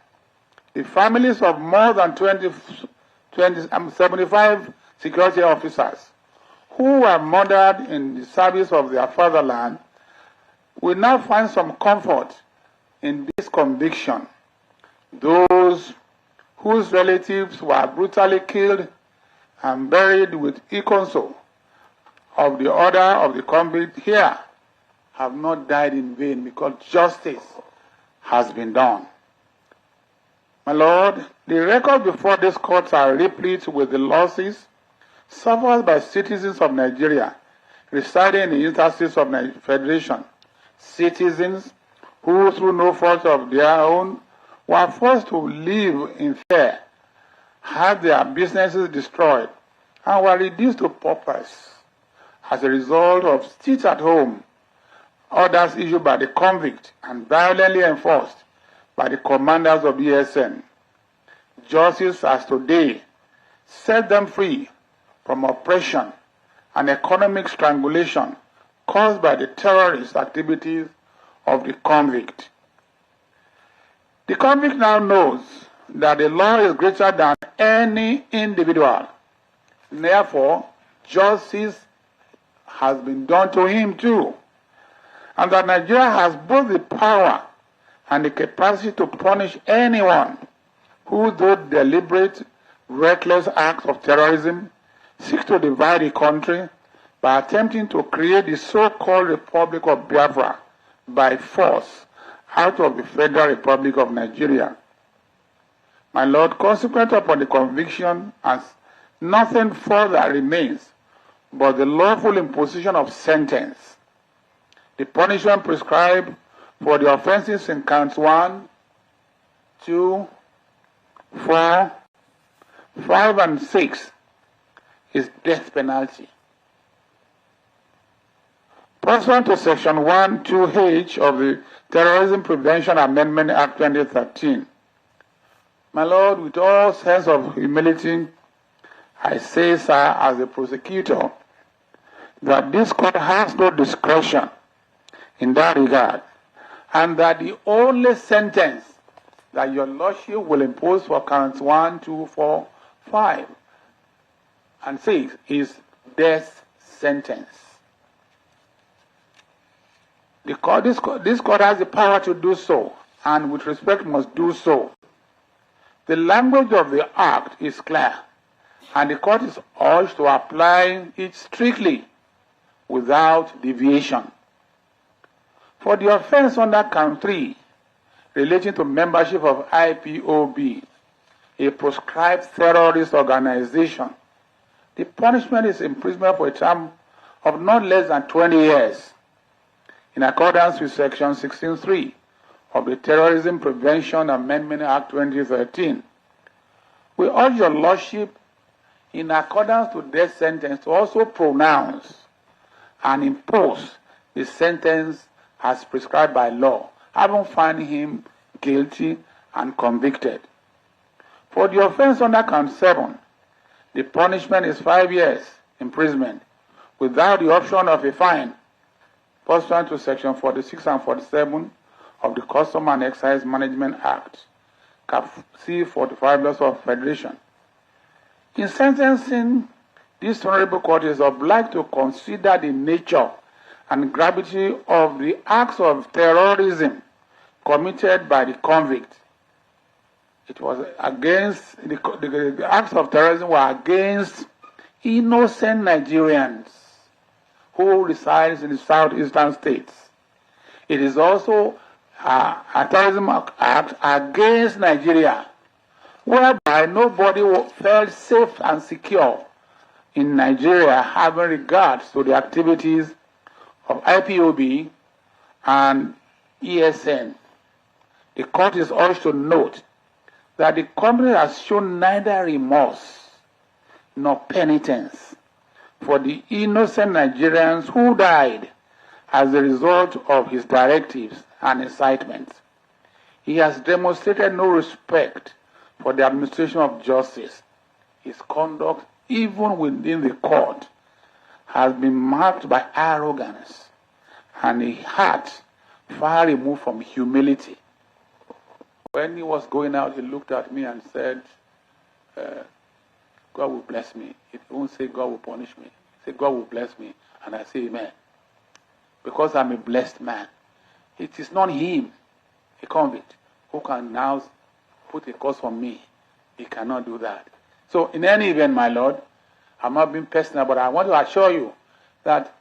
The families of more than 75 security officers who were murdered in the service of their fatherland We now find some comfort in this conviction. Those whose relatives were brutally killed and buried with e-console of the order of the convict here have not died in vain, because justice has been done. My Lord, the records before this court are replete with the losses suffered by citizens of Nigeria residing in the interstates of the Federation, citizens who, through no fault of their own, were forced to live in fear, had their businesses destroyed, and were reduced to paupers as a result of sit-at-home orders issued by the convict and violently enforced by the commanders of the ESN. Justice as today set them free from oppression and economic strangulation caused by the terrorist activities of the convict. The convict now knows that the law is greater than any individual. Therefore, justice has been done to him too, and that Nigeria has both the power and the capacity to punish anyone who, through deliberate, reckless acts of terrorism, seeks to divide the country by attempting to create the so-called Republic of Biafra by force out of the Federal Republic of Nigeria. My Lord, consequent upon the conviction, as nothing further remains but the lawful imposition of sentence. The punishment prescribed for the offenses in counts 1, 2, 4, 5, and 6 is death penalty. Pursuant to Section 1(2)(h) of the Terrorism Prevention Amendment Act 2013, my Lord, with all sense of humility, I say, sir, as a prosecutor, that this court has no discretion in that regard, and that the only sentence that your Lordship will impose for counts 1, 2, 4, 5, and 6 is death sentence. This court has the power to do so, and with respect must do so. The language of the Act is clear, and the court is urged to apply it strictly without deviation. For the offense under count 3, relating to membership of IPOB, a proscribed terrorist organization, the punishment is imprisonment for a term of not less than 20 years, in accordance with Section 16(3) of the Terrorism Prevention Amendment Act 2013. We urge your Lordship, in accordance to death sentence, to also pronounce and impose the sentence as prescribed by law, having found him guilty and convicted. For the offense under count 7, the punishment is 5 years imprisonment without the option of a fine, pursuant to Section 46 and 47 of the Custom and Excise Management Act, Cap C 45 Laws of Federation. In sentencing, this honorable court is obliged to consider the nature and gravity of the acts of terrorism committed by the convict. It was against, the acts of terrorism were against innocent Nigerians who reside in the southeastern states. It is also a terrorism act against Nigeria, whereby nobody felt safe and secure in Nigeria, having regards to the activities of IPOB and ESN. The court is urged to note that the company has shown neither remorse nor penitence for the innocent Nigerians who died as a result of his directives and incitements. He has demonstrated no respect for the administration of justice. His conduct, even within the court, has been marked by arrogance and a heart far removed from humility. When he was going out, he looked at me and said, God will bless me. He won't say God will punish me. He said, God will bless me. And I say, amen. Because I'm a blessed man. it is not him, a convict, who can now put a curse on me. He cannot do that. So in any event, my Lord, I'm not being personal, but I want to assure you that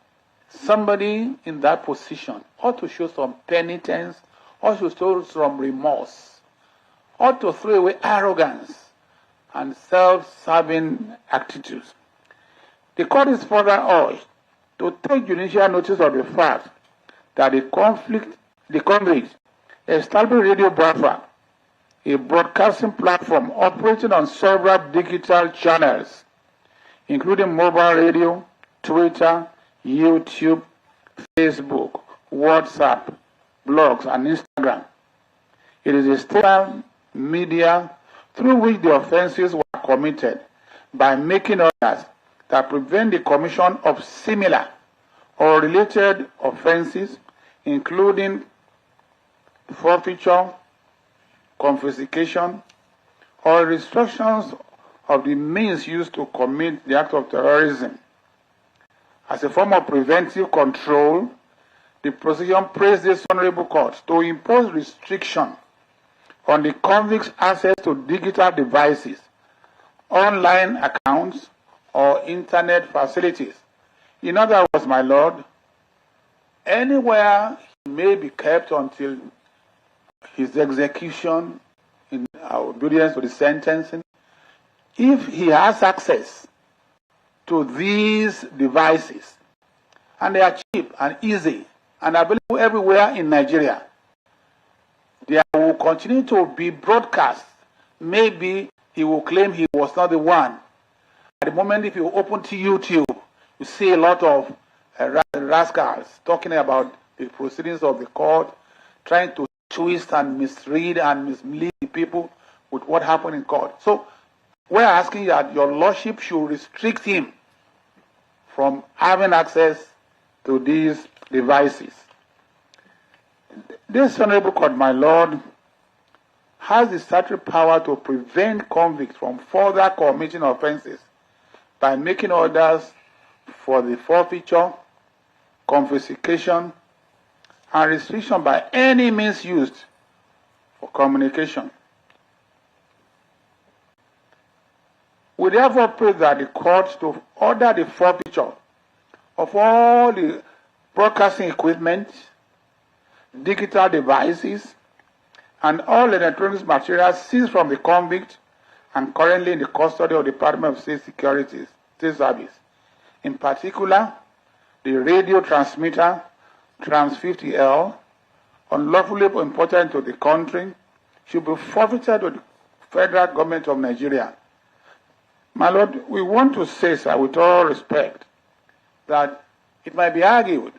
somebody in that position ought to show some penitence, ought to show some remorse, ought to throw away arrogance and self-serving attitudes. The court is further urged to take judicial notice of the fact that the convict established Radio Biafra, a broadcasting platform operating on several digital channels, including mobile radio, Twitter, YouTube, Facebook, WhatsApp, blogs, and Instagram. It is a state media through which the offenses were committed by making orders that prevent the commission of similar or related offenses, including forfeiture, confiscation, or restrictions of the means used to commit the act of terrorism. As a form of preventive control, the prosecution praised this honorable court to impose restriction on the convict's access to digital devices, online accounts, or internet facilities. In other words, my Lord, anywhere he may be kept until his execution in obedience to the sentencing, if he has access to these devices, and they are cheap and easy and available everywhere in Nigeria, there will continue to be broadcast. Maybe he will claim he was not the one. At the moment, if you open to YouTube, you see a lot of rascals talking about the proceedings of the court, trying to twist and misread and mislead the people with what happened in court. So we're asking that your lordship should restrict him from having access to these devices. This honorable court, my lord, has the statutory power to prevent convicts from further committing offenses by making orders for the forfeiture, confiscation, and restriction by any means used for communication. We therefore pray that the court to order the forfeiture of all the broadcasting equipment, digital devices, and all electronic materials seized from the convict and currently in the custody of the Department of State Security, State Service. In particular, the radio transmitter Trans 50L, unlawfully imported into the country, should be forfeited to the federal government of Nigeria. My Lord, we want to say, sir, with all respect, that it might be argued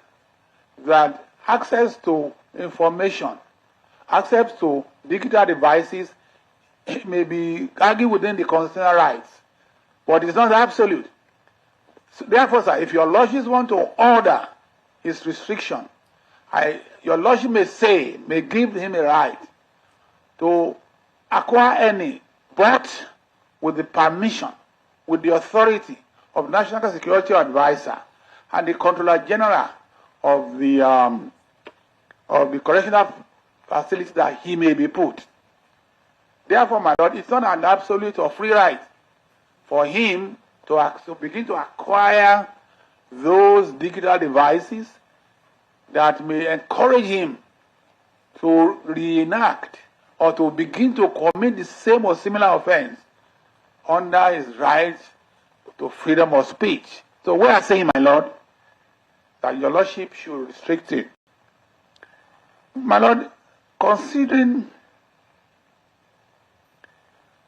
that access to information, access to digital devices may be argued within the constitutional rights, but it's not absolute. So therefore, sir, if your lordships want to order his restriction, your lordship may give him a right to acquire any, but with the permission, with the authority of National Security Advisor and the Controller General of the correctional facility that he may be put. Therefore, my lord, it's not an absolute or free right for him to begin to acquire those digital devices that may encourage him to reenact or to begin to commit the same or similar offense under his right to freedom of speech. So we are saying, my lord, that your lordship should restrict it. My lord, considering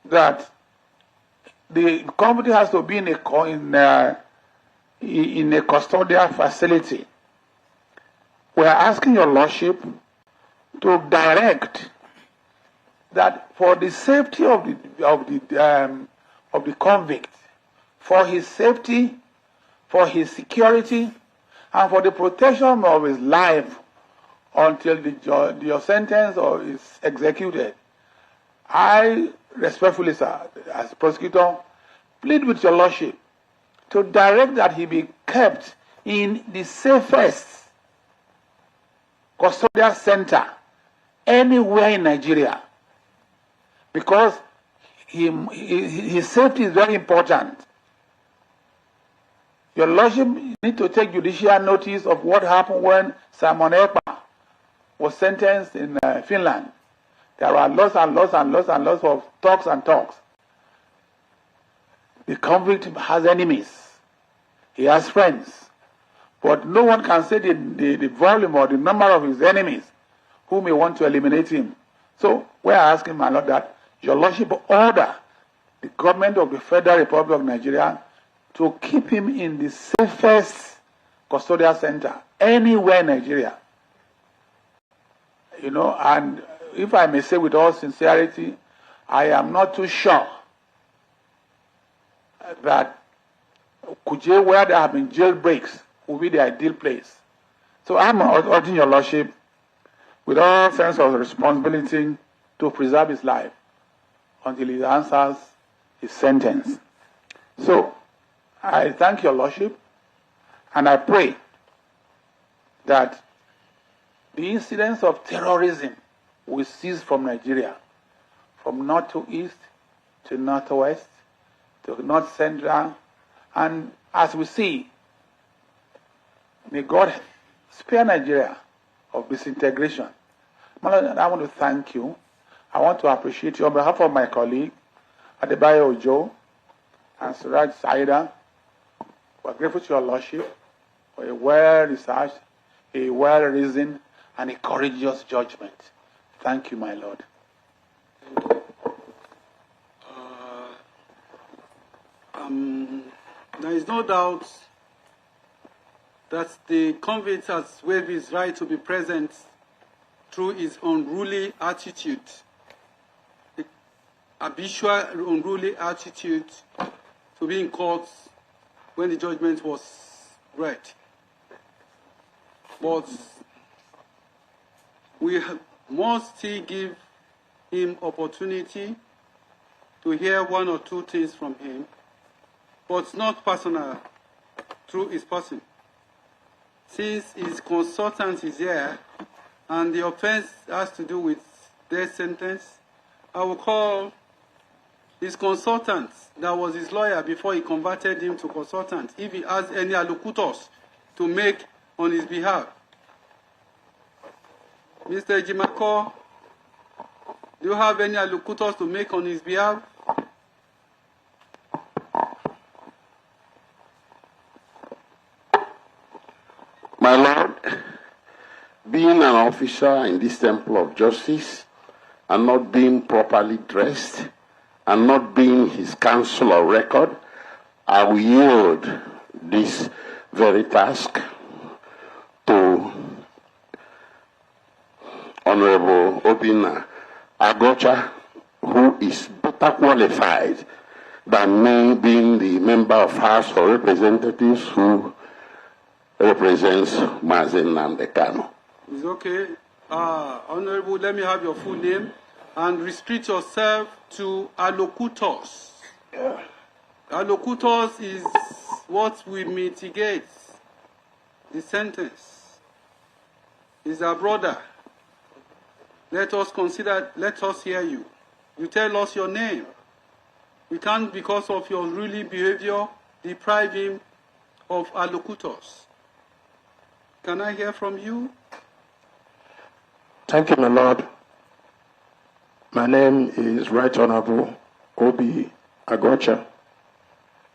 that the company has to be in a custodial facility, we are asking your lordship to direct that for the safety of the convict, for his safety, for his security, and for the protection of his life until your sentence is executed, I respectfully, sir, as prosecutor, plead with your lordship to direct that he be kept in the safest custodial center anywhere in Nigeria, because his safety is very important. Your Lordship need to take judicial notice of what happened when Simon Ekpa was sentenced in Finland. There are lots and lots and lots and lots of talks and talks. The convict has enemies. He has friends. But no one can say the volume or the number of his enemies who may want to eliminate him. So we are asking, my Lord, that Your Lordship order the government of the Federal Republic of Nigeria to keep him in the safest custodial center anywhere in Nigeria. You know, and if I may say with all sincerity, I am not too sure that Kuje, where there have been jailbreaks, will be the ideal place. So I'm urging Your Lordship, with all sense of responsibility, to preserve his life until he answers his sentence. So I thank Your Lordship, and I pray that the incidents of terrorism will cease from Nigeria, from north to east, to northwest, to north central, and as we see, may God spare Nigeria of disintegration. I want to thank you. I want to appreciate you on behalf of my colleague, Adebayo Ojo, and Suraj Saida. We're grateful to Your Lordship for a well-researched, a well-reasoned, and a courageous judgment. Thank you, my Lord. There is no doubt that the convict has waived his right to be present through his unruly attitude, the habitual unruly attitude to be in court when the judgment was read. But we must still give him opportunity to hear one or two things from him, but not personal through his person. Since his consultant is here and the offense has to do with death sentence, I will call his consultant, that was his lawyer before he converted him to consultant, if he has any allocutors to make on his behalf. Mr. Jimako, do you have any allocutors to make on his behalf? My Lord, being an officer in this temple of justice and not being properly dressed and not being his counsel of record, I will yield this very task to Honorable Obinna Agocha, who is better qualified than me, being the member of House of Representatives who represents Mazen Nnamdi Kanu. It's okay. Honorable, let me have your full name and restrict yourself to allocutors. Yeah. Allocutors is what will mitigate the sentence. Is our brother. Let us consider, let us hear you. You tell us your name. We can't, because of your unruly behavior, deprive him of allocutors. Can I hear from you? Thank you, my Lord. My name is Right Honorable Obi Agocha.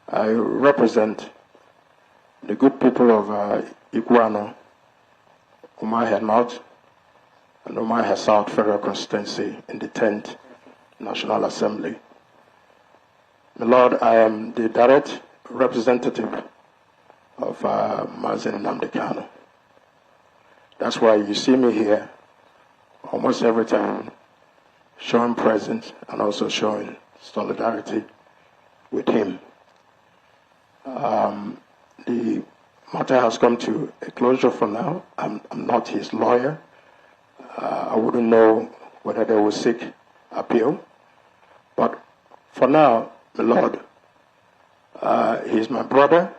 I represent the good people of Iguano, Umuahia North, and Umuahia South Federal Constituency in the 10th National Assembly. My Lord, I am the direct representative of Mazen Nnamdi Kanu. That's why you see me here almost every time, showing presence and also showing solidarity with him. The matter has come to a closure for now. I'm not his lawyer. I wouldn't know whether they will seek appeal. But for now, my Lord, he's my brother.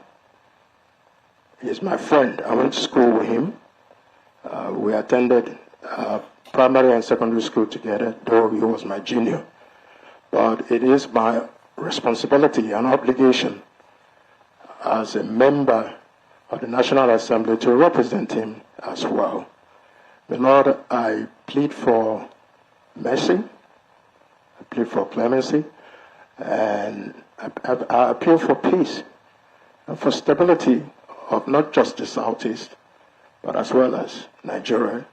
He's my friend. I went to school with him. We attended primary and secondary school together, though he was my junior. But it is my responsibility and obligation as a member of the National Assembly to represent him as well. The Lord, I plead for mercy, I plead for clemency, and I appeal for peace and for stability of not just the Southeast, but as well as Nigeria.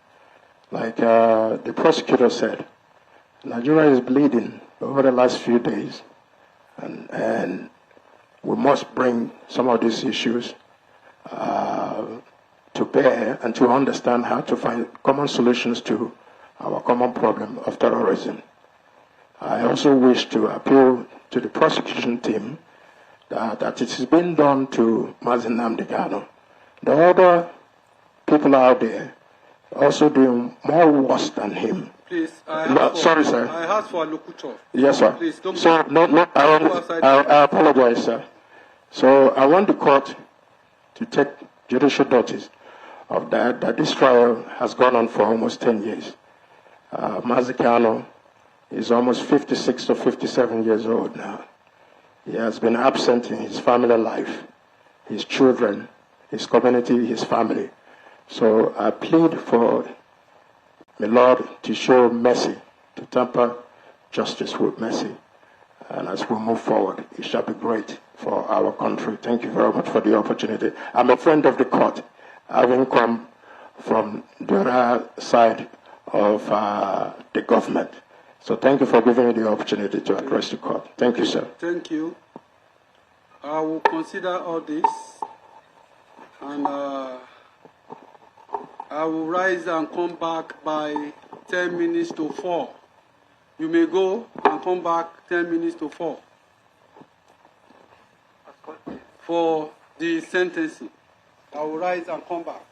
Like the prosecutor said, Nigeria is bleeding over the last few days, and we must bring some of these issues to bear and to understand how to find common solutions to our common problem of terrorism. I also wish to appeal to the prosecution team that it has been done to Nnamdi Kanu. The other people out there also doing more worse than him. Please, sorry, sir. I asked for a locutor. Yes, sir. Please, don't so, I apologize, sir. So, I want the court to take judicial notice of that this trial has gone on for almost 10 years. Nnamdi Kanu is almost 56 or 57 years old now. He has been absent in his family life, his children, his community, his family. So I plead for the Lord to show mercy, to temper justice with mercy. And as we move forward, it shall be great for our country. Thank you very much for the opportunity. I'm a friend of the court, having come from the other side of the government. So thank you for giving me the opportunity to address the court. Thank you, sir. Thank you. I will consider all this, and I will rise and come back by 10 minutes to 4. You may go and come back 10 minutes to 4 for the sentencing. I will rise and come back.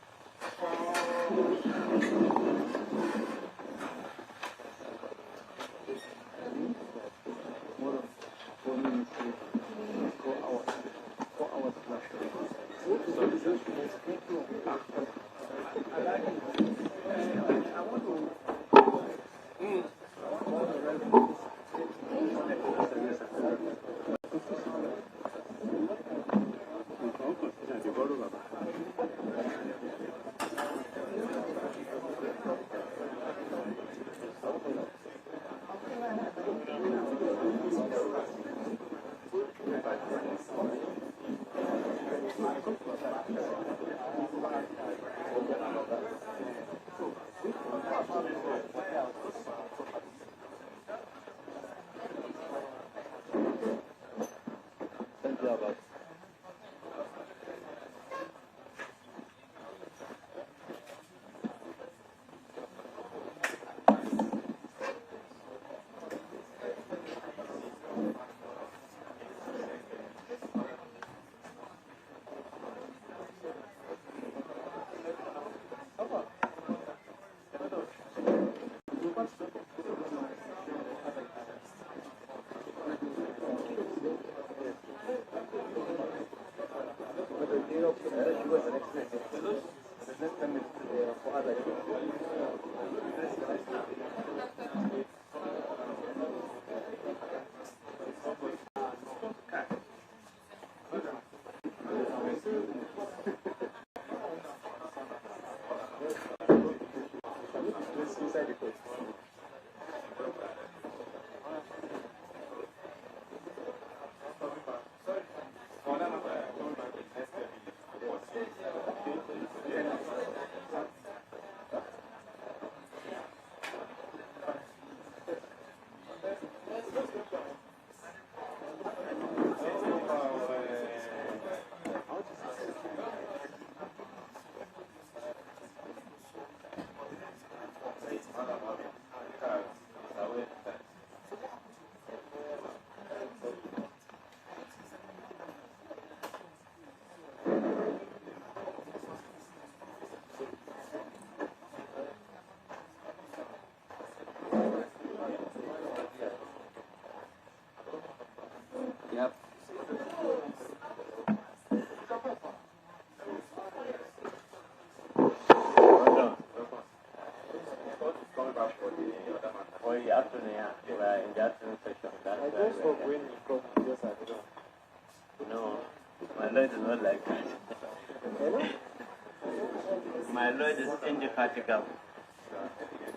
word is indefatigable.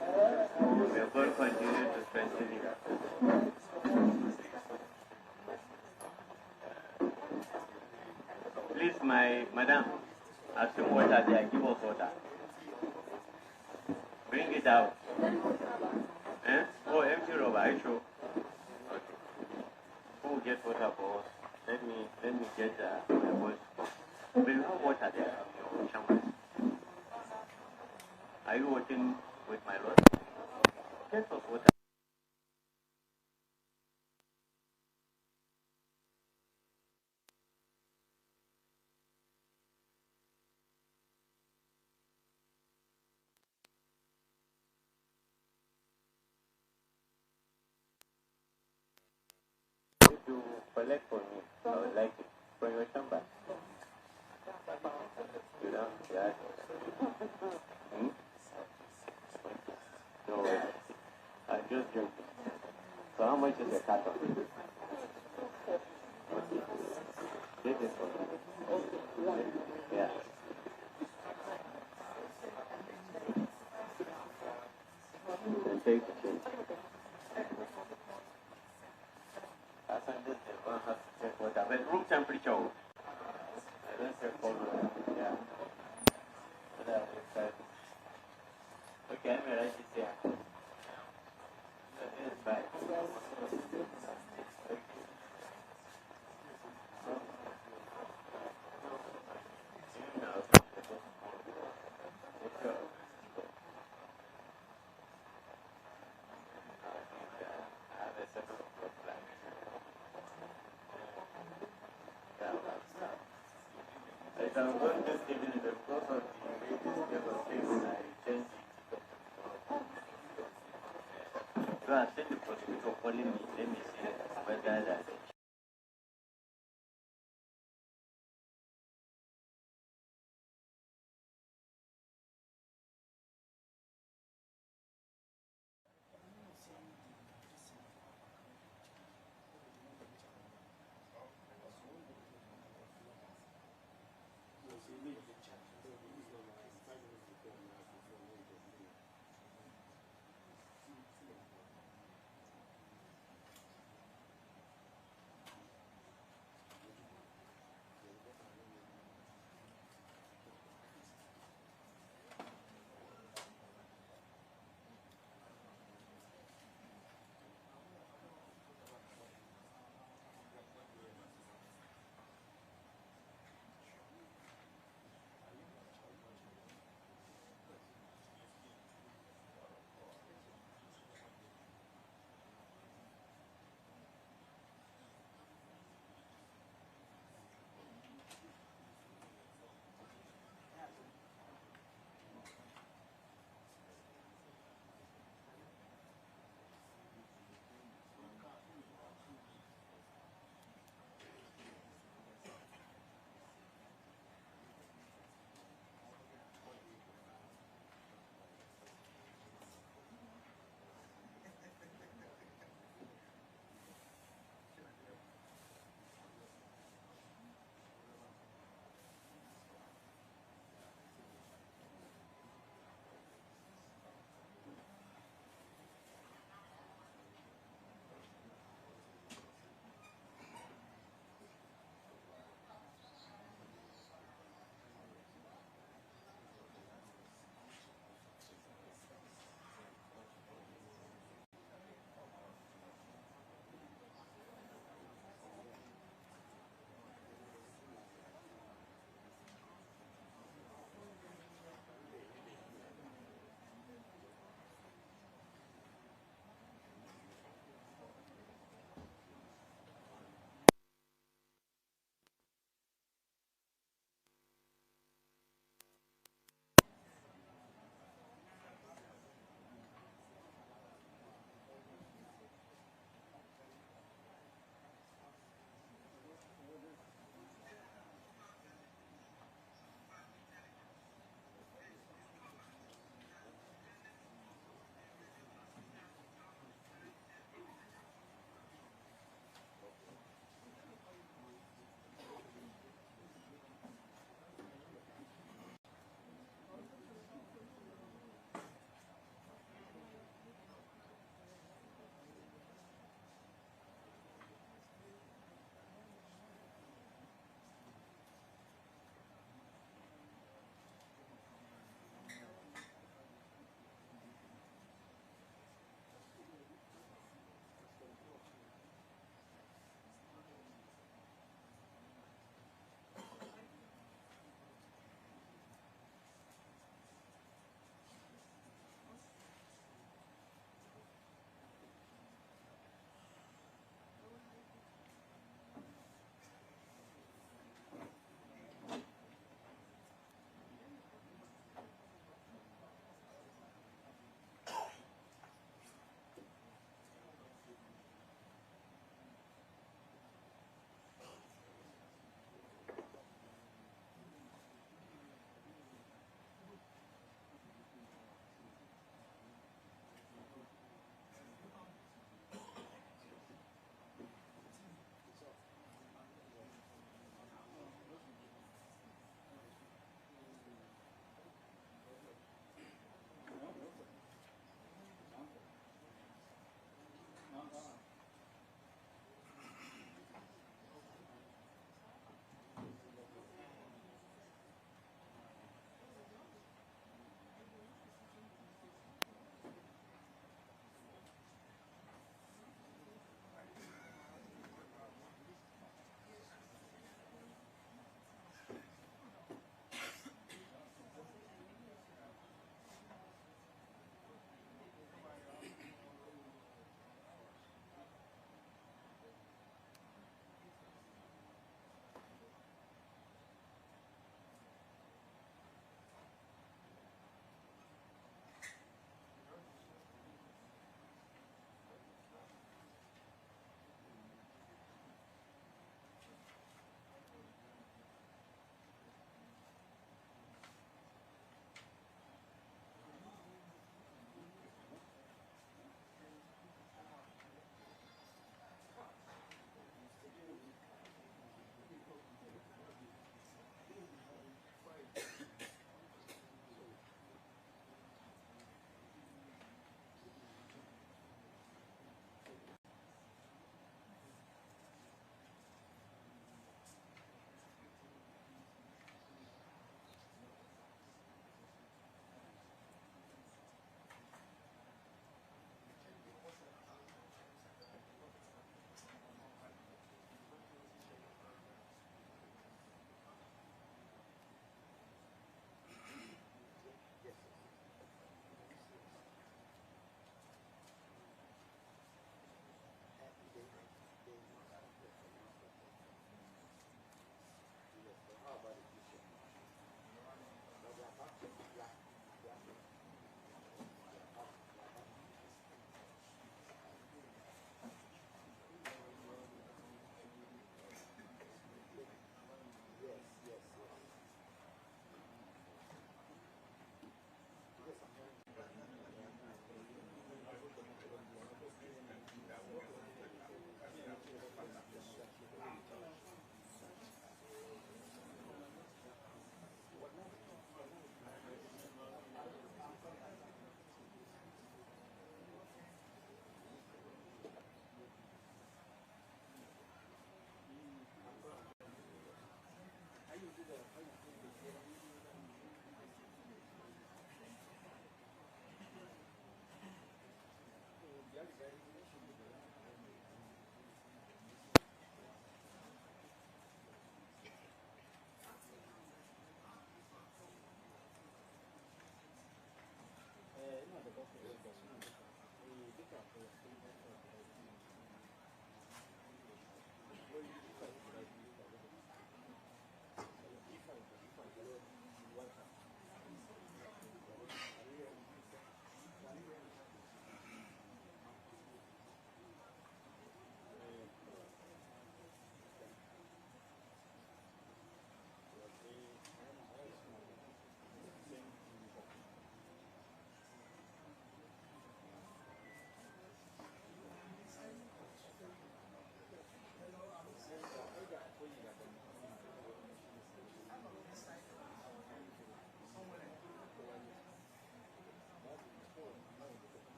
We are going to continue to strengthen you. Please, my madam, have some water there. Give us water. Bring it out. Eh? Oh, empty rubber. Are you sure? Okay. Who will get water for us? Let me get my voice. Will you have water there in your chamber? Are you working with my lord? Get us water. If you collect for me, I would like it from your chamber. You know, yeah. Hmm? No, I just drink. So how much is the carton? This is for me. Yeah. And take the change. I think this is one has to check water. But room temperature. I don't check cold water. Yeah. Okay, let me write this here. This is bad. I'm going to give you the course of the I changed it. You are still the prosecutor calling me. Let me see whether that.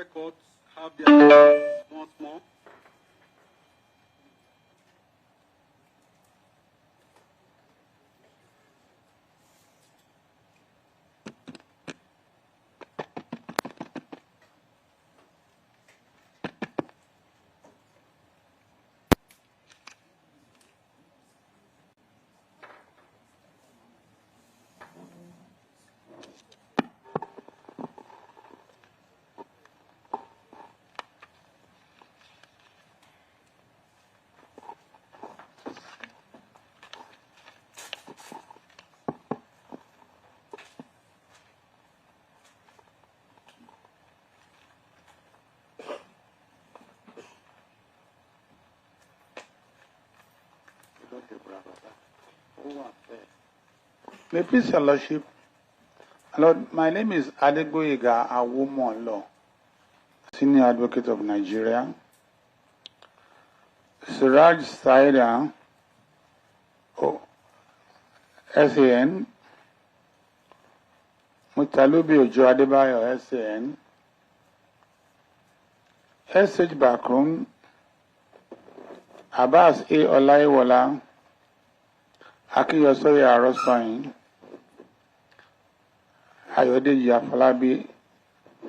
record have their once more. May please your Lordship. Lord, my name is Adegoyega Awomolo, Senior Advocate of Nigeria. Siraj Saida, SAN. Mutalubi Ojo Adebayo, SAN. SH Backroom, Abbas A. Olaiwola, Akiyosoye Arosoyin, Ayodeji Afolabi.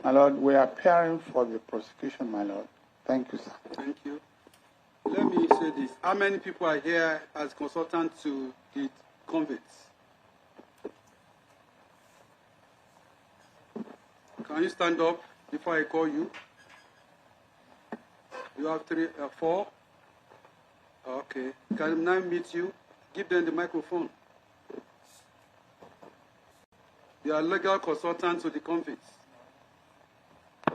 My Lord, we are preparing for the prosecution, my Lord. Thank you, sir. Thank you. Let me say this. How many people are here as consultants to the convicts? Can you stand up before I call you? You have four? Okay. Can I meet you? Give them the microphone. They are legal consultants to the convicts.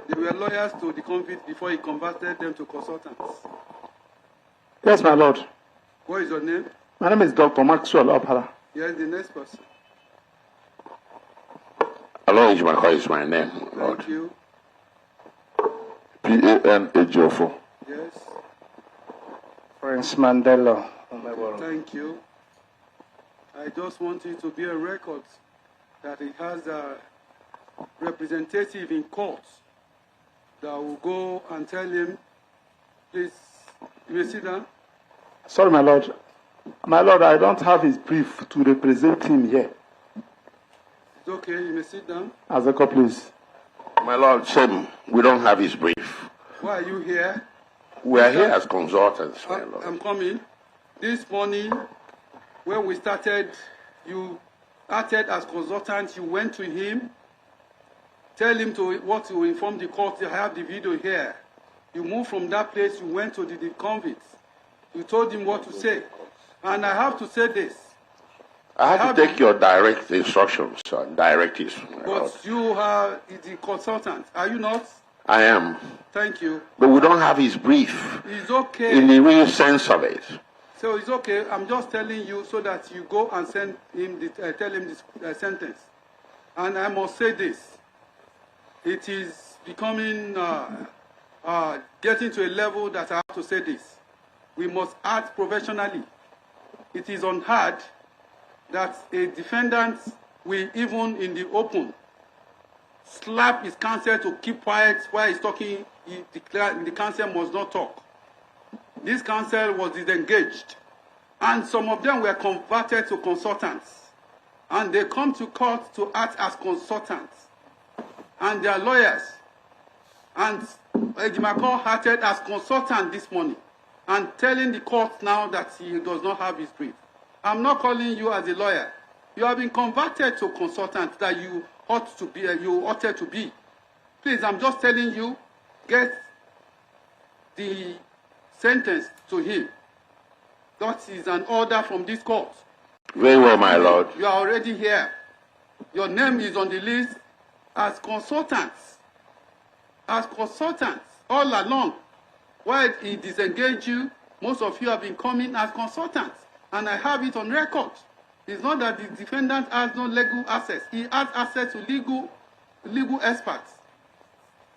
They were lawyers to the convicts before he converted them to consultants. Yes, my lord. What is your name? My name is Dr. Maxwell Opara. Yes, the next person. Aloy Ejimako is my name, Lord. Thank you. P-A-N Ejiofor. Yes. Prince Mandela. Thank you. I just want it to be a record that it has a representative in court that will go and tell him, please, you may sit down. Sorry, my lord. My lord, I don't have his brief to represent him here. It's okay, you may sit down. Azeko, please. My Lord, same. We don't have his brief. Why are you here? We are here as consultants, my Lord. I'm coming. This morning, when we started, you acted as consultant. You went to him, tell him to inform the court. I have the video here. You moved from that place, you went to the convicts. You told him what to say. And I have to say this. I have to take your direct instructions and directives, my Lord. But you are the consultant, are you not? I am. Thank you. But we don't have his brief It's okay. in the real sense of it. So it's okay. I'm just telling you so that you go and send him tell him this sentence. And I must say this. It is becoming, getting to a level that I have to say this. We must act professionally. It is unheard that a defendant will, even in the open, slap his counsel to keep quiet while he's talking. The counsel must not talk. This counsel was disengaged, and some of them were converted to consultants, and they come to court to act as consultants, and they are lawyers. And Ejimako acted as consultant this morning, and telling the court now that he does not have his brief. I'm not calling you as a lawyer. You have been converted to consultant that you ought to be. You ought to be. Please, I'm just telling you, get the sentence to him. That is an order from this court. Very well, my Lord. You are already here. Your name is on the list as consultants. As consultants all along. While he disengaged you, most of you have been coming as consultants. And I have it on record. It's not that the defendant has no legal access. He has access to legal experts.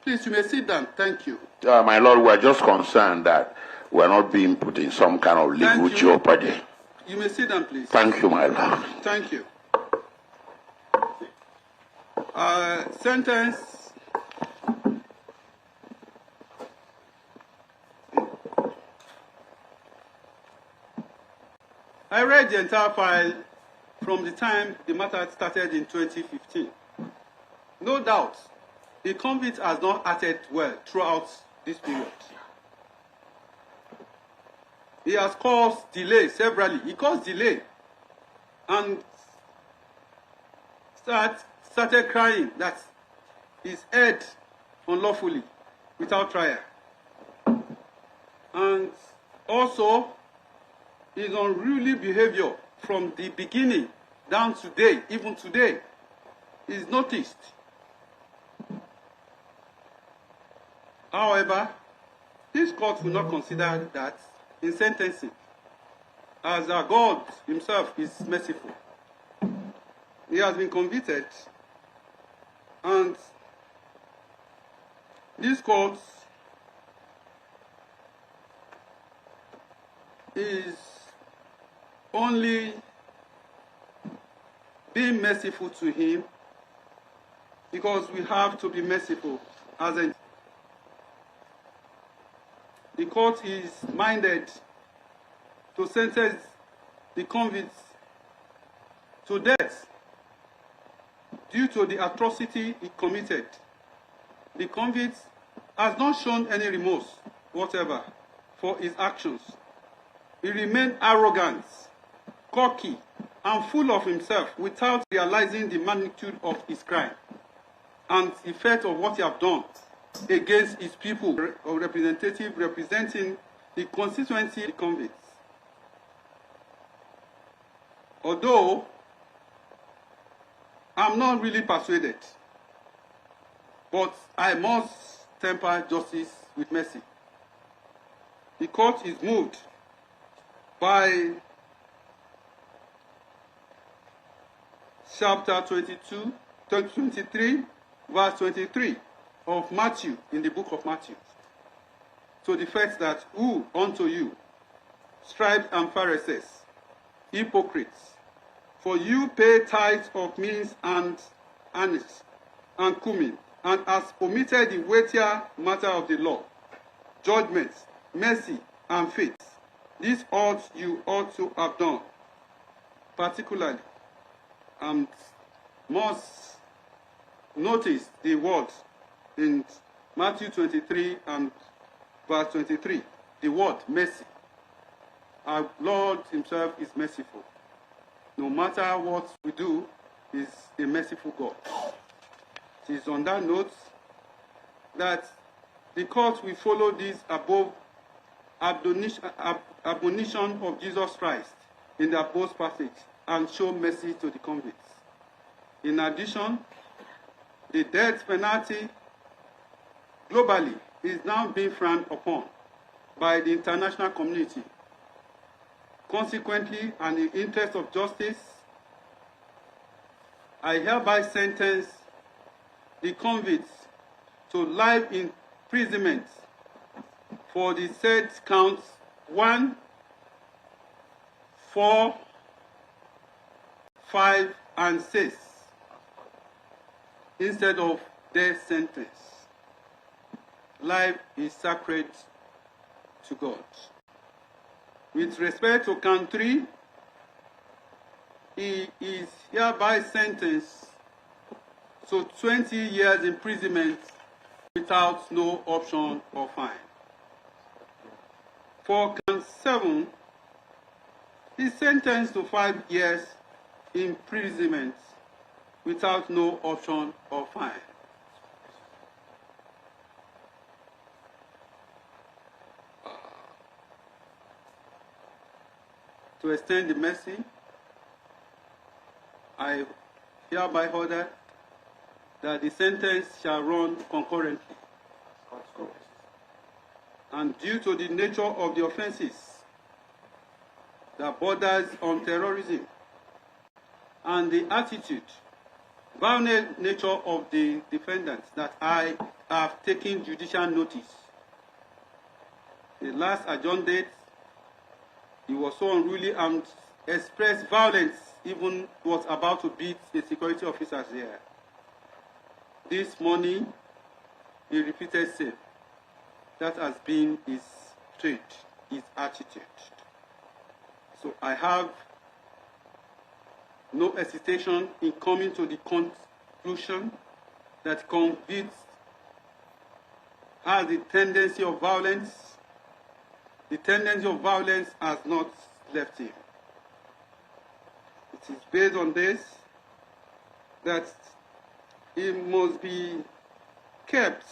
Please, you may sit down. Thank you. My Lord, we are just concerned that we are not being put in some kind of legal jeopardy. You may sit down, please. Thank you, my Lord. Thank you. Sentence I read the entire file from the time the matter started in 2015. No doubt, the convict has not acted well throughout this period. He has caused delay severally. He caused delay and started crying that he's held unlawfully without trial. And also, his unruly behavior from the beginning down to today, even today, is noticed. However, this court will not consider that in sentencing, as our God himself is merciful. He has been convicted, and this court is only being merciful to him because we have to be merciful as a the court is minded to sentence the convict to death due to the atrocity he committed. The convict has not shown any remorse whatever for his actions. He remained arrogant, cocky, and full of himself without realizing the magnitude of his crime and the effect of what he has done against his people or representative representing the constituency of the convicts. Although I'm not really persuaded, but I must temper justice with mercy. The court is moved by chapter 23, verse 23 of Matthew, in the book of Matthew, to the fact that, "Who unto you, scribes and Pharisees, hypocrites, for you pay tithes of mint and anise and cumin, and has omitted the weightier matter of the law, judgment, mercy, and faith. This you ought to have done." Particularly, and must notice the words in Matthew 23 and verse 23, the word mercy. Our Lord himself is merciful. No matter what we do, he is a merciful God. It is on that note that the court will follow this above admonition of Jesus Christ in the above passage and show mercy to the convicts. In addition, the death penalty globally is now being frowned upon by the international community. Consequently, and in the interest of justice, I hereby sentence the convicts to life imprisonment for the said counts 1, 4, 5, and 6 instead of death sentence. Life is sacred to God. With respect to count 3, he is hereby sentenced to 20 years imprisonment without no option or fine. For count 7, he is sentenced to 5 years imprisonment without no option or fine. To extend the mercy, I hereby order that the sentence shall run concurrently. And due to the nature of the offenses that borders on terrorism and the attitude, violent nature of the defendants that I have taken judicial notice. The last adjourned date, he was so unruly and expressed violence, even was about to beat the security officers there. This morning, he repeated same. That has been his trait, his attitude. So I have no hesitation in coming to the conclusion that convicts has the tendency of violence. The tendency of violence has not left him. It is based on this that he must be kept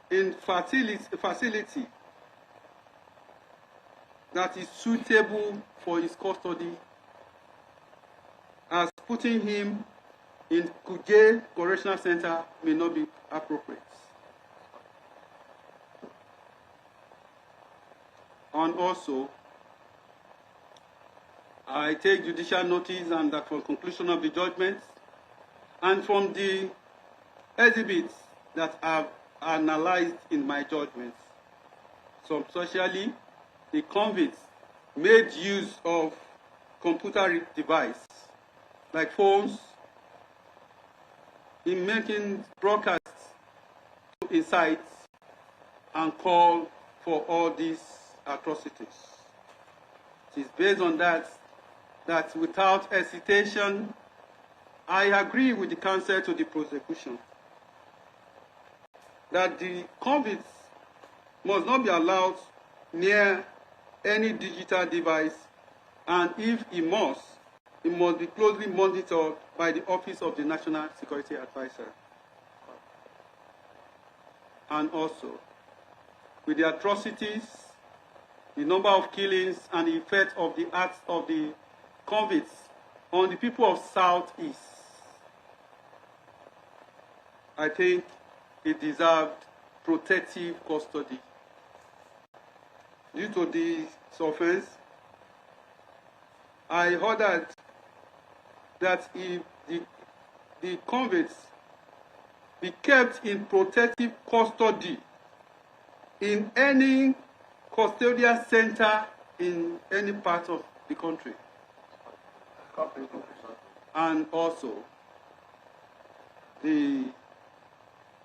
in facility that is suitable for his custody, as putting him in Kuje Correctional Center may not be appropriate. And also, I take judicial notice and that for conclusion of the judgment and from the exhibits that I've analyzed in my judgments. Substantially, the convicts made use of computer device like phones in making broadcasts to incite and call for all these atrocities. It is based on that without hesitation, I agree with the counsel to the prosecution that the convicts must not be allowed near any digital device, and if he must be closely monitored by the Office of the National Security Advisor. And also, with the atrocities, the number of killings, and the effect of the acts of the convicts on the people of Southeast, I think it deserved protective custody. Due to this offense, I ordered that if the convicts be kept in protective custody in any custodial center in any part of the country. And also, the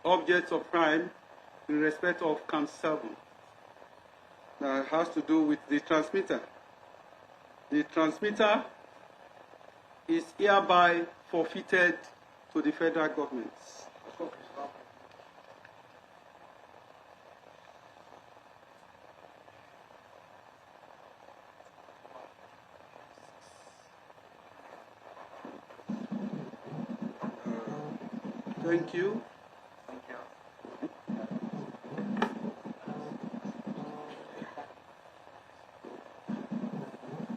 objects of crime in respect of Camp 7 that has to do with the transmitter. The transmitter is hereby forfeited to the federal government. Thank you.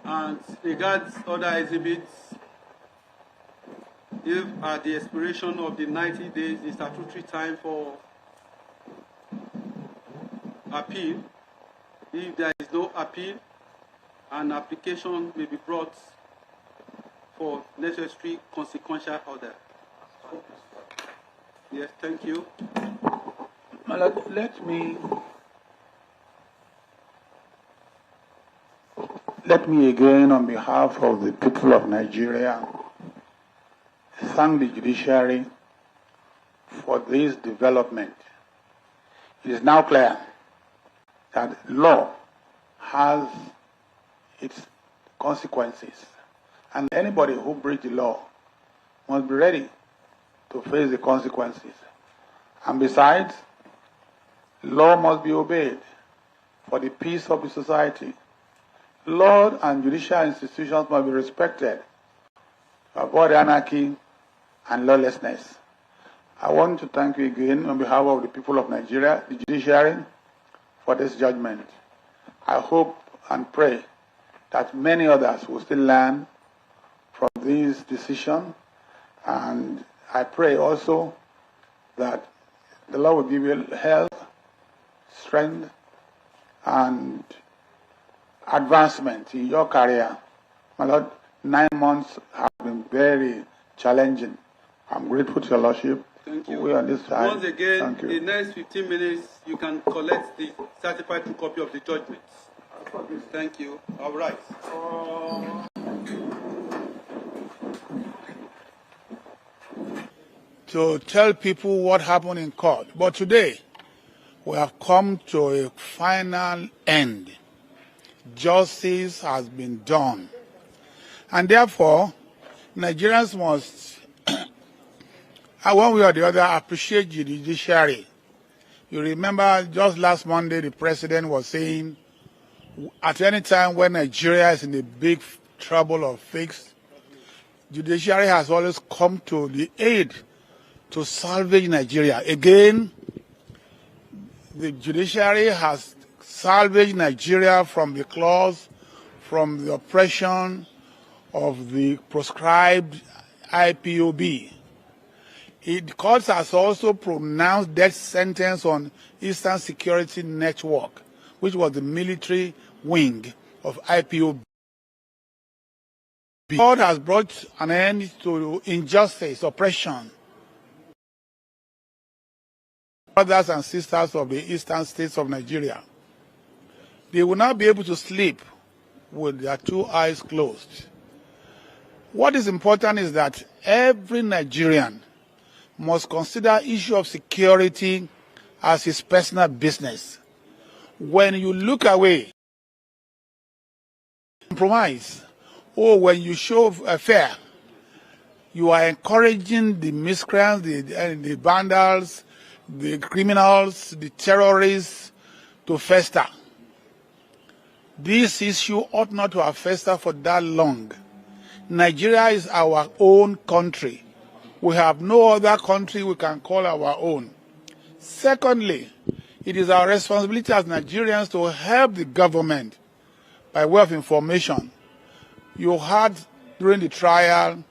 And regards other exhibits, if at the expiration of the 90 days is statutory time for appeal, if there is no appeal, an application may be brought for necessary consequential order. Yes, thank you. Let me again, on behalf of the people of Nigeria, thank the judiciary for this development. It is now clear that law has its consequences, and anybody who breaks the law must be ready to face the consequences. And besides, law must be obeyed for the peace of the society. Law and judicial institutions must be respected to avoid anarchy and lawlessness. I want to thank you again on behalf of the people of Nigeria, the judiciary, for this judgment. I hope and pray that many others will still learn from this decision, and I pray also that the Lord will give you health, strength, and advancement in your career. My Lord, 9 months have been very challenging. I'm grateful to your Lordship. Thank you. We on this side. Once again, in the next 15 minutes, you can collect the certified true copy of the judgments. Thank you. All right. To tell people what happened in court. But today, we have come to a final end. justice has been done. And therefore, Nigerians must, one way or the other, appreciate the judiciary. You remember just last Monday, the president was saying, at any time when Nigeria is in a big trouble or fix, judiciary has always come to the aid to salvage Nigeria. Again, the judiciary has salvaged Nigeria from the claws, from the oppression of the proscribed IPOB. The court has also pronounced death sentence on Eastern Security Network, which was the military wing of IPOB. The court has brought an end to injustice, oppression. Brothers and sisters of the eastern states of Nigeria, they will not be able to sleep with their two eyes closed. What is important is that every Nigerian must consider issue of security as his personal business. When you look away, compromise, or when you show fear, you are encouraging the miscreants, the vandals, the criminals, the terrorists to fester. This issue ought not to have festered for that long. Nigeria is our own country. We have no other country we can call our own. Secondly, it is our responsibility as Nigerians to help the government by way of information. You had during the trial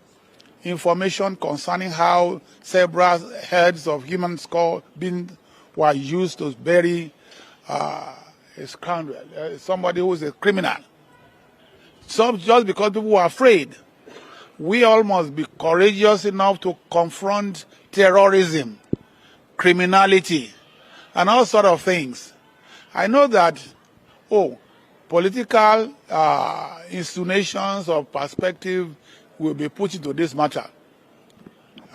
information concerning how several heads of human skull were used to bury a scoundrel, somebody who is a criminal. So just because people were afraid, we all must be courageous enough to confront terrorism, criminality, and all sort of things. I know that, political insinuations or perspective will be put into this matter.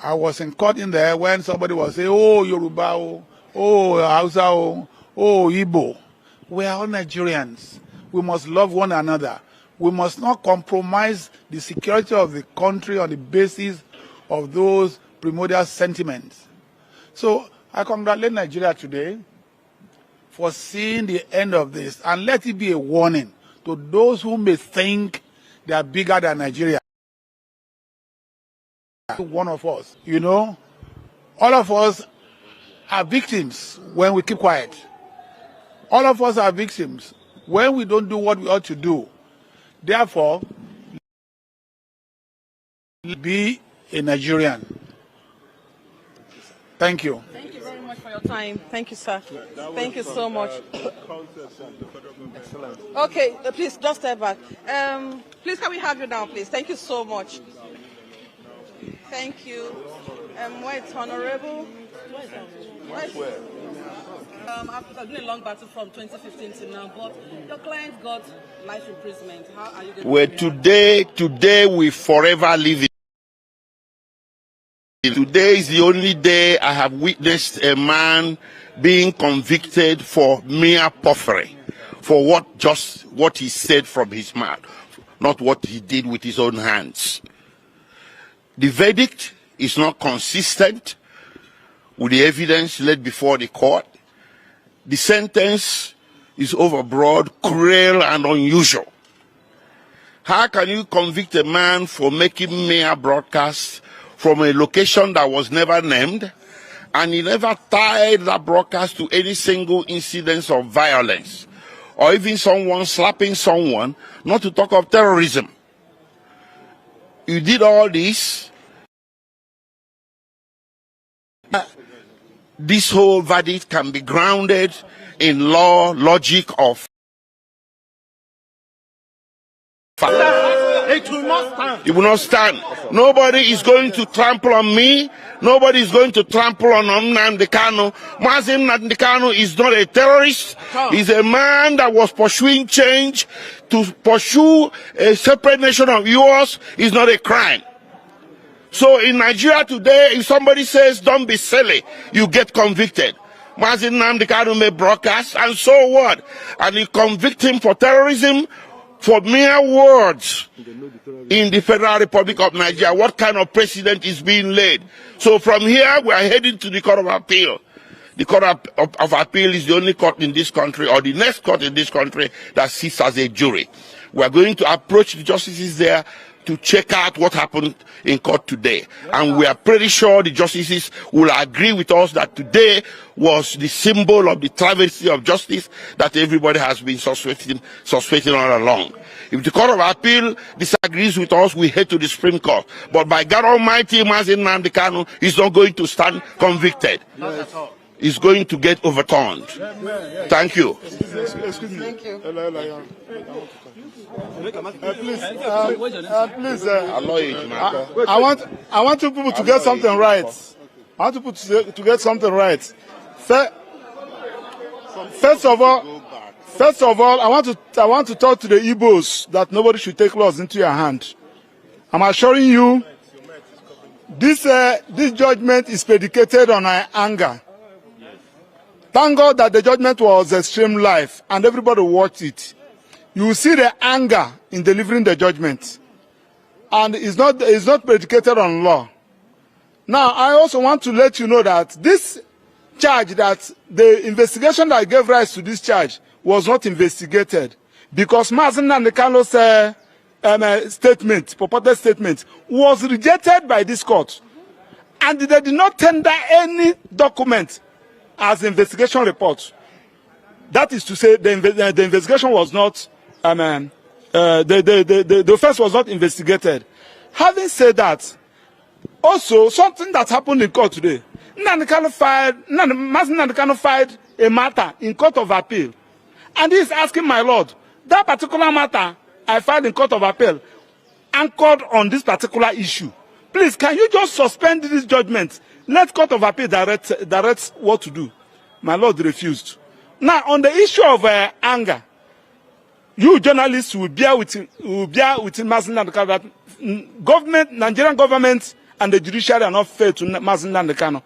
I was in court in there when somebody was saying, Yoruba, Hausa, Igbo. We are all Nigerians. We must love one another. We must not compromise the security of the country on the basis of those primordial sentiments. So I congratulate Nigeria today for seeing the end of this, and let it be a warning to those who may think they are bigger than Nigeria. One of us, all of us are victims when we keep quiet. All of us are victims when we don't do what we ought to do. Therefore, be a Nigerian. Thank you. Thank you very much for your time. Thank you, sir. Thank you so much. Excellent. Okay, please just step back. Please, can we have you now, please? Thank you so much. Thank you. Wait, Honorable. I've been a long battle from 2015 to now, but your client got life imprisonment. How are you going to today we forever live it. Today is the only day I have witnessed a man being convicted for mere puffery, for what he said from his mouth, not what he did with his own hands. The verdict is not consistent with the evidence laid before the court. The sentence is overbroad, cruel, and unusual. How can you convict a man for making mere broadcasts from a location that was never named, and he never tied that broadcast to any single incident of violence, or even someone slapping someone, not to talk of terrorism? You did all this. This whole verdict can be grounded in law, logic of fact. It will not stand. It will not stand. Nobody is going to trample on me. Nobody is going to trample on Nnamdi Kanu. Nnamdi Kanu is not a terrorist. He's a man that was pursuing change. To pursue a separate nation of yours is not a crime. So in Nigeria today, if somebody says, don't be silly, you get convicted. Mazi Nnamdi Kanu may broadcast, and so what? And you convict him for terrorism for mere words in the Federal Republic of Nigeria. What kind of precedent is being laid? So from here, we are heading to the Court of Appeal. The Court of Appeal is the only court in this country, or the next court in this country, that sits as a jury. We are going to approach the justices there to check out what happened in court today. And we are pretty sure the justices will agree with us that today was the symbol of the travesty of justice that everybody has been suspecting all along. If the Court of Appeal disagrees with us, we head to the Supreme Court. But by God Almighty, Mazi Nnamdi Kanu is not going to stand convicted. Is going to get overturned. Thank you. Excuse me. Thank you. Please, I want you people to get something right. I want you people to get something right. First of all, I want to talk to the Igbos that nobody should take laws into your hand. I'm assuring you, this judgment is predicated on our anger. Thank God that the judgment was extreme life and everybody watched it. You will see the anger in delivering the judgment. And it's not predicated on law. Now, I also want to let you know that this charge, that the investigation that gave rise to this charge was not investigated. Because Mazi Nnamdi Kanu's statement, purported statement, was rejected by this court. And they did not tender any document as investigation report. That is to say, the investigation was not, the offense was not investigated. Having said that, also something that happened in court today, Mazi Nnamdi Kanu filed a matter in Court of Appeal, and he is asking, my lord, that particular matter I filed in Court of Appeal anchored on this particular issue. Please, can you just suspend this judgment? Let Court of Appeal direct what to do. My lord refused. Now, on the issue of anger, you journalists will bear with Mazi Nnamdi Kanu that Nigerian government and the judiciary are not fair to Mazi Nnamdi Kanu.